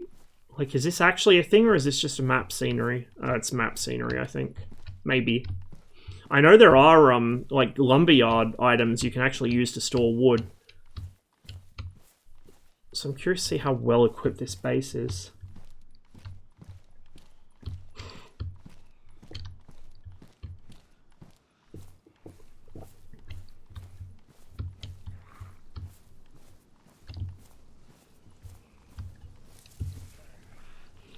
like, is this actually a thing, or is this just a map scenery? It's map scenery, I think. Maybe. I know there are, like, lumberyard items you can actually use to store wood. So I'm curious to see how well equipped this base is.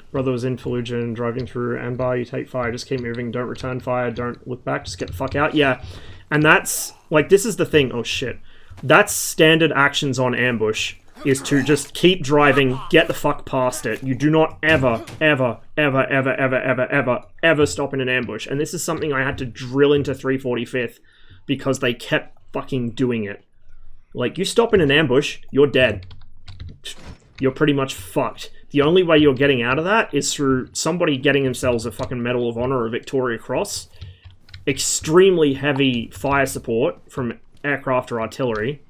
Brother was in Fallujah and driving through Anbar, you take fire, just keep moving, don't return fire, don't look back, just get the fuck out. Yeah, and that's, like, this is the thing, oh shit. That's standard actions on ambush, is to just keep driving, get the fuck past it. You do not ever, ever, ever, ever, ever, ever, ever, ever stop in an ambush. And this is something I had to drill into 345th because they kept fucking doing it. Like, you stop in an ambush, you're dead. You're pretty much fucked. The only way you're getting out of that is through somebody getting themselves a fucking Medal of Honor or a Victoria Cross, extremely heavy fire support from aircraft or artillery,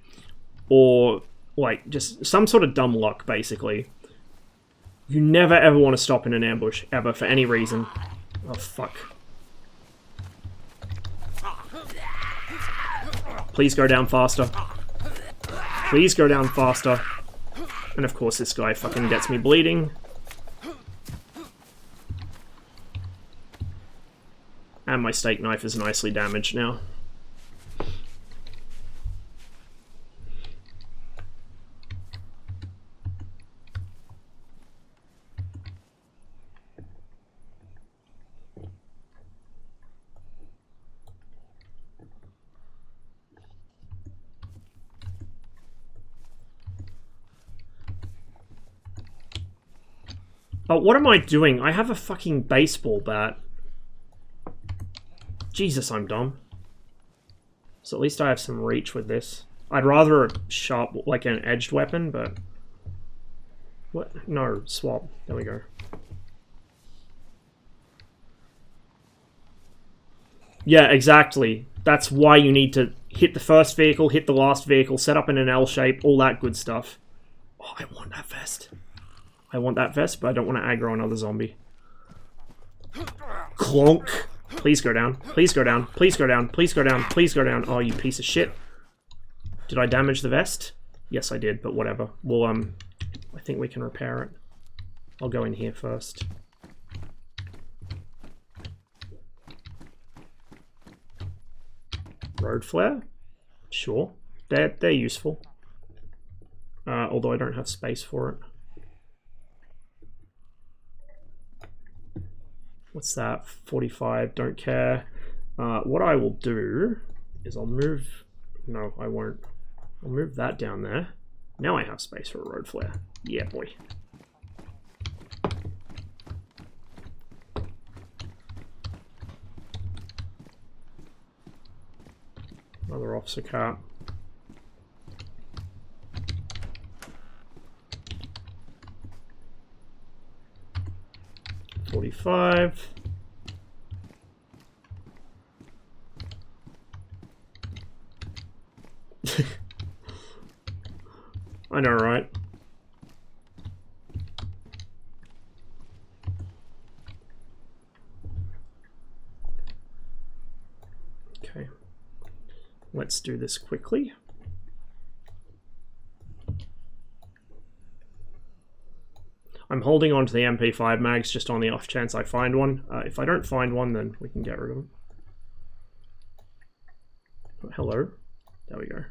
or, like, just some sort of dumb luck, basically. You never ever want to stop in an ambush, ever, for any reason. Oh, fuck. Please go down faster. Please go down faster. And of course this guy fucking gets me bleeding. And my steak knife is nicely damaged now. Oh, what am I doing? I have a fucking baseball bat. Jesus, I'm dumb. So at least I have some reach with this. I'd rather a sharp, like an edged weapon, but... What? No, swap. There we go. Yeah, exactly. That's why you need to hit the first vehicle, hit the last vehicle, set up in an L shape, all that good stuff. Oh, I want that vest. I want that vest, but I don't want to aggro another zombie. Clonk. Please go down. Please go down. Please go down. Please go down. Please go down. Oh, you piece of shit. Did I damage the vest? Yes, I did, but whatever. Well, I think we can repair it. I'll go in here first. Road flare? Sure. They're useful. Although I don't have space for it. What's that? 45, don't care. What I will do is I'll move... No, I won't. I'll move that down there. Now I have space for a road flare. Yeah, boy. Another officer car. $45. I know, right? Okay. Let's do this quickly. I'm holding on to the MP5 mags just on the off chance I find one. If I don't find one, then we can get rid of them. Oh, hello. There we go.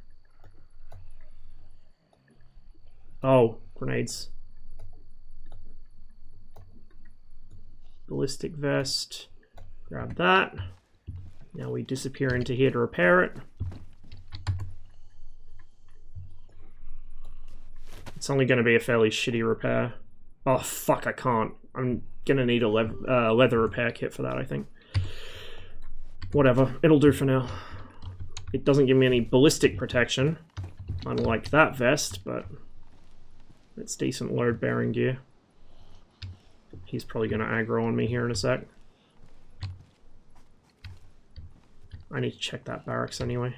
Oh, grenades. Ballistic vest. Grab that. Now we disappear into here to repair it. It's only going to be a fairly shitty repair. Oh, fuck, I can't. I'm going to need a leather repair kit for that, I think. Whatever. It'll do for now. It doesn't give me any ballistic protection, unlike that vest, but it's decent load-bearing gear. He's probably going to aggro on me here in a sec. I need to check that barracks anyway.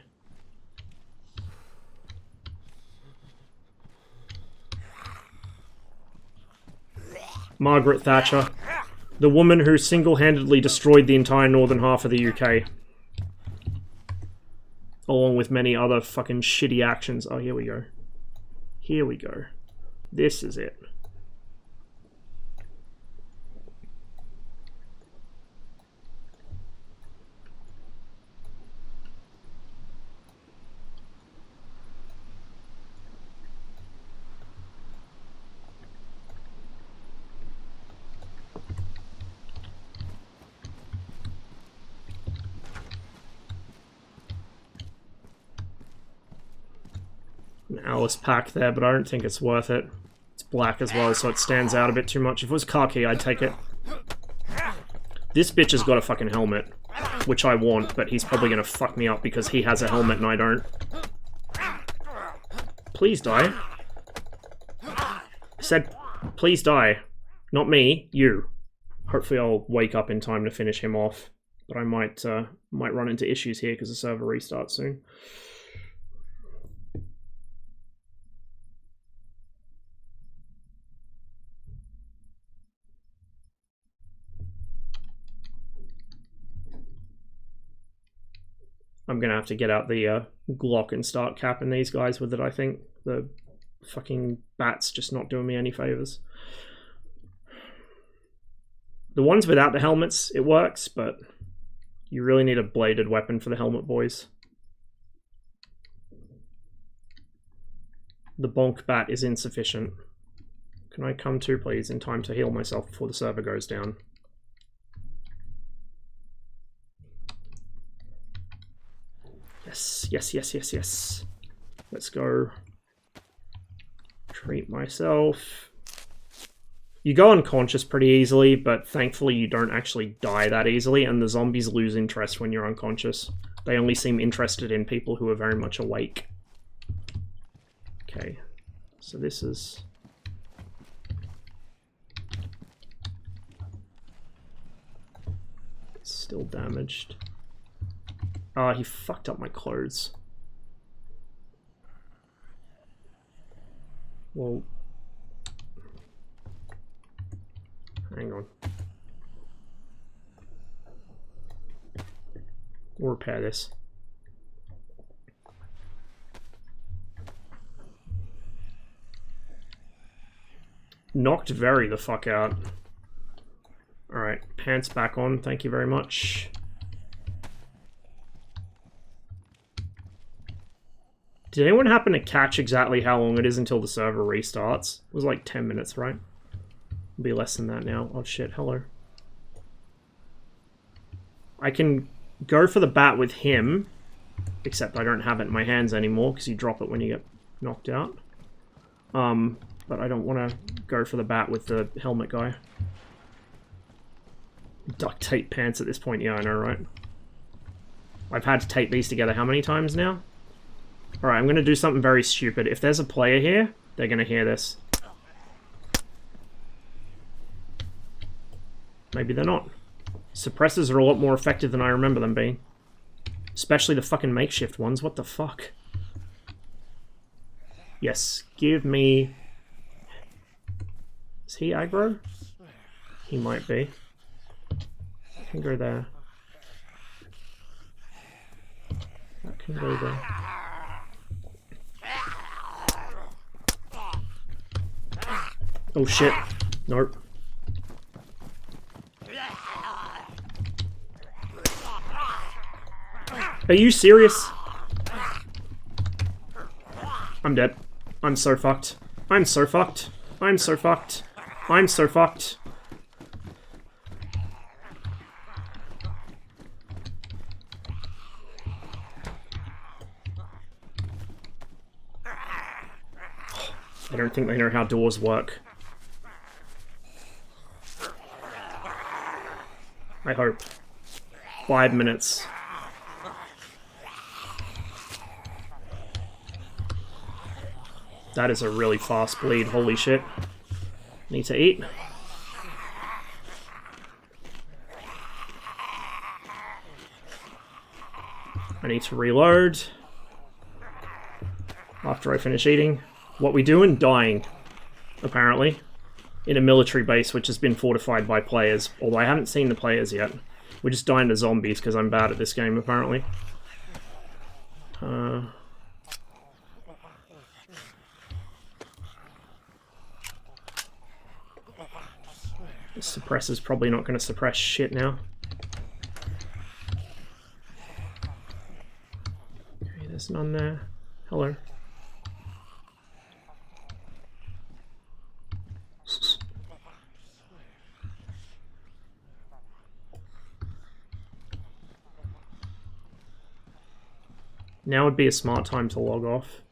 Margaret Thatcher, the woman who single-handedly destroyed the entire northern half of the UK. Along with many other fucking shitty actions. Oh, here we go. Here we go. This is it. An Alice pack there, but I don't think it's worth it. It's black as well, so it stands out a bit too much. If it was khaki, I'd take it. This bitch has got a fucking helmet, which I want, but he's probably gonna fuck me up because he has a helmet and I don't. Please die. I said, please die. Not me, you. Hopefully I'll wake up in time to finish him off, but I might run into issues here because the server restarts soon. I'm gonna have to get out the Glock and start capping these guys with it, I think. The fucking bat's just not doing me any favors. The ones without the helmets, it works, but you really need a bladed weapon for the helmet, boys. The bonk bat is insufficient. Can I come to, please, in time to heal myself before the server goes down? Yes, yes, yes, yes, yes. Let's go. Treat myself. You go unconscious pretty easily, but thankfully you don't actually die that easily, and the zombies lose interest when you're unconscious. They only seem interested in people who are very much awake. Okay, so this is Still damaged. He fucked up my clothes. Well, hang on. We'll repair this. Knocked very the fuck out. Alright, pants back on, thank you very much. Did anyone happen to catch exactly how long it is until the server restarts? It was like 10 minutes, right? It'll be less than that now. Oh shit, hello. I can go for the bat with him, except I don't have it in my hands anymore because you drop it when you get knocked out. But I don't want to go for the bat with the helmet guy. Duct tape pants at this point, yeah, I know, right? I've had to tape these together how many times now? Alright, I'm going to do something very stupid. If there's a player here, they're going to hear this. Maybe they're not. Suppressors are a lot more effective than I remember them being. Especially the fucking makeshift ones, what the fuck? Yes, give me... Is he aggro? He might be. I can go there. That can go there. Oh shit. Nope. Are you serious? I'm dead. I'm so fucked. I'm so fucked. I'm so fucked. I'm so fucked. I don't think they know how doors work. I hope. 5 minutes. That is a really fast bleed, holy shit. Need to eat. I need to reload. After I finish eating. What we doing? Dying. Apparently. In a military base which has been fortified by players. Although I haven't seen the players yet. We're just dying to zombies because I'm bad at this game apparently. The suppressor's probably not going to suppress shit now. Okay, there's none there. Hello. Now would be a smart time to log off.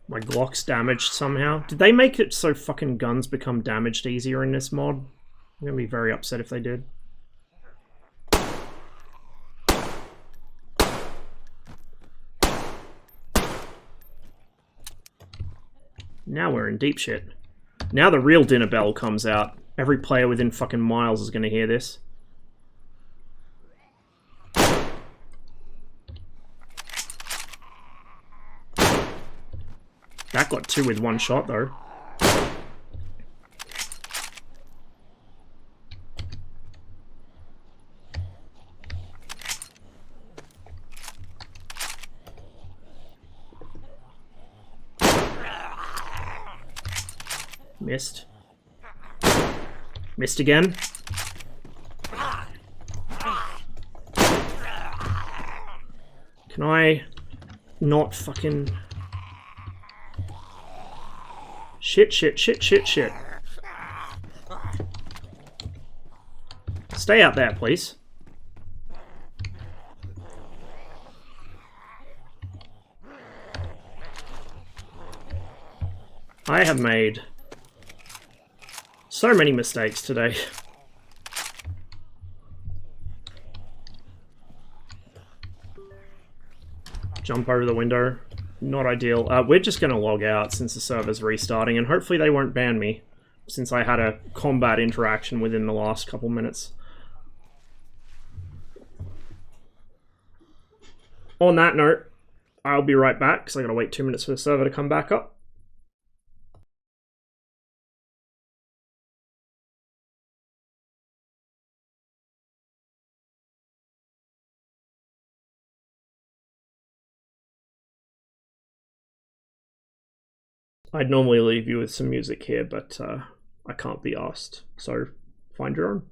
My Glock's damaged somehow. Did they make it so fucking guns become damaged easier in this mod? I'm gonna be very upset if they did. Now we're in deep shit. Now the real dinner bell comes out. Every player within fucking miles is gonna hear this. That got 2 with 1 shot, though. Missed. Missed again. Can I not fucking... Shit. Stay out there, please. I have made so many mistakes today. Jump over the window. Not ideal. We're just going to log out since the server's restarting, and hopefully they won't ban me, since I had a combat interaction within the last couple minutes. On that note, I'll be right back, because I gotta wait 2 minutes for the server to come back up. I'd normally leave you with some music here, but I can't be asked, so find your own.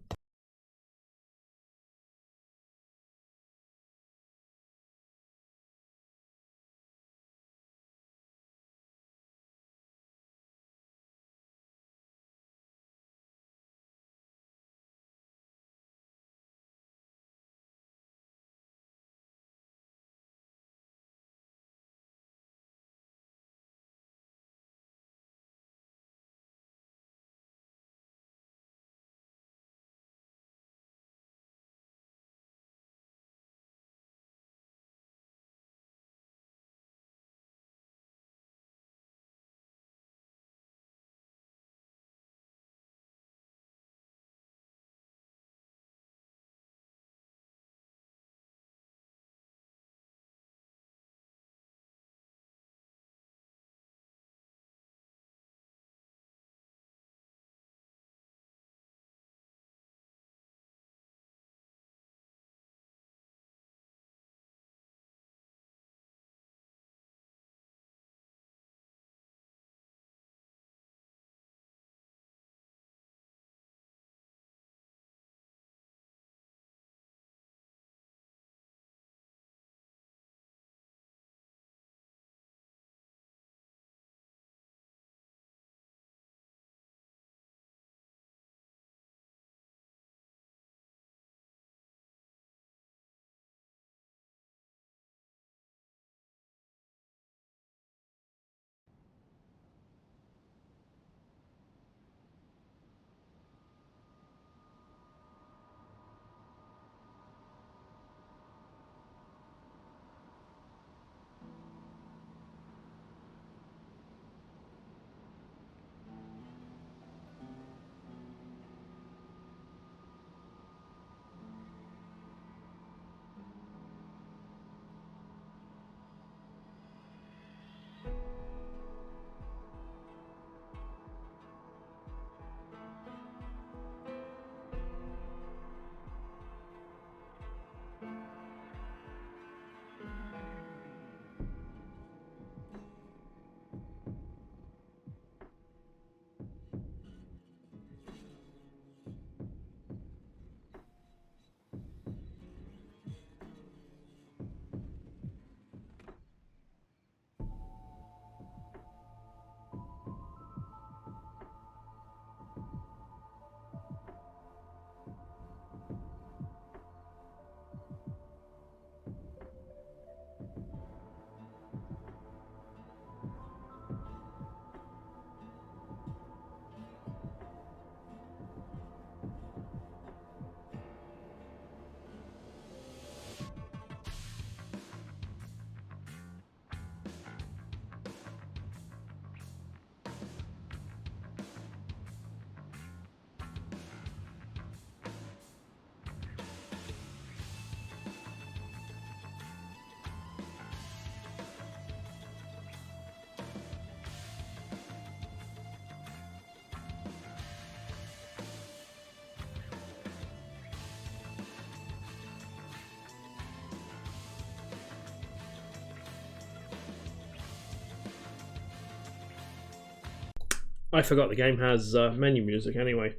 I forgot the game has menu music anyway.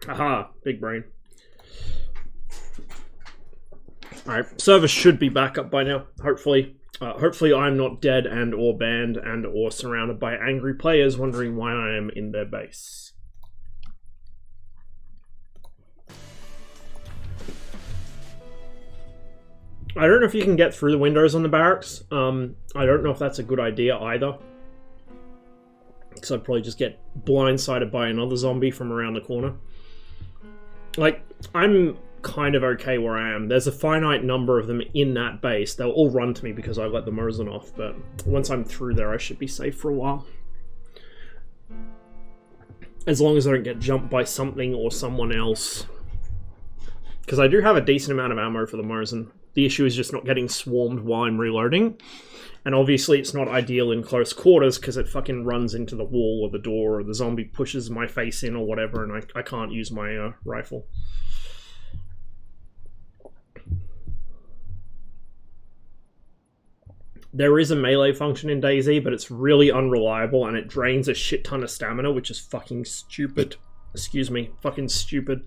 Haha, big brain. Alright, server should be back up by now, hopefully. Hopefully I'm not dead and or banned and or surrounded by angry players wondering why I am in their base. I don't know if you can get through the windows on the barracks. I don't know if that's a good idea either. because I'd probably just get blindsided by another zombie from around the corner. Like, I'm kind of okay where I am. There's a finite number of them in that base. They'll all run to me because I let the Mosin off, but once I'm through there, I should be safe for a while. As long as I don't get jumped by something or someone else. Because I do have a decent amount of ammo for the Mosin. The issue is just not getting swarmed while I'm reloading. And obviously it's not ideal in close quarters because it fucking runs into the wall or the door or the zombie pushes my face in or whatever and I can't use my rifle. There is a melee function in DayZ, but it's really unreliable and it drains a shit ton of stamina, which is fucking stupid. Excuse me, fucking stupid.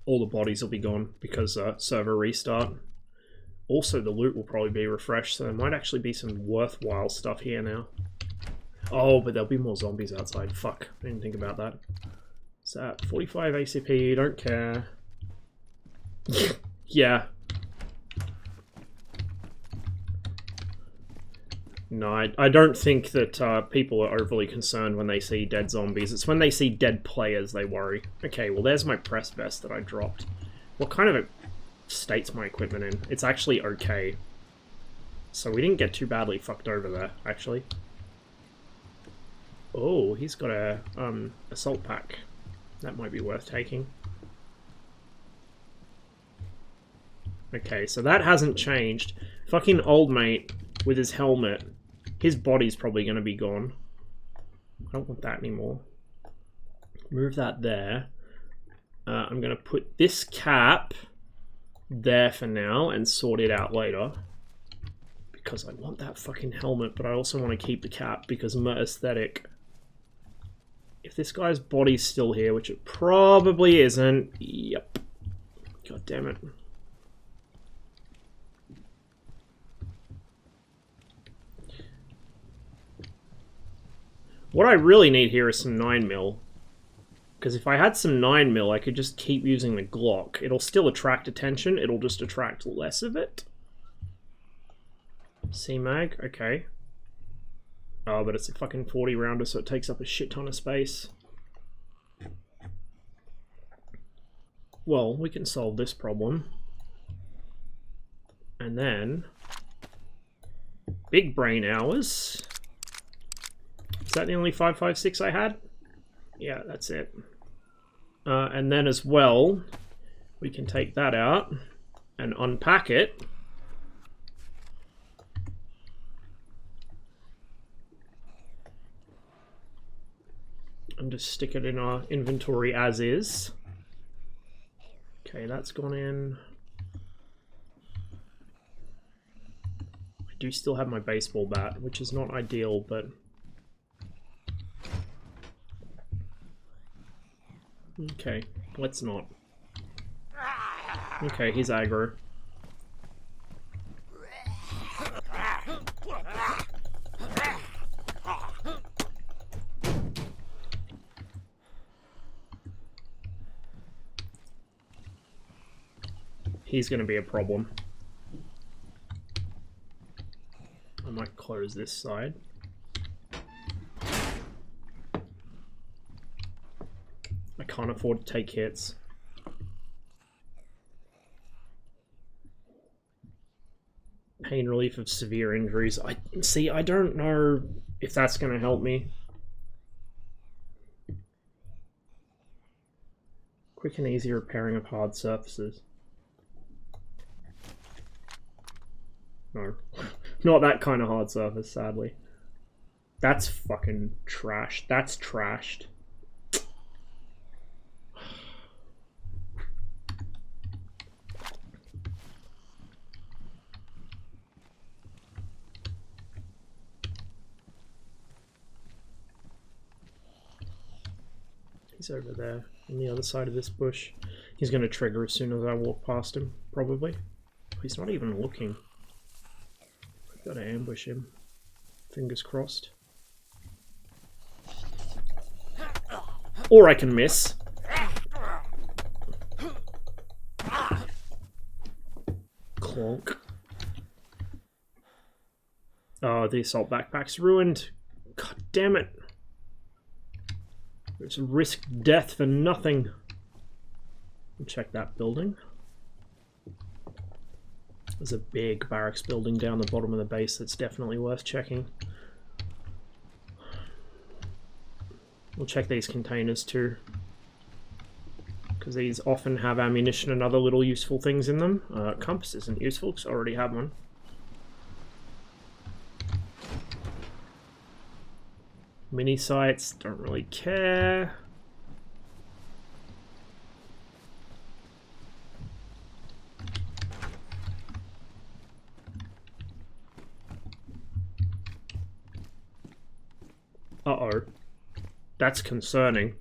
All the bodies will be gone because server restart. Also, the loot will probably be refreshed, so there might actually be some worthwhile stuff here now. Oh, but there'll be more zombies outside. Fuck, I didn't think about that. What's that? 45 ACP, don't care. Yeah. No, I don't think that people are overly concerned when they see dead zombies. It's when they see dead players they worry. Okay, well there's my press vest that I dropped. What kind of a state's my equipment in? It's actually okay. So we didn't get too badly fucked over there, actually. Oh, he's got a assault pack. That might be worth taking. Okay, so that hasn't changed. Fucking old mate with his helmet. His body's probably going to be gone. I don't want that anymore. Move that there. I'm going to put this cap there for now and sort it out later. Because I want that fucking helmet, but I also want to keep the cap because I'm aesthetic. If this guy's body's still here, which it probably isn't. Yep. God damn it. What I really need here is some 9mm. Because if I had some 9mm, I could just keep using the Glock. It'll still attract attention, it'll just attract less of it. C-Mag, okay. Oh, but it's a fucking 40 rounder, so it takes up a shit ton of space. Well, we can solve this problem. And then... big brain hours. Is that the only 5.56 I had? Yeah, that's it. And then as well, we can take that out and unpack it. And just stick it in our inventory as is. Okay, that's gone in. I do still have my baseball bat, which is not ideal, but... okay, let's not. Okay, he's aggro. He's gonna be a problem. I might close this side. I can't afford to take hits. Pain relief of severe injuries. I don't know if that's gonna help me. Quick and easy repairing of hard surfaces. No. Not that kind of hard surface, sadly. That's fucking trash. That's trashed. He's over there on the other side of this bush. He's going to trigger as soon as I walk past him, probably. He's not even looking. I've got to ambush him. Fingers crossed. Or I can miss. Oh, the assault backpack's ruined. God damn it. There's risk death for nothing. We'll check that building. There's a big barracks building down the bottom of the base that's definitely worth checking. We'll check these containers too, because these often have ammunition and other little useful things in them. Compass isn't useful because I already have one. Mini sites, don't really care. Uh-oh. That's concerning.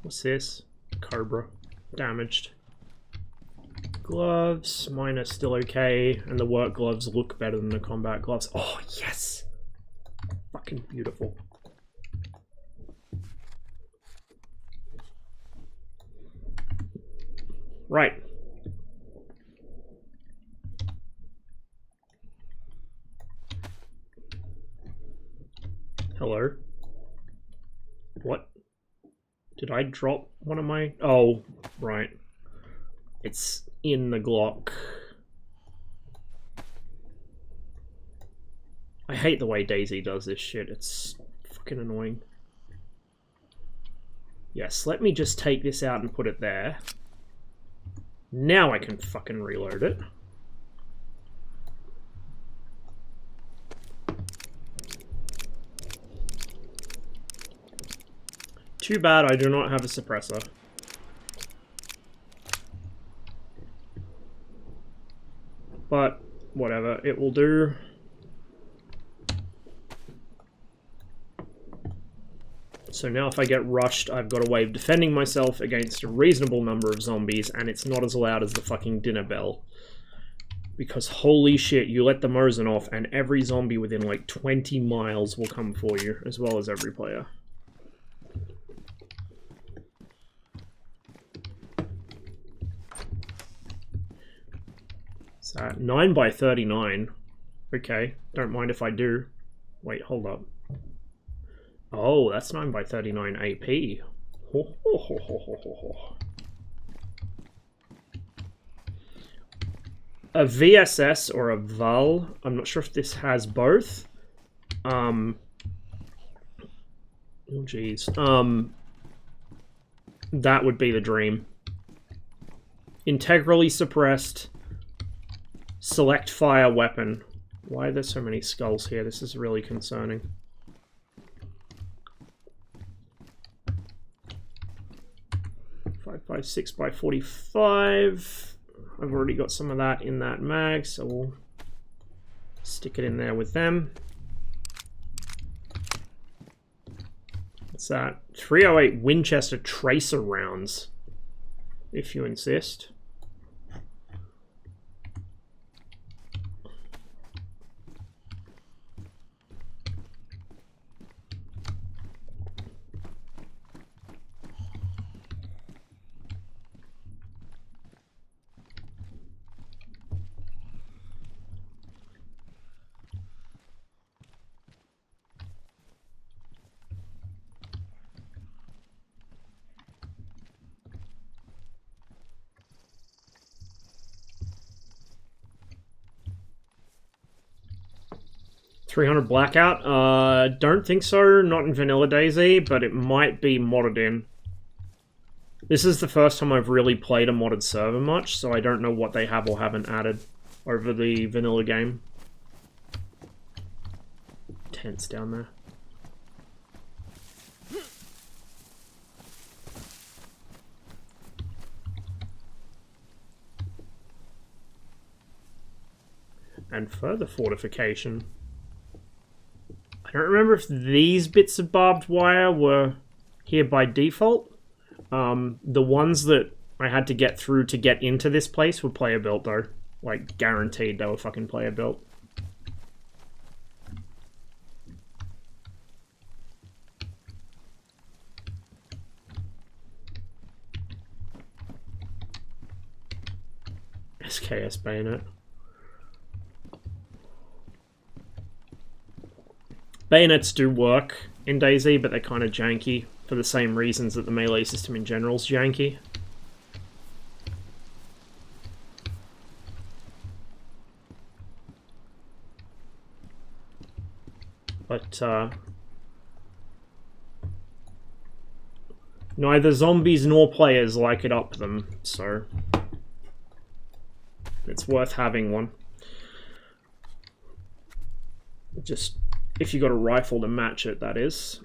What's this? Cobra. Damaged. Gloves. Mine are still okay. And the work gloves look better than the combat gloves. Oh, yes! Fucking beautiful. Right. Hello. What? Did I drop one of my... Oh, right. It's in the Glock. I hate the way DayZ does this shit. It's fucking annoying. Yes, let me just take this out and put it there. Now I can fucking reload it. Too bad I do not have a suppressor. But, whatever, it will do. So now if I get rushed, I've got a way of defending myself against a reasonable number of zombies, and it's not as loud as the fucking dinner bell. Because holy shit, you let the Mosin off, and every zombie within like 20 miles will come for you, as well as every player. So 9x39. Okay, don't mind if I do. Wait, hold up. Oh, that's 9x39 AP. Ho, ho, ho, ho, ho, ho. A VSS or a VAL. I'm not sure if this has both. Oh geez. That would be the dream. Integrally suppressed. Select fire weapon. Why are there so many skulls here? This is really concerning. .556 by 45. I've already got some of that in that mag, so we'll stick it in there with them. What's that? 308 Winchester tracer rounds, if you insist. .300 Blackout? Don't think so. Not in vanilla DayZ, but it might be modded in. This is the first time I've really played a modded server much, so I don't know what they have or haven't added over the vanilla game. Tents down there. And further fortification. I don't remember if these bits of barbed wire were here by default. The ones that I had to get through to get into this place were player built though. Like, guaranteed they were fucking player built. SKS bayonet. Bayonets do work in DayZ, but they're kind of janky for the same reasons that the melee system in general is janky. But, neither zombies nor players like it up them, so it's worth having one. Just, if you got a rifle to match it, that is.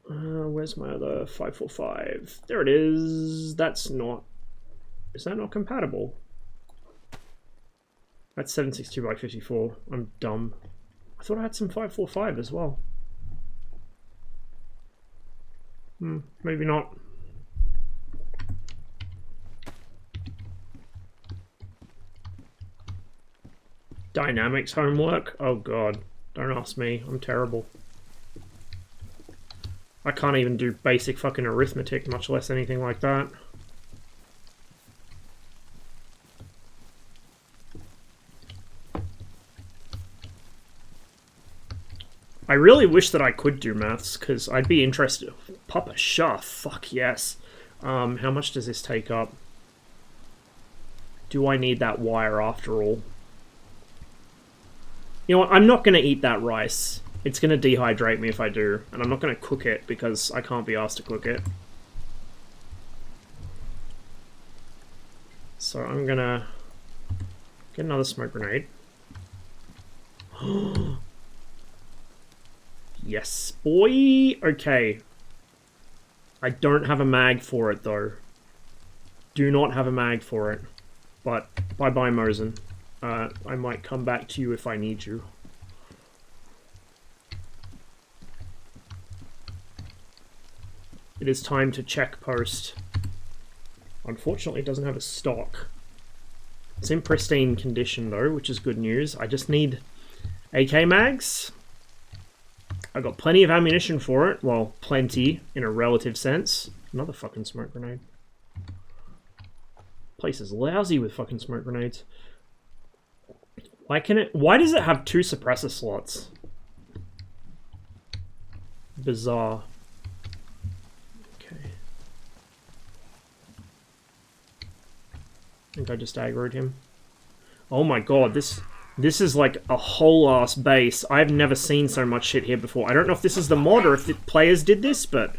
Where's my other 545? There it is. That's not... Is that not compatible? That's 762 by 54. I'm dumb. I thought I had some 545 as well. Maybe not. Dynamics homework? Oh god. Don't ask me. I'm terrible. I can't even do basic fucking arithmetic, much less anything like that. I really wish that I could do maths, because I'd be interested. Papa Shah, fuck yes. How much does this take up? Do I need that wire after all? You know what, I'm not going to eat that rice. It's going to dehydrate me if I do, and I'm not going to cook it, because I can't be asked to cook it. So I'm going to get another smoke grenade. Yes, boy! Okay. I don't have a mag for it, though. Do not have a mag for it. But, bye-bye, Mosen. I might come back to you if I need you. It is time to check post. Unfortunately, it doesn't have a stock. It's in pristine condition, though, which is good news. I just need AK mags. I got plenty of ammunition for it. Well, plenty in a relative sense. Another fucking smoke grenade. Place is lousy with fucking smoke grenades. Why does it have 2 suppressor slots? Bizarre. Okay. I think I just aggroed him. Oh my god, this is like a whole ass base. I've never seen so much shit here before. I don't know if this is the mod or if the players did this, but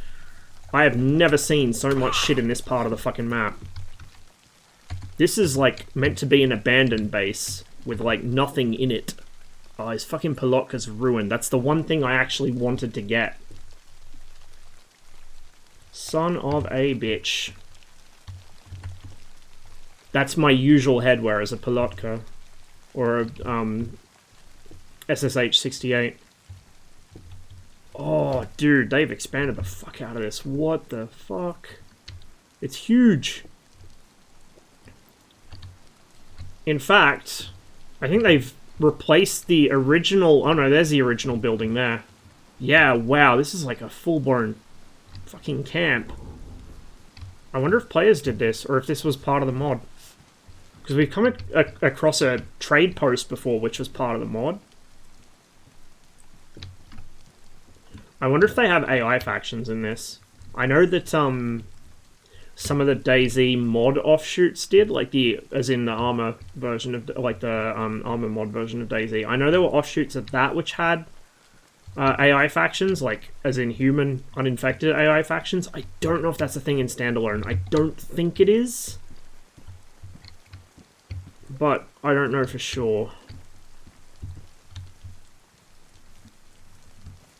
I have never seen so much shit in this part of the fucking map. This is like meant to be an abandoned base with like nothing in it. Oh, his fucking Pilotka's ruined. That's the one thing I actually wanted to get. Son of a bitch. That's my usual headwear as a Pilotka. Or a SSH-68. Oh, dude, they've expanded the fuck out of this. What the fuck? It's huge. In fact, I think they've replaced the original... Oh no, there's the original building there. Yeah, wow, this is like a full-blown fucking camp. I wonder if players did this, or if this was part of the mod. Because we've come across a trade post before, which was part of the mod. I wonder if they have AI factions in this. I know that some of the DayZ mod offshoots did, like as in the armor version of, like the armor mod version of DayZ. I know there were offshoots of that which had AI factions, like as in human uninfected AI factions. I don't know if that's a thing in standalone. I don't think it is. But I don't know for sure.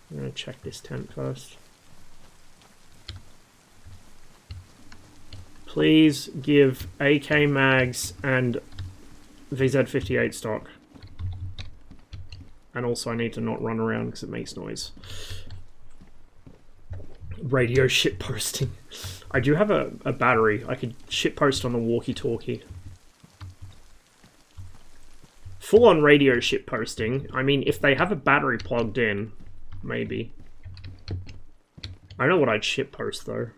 I'm gonna check this tent first. Please give AK mags and VZ58 stock. And also I need to not run around because it makes noise. Radio shitposting. I do have a battery. I could shitpost on the walkie-talkie. Full-on radio shitposting. I mean, if they have a battery plugged in, maybe. I know what I'd shitpost, though.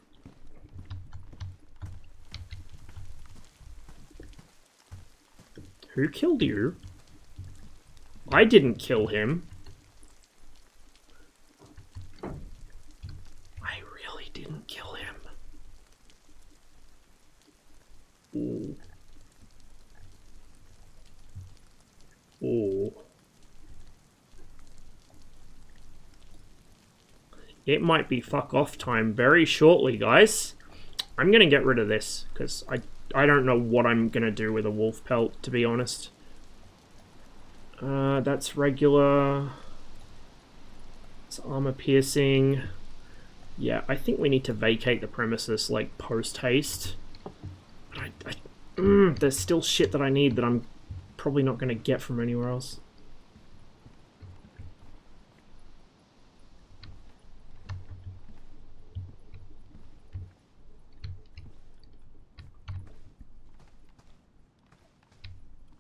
Who killed you? I didn't kill him. it might be fuck off time very shortly, guys. I'm gonna get rid of this, because I don't know what I'm gonna do with a wolf pelt, to be honest. That's regular. It's armor piercing. Yeah, I think we need to vacate the premises, like, post-haste. There's still shit that I need that I'm probably not gonna get from anywhere else.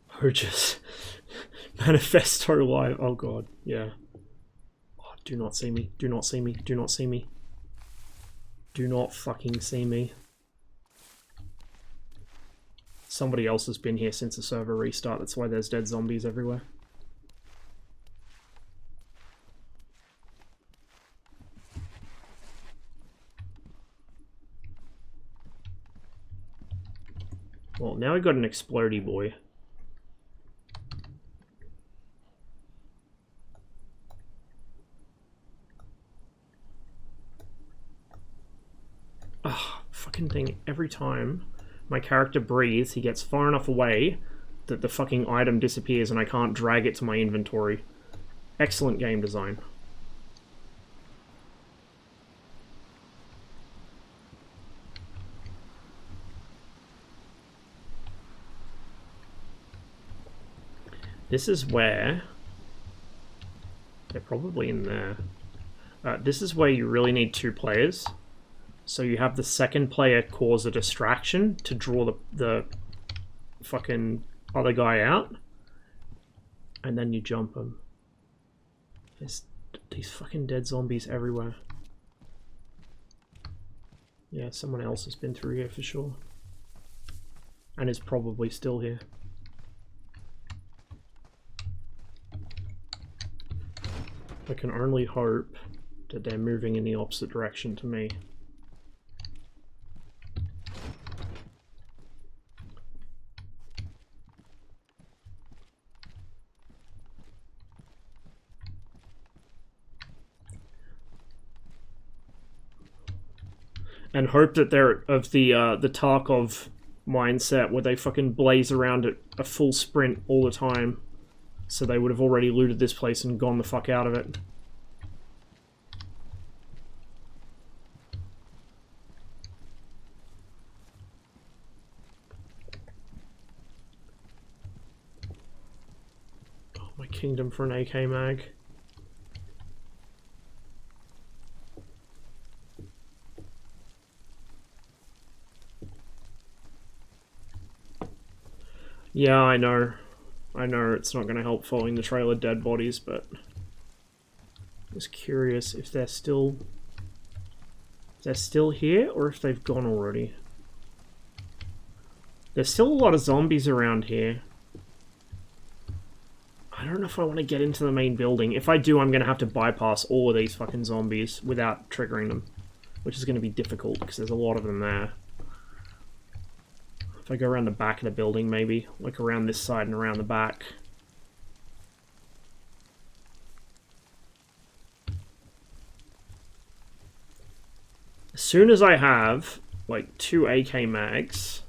Purchase. Manifesto live. Oh god, yeah. Oh, do not see me. Do not see me. Do not see me. Do not fucking see me. Somebody else has been here since the server restart. That's why there's dead zombies everywhere. Well, now we got an explodey boy. Ah, fucking thing. Every time my character breathes, he gets far enough away that the fucking item disappears and I can't drag it to my inventory. Excellent game design. This is where... They're probably in there. This is where you really need 2 players. So you have the second player cause a distraction to draw the fucking other guy out. And then you jump him. There's these fucking dead zombies everywhere. Yeah, someone else has been through here for sure. And is probably still here. I can only hope that they're moving in the opposite direction to me. And hope that they're of the Tarkov mindset where they fucking blaze around at a full sprint all the time. So they would have already looted this place and gone the fuck out of it. Oh, my kingdom for an AK mag. Yeah, I know. I know it's not going to help following the trail of dead bodies, but I was curious if they're still here or if they've gone already. There's still a lot of zombies around here. I don't know if I want to get into the main building. If I do, I'm going to have to bypass all of these fucking zombies without triggering them, which is going to be difficult because there's a lot of them there. If I go around the back of the building, maybe, like around this side and around the back. As soon as I have, like, 2 AK mags,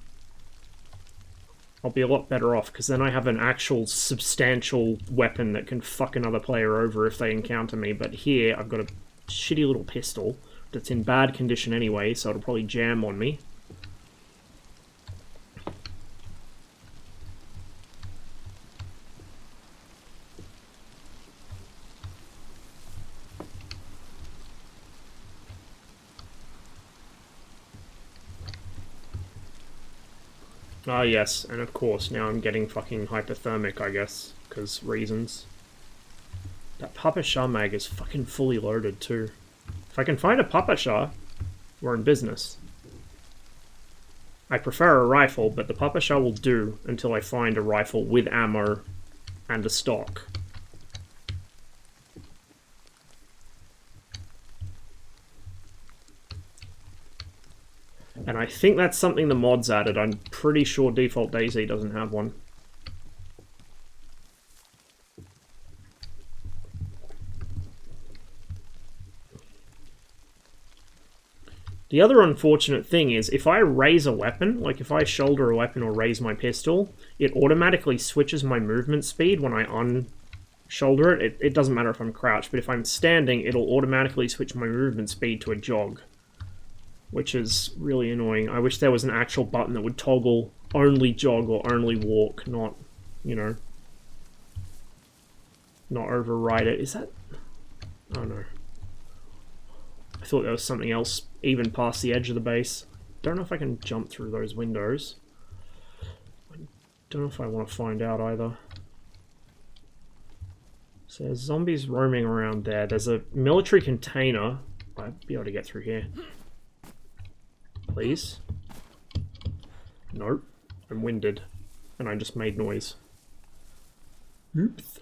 I'll be a lot better off, because then I have an actual substantial weapon that can fuck another player over if they encounter me. But here, I've got a shitty little pistol that's in bad condition anyway, so it'll probably jam on me. Ah yes, and of course now I'm getting fucking hypothermic, I guess, because reasons. That Papa Shah mag is fucking fully loaded too. If I can find a Papa Shah, we're in business. I prefer a rifle, but the Papa Shah will do until I find a rifle with ammo and a stock. And I think that's something the mods added. I'm pretty sure default DayZ doesn't have one. The other unfortunate thing is, if I raise a weapon, like if I shoulder a weapon or raise my pistol, it automatically switches my movement speed when I unshoulder it. It doesn't matter if I'm crouched, but if I'm standing, it'll automatically switch my movement speed to a jog, which is really annoying. I wish there was an actual button that would toggle only jog or only walk, not, you know, not override it. Is that... oh no. I thought there was something else even past the edge of the base. Don't know if I can jump through those windows. I don't know if I want to find out either. So there's zombies roaming around there. There's a military container. I'd be able to get through here. Please? Nope. I'm winded. And I just made noise. Oops.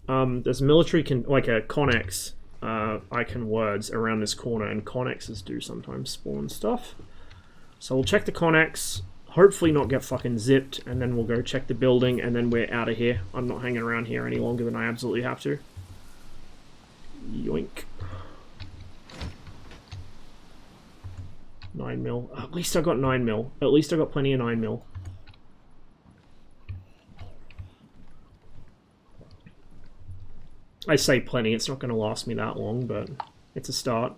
There's a military like a Connex icon words around this corner, and Connexes do sometimes spawn stuff. So we'll check the Connex, hopefully not get fucking zipped, and then we'll go check the building, and then we're out of here. I'm not hanging around here any longer than I absolutely have to. Yoink. 9mm. At least I got 9mm. At least I got plenty of 9mm. I say plenty, it's not going to last me that long, but it's a start.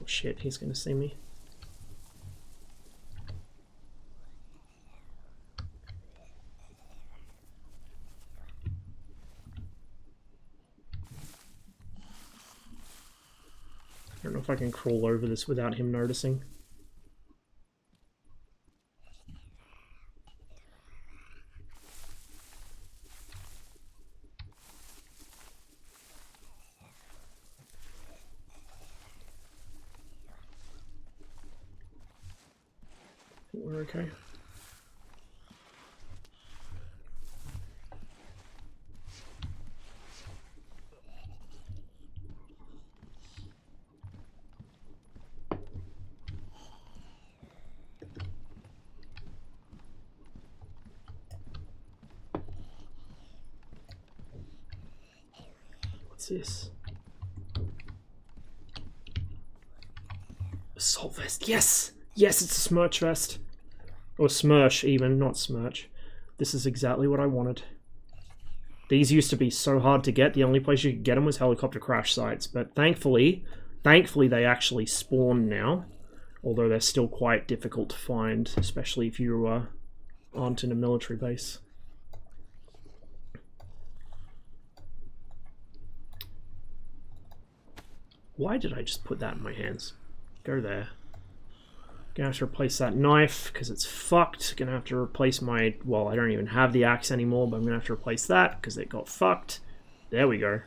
Oh shit, he's going to see me. I don't know if I can crawl over this without him noticing. We're okay. What's this? Assault vest. Yes! Yes, it's a smirch vest. Or smirch, even, not smirch. This is exactly what I wanted. These used to be so hard to get. The only place you could get them was helicopter crash sites. But thankfully they actually spawn now. Although they're still quite difficult to find, especially if you aren't in a military base. Why did I just put that in my hands? Go there. Gonna have to replace that knife because it's fucked. Gonna have to replace my... well, I don't even have the axe anymore, but I'm gonna have to replace that because it got fucked. There we go.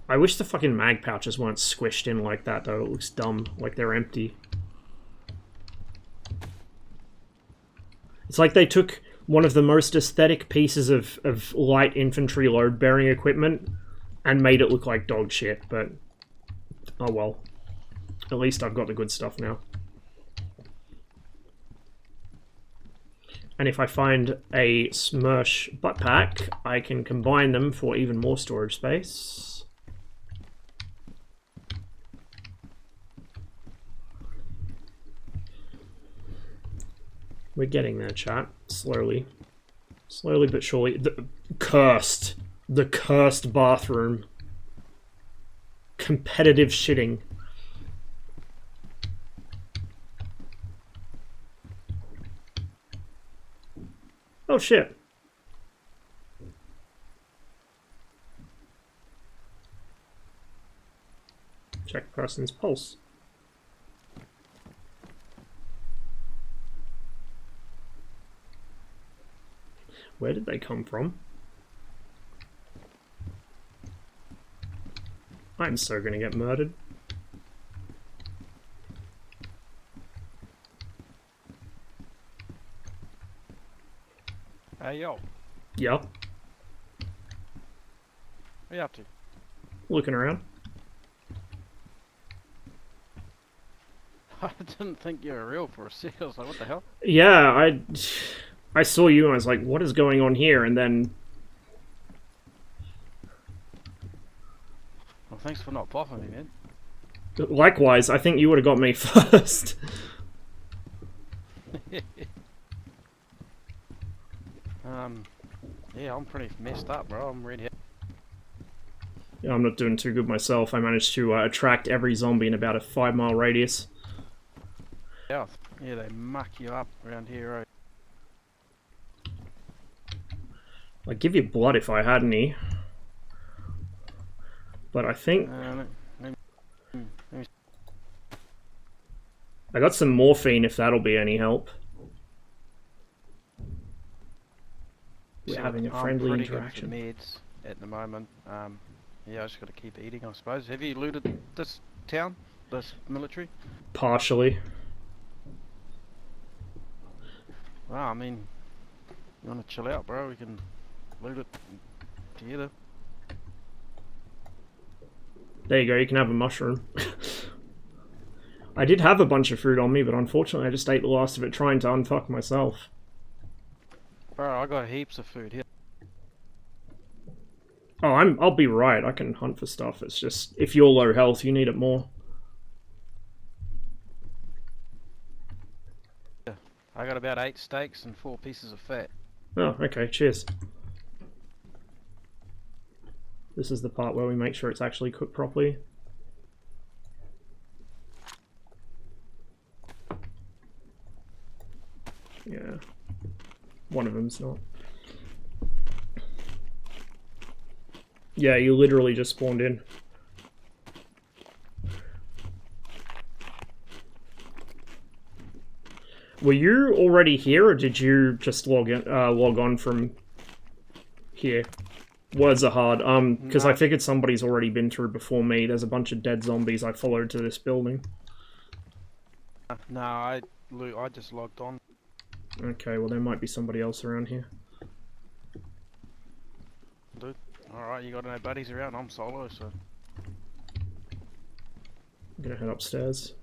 I wish the fucking mag pouches weren't squished in like that, though. It looks dumb, like they're empty. It's like they took one of the most aesthetic pieces of light infantry load-bearing equipment and made it look like dog shit, but... oh well. At least I've got the good stuff now. And if I find a Smersh butt pack, I can combine them for even more storage space. We're getting there, chat. Slowly. Slowly but surely. The cursed bathroom. Competitive shitting. Oh shit. Check person's pulse. Where did they come from? I'm so gonna get murdered. Hey, yo. Yeah. What are you up to? Looking around. I didn't think you were real for a second. I was like, what the hell? Yeah, I saw you and I was like, what is going on here? And then thanks for not popping me, man. Likewise, I think you would have got me first. Yeah, I'm pretty messed up, bro. I'm ready. Yeah, I'm not doing too good myself. I managed to attract every zombie in about a 5-mile radius. Yeah, they muck you up around here, right? I'd give you blood if I had any. But I think... I got some morphine if that'll be any help. We're having a friendly interaction. I'm pretty good for meds at the moment. Yeah, I just got to keep eating, I suppose. Have you looted this town? This military? Partially. Well, I mean, you want to chill out, bro? We can loot it together. There you go, you can have a mushroom. I did have a bunch of food on me, but unfortunately I just ate the last of it trying to unfuck myself. Bro, I got heaps of food here. Oh, I'll be right, I can hunt for stuff. It's just, if you're low health, you need it more. Yeah, I got about 8 steaks and 4 pieces of fat. Oh, okay, cheers. This is the part where we make sure it's actually cooked properly. Yeah. One of them's not. Yeah, you literally just spawned in. Were you already here, or did you just log on from here? Words are hard. Because I figured somebody's already been through before me. There's a bunch of dead zombies I followed to this building. No, I just logged on. Okay, well there might be somebody else around here. Dude, alright, you got no buddies around? I'm solo, so... I'm gonna head upstairs.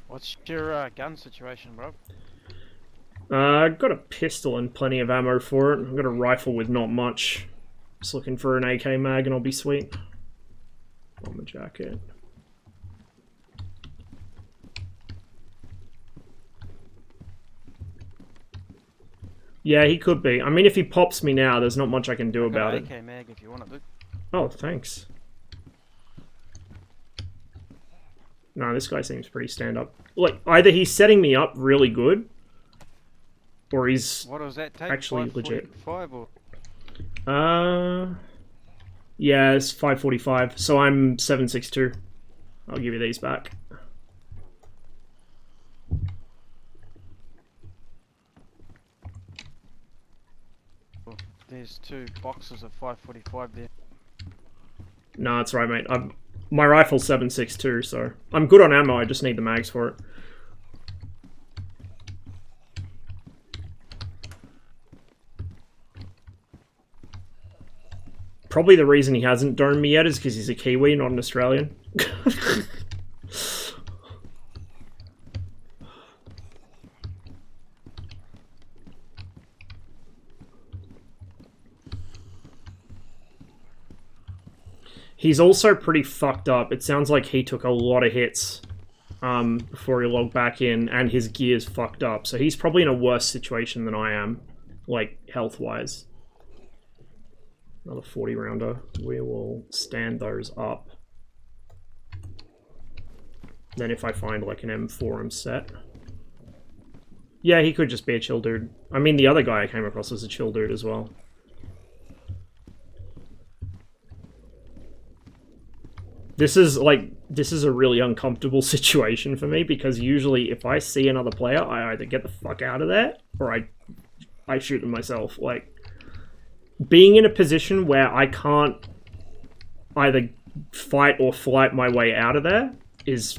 What's your gun situation, bro? I've got a pistol and plenty of ammo for it. I've got a rifle with not much. Just looking for an AK mag and I'll be sweet. Bomber jacket. Yeah, he could be. I mean, if he pops me now, there's not much I can do about it. AK mag if you want it, dude. Oh, thanks. No, this guy seems pretty stand-up. Like, either he's setting me up really good, or he's what does that take? actually legit. 545 or? Yeah, it's 545. So I'm 762. I'll give you these back. There's 2 boxes of 545 there. No, it's right, mate. My rifle's 762, so I'm good on ammo. I just need the mags for it. Probably the reason he hasn't domed me yet is because he's a Kiwi, not an Australian. He's also pretty fucked up. It sounds like he took a lot of hits before he logged back in, and his gear's fucked up. So he's probably in a worse situation than I am, like, health-wise. Another 40-rounder. We will stand those up. Then if I find, like, an M4, I'm set. Yeah, he could just be a chill dude. I mean, the other guy I came across was a chill dude as well. This is a really uncomfortable situation for me, because usually if I see another player, I either get the fuck out of there, or I shoot them myself. Like, being in a position where I can't either fight or flight my way out of there is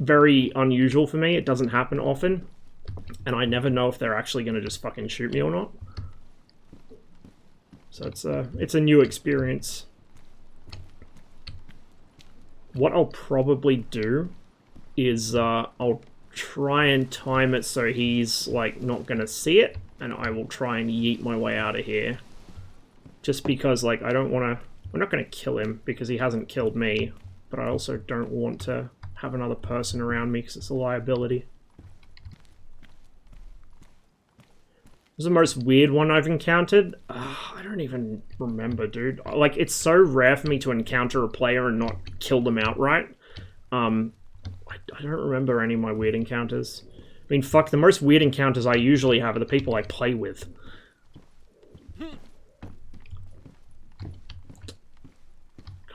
very unusual for me. It doesn't happen often, and I never know if they're actually going to just fucking shoot me or not. So it's a new experience. What I'll probably do is I'll try and time it so he's like not gonna see it, and I will try and yeet my way out of here Just because, like, I don't want to... I'm not going to kill him because he hasn't killed me, but I also don't want to have another person around me because it's a liability. This is the most weird one I've encountered. I don't even remember, dude. Like, it's so rare for me to encounter a player and not kill them outright. I don't remember any of my weird encounters. I mean, fuck, the most weird encounters I usually have are the people I play with.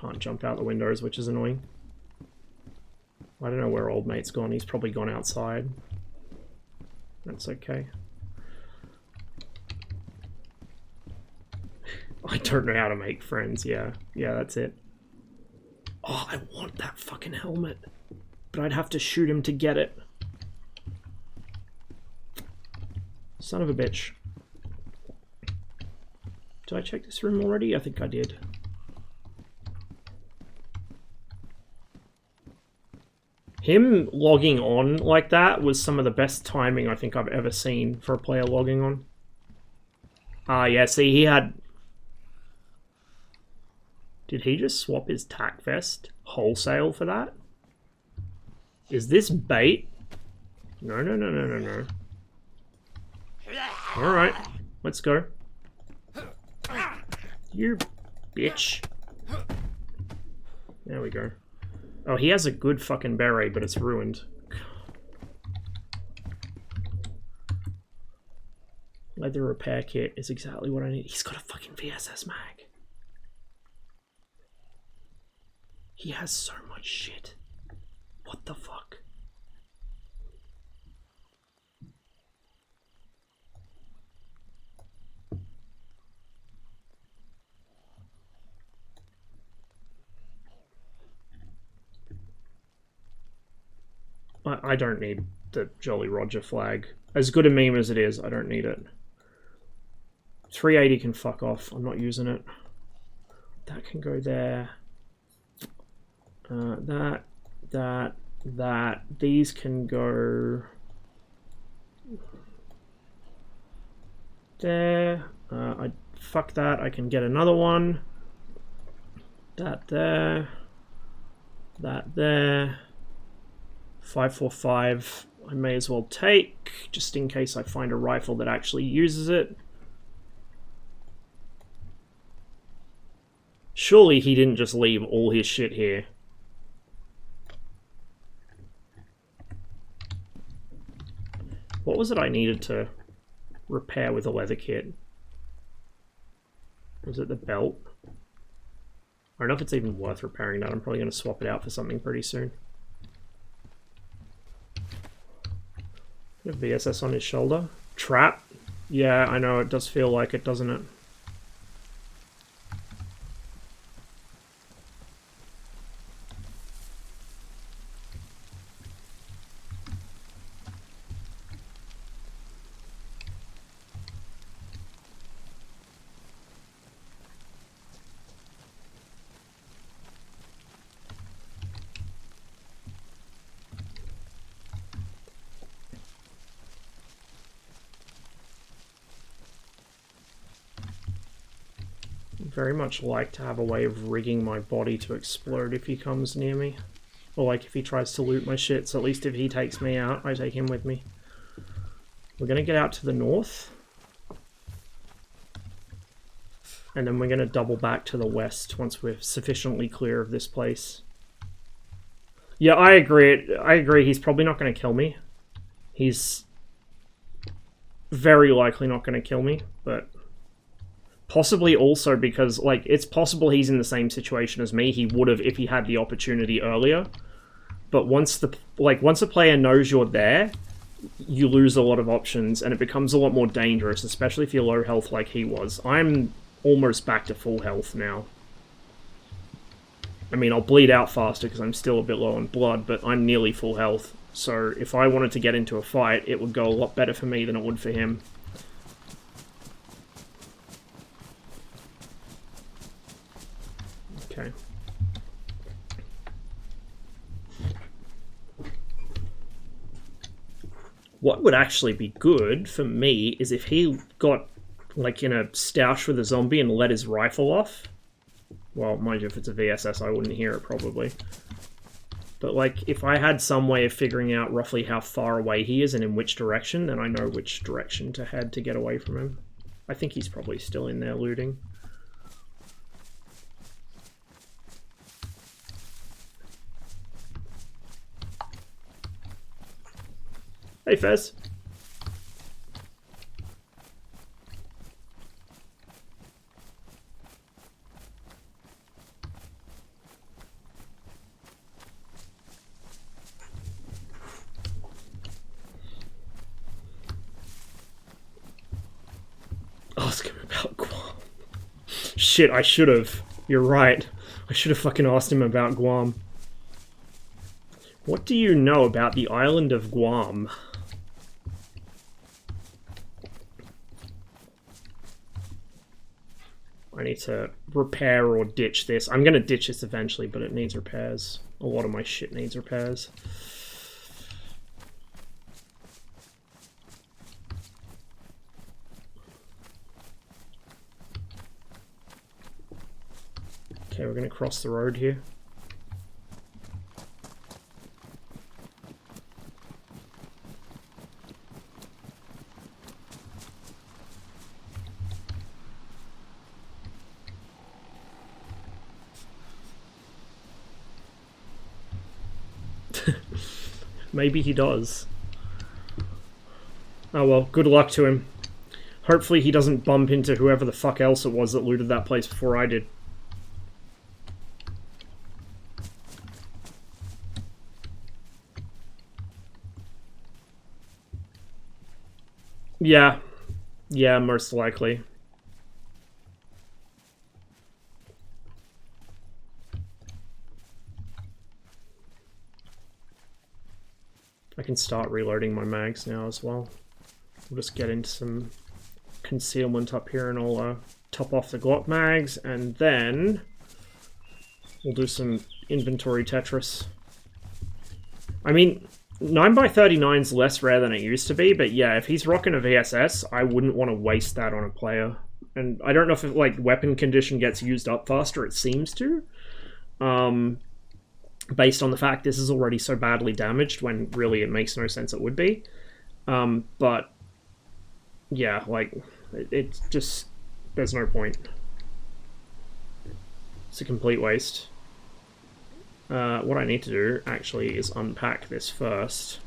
Can't jump out the windows, which is annoying. I don't know where old mate's gone. He's probably gone outside. That's okay. I don't know how to make friends, yeah. Yeah, that's it. Oh, I want that fucking helmet. But I'd have to shoot him to get it. Son of a bitch. Did I check this room already? I think I did. Him logging on like that was some of the best timing I think I've ever seen for a player logging on. Yeah, see, he had... Did he just swap his tack vest wholesale for that? Is this bait? No, no, no, no, no, no. Alright, let's go. You bitch. There we go. Oh, he has a good fucking beret, but it's ruined. Leather repair kit is exactly what I need. He's got a fucking VSS mag. He has so much shit. What the fuck? I don't need the Jolly Roger flag. As good a meme as it is, I don't need it. 380 can fuck off. I'm not using it. That can go there. That. These can go there. Fuck that. I can get another one. That there. That there. 545. I may as well take, just in case I find a rifle that actually uses it. Surely he didn't just leave all his shit here. What was it I needed to repair with a leather kit? Was it the belt? I don't know if it's even worth repairing that. I'm probably going to swap it out for something pretty soon. VSS on his shoulder. Trap? Yeah, I know, it does feel like it, doesn't it? Very much like to have a way of rigging my body to explode if he comes near me. Or like if he tries to loot my shit, so at least if he takes me out, I take him with me. We're gonna get out to the north. And then we're gonna double back to the west once we're sufficiently clear of this place. Yeah, I agree, he's probably not gonna kill me. He's very likely not gonna kill me, but... Possibly also because, like, it's possible he's in the same situation as me. He would have if he had the opportunity earlier. But once a player knows you're there, you lose a lot of options, and it becomes a lot more dangerous, especially if you're low health like he was. I'm almost back to full health now. I mean, I'll bleed out faster because I'm still a bit low on blood, but I'm nearly full health. So if I wanted to get into a fight, it would go a lot better for me than it would for him. Okay. What would actually be good for me is if he got like in a stoush with a zombie and let his rifle off. Well, mind you, if it's a VSS, I wouldn't hear it probably. But like, if I had some way of figuring out roughly how far away he is and in which direction, then I know which direction to head to get away from him. I think he's probably still in there looting. Hey, Fez. Ask him about Guam. Shit, I should have. You're right. I should have fucking asked him about Guam. What do you know about the island of Guam? I need to repair or ditch this. I'm gonna ditch this eventually, but it needs repairs. A lot of my shit needs repairs. Okay, we're gonna cross the road here. Maybe he does. Oh well, good luck to him. Hopefully he doesn't bump into whoever the fuck else it was that looted that place before I did. Yeah. Yeah, most likely. I can start reloading my mags now as well. We'll just get into some concealment up here and I'll top off the Glock mags and then we'll do some inventory Tetris. I mean, 9x39's less rare than it used to be, but yeah, if he's rocking a VSS, I wouldn't want to waste that on a player. And I don't know if it, like, weapon condition gets used up faster, it seems to. Based on the fact this is already so badly damaged when really it makes no sense it would be. But yeah, like, it's just, there's no point. It's a complete waste. What I need to do, actually, is unpack this first.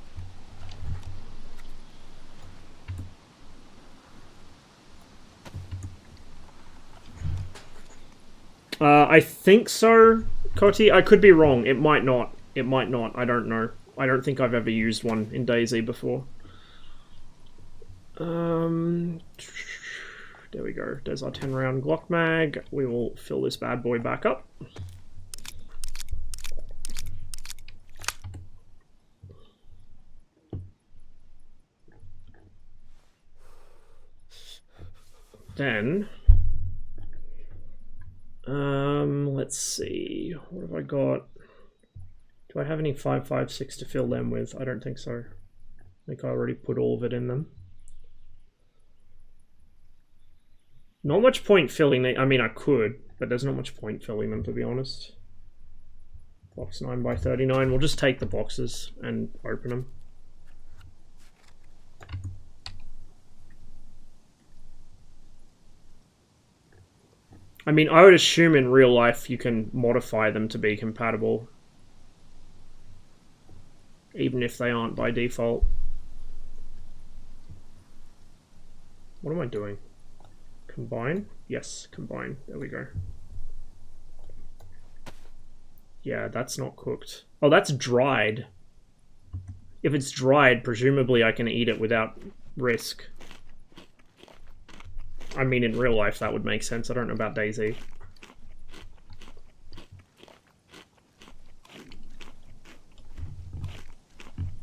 I think so, Cotty. I could be wrong. It might not. It might not. I don't know. I don't think I've ever used one in DayZ before. There we go. There's our 10-round Glock mag. We will fill this bad boy back up. Then, let's see, what have I got? Do I have any 5.56 to fill them with? I don't think so. I think I already put all of it in them. Not much point filling them. I mean, I could, but there's not much point filling them, to be honest. Box 9x39. We'll just take the boxes and open them. I mean, I would assume in real life you can modify them to be compatible. Even if they aren't by default. What am I doing? Combine? Yes, combine. There we go. Yeah, that's not cooked. Oh, that's dried. If it's dried, presumably I can eat it without risk. I mean, in real life, that would make sense. I don't know about DayZ.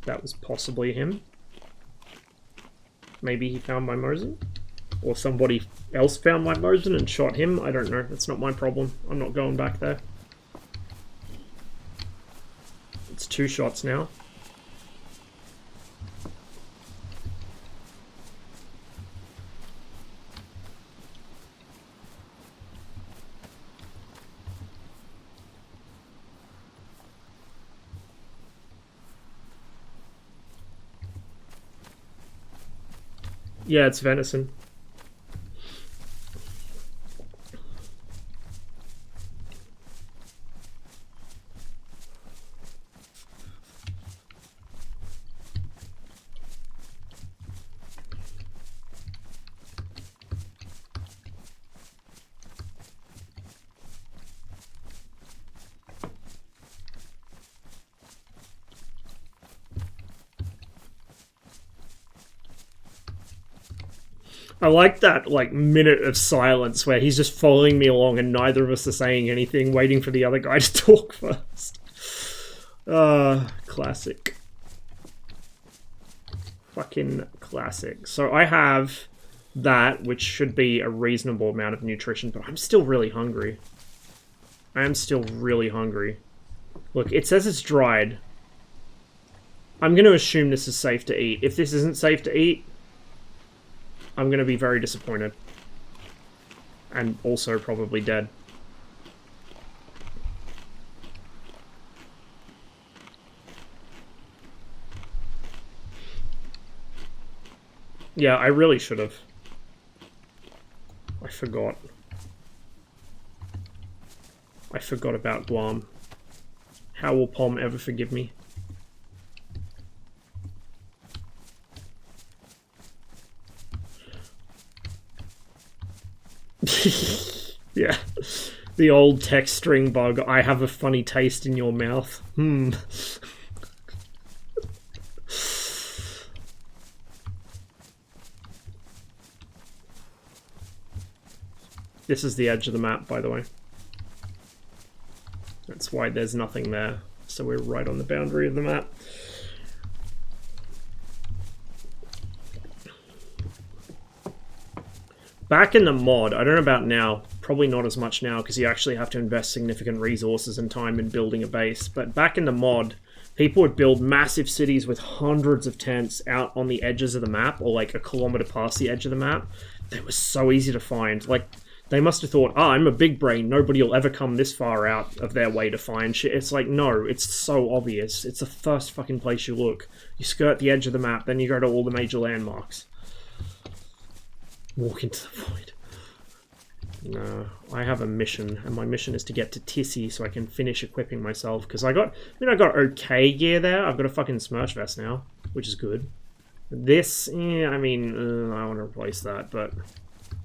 That was possibly him. Maybe he found my Mosin? Or somebody else found my Mosin and shot him? I don't know. That's not my problem. I'm not going back there. It's 2 shots now. Yeah, it's venison. I like that, like, minute of silence where he's just following me along and neither of us are saying anything, waiting for the other guy to talk first. Classic. Fucking classic. So I have that, which should be a reasonable amount of nutrition, but I'm still really hungry. I am still really hungry. Look, it says it's dried. I'm going to assume this is safe to eat. If this isn't safe to eat, I'm going to be very disappointed. And also probably dead. Yeah, I really should have. I forgot. I forgot about Guam. How will Pom ever forgive me? Yeah. The old text string bug. I have a funny taste in your mouth. This is the edge of the map, by the way. That's why there's nothing there. So we're right on the boundary of the map. Back in the mod, I don't know about now, probably not as much now because you actually have to invest significant resources and time in building a base, but back in the mod, people would build massive cities with hundreds of tents out on the edges of the map, or like a kilometer past the edge of the map. They were so easy to find. Like, they must have thought, oh, I'm a big brain, nobody will ever come this far out of their way to find shit. It's like, no, it's so obvious. It's the first fucking place you look. You skirt the edge of the map, then you go to all the major landmarks. Walk into the void. No, I have a mission, and my mission is to get to Tissy so I can finish equipping myself, because I got okay gear there. I've got a fucking Smirch vest now, which is good. This, yeah, I mean, I want to replace that, but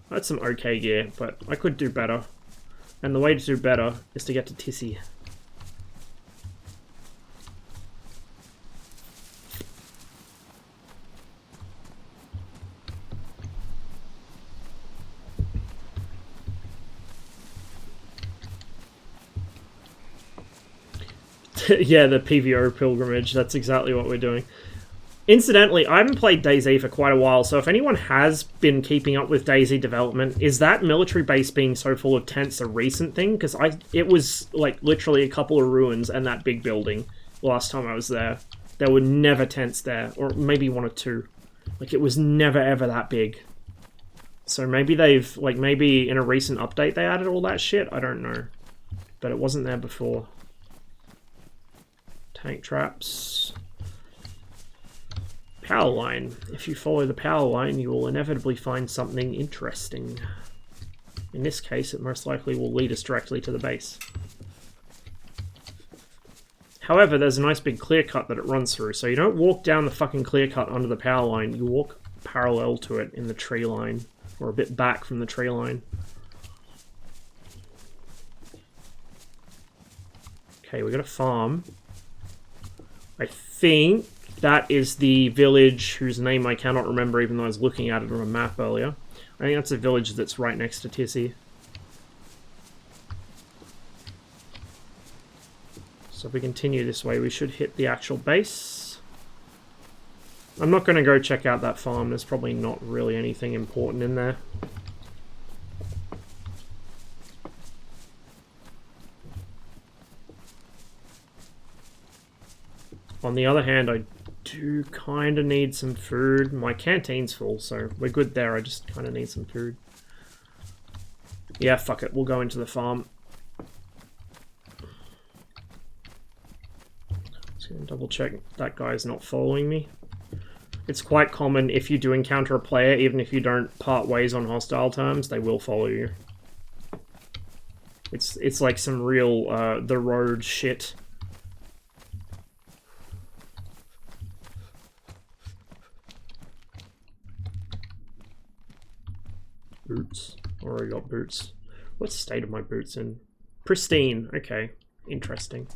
I had some okay gear, but I could do better. And the way to do better is to get to Tissy. Yeah, the PVO pilgrimage, that's exactly what we're doing. Incidentally, I haven't played DayZ for quite a while, so if anyone has been keeping up with DayZ development, is that military base being so full of tents a recent thing? Because it was, like, literally a couple of ruins and that big building last time I was there. There were never tents there, or maybe one or two. Like, it was never ever that big. So maybe they've, like, maybe in a recent update they added all that shit? I don't know. But it wasn't there before. Tank traps. Power line. If you follow the power line, you will inevitably find something interesting. In this case, it most likely will lead us directly to the base. However, there's a nice big clear cut that it runs through, so you don't walk down the fucking clear cut under the power line, you walk parallel to it in the tree line, or a bit back from the tree line. Okay, we got a farm. I think that is the village whose name I cannot remember, even though I was looking at it on a map earlier. I think that's a village that's right next to Tissy. So if we continue this way, we should hit the actual base. I'm not going to go check out that farm. There's probably not really anything important in there. On the other hand, I do kind of need some food. My canteen's full, so we're good there. I just kind of need some food. Yeah, fuck it. We'll go into the farm. Just gonna double check that guy's not following me. It's quite common if you do encounter a player, even if you don't part ways on hostile terms, they will follow you. It's like some real the road shit. Boots. Already got boots. What state are my boots in? Pristine. Okay. Interesting.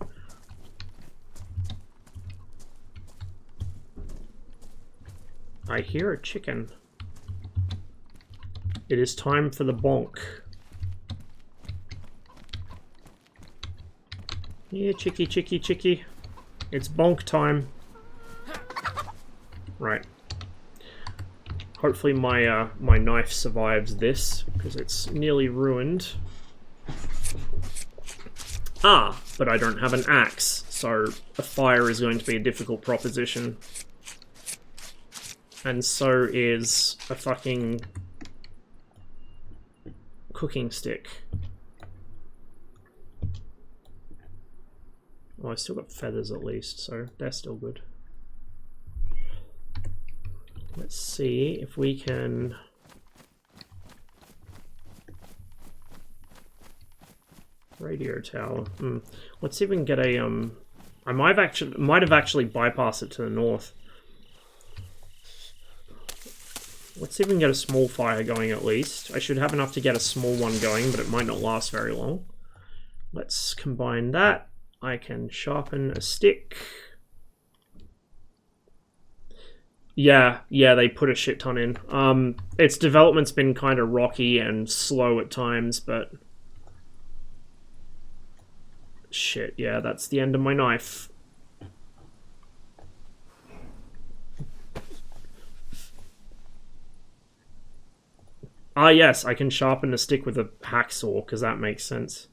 I hear a chicken. It is time for the bonk. Yeah, chicky, chicky, chicky. It's bonk time. Right. Hopefully my my knife survives this, because it's nearly ruined. Ah, but I don't have an axe, so a fire is going to be a difficult proposition. And so is a fucking cooking stick. Oh, I still got feathers at least, so they're still good. Let's see if we can... Radio tower. Let's see if we can get a... I might have actually bypassed it to the north. Let's see if we can get a small fire going at least. I should have enough to get a small one going, but it might not last very long. Let's combine that. I can sharpen a stick. Yeah, they put a shit ton in. Its development's been kind of rocky and slow at times, but... Shit, yeah, that's the end of my knife. Ah, yes, I can sharpen the stick with a hacksaw, because that makes sense.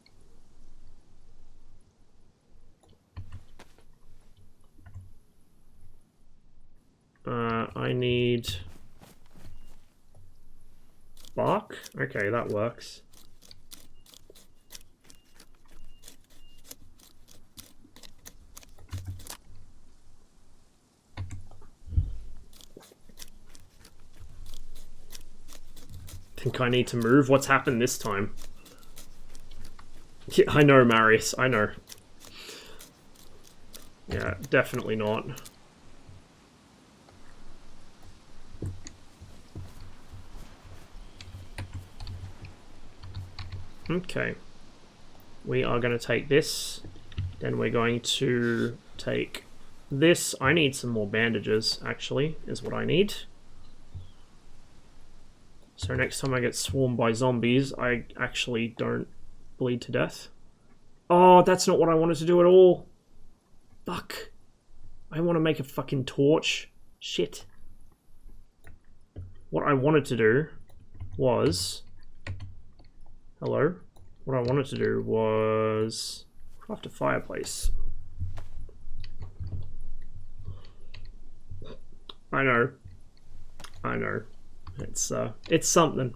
I need... bark? Okay, that works. Think I need to move? What's happened this time? Yeah, I know, Marius, I know. Yeah, definitely not. Okay. We are going to take this. Then we're going to take this. I need some more bandages, actually, is what I need. So next time I get swarmed by zombies, I actually don't bleed to death. Oh, that's not what I wanted to do at all. Fuck. I want to make a fucking torch. Shit. What I wanted to do was... Hello? What I wanted to do was... craft a fireplace. I know. I know. It's something.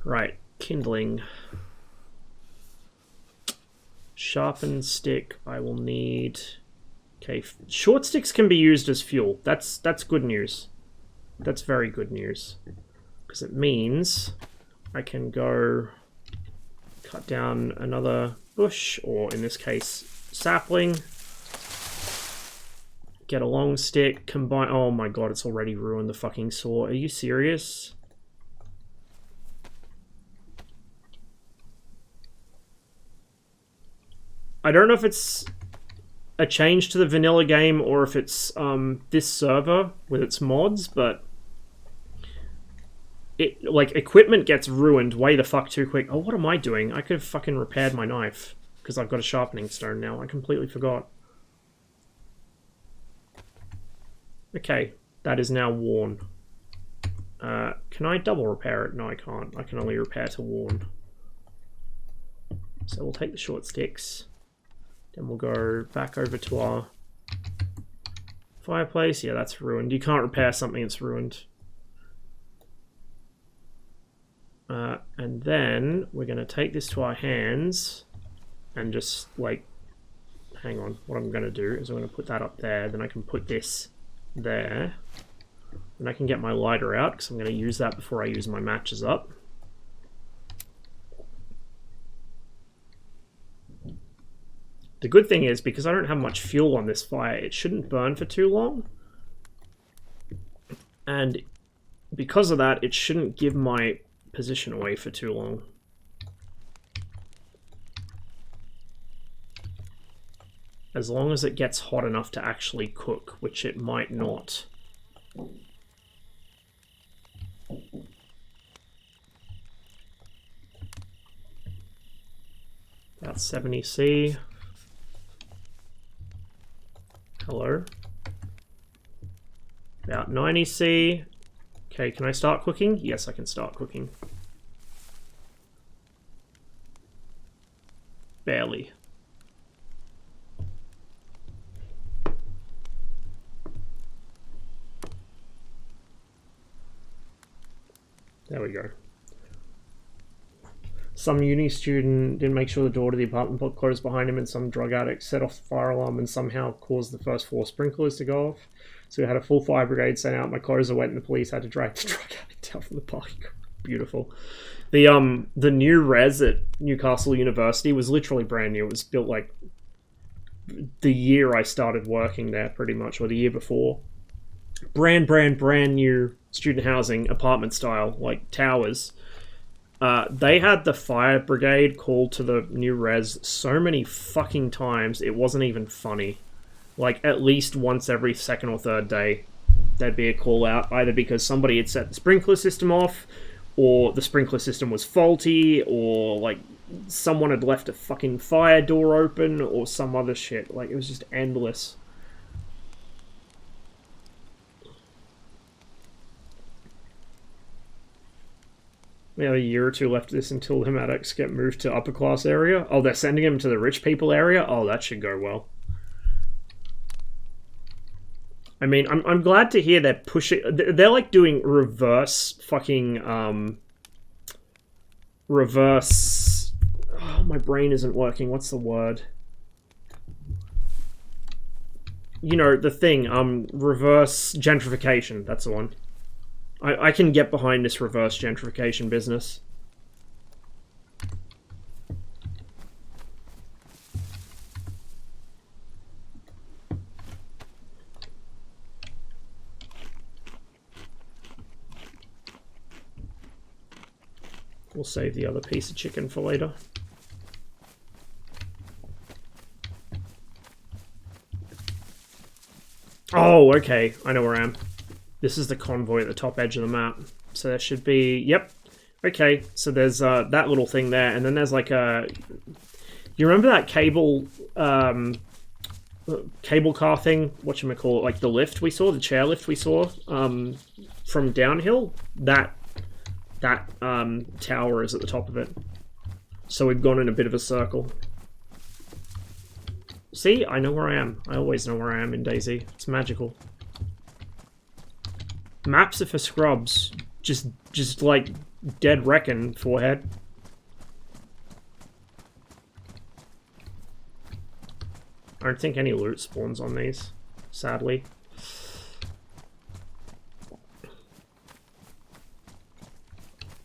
Right, kindling. Sharpened stick, I will need... Okay, short sticks can be used as fuel. That's good news. That's very good news. Because it means I can go cut down another bush, or in this case, sapling. Get a long stick, combine... Oh my god, it's already ruined the fucking saw. Are you serious? I don't know if it's a change to the vanilla game or if it's this server with its mods, but... like, equipment gets ruined way the fuck too quick. Oh, what am I doing? I could have fucking repaired my knife. Because I've got a sharpening stone now. I completely forgot. Okay, that is now worn. Can I double repair it? No, I can't. I can only repair to worn. So we'll take the short sticks. Then we'll go back over to our fireplace. Yeah, that's ruined. You can't repair something that's ruined. And then we're going to take this to our hands and just, like, hang on. What I'm going to do is I'm going to put that up there. Then I can put this there. And I can get my lighter out because I'm going to use that before I use my matches up. The good thing is, because I don't have much fuel on this fire, it shouldn't burn for too long. And because of that, it shouldn't give my position away for too long. As long as it gets hot enough to actually cook, which it might not. About 70°C. Hello. About 90°C. Okay, can I start cooking? Yes, I can start cooking. Barely. There we go. Some uni student didn't make sure the door to the apartment block closed behind him, and some drug addict set off the fire alarm and somehow caused the first 4 sprinklers to go off. So we had a full fire brigade sent out. My clothes are wet and the police had to drag the drug addict out from the parking. Beautiful. The new res at Newcastle University was literally brand new. It was built like the year I started working there, pretty much, or the year before. Brand new student housing, apartment style, like towers. They had the fire brigade called to the new res so many fucking times, it wasn't even funny. Like, at least once every second or third day, there'd be a call out, either because somebody had set the sprinkler system off, or the sprinkler system was faulty, or, like, someone had left a fucking fire door open, or some other shit. Like, it was just endless. We have a year or two left of this until the medics get moved to upper class area. Oh, they're sending them to the rich people area? Oh, that should go well. I mean, I'm glad to hear they're pushing... They're like doing reverse fucking... reverse... Oh, my brain isn't working. What's the word? You know, the thing. Reverse gentrification. That's the one. I can get behind this reverse gentrification business. We'll save the other piece of chicken for later. Oh, okay. I know where I am. This is the convoy at the top edge of the map. So there should be... Yep. Okay, so there's that little thing there, and then there's like a... You remember that cable... cable car thing? Whatchamacallit? Like the lift we saw? The chairlift we saw? From downhill? That tower is at the top of it. So we've gone in a bit of a circle. See? I know where I am. I always know where I am in DayZ. It's magical. Maps are for scrubs. Just like dead reckon, forehead. I don't think any loot spawns on these, sadly.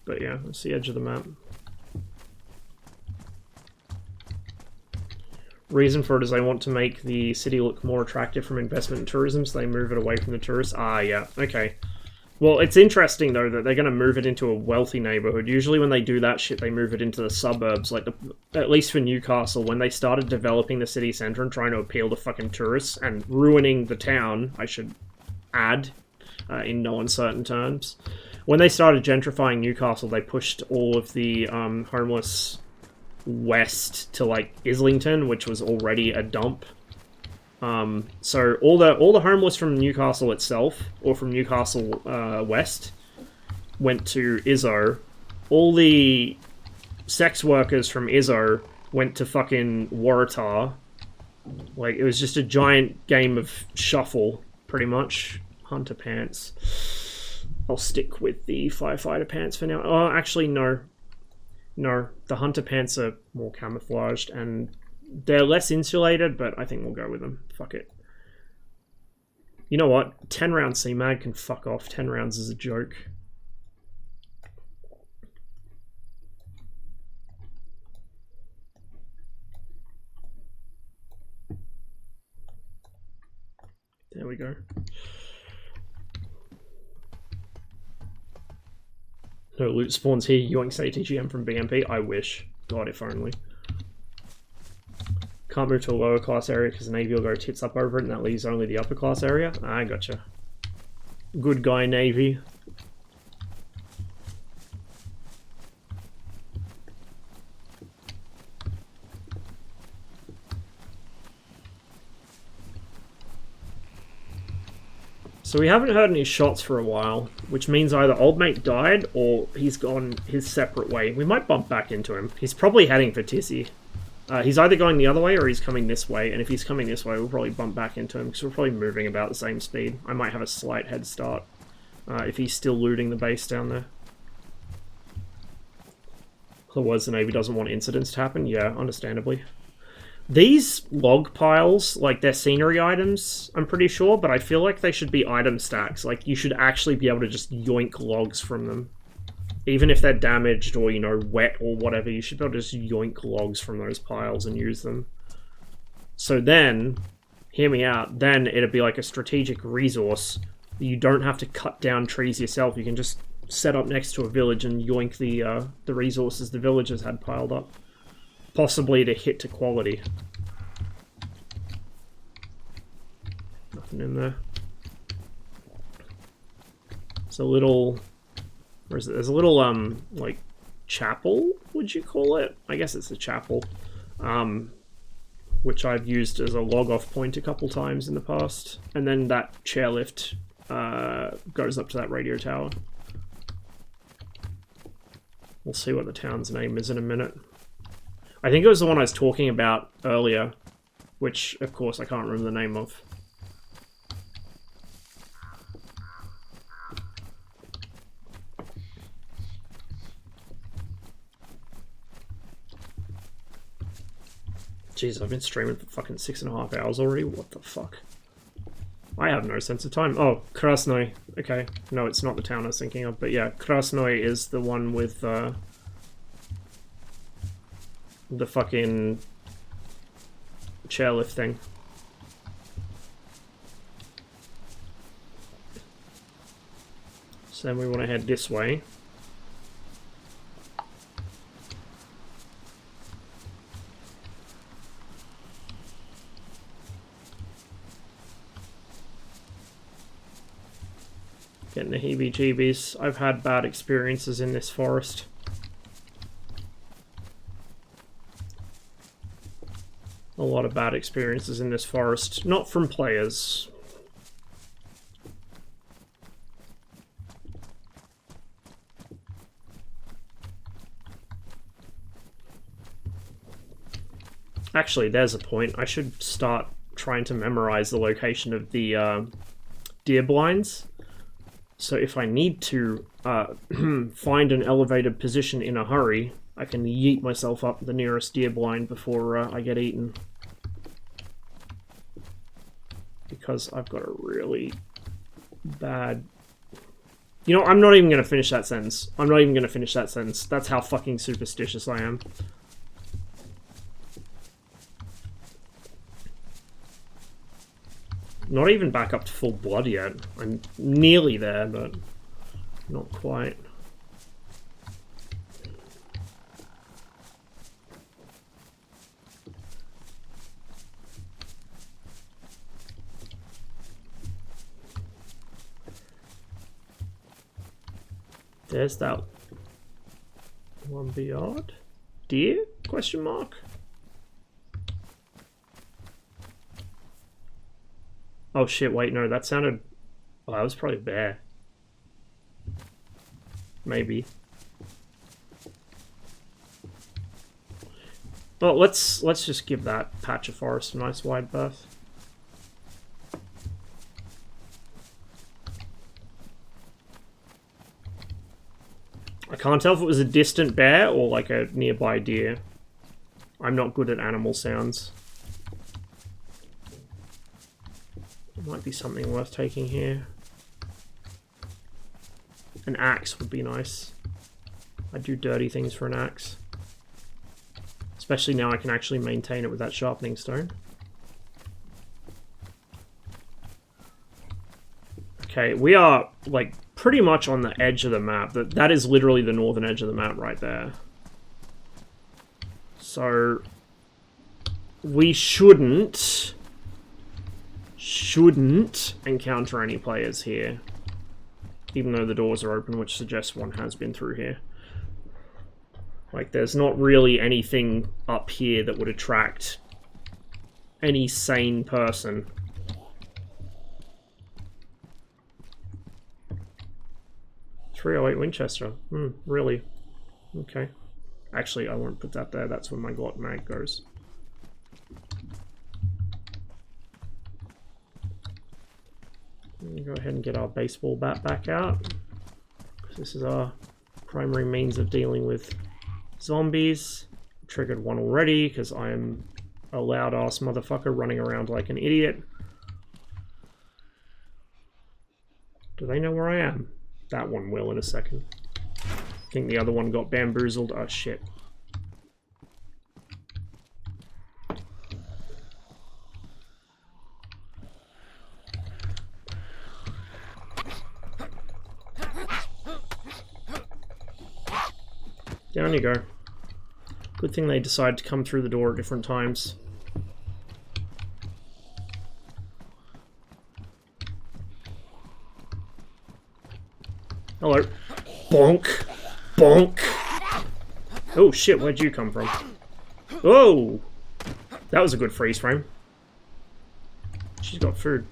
But yeah, that's the edge of the map. Reason for it is they want to make the city look more attractive from investment and tourism, so they move it away from the tourists. Ah, yeah, okay. Well, it's interesting, though, that they're going to move it into a wealthy neighborhood. Usually when they do that shit, they move it into the suburbs. Like, at least for Newcastle, when they started developing the city centre and trying to appeal to fucking tourists and ruining the town, I should add, in no uncertain terms. When they started gentrifying Newcastle, they pushed all of the homeless west to, like, Islington, which was already a dump. So all the homeless from Newcastle itself, or from Newcastle west, went to Izzo. All the sex workers from Izzo went to fucking Waratah. Like, it was just a giant game of shuffle, pretty much. Hunter pants. I'll stick with the firefighter pants for now. Oh, actually, no. No, the hunter pants are more camouflaged, and they're less insulated, but I think we'll go with them. Fuck it. You know what? 10 round C-Mag can fuck off. 10 rounds is a joke. There we go. No loot spawns here. Yoinks ATGM from BMP. I wish. God, if only. Can't move to a lower class area because the Navy will go tits up over it and that leaves only the upper class area. I gotcha. Good guy, Navy. So we haven't heard any shots for a while, which means either old mate died or he's gone his separate way. We might bump back into him. He's probably heading for Tissy. He's either going the other way or he's coming this way, and if he's coming this way, we'll probably bump back into him because we're probably moving about the same speed. I might have a slight head start if he's still looting the base down there. Otherwise, the Navy doesn't want incidents to happen. Yeah, understandably. These log piles, like, they're scenery items, I'm pretty sure, but I feel like they should be item stacks. Like, you should actually be able to just yoink logs from them. Even if they're damaged or, you know, wet or whatever, you should be able to just yoink logs from those piles and use them. So then, hear me out, then it'd be like a strategic resource. You don't have to cut down trees yourself, you can just set up next to a village and yoink the resources the villagers had piled up. Possibly to hit to quality. Nothing in there. It's a little... Where is it? There's a little, like, chapel, would you call it? I guess it's a chapel. Which I've used as a log-off point a couple times in the past. And then that chairlift goes up to that radio tower. We'll see what the town's name is in a minute. I think it was the one I was talking about earlier, which, of course, I can't remember the name of. Jeez, I've been streaming for fucking 6.5 hours already? What the fuck? I have no sense of time. Oh, Krasnoy. Okay. No, it's not the town I was thinking of, but yeah, Krasnoy is the one with, the fucking chairlift thing. So then we want to head this way. Getting the heebie-jeebies. I've had bad experiences in this forest. A lot of bad experiences in this forest. Not from players. Actually, there's a point. I should start trying to memorize the location of the deer blinds. So if I need to find an elevated position in a hurry, I can yeet myself up the nearest deer blind before I get eaten. Because I've got a really bad... You know, I'm not even going to finish that sentence. I'm not even going to finish that sentence. That's how fucking superstitious I am. Not even back up to full blood yet. I'm nearly there, but not quite. There's that one beyond. Deer? Question mark. Oh shit, wait, no, that sounded... Oh, that was probably a bear. Maybe. Well, let's just give that patch of forest a nice wide berth. I can't tell if it was a distant bear or like a nearby deer. I'm not good at animal sounds. Might be something worth taking here. An axe would be nice. I'd do dirty things for an axe. Especially now I can actually maintain it with that sharpening stone. Okay, we are like pretty much on the edge of the map. That is literally the northern edge of the map right there. So we shouldn't encounter any players here. Even though the doors are open, which suggests one has been through here. Like, there's not really anything up here that would attract any sane person. .308 Winchester. Really? Okay. Actually, I won't put that there. That's where my Glock mag goes. Go ahead and get our baseball bat back out. This is our primary means of dealing with zombies. Triggered one already because I am a loud-ass motherfucker running around like an idiot. Do they know where I am? That one will in a second. I think the other one got bamboozled. Oh shit. Down you go. Good thing they decided to come through the door at different times. Hello. Bonk. Bonk. Oh shit, where'd you come from? Oh! That was a good freeze frame. She's got food.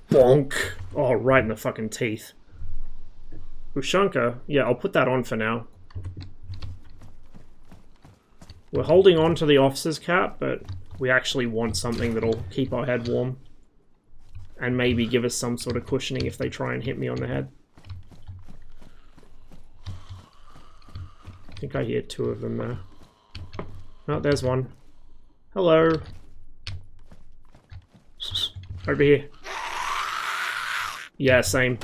Bonk. Oh, right in the fucking teeth. Ushanka. Yeah, I'll put that on for now. We're holding on to the officer's cap, but we actually want something that'll keep our head warm. And maybe give us some sort of cushioning if they try and hit me on the head. I think I hear two of them there. Oh, there's one. Hello. Over here. Yeah, same.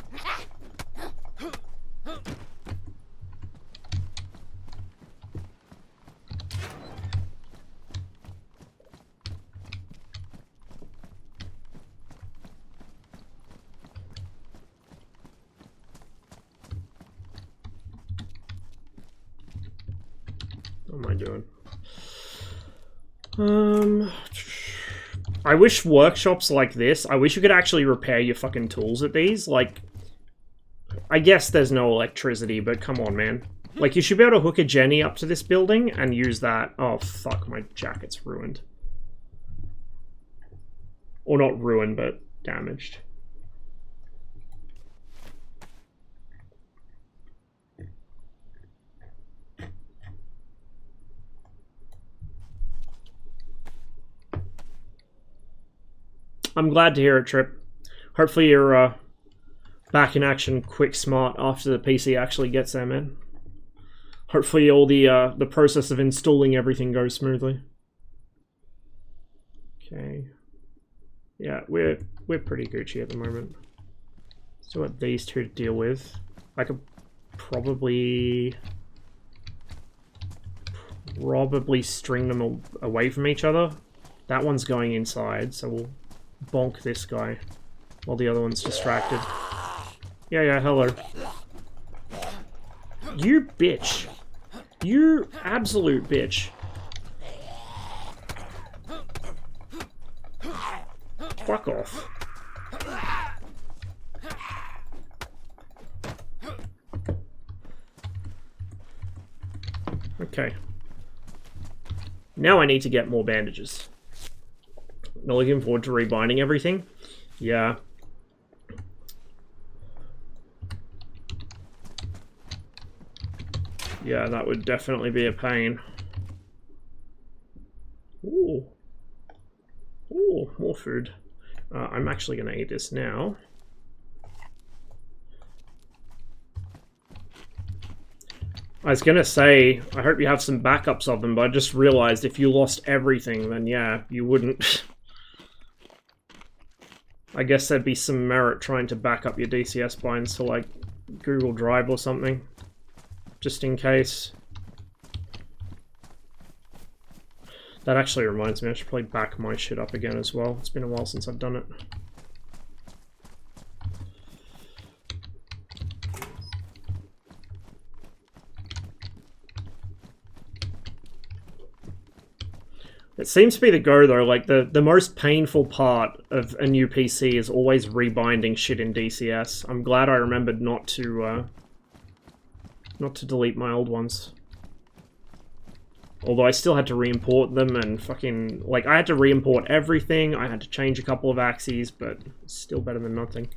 What am I doing? I wish workshops like this, I wish you could actually repair your fucking tools at these. Like, I guess there's no electricity, but come on, man. Like, you should be able to hook a Jenny up to this building and use that. Oh, fuck, my jacket's ruined. Or not ruined, but damaged. I'm glad to hear it, Trip. Hopefully you're back in action quick smart after the PC actually gets there, man. Hopefully all the process of installing everything goes smoothly. Okay. Yeah, we're pretty Gucci at the moment. So what these two to deal with. I could probably string them away from each other. That one's going inside, so we'll bonk this guy while the other one's distracted. Yeah, hello. You bitch. You absolute bitch. Fuck off. Okay. Now I need to get more bandages. Not looking forward to rebinding everything. Yeah. Yeah, that would definitely be a pain. Ooh. Ooh, more food. I'm actually going to eat this now. I was gonna say, I hope you have some backups of them, but I just realized if you lost everything, then yeah, you wouldn't. I guess there'd be some merit trying to back up your DCS binds to, like, Google Drive or something. Just in case. That actually reminds me, I should probably back my shit up again as well. It's been a while since I've done it. It seems to be the go though, like the most painful part of a new PC is always rebinding shit in DCS. I'm glad I remembered not to delete my old ones. Although I still had to re-import them and fucking, like, I had to re-import everything, I had to change a couple of axes, but it's still better than nothing.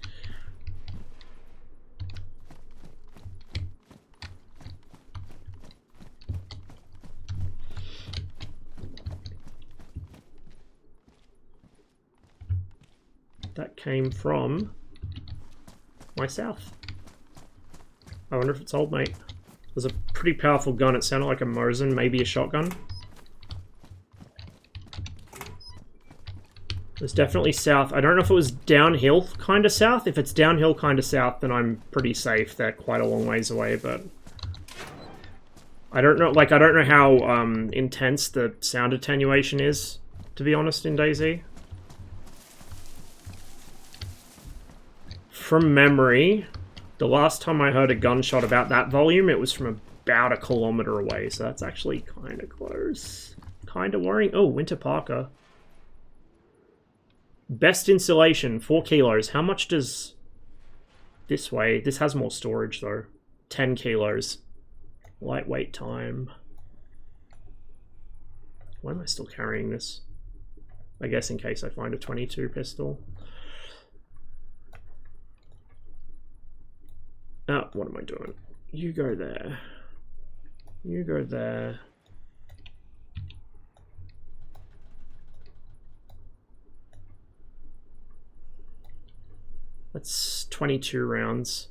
That came from my south. I wonder if it's old mate. There's a pretty powerful gun. It sounded like a Mosin, maybe a shotgun. It's definitely south. I don't know if it was downhill kind of south. If it's downhill kind of south, then I'm pretty safe. They're quite a long ways away, but I don't know. Like, I don't know how intense the sound attenuation is, to be honest, in DayZ. From memory, the last time I heard a gunshot about that volume, it was from about a kilometer away, so that's actually kind of close. Kind of worrying. Oh, Winter Parker. Best insulation, 4 kilos. How much does this weigh? This has more storage, though. 10 kilos. Lightweight time. Why am I still carrying this? I guess in case I find a 22 pistol. Oh, what am I doing? You go there. You go there. That's 22 rounds.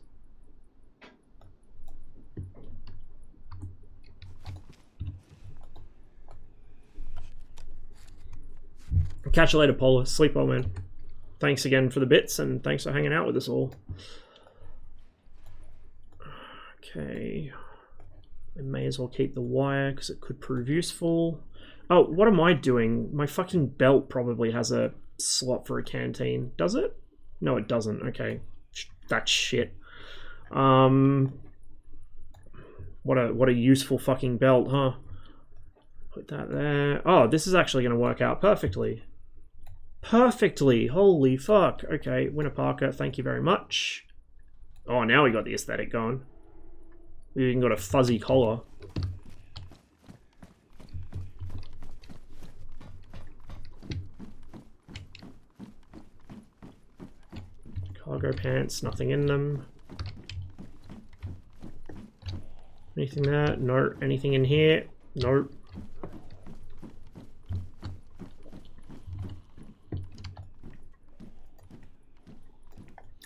Catch you later, Paula. Sleep well, man. Thanks again for the bits, and thanks for hanging out with us all. Okay, I may as well keep the wire because it could prove useful. Oh, what am I doing? My fucking belt probably has a slot for a canteen. Does it? No, it doesn't. Okay, that's shit. What a useful fucking belt, huh? Put that there. Oh, this is actually going to work out perfectly. Perfectly. Holy fuck. Okay, Winter Parker, thank you very much. Oh, now we got the aesthetic going. We even got a fuzzy collar. Cargo pants, nothing in them. Anything there? No. Anything in here? No.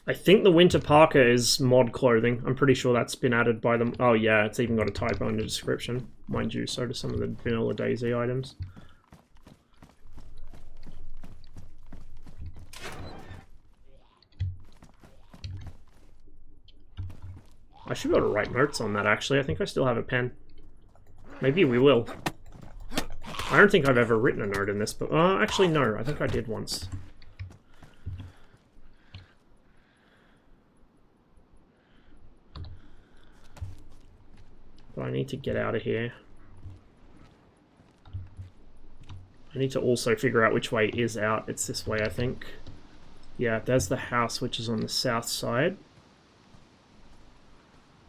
I think the Winter Parker is mod clothing. I'm pretty sure that's been added by them. Oh yeah, it's even got a typo in the description. Mind you, so do some of the vanilla DayZ items. I should be able to write notes on that, actually. I think I still have a pen. Maybe we will. I don't think I've ever written a note in this, but... actually, no. I think I did once. But I need to get out of here. I need to also figure out which way is out. It's this way, I think. Yeah, there's the house, which is on the south side.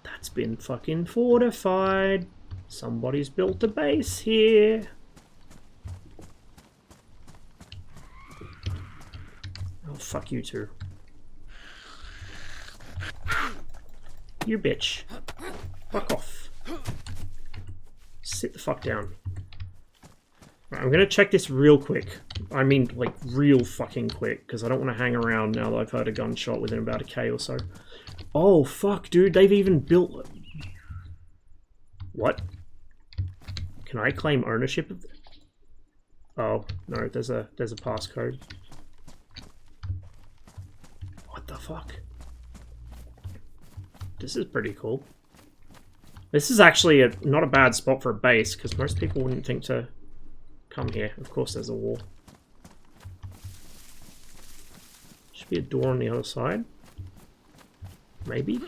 That's been fucking fortified. Somebody's built a base here. Oh, fuck you too. You bitch. Fuck off. Sit the fuck down. Right, I'm gonna check this real quick. I mean, like, real fucking quick, because I don't want to hang around now that I've heard a gunshot within about a K or so. Oh, fuck, dude, they've even built... What? Can I claim ownership of? Oh no, there's a passcode. What the fuck? This is pretty cool. This is actually not a bad spot for a base, because most people wouldn't think to come here. Of course there's a wall. Should be a door on the other side. Maybe?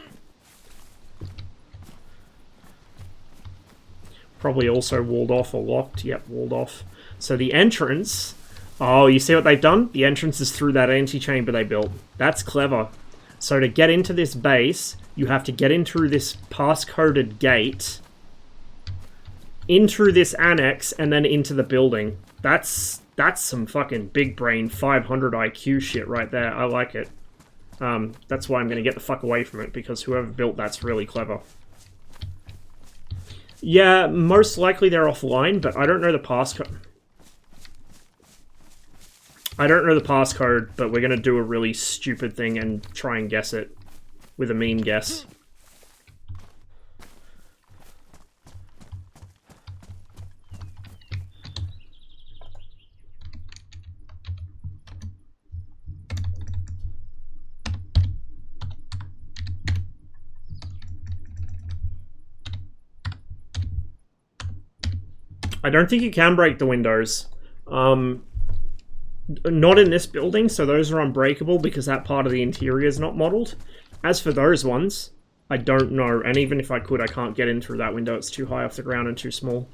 Probably also walled off or locked. Yep, walled off. So the entrance... Oh, you see what they've done? The entrance is through that antechamber they built. That's clever. So to get into this base, you have to get in through this pass-coded gate, in through this annex, and then into the building. That's some fucking big brain 500 IQ shit right there. I like it. That's why I'm going to get the fuck away from it, because whoever built that's really clever. Yeah, most likely they're offline, but I don't know the passcode. I don't know the passcode, but we're going to do a really stupid thing and try and guess it with a mean guess. I don't think you can break the windows. Not in this building, so those are unbreakable because that part of the interior is not modeled. As for those ones, I don't know, and even if I could, I can't get in through that window. It's too high off the ground and too small.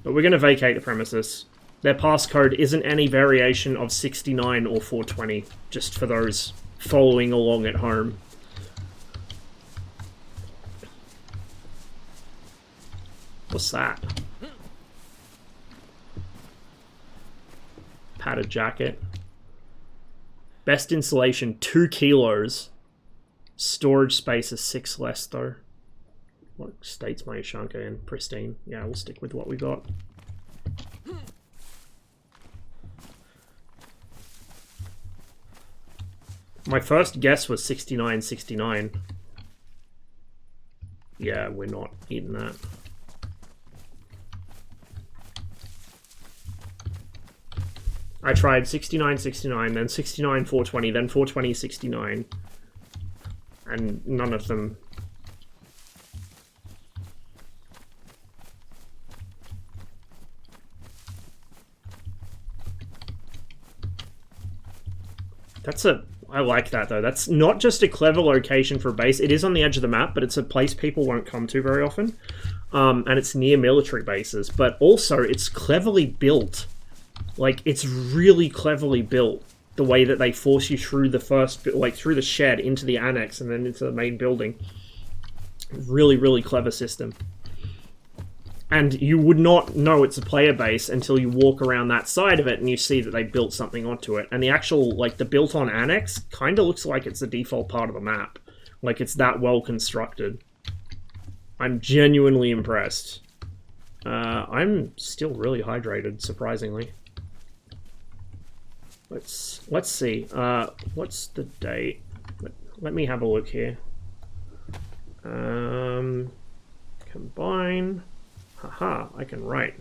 But we're going to vacate the premises. Their passcode isn't any variation of 69 or 420, just for those following along at home. What's that? Padded jacket. Best insulation, 2 kilos. Storage space is 6 less though. What state's my Ushanka in? Pristine. Yeah, we'll stick with what we got. My first guess was 69. Yeah, we're not eating that. I tried 69, then 69, 420, then 420, 69. And none of them. I like that though. That's not just a clever location for a base. It is on the edge of the map, but it's a place people won't come to very often. And it's near military bases, but also it's cleverly built. Like, it's really cleverly built, the way that they force you through the first, like, through the shed into the annex and then into the main building. Really, really clever system. And you would not know it's a player base until you walk around that side of it and you see that they built something onto it. And the actual, like, the built-on annex kind of looks like it's the default part of the map. Like, it's that well constructed. I'm genuinely impressed. I'm still really hydrated, surprisingly. Let's see. What's the date? Let me have a look here. Combine. Haha, I can write.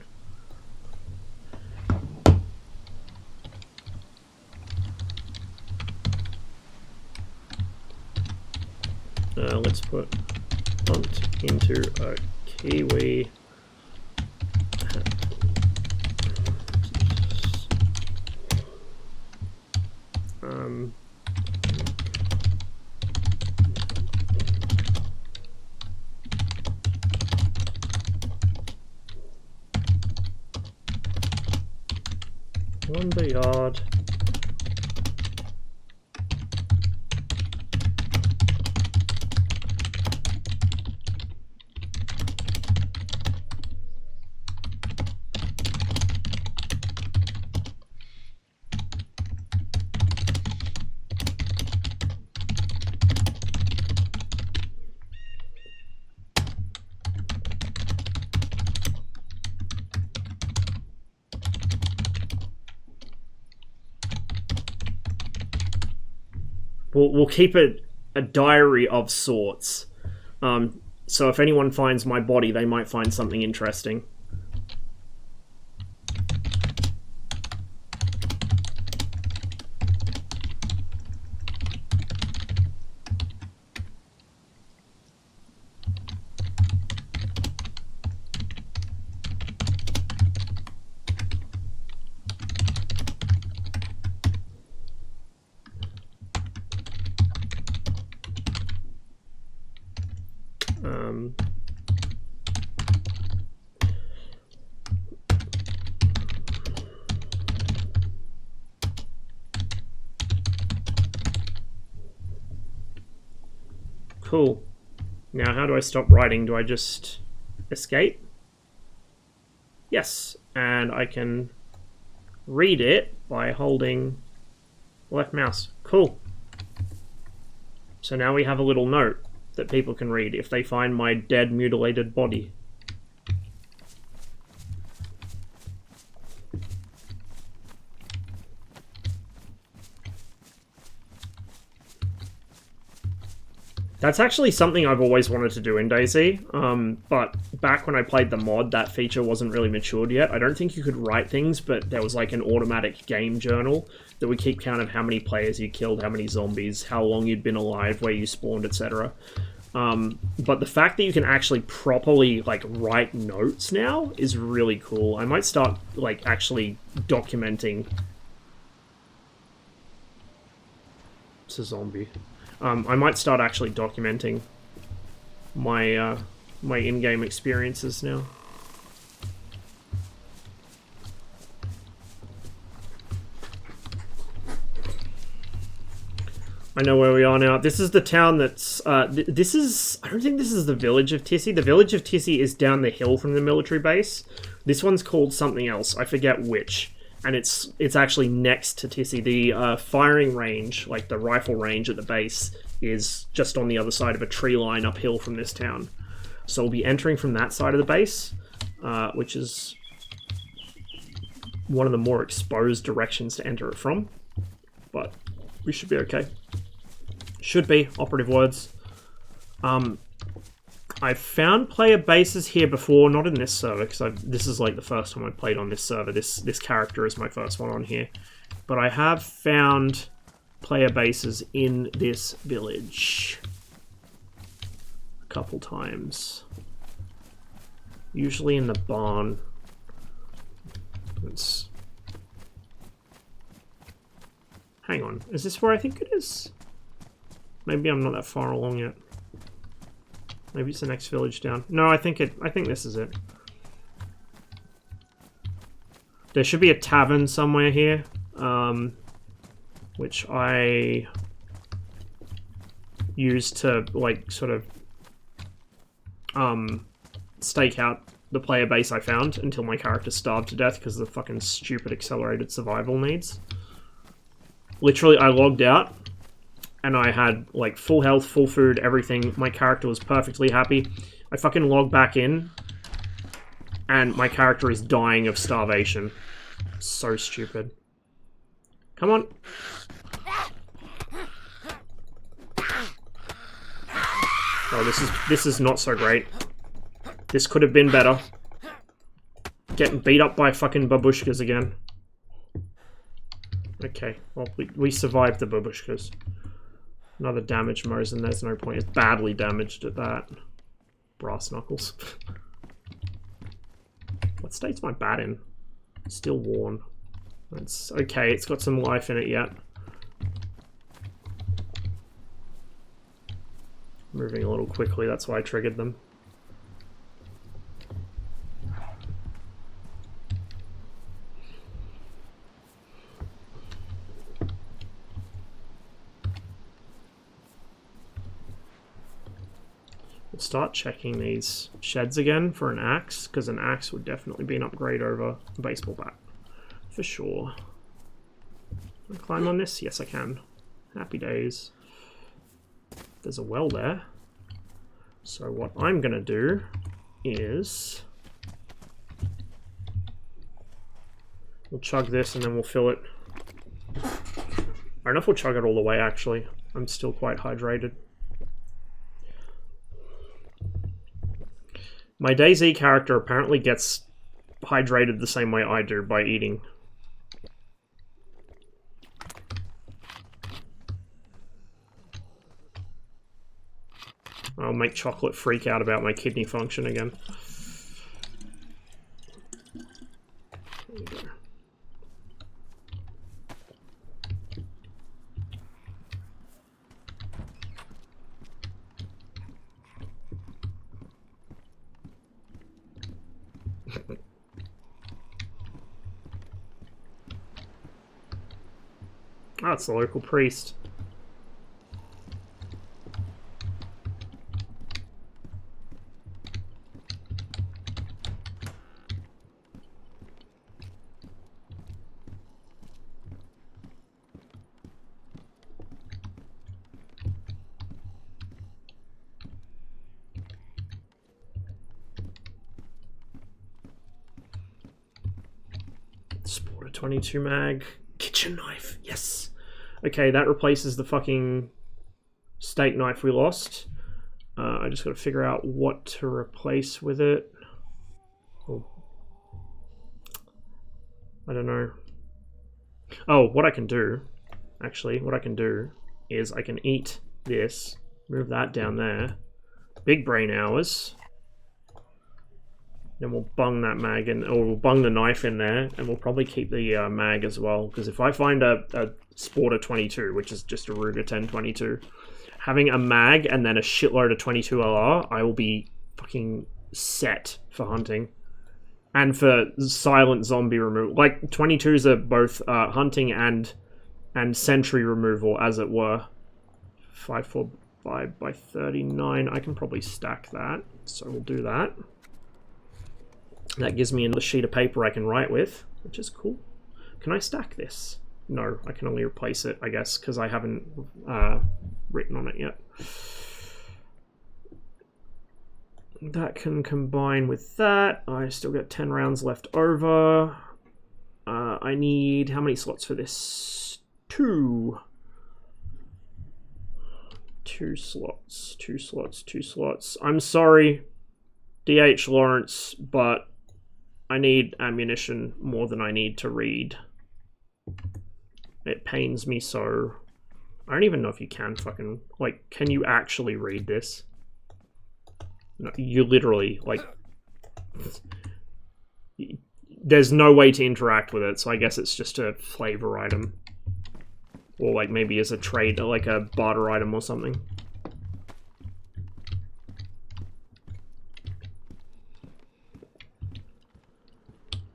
Let's put hunt into a Kiwi. Lumberyard. We'll keep a diary of sorts. So if anyone finds my body, they might find something interesting. Cool. Now, how do I stop writing? Do I just escape? Yes, and I can read it by holding left mouse. Cool. So now we have a little note that people can read if they find my dead, mutilated body. That's actually something I've always wanted to do in DayZ, but back when I played the mod, that feature wasn't really matured yet. I don't think you could write things, but there was like an automatic game journal that would keep count of how many players you killed, how many zombies, how long you'd been alive, where you spawned, etc. But the fact that you can actually properly like write notes now is really cool. I might start like actually documenting. It's a zombie. I might start actually documenting my my in-game experiences now. I know where we are now. This is the town that's... this is... I don't think this is the village of Tissy. The village of Tissy is down the hill from the military base. This one's called something else. I forget which. And it's actually next to Tissy. The firing range, like the rifle range at the base, is just on the other side of a tree line uphill from this town. So we'll be entering from that side of the base, which is one of the more exposed directions to enter it from. But we should be okay. Should be, operative words. I've found player bases here before, not in this server, because this is like the first time I played on this server. This character is my first one on here. But I have found player bases in this village a couple times. Usually in the barn. Hang on, is this where I think it is? Maybe I'm not that far along yet. Maybe it's the next village down. No, I think this is it. There should be a tavern somewhere here, which I used to like sort of stake out the player base I found until my character starved to death because of the fucking stupid accelerated survival needs. Literally, I logged out and I had like full health, full food, everything. My character was perfectly happy. I fucking logged back in and my character is dying of starvation. So stupid. Come on. Oh, this is not so great. This could have been better. Getting beat up by fucking babushkas again. Okay, well, we survived the babushkas. Another damaged Mosin, there's no point. It's badly damaged at that. Brass knuckles. What state's my bat in? Still worn. It's okay, it's got some life in it yet. Moving a little quickly, that's why I triggered them. We'll start checking these sheds again for an axe, because an axe would definitely be an upgrade over a baseball bat. For sure. Can I climb on this? Yes, I can. Happy days. There's a well there. So what I'm going to do is... we'll chug this and then we'll fill it. I don't know if we'll chug it all the way, actually. I'm still quite hydrated. My DayZ character apparently gets hydrated the same way I do, by eating. I'll make chocolate freak out about my kidney function again. There you go. Oh, it's the local priest. Sport a 22 mag. Kitchen knife, yes. Okay, that replaces the fucking steak knife we lost. I just got to figure out what to replace with it. Oh. I don't know. Oh, what I can do, actually, what I can do is I can eat this, move that down there. Big brain hours. Then we'll bung that mag in, or we'll bung the knife in there, and we'll probably keep the mag as well. Because if I find a Sporter 22, which is just a Ruger 1022, having a mag and then a shitload of 22 LR, I will be fucking set for hunting. And for silent zombie removal. Like, 22s are both hunting and sentry removal, as it were. 545 by 39. I can probably stack that, so we'll do that. That gives me another sheet of paper I can write with, which is cool. Can I stack this? No, I can only replace it, I guess, because I haven't written on it yet. That can combine with that. I still got 10 rounds left over. I need... how many slots for this? 2. 2 slots. 2 slots. 2 slots. I'm sorry, DH Lawrence, but I need ammunition more than I need to read. It pains me so. I don't even know if you can fucking... like, can you actually read this? No, you literally, like... there's no way to interact with it, so I guess it's just a flavor item. Or, like, maybe as a trade, like a barter item or something.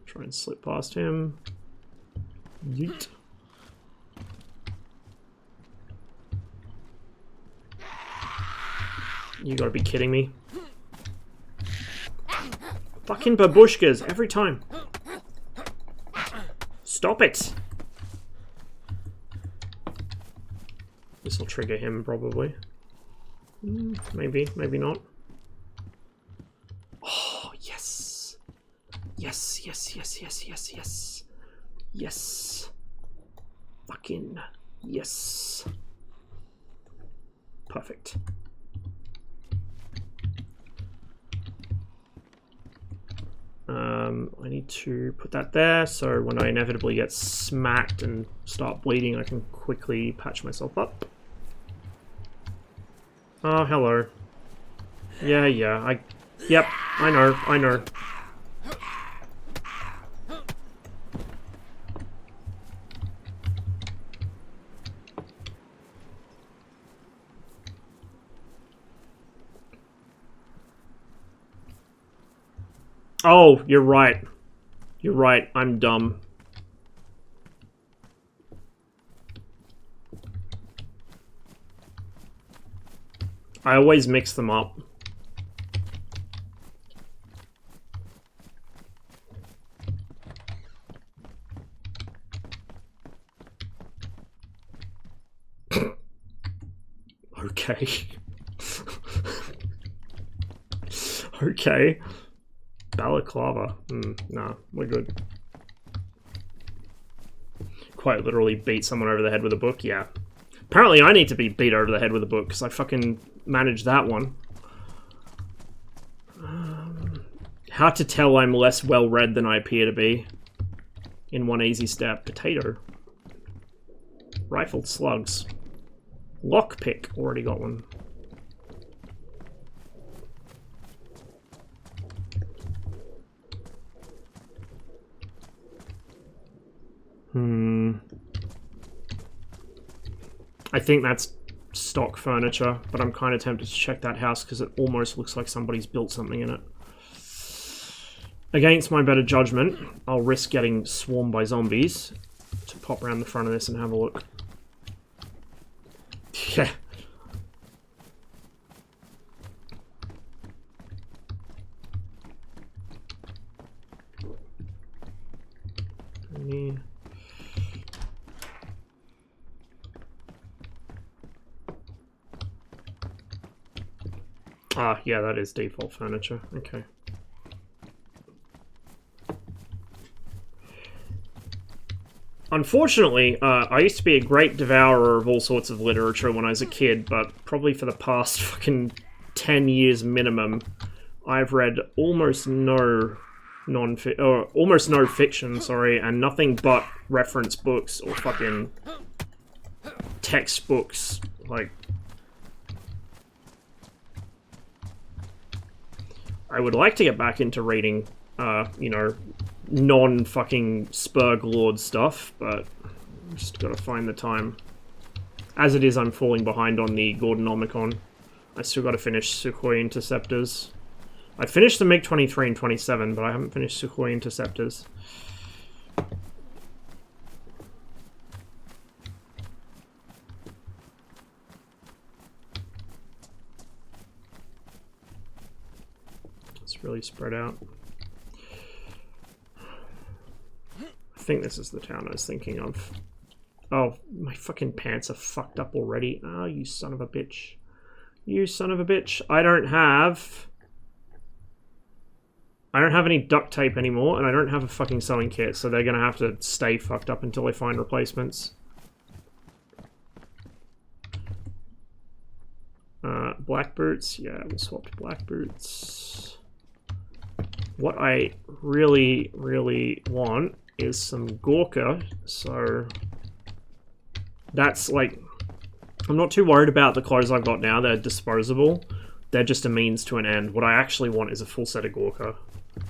Try and slip past him. Yeet. You gotta be kidding me. Fucking babushkas every time. Stop it. This will trigger him probably. Maybe, maybe not. Oh, yes. Yes, yes, yes, yes, yes, yes. Yes. Fucking yes. Perfect. I need to put that there, so when I inevitably get smacked and start bleeding, I can quickly patch myself up. Oh, hello. Yeah, yep, I know. Oh, you're right. You're right, I'm dumb. I always mix them up. Okay. Okay. Balaclava. Nah, we're good. Quite literally beat someone over the head with a book, yeah. Apparently I need to be beat over the head with a book, because I fucking managed that one. How to tell I'm less well-read than I appear to be. In one easy step. Potato. Rifled slugs. Lockpick. Already got one. I think that's stock furniture, but I'm kind of tempted to check that house because it almost looks like somebody's built something in it. Against my better judgment, I'll risk getting swarmed by zombies to pop around the front of this and have a look. Yeah. Ah, yeah, that is default furniture. Okay. Unfortunately, I used to be a great devourer of all sorts of literature when I was a kid, but probably for the past fucking 10 years minimum, I've read almost no fiction, sorry, and nothing but reference books or fucking textbooks, like... I would like to get back into reading, you know, non-fucking Spurg Lord stuff, but just gotta find the time. As it is, I'm falling behind on the Gordonomicon. I still gotta finish Sukhoi Interceptors. I finished the MiG-23 and 27, but I haven't finished Sukhoi Interceptors. Really spread out. I think this is the town I was thinking of. Oh, my fucking pants are fucked up already. Oh, you son of a bitch. You son of a bitch. I don't have any duct tape anymore, and I don't have a fucking sewing kit, so they're gonna have to stay fucked up until I find replacements. Black boots. Yeah, we'll swap to black boots. What I really, really want is some Gorka, so that's like, I'm not too worried about the clothes I've got now, they're disposable, they're just a means to an end. What I actually want is a full set of Gorka,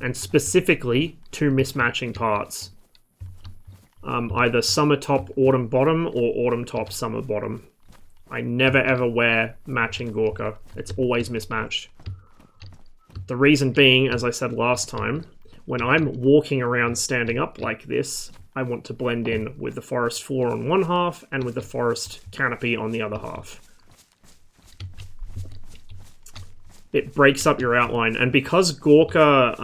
and specifically 2 mismatching parts. Either summer top, autumn bottom, or autumn top, summer bottom. I never ever wear matching Gorka, it's always mismatched. The reason being, as I said last time, when I'm walking around standing up like this, I want to blend in with the forest floor on one half and with the forest canopy on the other half. It breaks up your outline, and because Gorka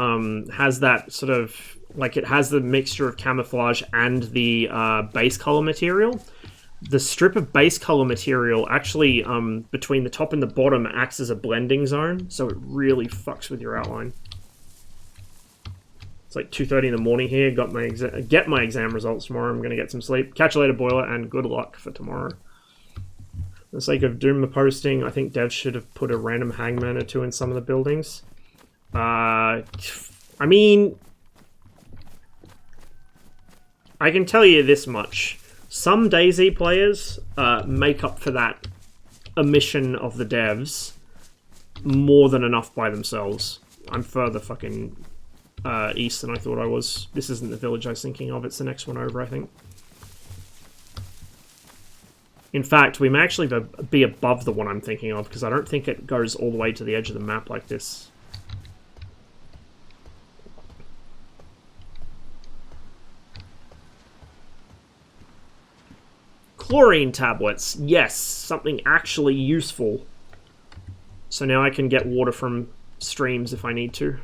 has that sort of, like, it has the mixture of camouflage and the base color material, the strip of base color material actually, between the top and the bottom, acts as a blending zone, so it really fucks with your outline. It's like 2:30 in the morning here, get my exam results tomorrow, I'm gonna get some sleep. Catch you later, Boiler, and good luck for tomorrow. For the sake of Doom posting, I think devs should have put a random hangman or 2 in some of the buildings. I mean, I can tell you this much. Some DayZ players make up for that omission of the devs more than enough by themselves. I'm further fucking east than I thought I was. This isn't the village I was thinking of, it's the next one over, I think. In fact, we may actually be above the one I'm thinking of, because I don't think it goes all the way to the edge of the map like this. Chlorine tablets. Yes, something actually useful. So now I can get water from streams if I need to.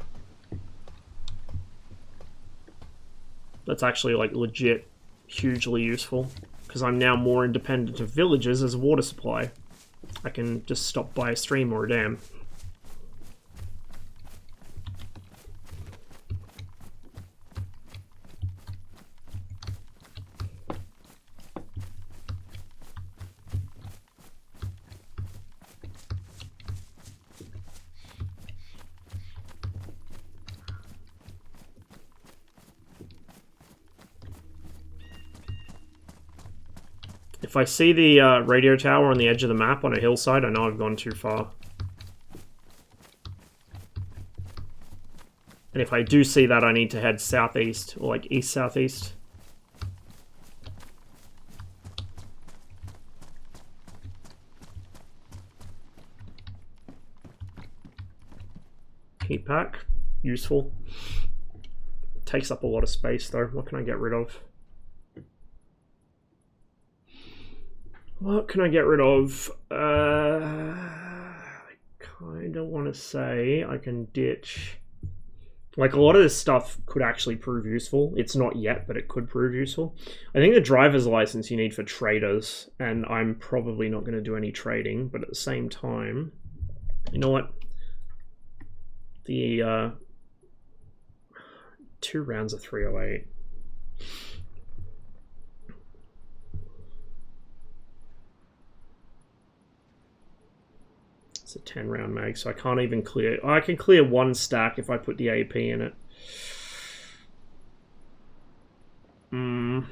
That's actually, like, legit hugely useful, because I'm now more independent of villages as a water supply. I can just stop by a stream or a dam. If I see the radio tower on the edge of the map on a hillside, I know I've gone too far. And if I do see that, I need to head southeast, or like east-southeast. Heat pack, useful. Takes up a lot of space though. What can I get rid of? What can I get rid of? I kind of want to say I can ditch. Like, a lot of this stuff could actually prove useful. It's not yet, but it could prove useful. I think the driver's license you need for traders, and I'm probably not going to do any trading, but at the same time, you know what? The 2 rounds of 308. It's a 10 round mag, so I can't even clear. Oh, I can clear 1 stack if I put the AP in it. No,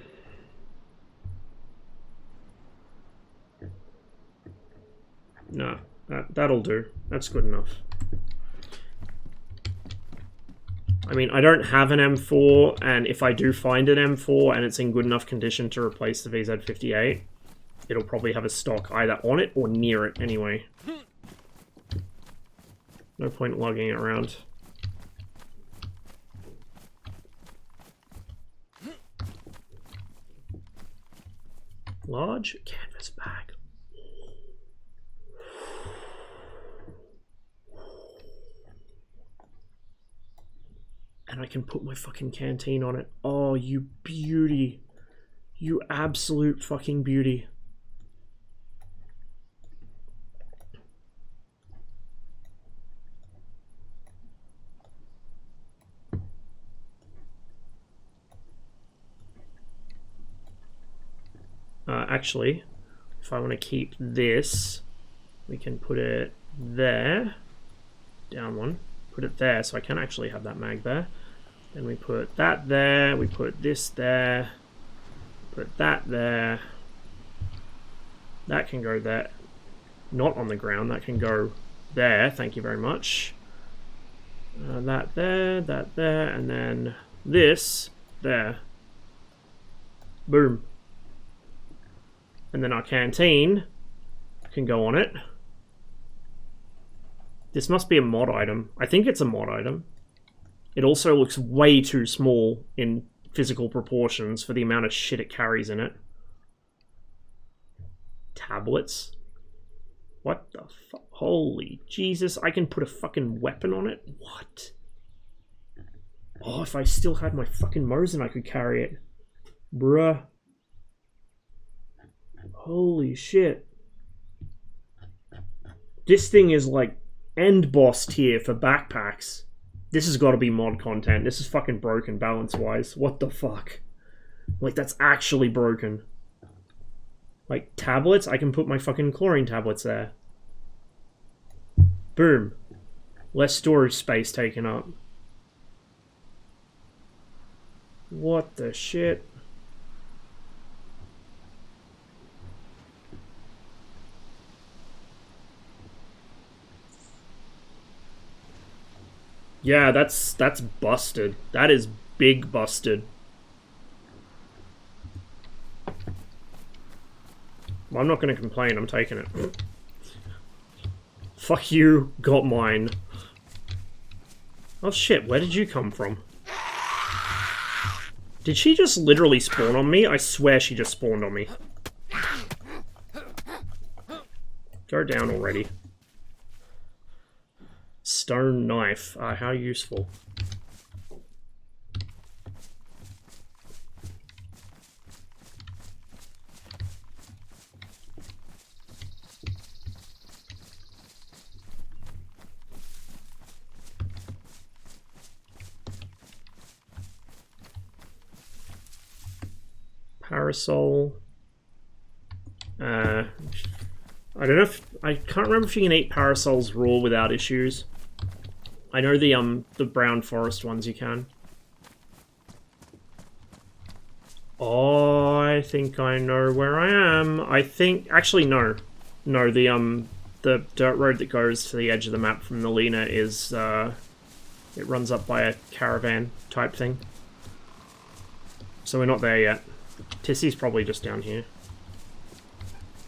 that'll do. That's good enough. I mean, I don't have an M4, and if I do find an M4 and it's in good enough condition to replace the VZ58, it'll probably have a stock either on it or near it anyway. No point lugging it around. Large canvas bag. And I can put my fucking canteen on it. Oh, you beauty. You absolute fucking beauty. Actually, if I want to keep this, we can put it there. Down one. Put it there, so I can actually have that mag there. Then we put that there, we put this there, put that there. That can go there. Not on the ground, that can go there, thank you very much. That there, and then this there. Boom. And then our canteen can go on it. This must be a mod item. I think it's a mod item. It also looks way too small in physical proportions for the amount of shit it carries in it. Tablets? What the fuck? Holy Jesus, I can put a fucking weapon on it? What? Oh, if I still had my fucking Mosin, I could carry it. Bruh. Holy shit. This thing is like end boss tier for backpacks. This has got to be mod content. This is fucking broken balance-wise. What the fuck? Like, that's actually broken. Like, tablets? I can put my fucking chlorine tablets there. Boom. Less storage space taken up. What the shit? Yeah, that's busted. That is big busted. Well, I'm not going to complain. I'm taking it. Fuck you. Got mine. Oh shit, where did you come from? Did she just literally spawn on me? I swear she just spawned on me. Go down already. Stone knife. How useful. Parasol. I don't know if... I can't remember if you can eat parasols raw without issues. I know the brown forest ones you can. Oh, I think I know where I am. I think... Actually, no. No, the dirt road that goes to the edge of the map from the Lena is... it runs up by a caravan type thing. So we're not there yet. Tissy's probably just down here.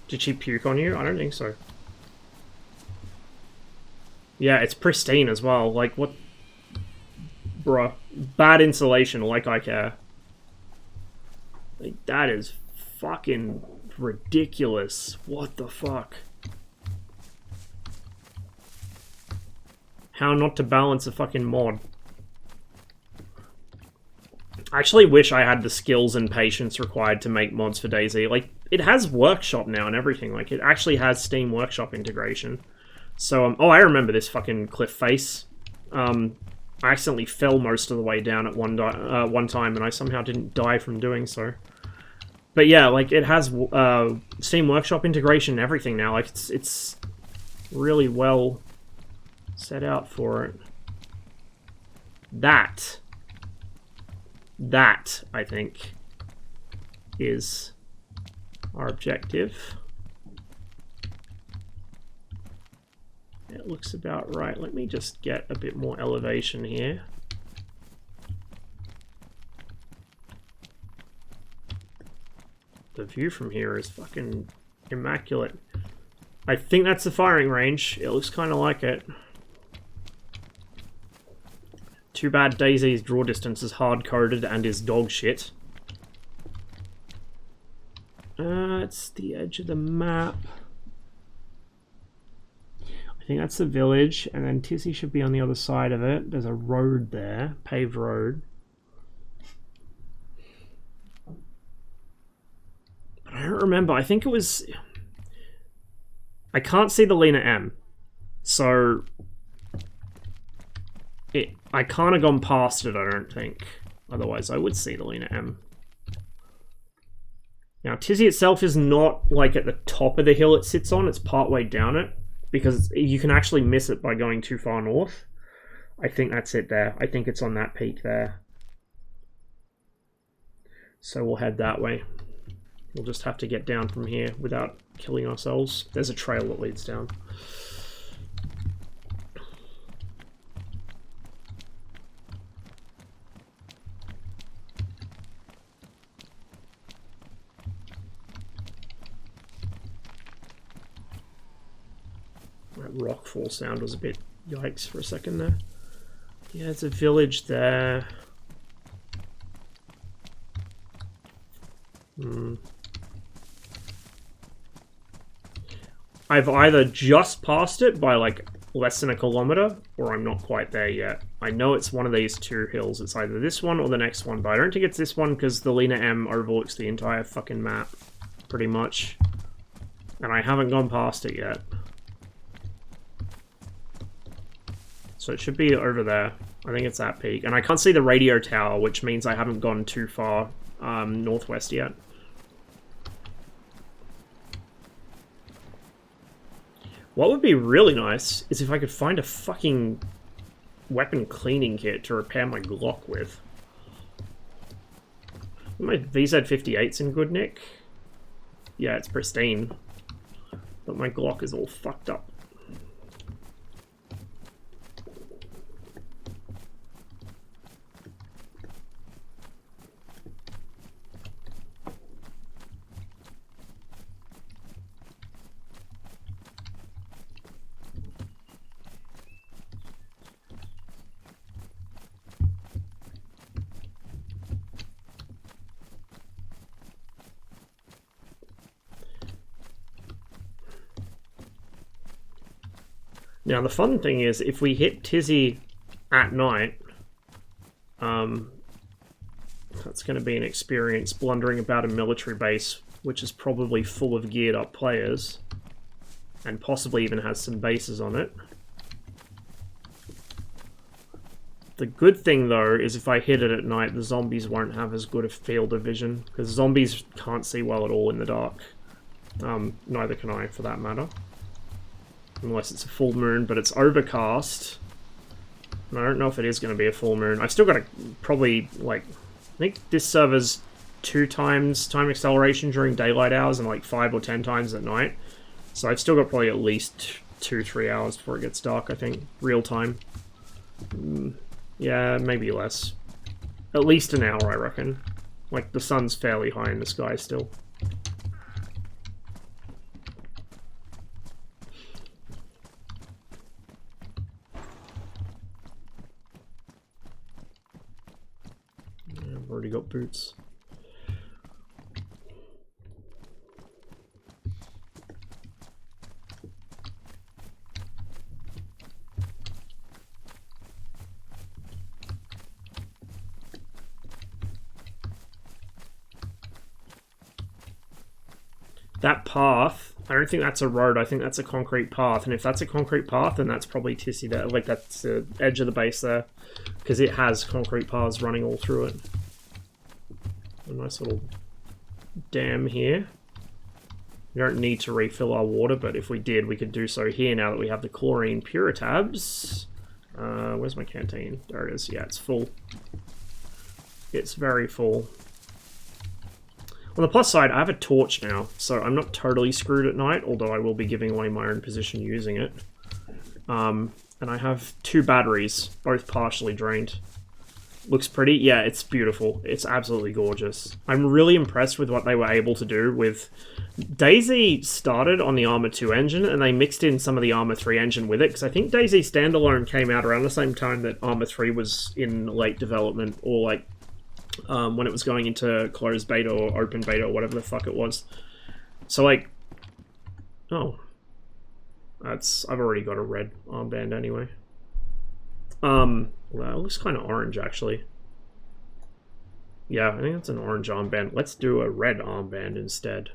Did she puke on you? I don't think so. Yeah, it's pristine as well. Like, what... Bruh. Bad insulation, like I care. Like, that is fucking ridiculous. What the fuck? How not to balance a fucking mod. I actually wish I had the skills and patience required to make mods for DayZ. Like, it has Workshop now and everything. Like, it actually has Steam Workshop integration. So, oh, I remember this fucking cliff face. I accidentally fell most of the way down at one time, and I somehow didn't die from doing so. But yeah, like, it has Steam Workshop integration and everything now. Like, it's really well set out for it. That, I think, is our objective. It looks about right. Let me just get a bit more elevation here. The view from here is fucking immaculate. I think that's the firing range. It looks kind of like it. Too bad DayZ's draw distance is hard-coded and is dog shit. It's the edge of the map. I think that's the village, and then Tissy should be on the other side of it. There's a road there, paved road. But I don't remember. I think it was... I can't see the Lena M. So... I can't have gone past it, I don't think. Otherwise, I would see the Lena M. Now, Tizzy itself is not, like, at the top of the hill it sits on. It's partway down it. Because you can actually miss it by going too far north. I think that's it there. I think it's on that peak there. So we'll head that way. We'll just have to get down from here without killing ourselves. There's a trail that leads down. That rockfall sound was a bit yikes for a second there. Yeah, it's a village there. I've either just passed it by like less than a kilometer, or I'm not quite there yet. I know it's one of these two hills. It's either this one or the next one, but I don't think it's this one because the Lena M overlooks the entire fucking map, pretty much. And I haven't gone past it yet. So it should be over there. I think it's that peak. And I can't see the radio tower, which means I haven't gone too far northwest yet. What would be really nice is if I could find a fucking weapon cleaning kit to repair my Glock with. My VZ58's in good nick. Yeah, it's pristine. But my Glock is all fucked up. Now, the fun thing is, if we hit Tizzy at night, that's going to be an experience blundering about a military base, which is probably full of geared up players, and possibly even has some bases on it. The good thing, though, is if I hit it at night, the zombies won't have as good a field of vision, because zombies can't see well at all in the dark. Neither can I, for that matter. Unless it's a full moon, but it's overcast. And I don't know if it is going to be a full moon. I've still got to probably, like... I think this server's 2 times time acceleration during daylight hours and like 5 or 10 times at night. So I've still got probably at least 2-3 hours before it gets dark, I think. Real time. Yeah, maybe less. At least an hour, I reckon. Like, the sun's fairly high in the sky still. Yeah, I've already got boots. That path, I don't think that's a road, I think that's a concrete path. And if that's a concrete path, then that's probably Tissy there. Like, that's the edge of the base there. Because it has concrete paths running all through it. A nice little dam here. We don't need to refill our water, but if we did, we could do so here now that we have the chlorine puritabs. Where's my canteen? There it is. Yeah, it's full. It's very full. On the plus side, I have a torch now, so I'm not totally screwed at night, although I will be giving away my own position using it. And I have 2 batteries, both partially drained. Looks pretty? Yeah, it's beautiful. It's absolutely gorgeous. I'm really impressed with what they were able to do with... DayZ started on the Arma 2 engine, and they mixed in some of the Arma 3 engine with it, because I think DayZ Standalone came out around the same time that Arma 3 was in late development, or like... when it was going into closed beta or open beta or whatever the fuck it was. So like, oh, I've already got a red armband anyway. Well, it looks kind of orange actually. Yeah, I think it's an orange armband. Let's do a red armband instead.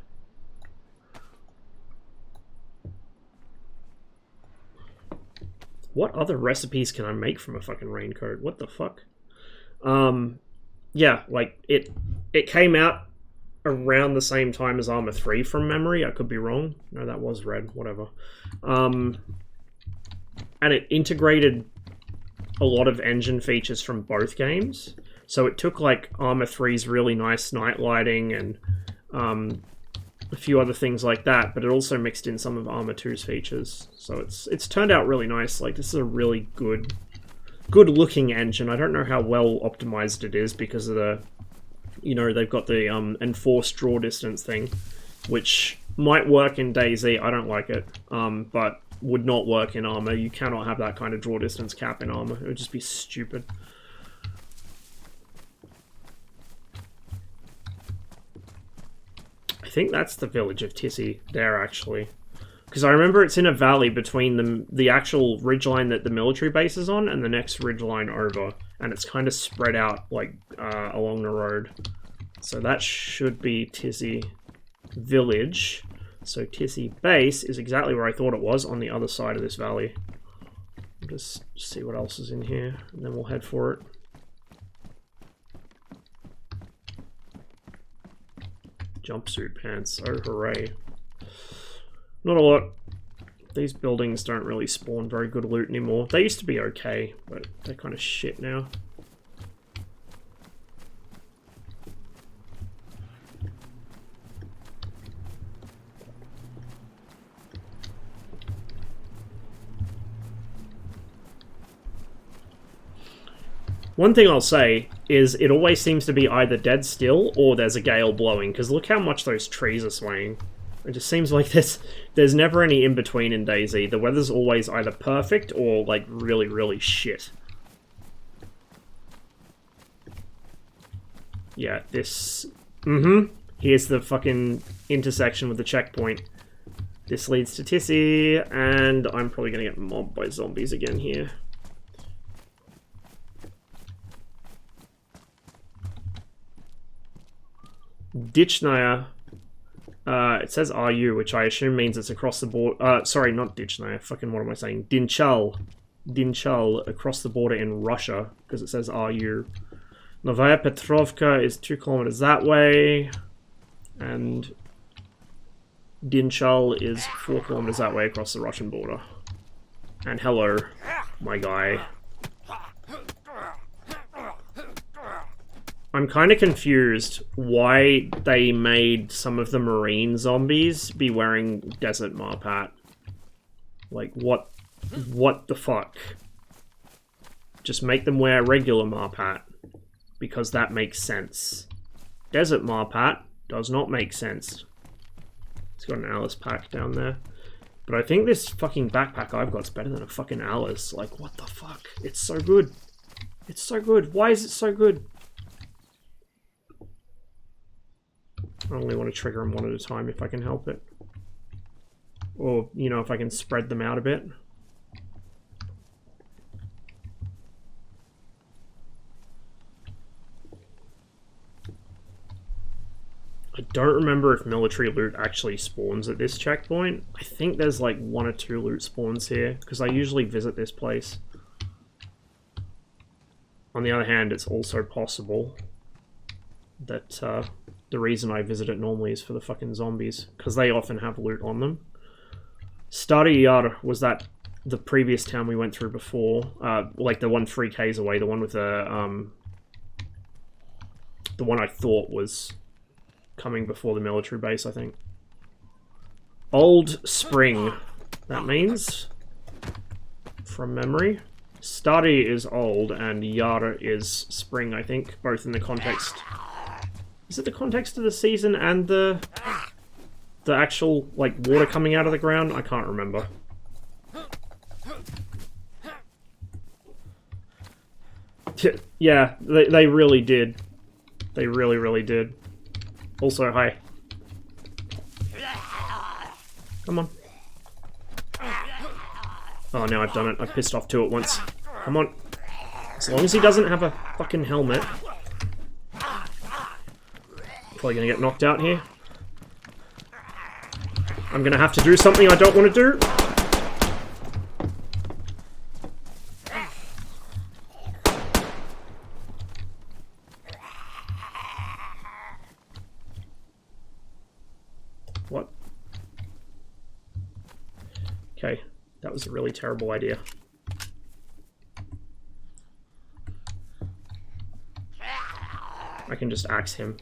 What other recipes can I make from a fucking raincoat? What the fuck? Yeah, like, it came out around the same time as Arma 3 from memory. I could be wrong. No, that was red. Whatever. And it integrated a lot of engine features from both games. So it took, like, Arma 3's really nice night lighting and a few other things like that, but it also mixed in some of Arma 2's features. So it's turned out really nice. Like, this is a really good looking engine. I don't know how well optimized it is because of the, you know, they've got the enforced draw distance thing, which might work in DayZ. I don't like it, but would not work in Arma. You cannot have that kind of draw distance cap in Arma. It would just be stupid. I think that's the village of Tissy there, actually. Because I remember it's in a valley between the actual ridgeline that the military base is on and the next ridgeline over. And it's kind of spread out, like, along the road. So that should be Tissy Village. So Tissy Base is exactly where I thought it was, on the other side of this valley. I'll just see what else is in here, and then we'll head for it. Jumpsuit pants, oh hooray. Not a lot. These buildings don't really spawn very good loot anymore. They used to be okay, but they're kind of shit now. One thing I'll say is it always seems to be either dead still or there's a gale blowing, because look how much those trees are swaying. It just seems like there's never any in-between in DayZ. The weather's always either perfect or, like, really, really shit. Yeah, this... Here's the fucking intersection with the checkpoint. This leads to Tissy, and I'm probably gonna get mobbed by zombies again here. Ditchnaya. It says RU, which I assume means it's across the border. Sorry, not Ditchnaya. Fucking what am I saying? Dinchal. Dinchal, across the border in Russia, because it says RU. Novaya Petrovka is 2 kilometers that way. And Dinchal is 4 kilometers that way across the Russian border. And hello, my guy. I'm kind of confused why they made some of the marine zombies be wearing desert Marpat. Like, what the fuck? Just make them wear regular Marpat, because that makes sense. Desert Marpat does not make sense. It's got an Alice pack down there. But I think this fucking backpack I've got's better than a fucking Alice. Like, what the fuck? It's so good. It's so good. Why is it so good? I only want to trigger them one at a time if I can help it. Or, you know, if I can spread them out a bit. I don't remember if military loot actually spawns at this checkpoint. I think there's like 1 or 2 loot spawns here, because I usually visit this place. On the other hand, it's also possible that the reason I visit it normally is for the fucking zombies, because they often have loot on them. Starter was that the previous town we went through before, like the one 3Ks away, the one with the one I thought was coming before the military base, I think. Old Spring, that means, from memory. Stardy is old and Yara is spring, I think, both in the context. Is it the context of the season and the actual, like, water coming out of the ground? I can't remember. Yeah, they really did. They really, really did. Also, hi. Come on. Oh, now I've done it. I've pissed off 2 at once. Come on. As long as he doesn't have a fucking helmet. Probably gonna get knocked out here. I'm gonna have to do something I don't want to do. What? Okay, that was a really terrible idea. I can just axe him.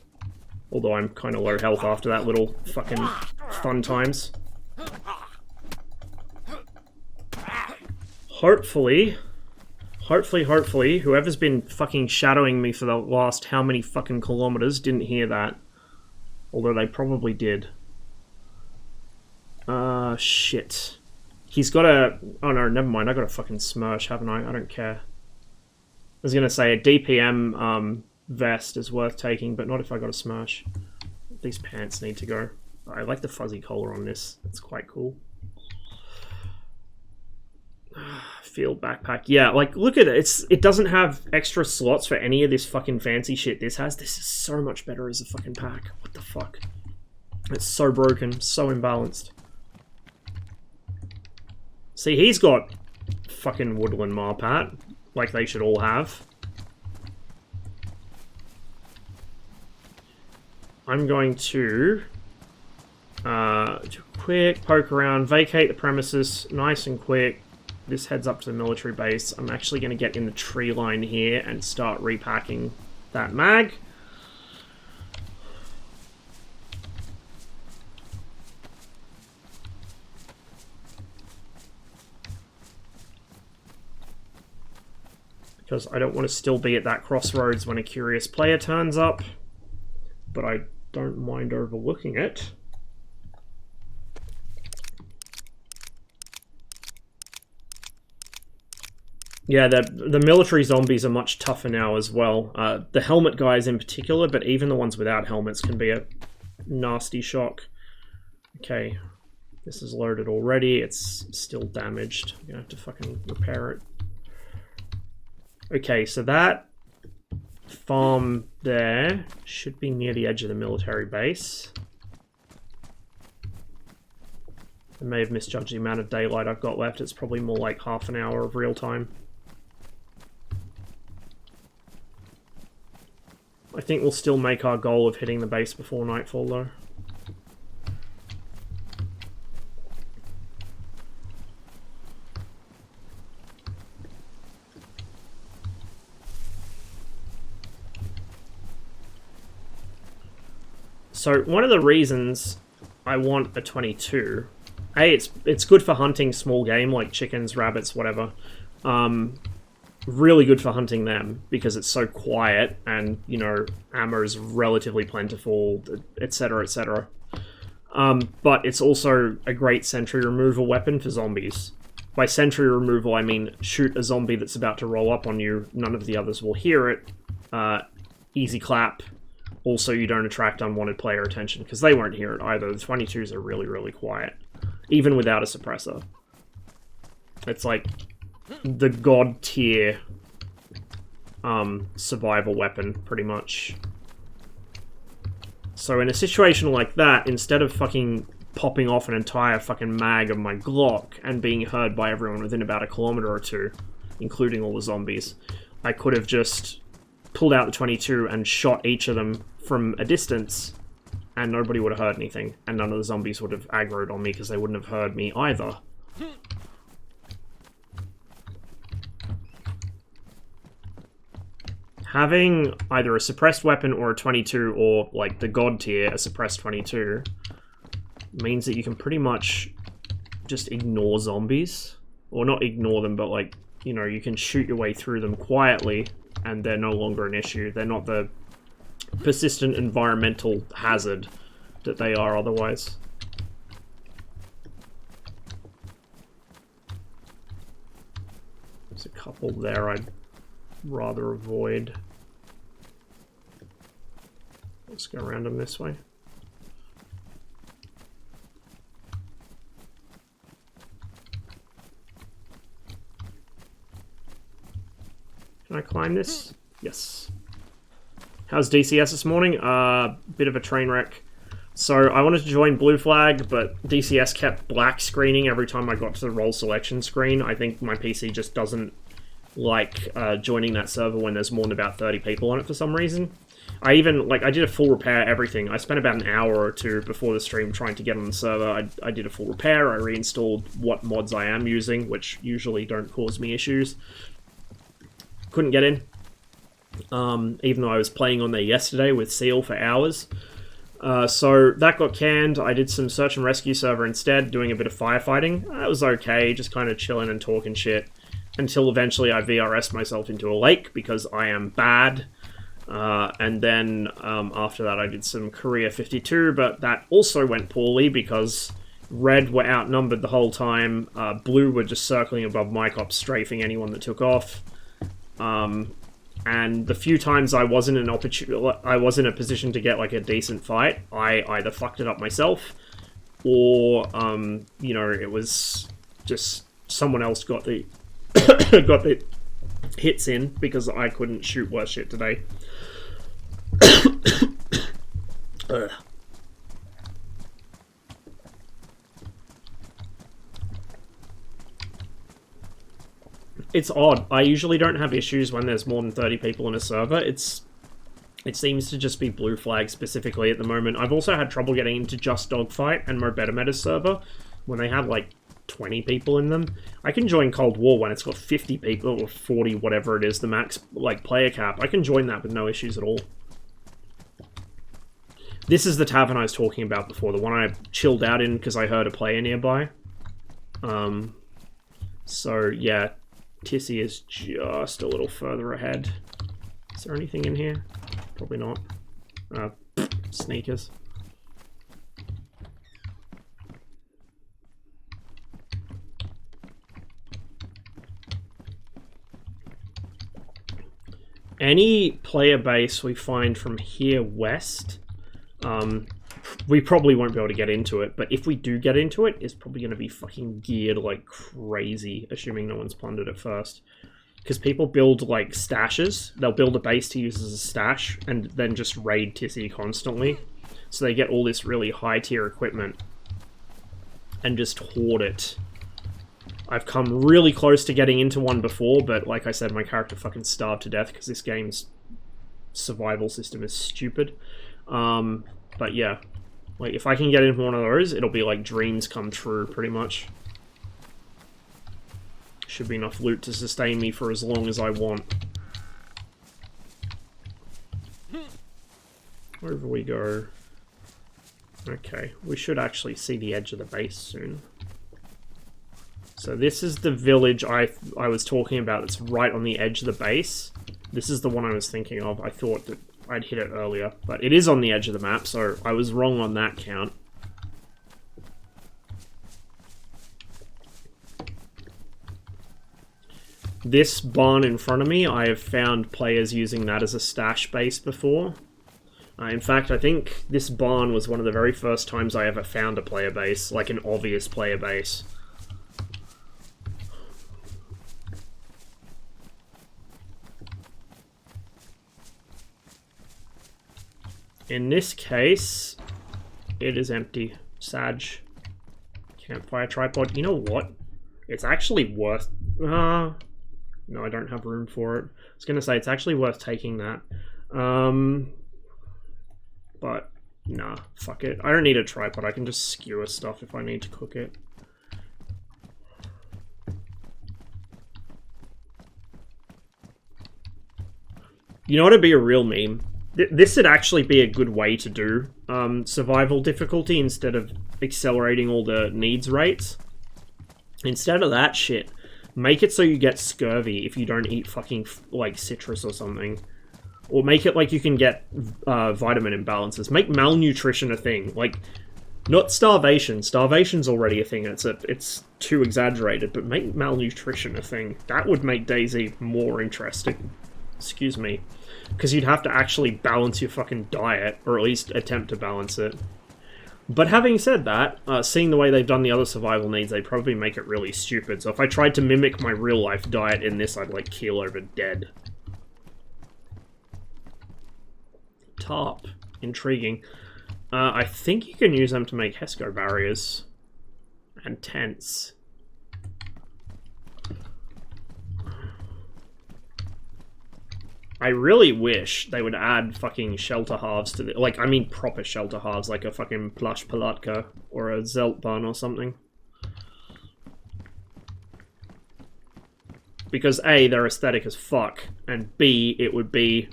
Although I'm kind of low health after that little fucking fun times. Hopefully, whoever's been fucking shadowing me for the last how many fucking kilometers didn't hear that. Although they probably did. Shit. He's got a... Oh no, never mind. I got a fucking smirch, haven't I? I don't care. I was gonna say a DPM, vest is worth taking, but not if I got a smash. These pants need to go. I like the fuzzy collar on this. It's quite cool. Field backpack. Yeah, like, look at it. It doesn't have extra slots for any of this fucking fancy shit this has. This is so much better as a fucking pack. What the fuck? It's so broken, so imbalanced. See, he's got fucking woodland Marpat, like they should all have. I'm going to do a quick poke around, vacate the premises nice and quick. This heads up to the military base. I'm actually going to get in the tree line here and start repacking that mag. Because I don't want to still be at that crossroads when a curious player turns up. But I don't mind overlooking it. Yeah, the military zombies are much tougher now as well. The helmet guys in particular, but even the ones without helmets can be a nasty shock. Okay, this is loaded already. It's still damaged. I'm gonna have to fucking repair it. Okay, so that farm there should be near the edge of the military base. I may have misjudged the amount of daylight I've got left. It's probably more like half an hour of real time. I think we'll still make our goal of hitting the base before nightfall though. So one of the reasons I want a 22, it's good for hunting small game like chickens, rabbits, whatever. Really good for hunting them because it's so quiet and, you know, ammo is relatively plentiful, etc, etc. But it's also a great sentry removal weapon for zombies. By sentry removal, I mean shoot a zombie that's about to roll up on you, none of the others will hear it, easy clap. Also, you don't attract unwanted player attention, because they won't hear it either. The 22s are really, really quiet, even without a suppressor. It's like the god tier survival weapon, pretty much. So in a situation like that, instead of fucking popping off an entire fucking mag of my Glock and being heard by everyone within about a kilometer or two, including all the zombies, I could have just pulled out the 22 and shot each of them from a distance, and nobody would have heard anything, and none of the zombies would have aggroed on me because they wouldn't have heard me either. Having either a suppressed weapon or a 22, or like the god tier, a suppressed 22, means that you can pretty much just ignore zombies. Or not ignore them, but like, you know, you can shoot your way through them quietly and they're no longer an issue. They're not the persistent environmental hazard that they are otherwise. There's a couple there I'd rather avoid. Let's go around them this way. Can I climb this? Yes. How's DCS this morning? Bit of a train wreck. So I wanted to join Blue Flag, but DCS kept black screening every time I got to the role selection screen. I think my PC just doesn't like joining that server when there's more than about 30 people on it for some reason. I did a full repair, everything. I spent about an hour or two before the stream trying to get on the server. I did a full repair, I reinstalled what mods I am using, which usually don't cause me issues. Couldn't get in, even though I was playing on there yesterday with Seal for hours. So that got canned. I did some search and rescue server instead, doing a bit of firefighting. That was okay, just kind of chilling and talking shit, until eventually I VRS'd myself into a lake because I am bad. And then after that I did some Career 52, but that also went poorly because Red were outnumbered the whole time. Blue were just circling above my cops, strafing anyone that took off. And the few times I wasn't in a position to get like a decent fight, I either fucked it up myself, or you know, it was just someone else got the got the hits in because I couldn't shoot worse shit today. It's odd. I usually don't have issues when there's more than 30 people in a server. It seems to just be Blue Flag specifically at the moment. I've also had trouble getting into Just Dogfight and Mobetama's server when they have like 20 people in them. I can join Cold War when it's got 50 people or 40, whatever it is, the max like player cap. I can join that with no issues at all. This is the tavern I was talking about before, the one I chilled out in because I heard a player nearby. So yeah, Tissy is just a little further ahead. Is there anything in here? Probably not. Sneakers. Any player base we find from here west, we probably won't be able to get into it, but if we do get into it, it's probably going to be fucking geared like crazy, assuming no one's plundered it first. Because people build like stashes, they'll build a base to use as a stash, and then just raid Tissy constantly. So they get all this really high tier equipment, and just hoard it. I've come really close to getting into one before, but like I said, my character fucking starved to death because this game's survival system is stupid. But yeah, like if I can get into one of those, it'll be like dreams come true, pretty much. Should be enough loot to sustain me for as long as I want. Wherever we go. Okay, we should actually see the edge of the base soon. So this is the village I was talking about that's right on the edge of the base. This is the one I was thinking of. I thought that I'd hit it earlier, but it is on the edge of the map, so I was wrong on that count. This barn in front of me, I have found players using that as a stash base before. In fact, I think this barn was one of the very first times I ever found a player base, like an obvious player base. In this case, it is empty. Sag. Campfire tripod. You know what? It's actually worth... no, I don't have room for it. I was going to say, it's actually worth taking that. But, nah, fuck it. I don't need a tripod. I can just skewer stuff if I need to cook it. You know what would be a real meme? This would actually be a good way to do survival difficulty instead of accelerating all the needs rates. Instead of that shit, make it so you get scurvy if you don't eat fucking, like, citrus or something. Or make it like you can get vitamin imbalances. Make malnutrition a thing. Like, not starvation. Starvation's already a thing. It's too exaggerated. But make malnutrition a thing. That would make DayZ more interesting. Excuse me. Because you'd have to actually balance your fucking diet. Or at least attempt to balance it. But having said that, seeing the way they've done the other survival needs, they probably make it really stupid. So if I tried to mimic my real life diet in this, I'd like keel over dead. Tarp. Intriguing. I think you can use them to make HESCO barriers. And tents. I really wish they would add fucking shelter halves to the... Like, I mean proper shelter halves, like a fucking plush palatka or a Zeltbahn or something. Because A, they're aesthetic as fuck, and B, it would be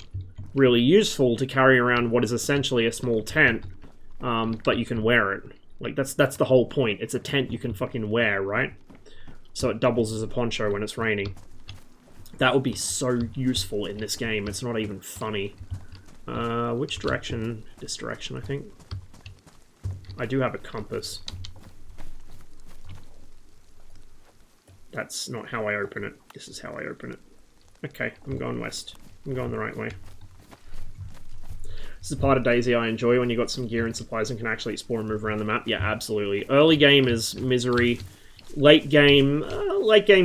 really useful to carry around what is essentially a small tent, but you can wear it. Like, that's the whole point. It's a tent you can fucking wear, right? So it doubles as a poncho when it's raining. That would be so useful in this game. It's not even funny. Which direction? This direction, I think. I do have a compass. That's not how I open it. This is how I open it. Okay, I'm going west. I'm going the right way. This is part of DayZ I enjoy, when you got some gear and supplies and can actually explore and move around the map. Yeah, absolutely. Early game is misery. Late game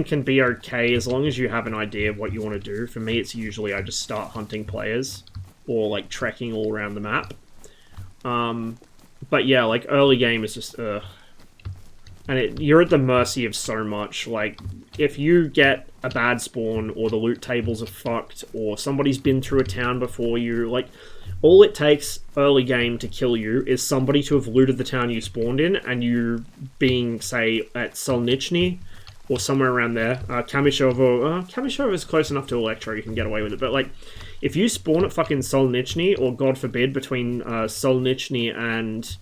can be okay as long as you have an idea of what you want to do. For me, it's usually I just start hunting players or like trekking all around the map. But yeah, like early game is just and you're at the mercy of so much. Like, if you get a bad spawn, or the loot tables are fucked, or somebody's been through a town before you, like, all it takes early game to kill you is somebody to have looted the town you spawned in, and you being, say, at Solnichny, or somewhere around there. Kamishovo, Kamishovo is close enough to Electro, you can get away with it, but, like, if you spawn at fucking Solnichny, or God forbid, between Solnichny and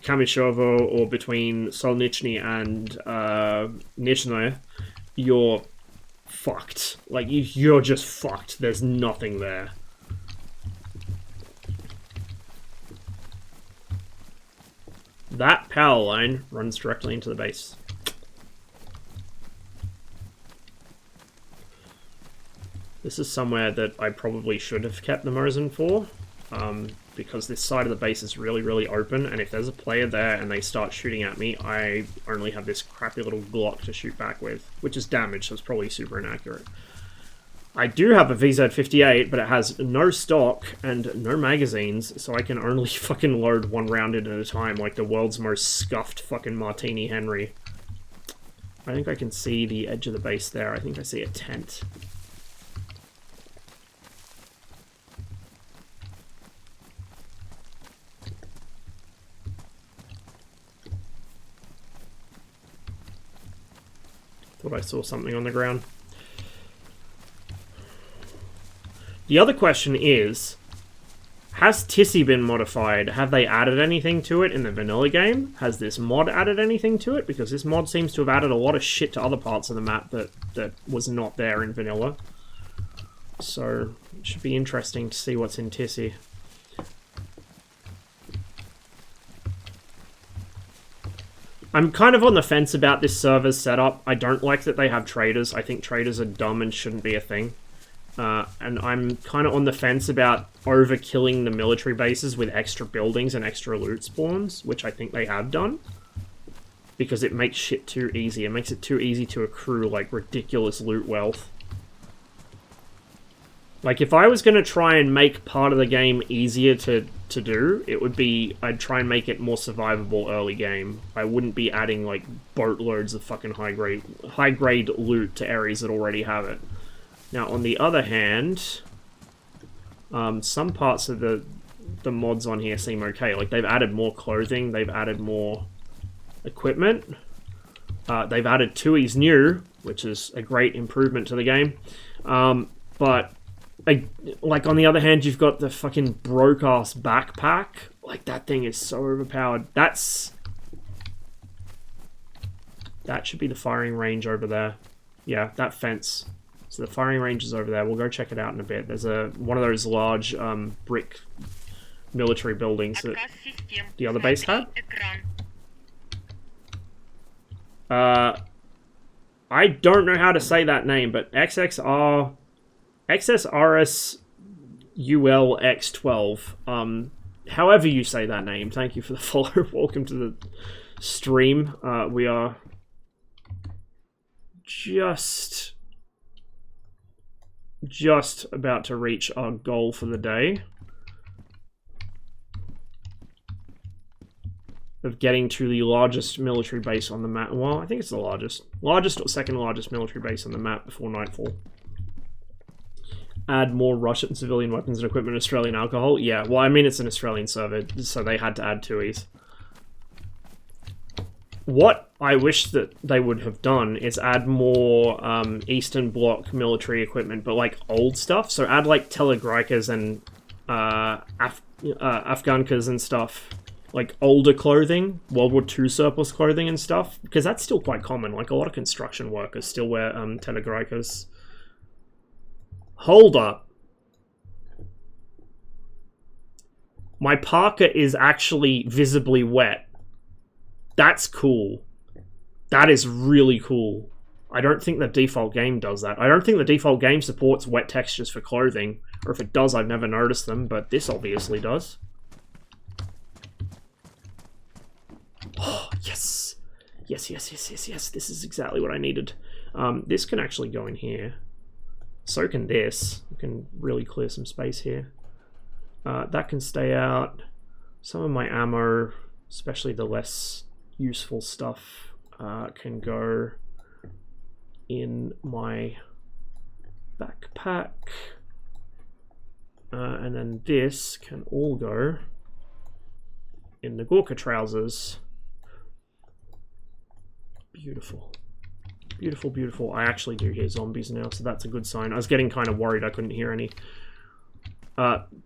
Kamishovo, or between Solnichny and Nizhny, you're fucked. Like, you're just fucked. There's nothing there. That power line runs directly into the base. This is somewhere that I probably should have kept the Mosin for, because this side of the base is really, really open, and if there's a player there and they start shooting at me, I only have this crappy little Glock to shoot back with, which is damaged, so it's probably super inaccurate. I do have a VZ58, but it has no stock and no magazines, so I can only fucking load one round in at a time, like the world's most scuffed fucking Martini Henry. I think I can see the edge of the base there. I think I see a tent. Thought I saw something on the ground. The other question is, has Tissy been modified? Have they added anything to it in the vanilla game? Has this mod added anything to it? Because this mod seems to have added a lot of shit to other parts of the map that was not there in vanilla. So, it should be interesting to see what's in Tissy. I'm kind of on the fence about this server's setup. I don't like that they have traders. I think traders are dumb and shouldn't be a thing. And I'm kind of on the fence about overkilling the military bases with extra buildings and extra loot spawns, which I think they have done. Because it makes shit too easy. It makes it too easy to accrue, like, ridiculous loot wealth. Like, if I was going to try and make part of the game easier to do, it would be, I'd try and make it more survivable early game. I wouldn't be adding, like, boatloads of fucking high-grade loot to areas that already have it. Now, on the other hand, some parts of the mods on here seem okay. Like, they've added more clothing, they've added more equipment. They've added TUI's new, which is a great improvement to the game. But... like, on the other hand, you've got the fucking broke-ass backpack. Like, that thing is so overpowered. That should be the firing range over there. Yeah, that fence. So the firing range is over there. We'll go check it out in a bit. There's one of those large brick military buildings that the other base had. I don't know how to say that name, but XSRSULX12. However you say that name, thank you for the follow. Welcome to the stream. We are just about to reach our goal for the day of getting to the largest military base on the map. Well, I think it's the largest or second largest military base on the map before nightfall. Add more Russian civilian weapons and equipment, Australian alcohol. Yeah, well, I mean, it's an Australian server, so they had to add TUIs. What I wish that they would have done is add more Eastern Bloc military equipment, but like old stuff. So add like Telegrikas and Afghankas and stuff. Like older clothing, World War II surplus clothing and stuff. Because that's still quite common. Like a lot of construction workers still wear Telegrikas. Hold up. My parka is actually visibly wet. That's cool. That is really cool. I don't think the default game does that. I don't think the default game supports wet textures for clothing. Or if it does, I've never noticed them, but this obviously does. Oh, yes! Yes. This is exactly what I needed. This can actually go in here. So can this. We can really clear some space here. That can stay out. Some of my ammo, especially the less useful stuff, can go in my backpack. And then this can all go in the Gorka trousers. Beautiful. Beautiful, beautiful. I actually do hear zombies now, so that's a good sign. I was getting kind of worried I couldn't hear any.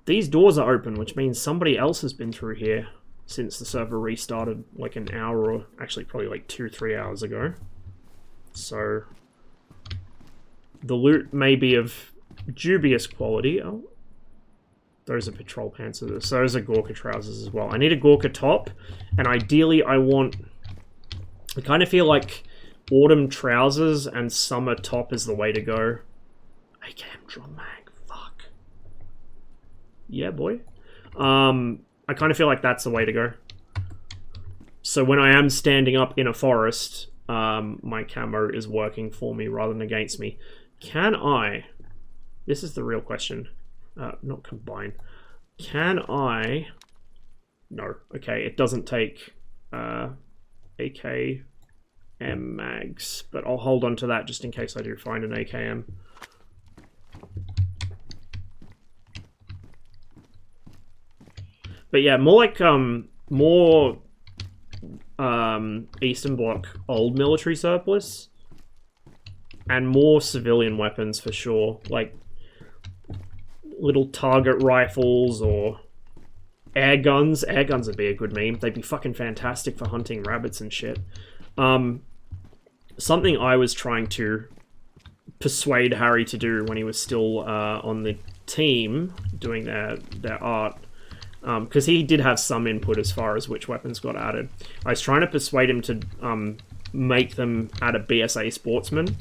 These doors are open, which means somebody else has been through here since the server restarted like an hour, or actually probably like 2-3 hours ago. So the loot may be of dubious quality. Oh, those are patrol pants. So those are Gorka trousers as well. I need a Gorka top, and ideally I kind of feel like autumn trousers and summer top is the way to go. AKM drum mag, fuck. Yeah, boy. I kind of feel like that's the way to go. So when I am standing up in a forest, my camo is working for me rather than against me. Can I... This is the real question. Not combine. Can I... No. Okay, it doesn't take AKM mags, but I'll hold on to that just in case I do find an AKM. But yeah, more like Eastern Bloc old military surplus and more civilian weapons for sure, like little target rifles or Air guns would be a good meme. They'd be fucking fantastic for hunting rabbits and shit. Something I was trying to persuade Harry to do when he was still on the team doing their art, because he did have some input as far as which weapons got added. I was trying to persuade him to make them add a BSA Sportsman,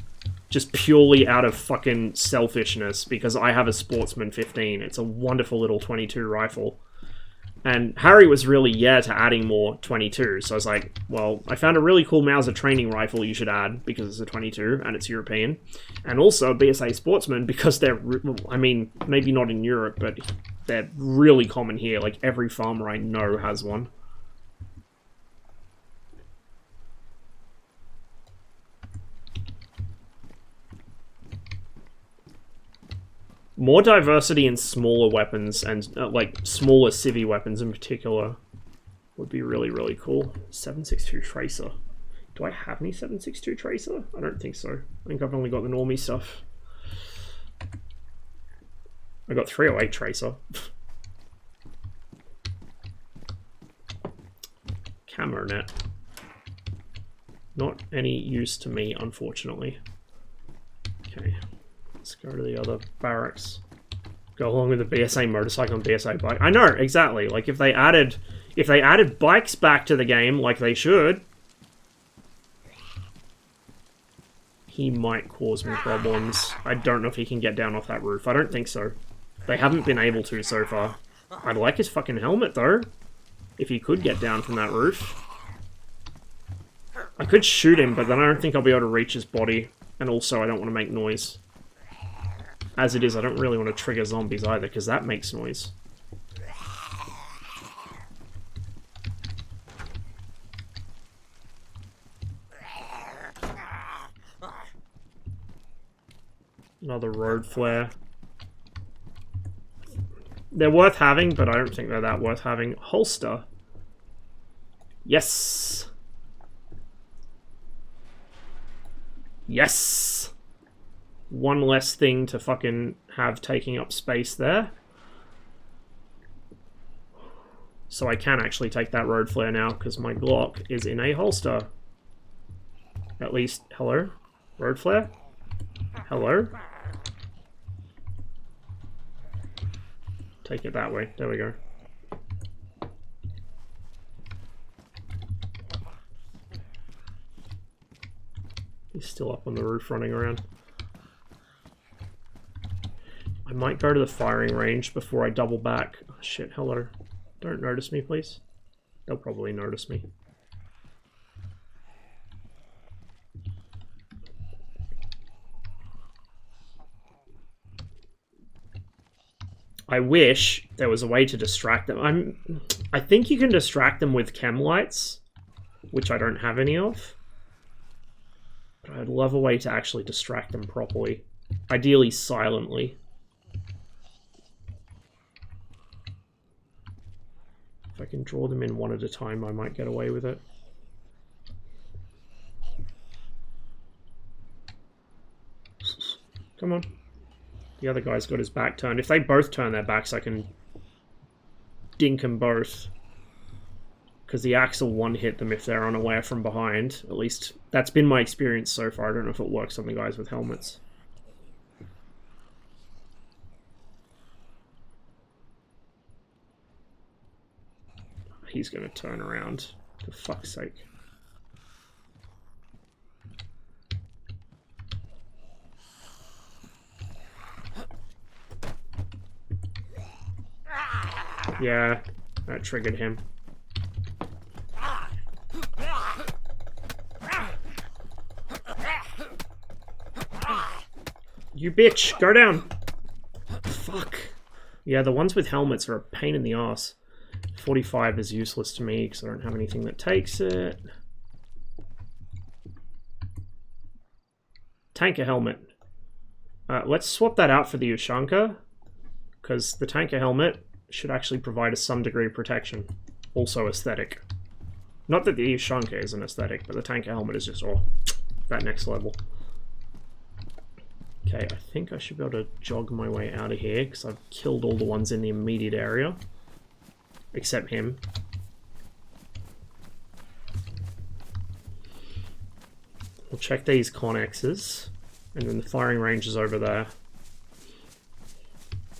just purely out of fucking selfishness, because I have a Sportsman 15. It's a wonderful little 22 rifle. And Harry was really to adding more 22. So I was like, well, I found a really cool Mauser training rifle you should add because it's a 22 and it's European. And also a BSA Sportsman because they're, I mean, maybe not in Europe, but they're really common here. Like every farmer I know has one. More diversity in smaller weapons and like smaller civvy weapons in particular would be really, really cool. 7.62 Tracer. Do I have any 7.62 Tracer? I don't think so. I think I've only got the normie stuff. I got 308 Tracer. Camo net. Not any use to me, unfortunately. Okay. Let's go to the other barracks. Go along with the BSA motorcycle and BSA bike. I know, exactly. Like if they added bikes back to the game like they should, he might cause me problems. I don't know if he can get down off that roof. I don't think so. They haven't been able to so far. I'd like his fucking helmet though. If he could get down from that roof. I could shoot him, but then I don't think I'll be able to reach his body. And also I don't want to make noise. As it is, I don't really want to trigger zombies either, because that makes noise. Another road flare. They're worth having, but I don't think they're that worth having. Holster. Yes! Yes! One less thing to fucking have taking up space there. So I can actually take that road flare now, because my Glock is in a holster. At least, hello? Road flare? Hello? Take it that way. There we go. He's still up on the roof running around. I might go to the firing range before I double back. Oh, shit, hello. Don't notice me, please. They'll probably notice me. I wish there was a way to distract them. I think you can distract them with chem lights, which I don't have any of. But I'd love a way to actually distract them properly. Ideally silently. If I can draw them in one at a time, I might get away with it. Come on. The other guy's got his back turned. If they both turn their backs, I can dink them both. Because the axe will one-hit them if they're unaware from behind. At least, that's been my experience so far. I don't know if it works on the guys with helmets. He's going to turn around. For fuck's sake. Yeah, that triggered him. You bitch, go down. Fuck. Yeah, the ones with helmets are a pain in the ass. 45 is useless to me because I don't have anything that takes it. Tanker helmet. Let's swap that out for the Ushanka, because the tanker helmet should actually provide us some degree of protection. Also aesthetic. Not that the Ushanka is an aesthetic, but the tanker helmet is just, oh, that next level. Okay, I think I should be able to jog my way out of here, because I've killed all the ones in the immediate area. except him. We'll check these connexes, and then the firing range is over there.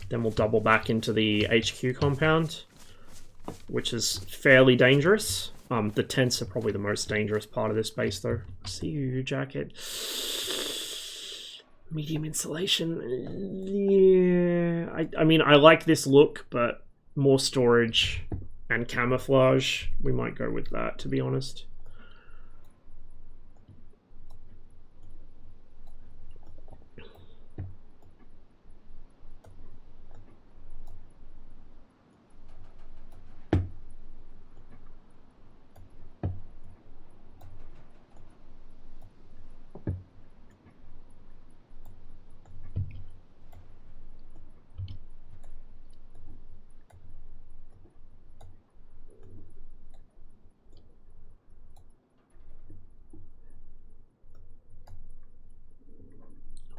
Then we'll double back into the HQ compound, which is fairly dangerous. The tents are probably the most dangerous part of this base, though. See you, jacket. Medium insulation. Yeah, I mean, I like this look, but more storage and camouflage. We might go with that, to be honest.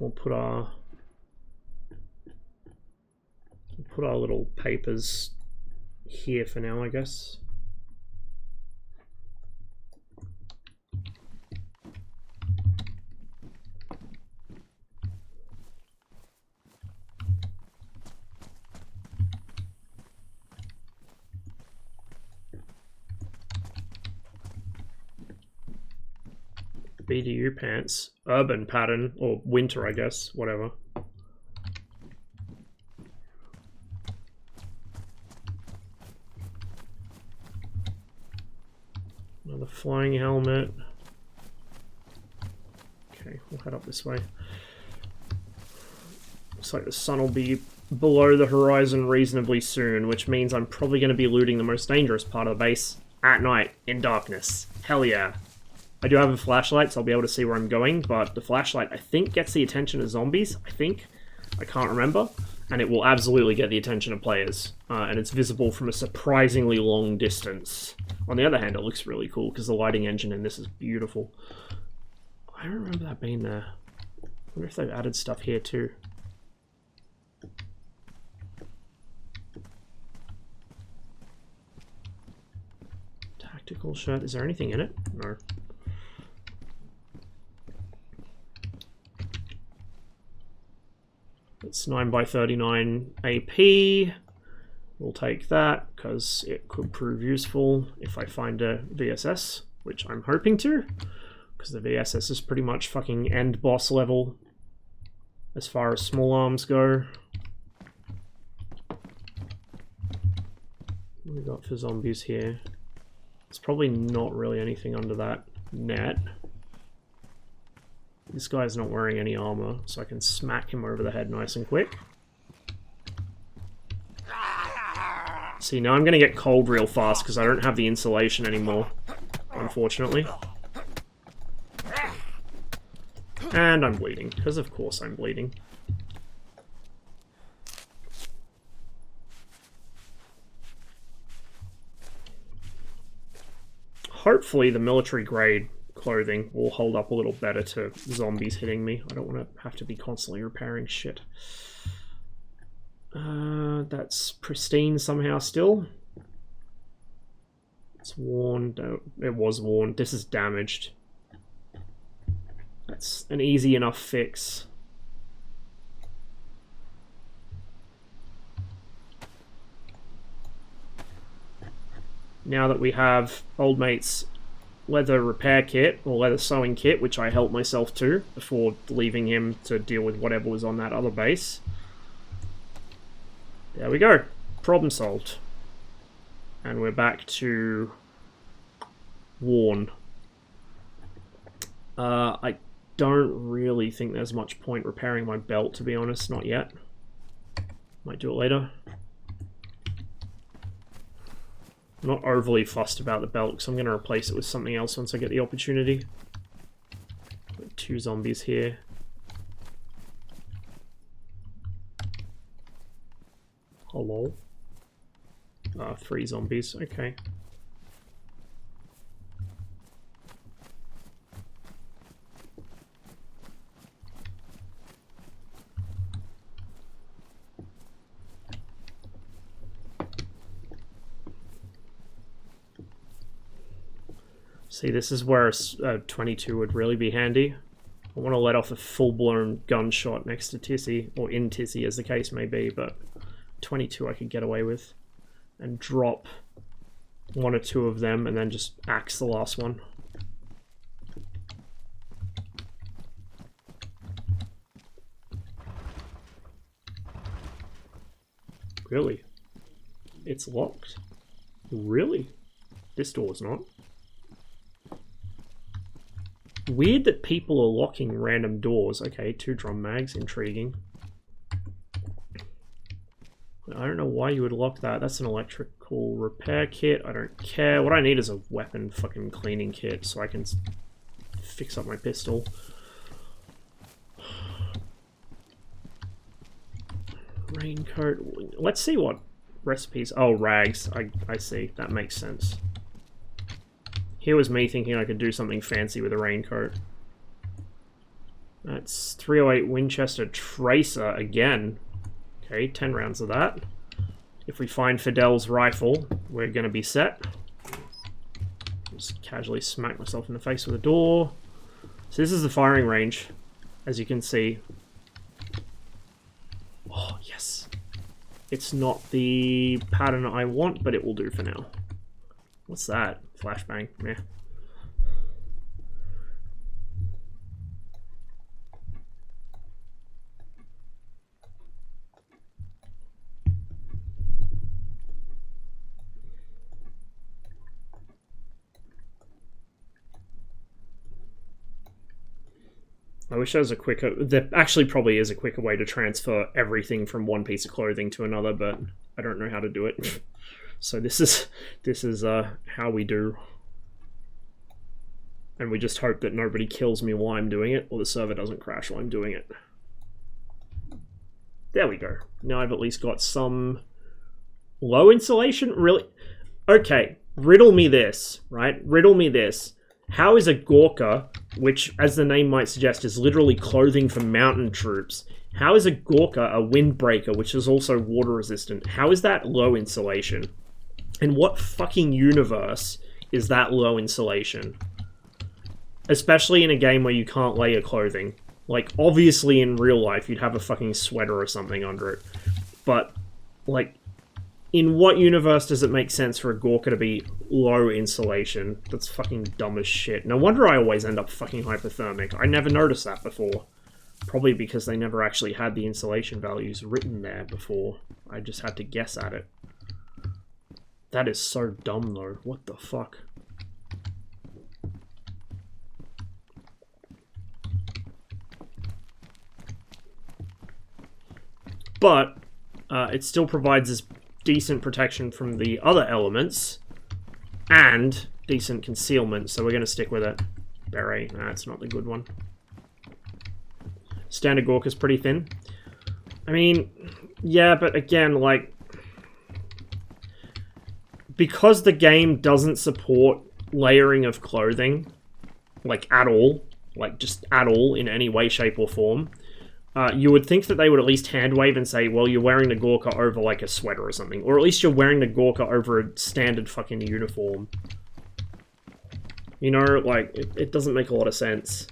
We'll put our little papers here for now, I guess. BDU pants, urban pattern, or winter, I guess, whatever. Another flying helmet. Okay, we'll head up this way. Looks like the sun will be below the horizon reasonably soon, which means I'm probably going to be looting the most dangerous part of the base at night, in darkness. Hell yeah. I do have a flashlight, so I'll be able to see where I'm going, but the flashlight, I think, gets the attention of zombies, I think. I can't remember. And it will absolutely get the attention of players. And it's visible from a surprisingly long distance. On the other hand, it looks really cool, because the lighting engine in this is beautiful. I don't remember that being there. I wonder if they've added stuff here, too. Tactical shirt. Is there anything in it? No. It's 9x39 AP. We'll take that because it could prove useful if I find a VSS, which I'm hoping to, because the VSS is pretty much fucking end boss level as far as small arms go. What have we got for zombies here? There's probably not really anything under that net. This guy's not wearing any armor, so I can smack him over the head nice and quick. See, now I'm going to get cold real fast because I don't have the insulation anymore, unfortunately. And I'm bleeding, because of course I'm bleeding. Hopefully the military grade clothing will hold up a little better to zombies hitting me. I don't want to have to be constantly repairing shit. That's pristine somehow still. It's worn. No, it was worn. This is damaged. That's an easy enough fix. Now that we have old mate's leather repair kit, or leather sewing kit, which I helped myself to before leaving him to deal with whatever was on that other base. There we go. Problem solved. And we're back to worn. I don't really think there's much point repairing my belt, to be honest. Not yet. Might do it later. I'm not overly fussed about the belt because I'm going to replace it with something else once I get the opportunity. Got 2 zombies here. Hello. 3 zombies, okay. See, this is where a 22 would really be handy. I want to let off a full-blown gunshot next to Tissy, or in Tissy as the case may be, but 22 I could get away with. And drop one or two of them and then just axe the last one. Really? It's locked? Really? This door's not. Weird that people are locking random doors. Okay, 2 drum mags, intriguing. I don't know why you would lock that. That's an electrical repair kit. I don't care. What I need is a weapon fucking cleaning kit so I can fix up my pistol. Raincoat. Let's see what recipes. Oh, rags. I see. That makes sense. Here was me thinking I could do something fancy with a raincoat. That's 308 Winchester Tracer again. Okay, 10 rounds of that. If we find Fidel's rifle, we're going to be set. Just casually smack myself in the face with a door. So this is the firing range, as you can see. Oh, yes. It's not the pattern I want, but it will do for now. What's that? Flashbang. Meh. I wish there was a quicker... There actually probably is a quicker way to transfer everything from one piece of clothing to another, but I don't know how to do it. So this is how we do. And we just hope that nobody kills me while I'm doing it, or the server doesn't crash while I'm doing it. There we go. Now I've at least got some low insulation. Really? Okay, riddle me this, right? Riddle me this. How is a Gorka, which, as the name might suggest, is literally clothing for mountain troops, how is a Gorka a windbreaker, which is also water resistant? How is that low insulation? In what fucking universe is that low insulation? Especially in a game where you can't layer clothing. Like, obviously in real life you'd have a fucking sweater or something under it. But, like, in what universe does it make sense for a Gorka to be low insulation? That's fucking dumb as shit. No wonder I always end up fucking hypothermic. I never noticed that before. Probably because they never actually had the insulation values written there before. I just had to guess at it. That is so dumb though. What the fuck? But it still provides this decent protection from the other elements and decent concealment, so we're going to stick with it. Beret, that's not the good one. Standard Gorka's pretty thin. I mean, yeah, but again, like, because the game doesn't support layering of clothing, like, at all, like, just at all, in any way, shape, or form, you would think that they would at least hand wave and say, well, you're wearing the Gorka over, like, a sweater or something. Or at least you're wearing the Gorka over a standard fucking uniform. You know, like, it doesn't make a lot of sense.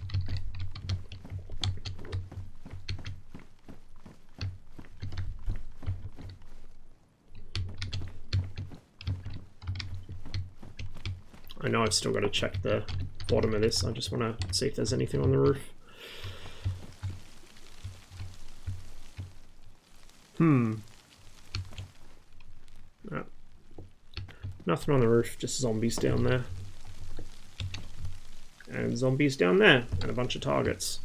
I know I've still got to check the bottom of this. I just want to see if there's anything on the roof. No. Nothing on the roof, just zombies down there. And zombies down there, and a bunch of targets.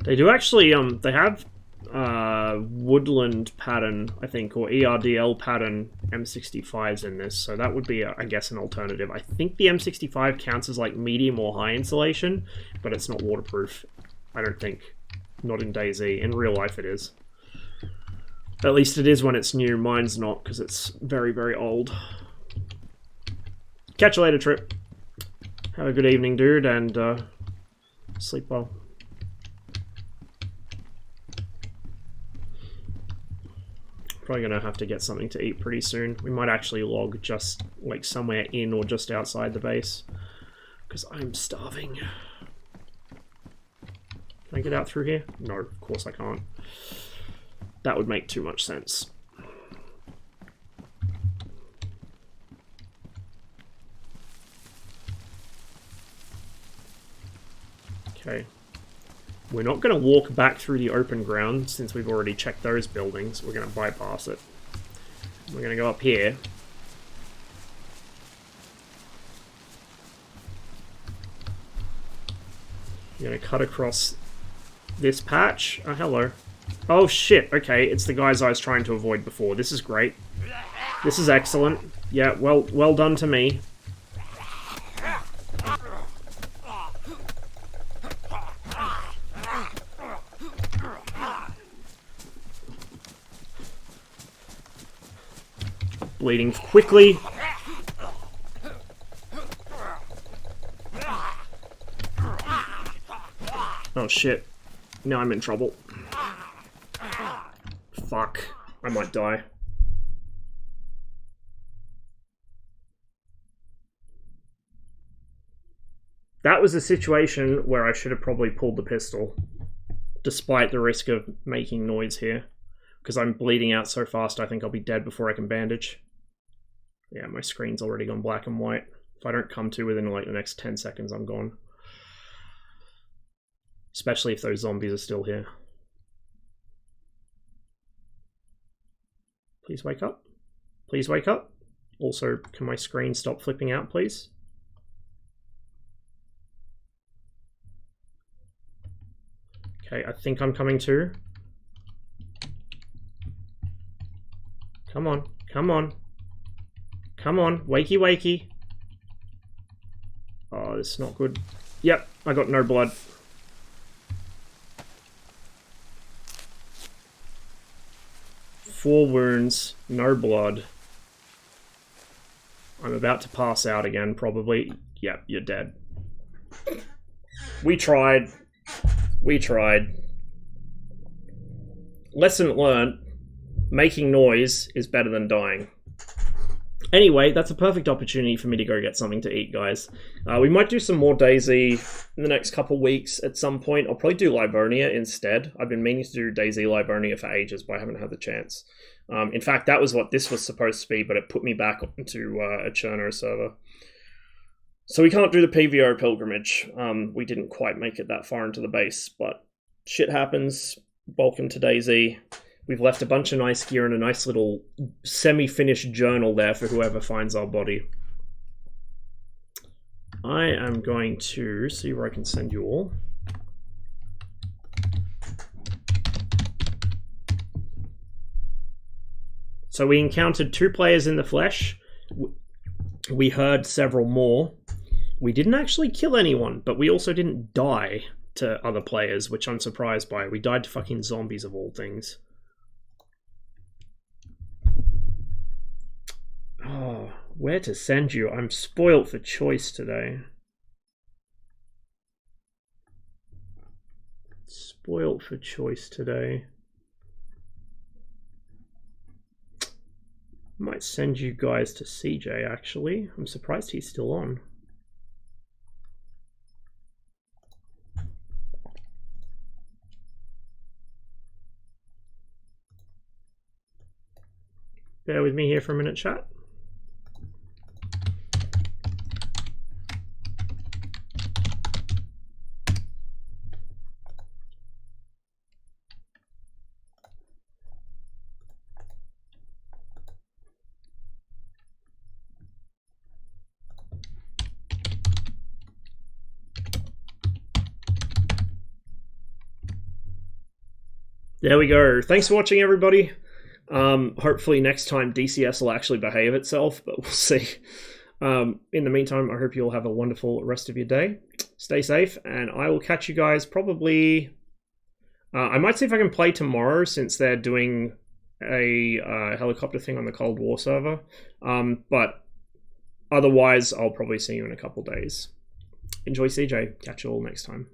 They do actually, they have woodland pattern, I think, or ERDL pattern M65s in this, so that would be, I guess, an alternative. I think the M65 counts as, like, medium or high insulation, but it's not waterproof, I don't think. Not in DayZ. In real life it is. At least it is when it's new. Mine's not, because it's very, very old. Catch you later, Trip. Have a good evening, dude, and sleep well. Probably gonna have to get something to eat pretty soon. We might actually log just like somewhere in or just outside the base, because I'm starving. Can I get out through here? No, of course I can't. That would make too much sense. Okay. We're not going to walk back through the open ground since we've already checked those buildings. We're going to bypass it. We're going to go up here. We're going to cut across this patch. Oh, hello. Oh, shit. Okay, it's the guys I was trying to avoid before. This is great. This is excellent. Yeah, well done to me. Bleeding quickly. Oh shit. Now I'm in trouble. Fuck. I might die. That was a situation where I should have probably pulled the pistol, despite the risk of making noise here. Because I'm bleeding out so fast, I think I'll be dead before I can bandage. Yeah, my screen's already gone black and white. If I don't come to within like the next 10 seconds, I'm gone. Especially if those zombies are still here. Please wake up. Please wake up. Also, can my screen stop flipping out, please? Okay, I think I'm coming to. Come on, come on. Come on, wakey wakey. Oh, this is not good. Yep, I got no blood. Four wounds, no blood. I'm about to pass out again, probably. Yep, you're dead. We tried. We tried. Lesson learned. Making noise is better than dying. Anyway, that's a perfect opportunity for me to go get something to eat, guys. We might do some more DayZ in the next couple weeks at some point. I'll probably do Livonia instead. I've been meaning to do DayZ Livonia for ages, but I haven't had the chance. In fact, that was what this was supposed to be, but it put me back onto a Cherno server. So we can't do the PVO pilgrimage. We didn't quite make it that far into the base, but shit happens. Welcome to DayZ. We've left a bunch of nice gear and a nice little semi-finished journal there for whoever finds our body. I am going to see where I can send you all. So we encountered 2 players in the flesh. We heard several more. We didn't actually kill anyone, but we also didn't die to other players, which I'm surprised by. We died to fucking zombies of all things. Oh, where to send you? I'm spoilt for choice today. Spoilt for choice today. Might send you guys to CJ, actually. I'm surprised he's still on. Bear with me here for a minute, chat. There we go. Thanks for watching, everybody. Hopefully next time DCS will actually behave itself, but we'll see. In the meantime, I hope you all have a wonderful rest of your day. Stay safe, and I will catch you guys probably I might see if I can play tomorrow since they're doing a helicopter thing on the Cold War server. But otherwise, I'll probably see you in a couple days. Enjoy CJ. Catch you all next time.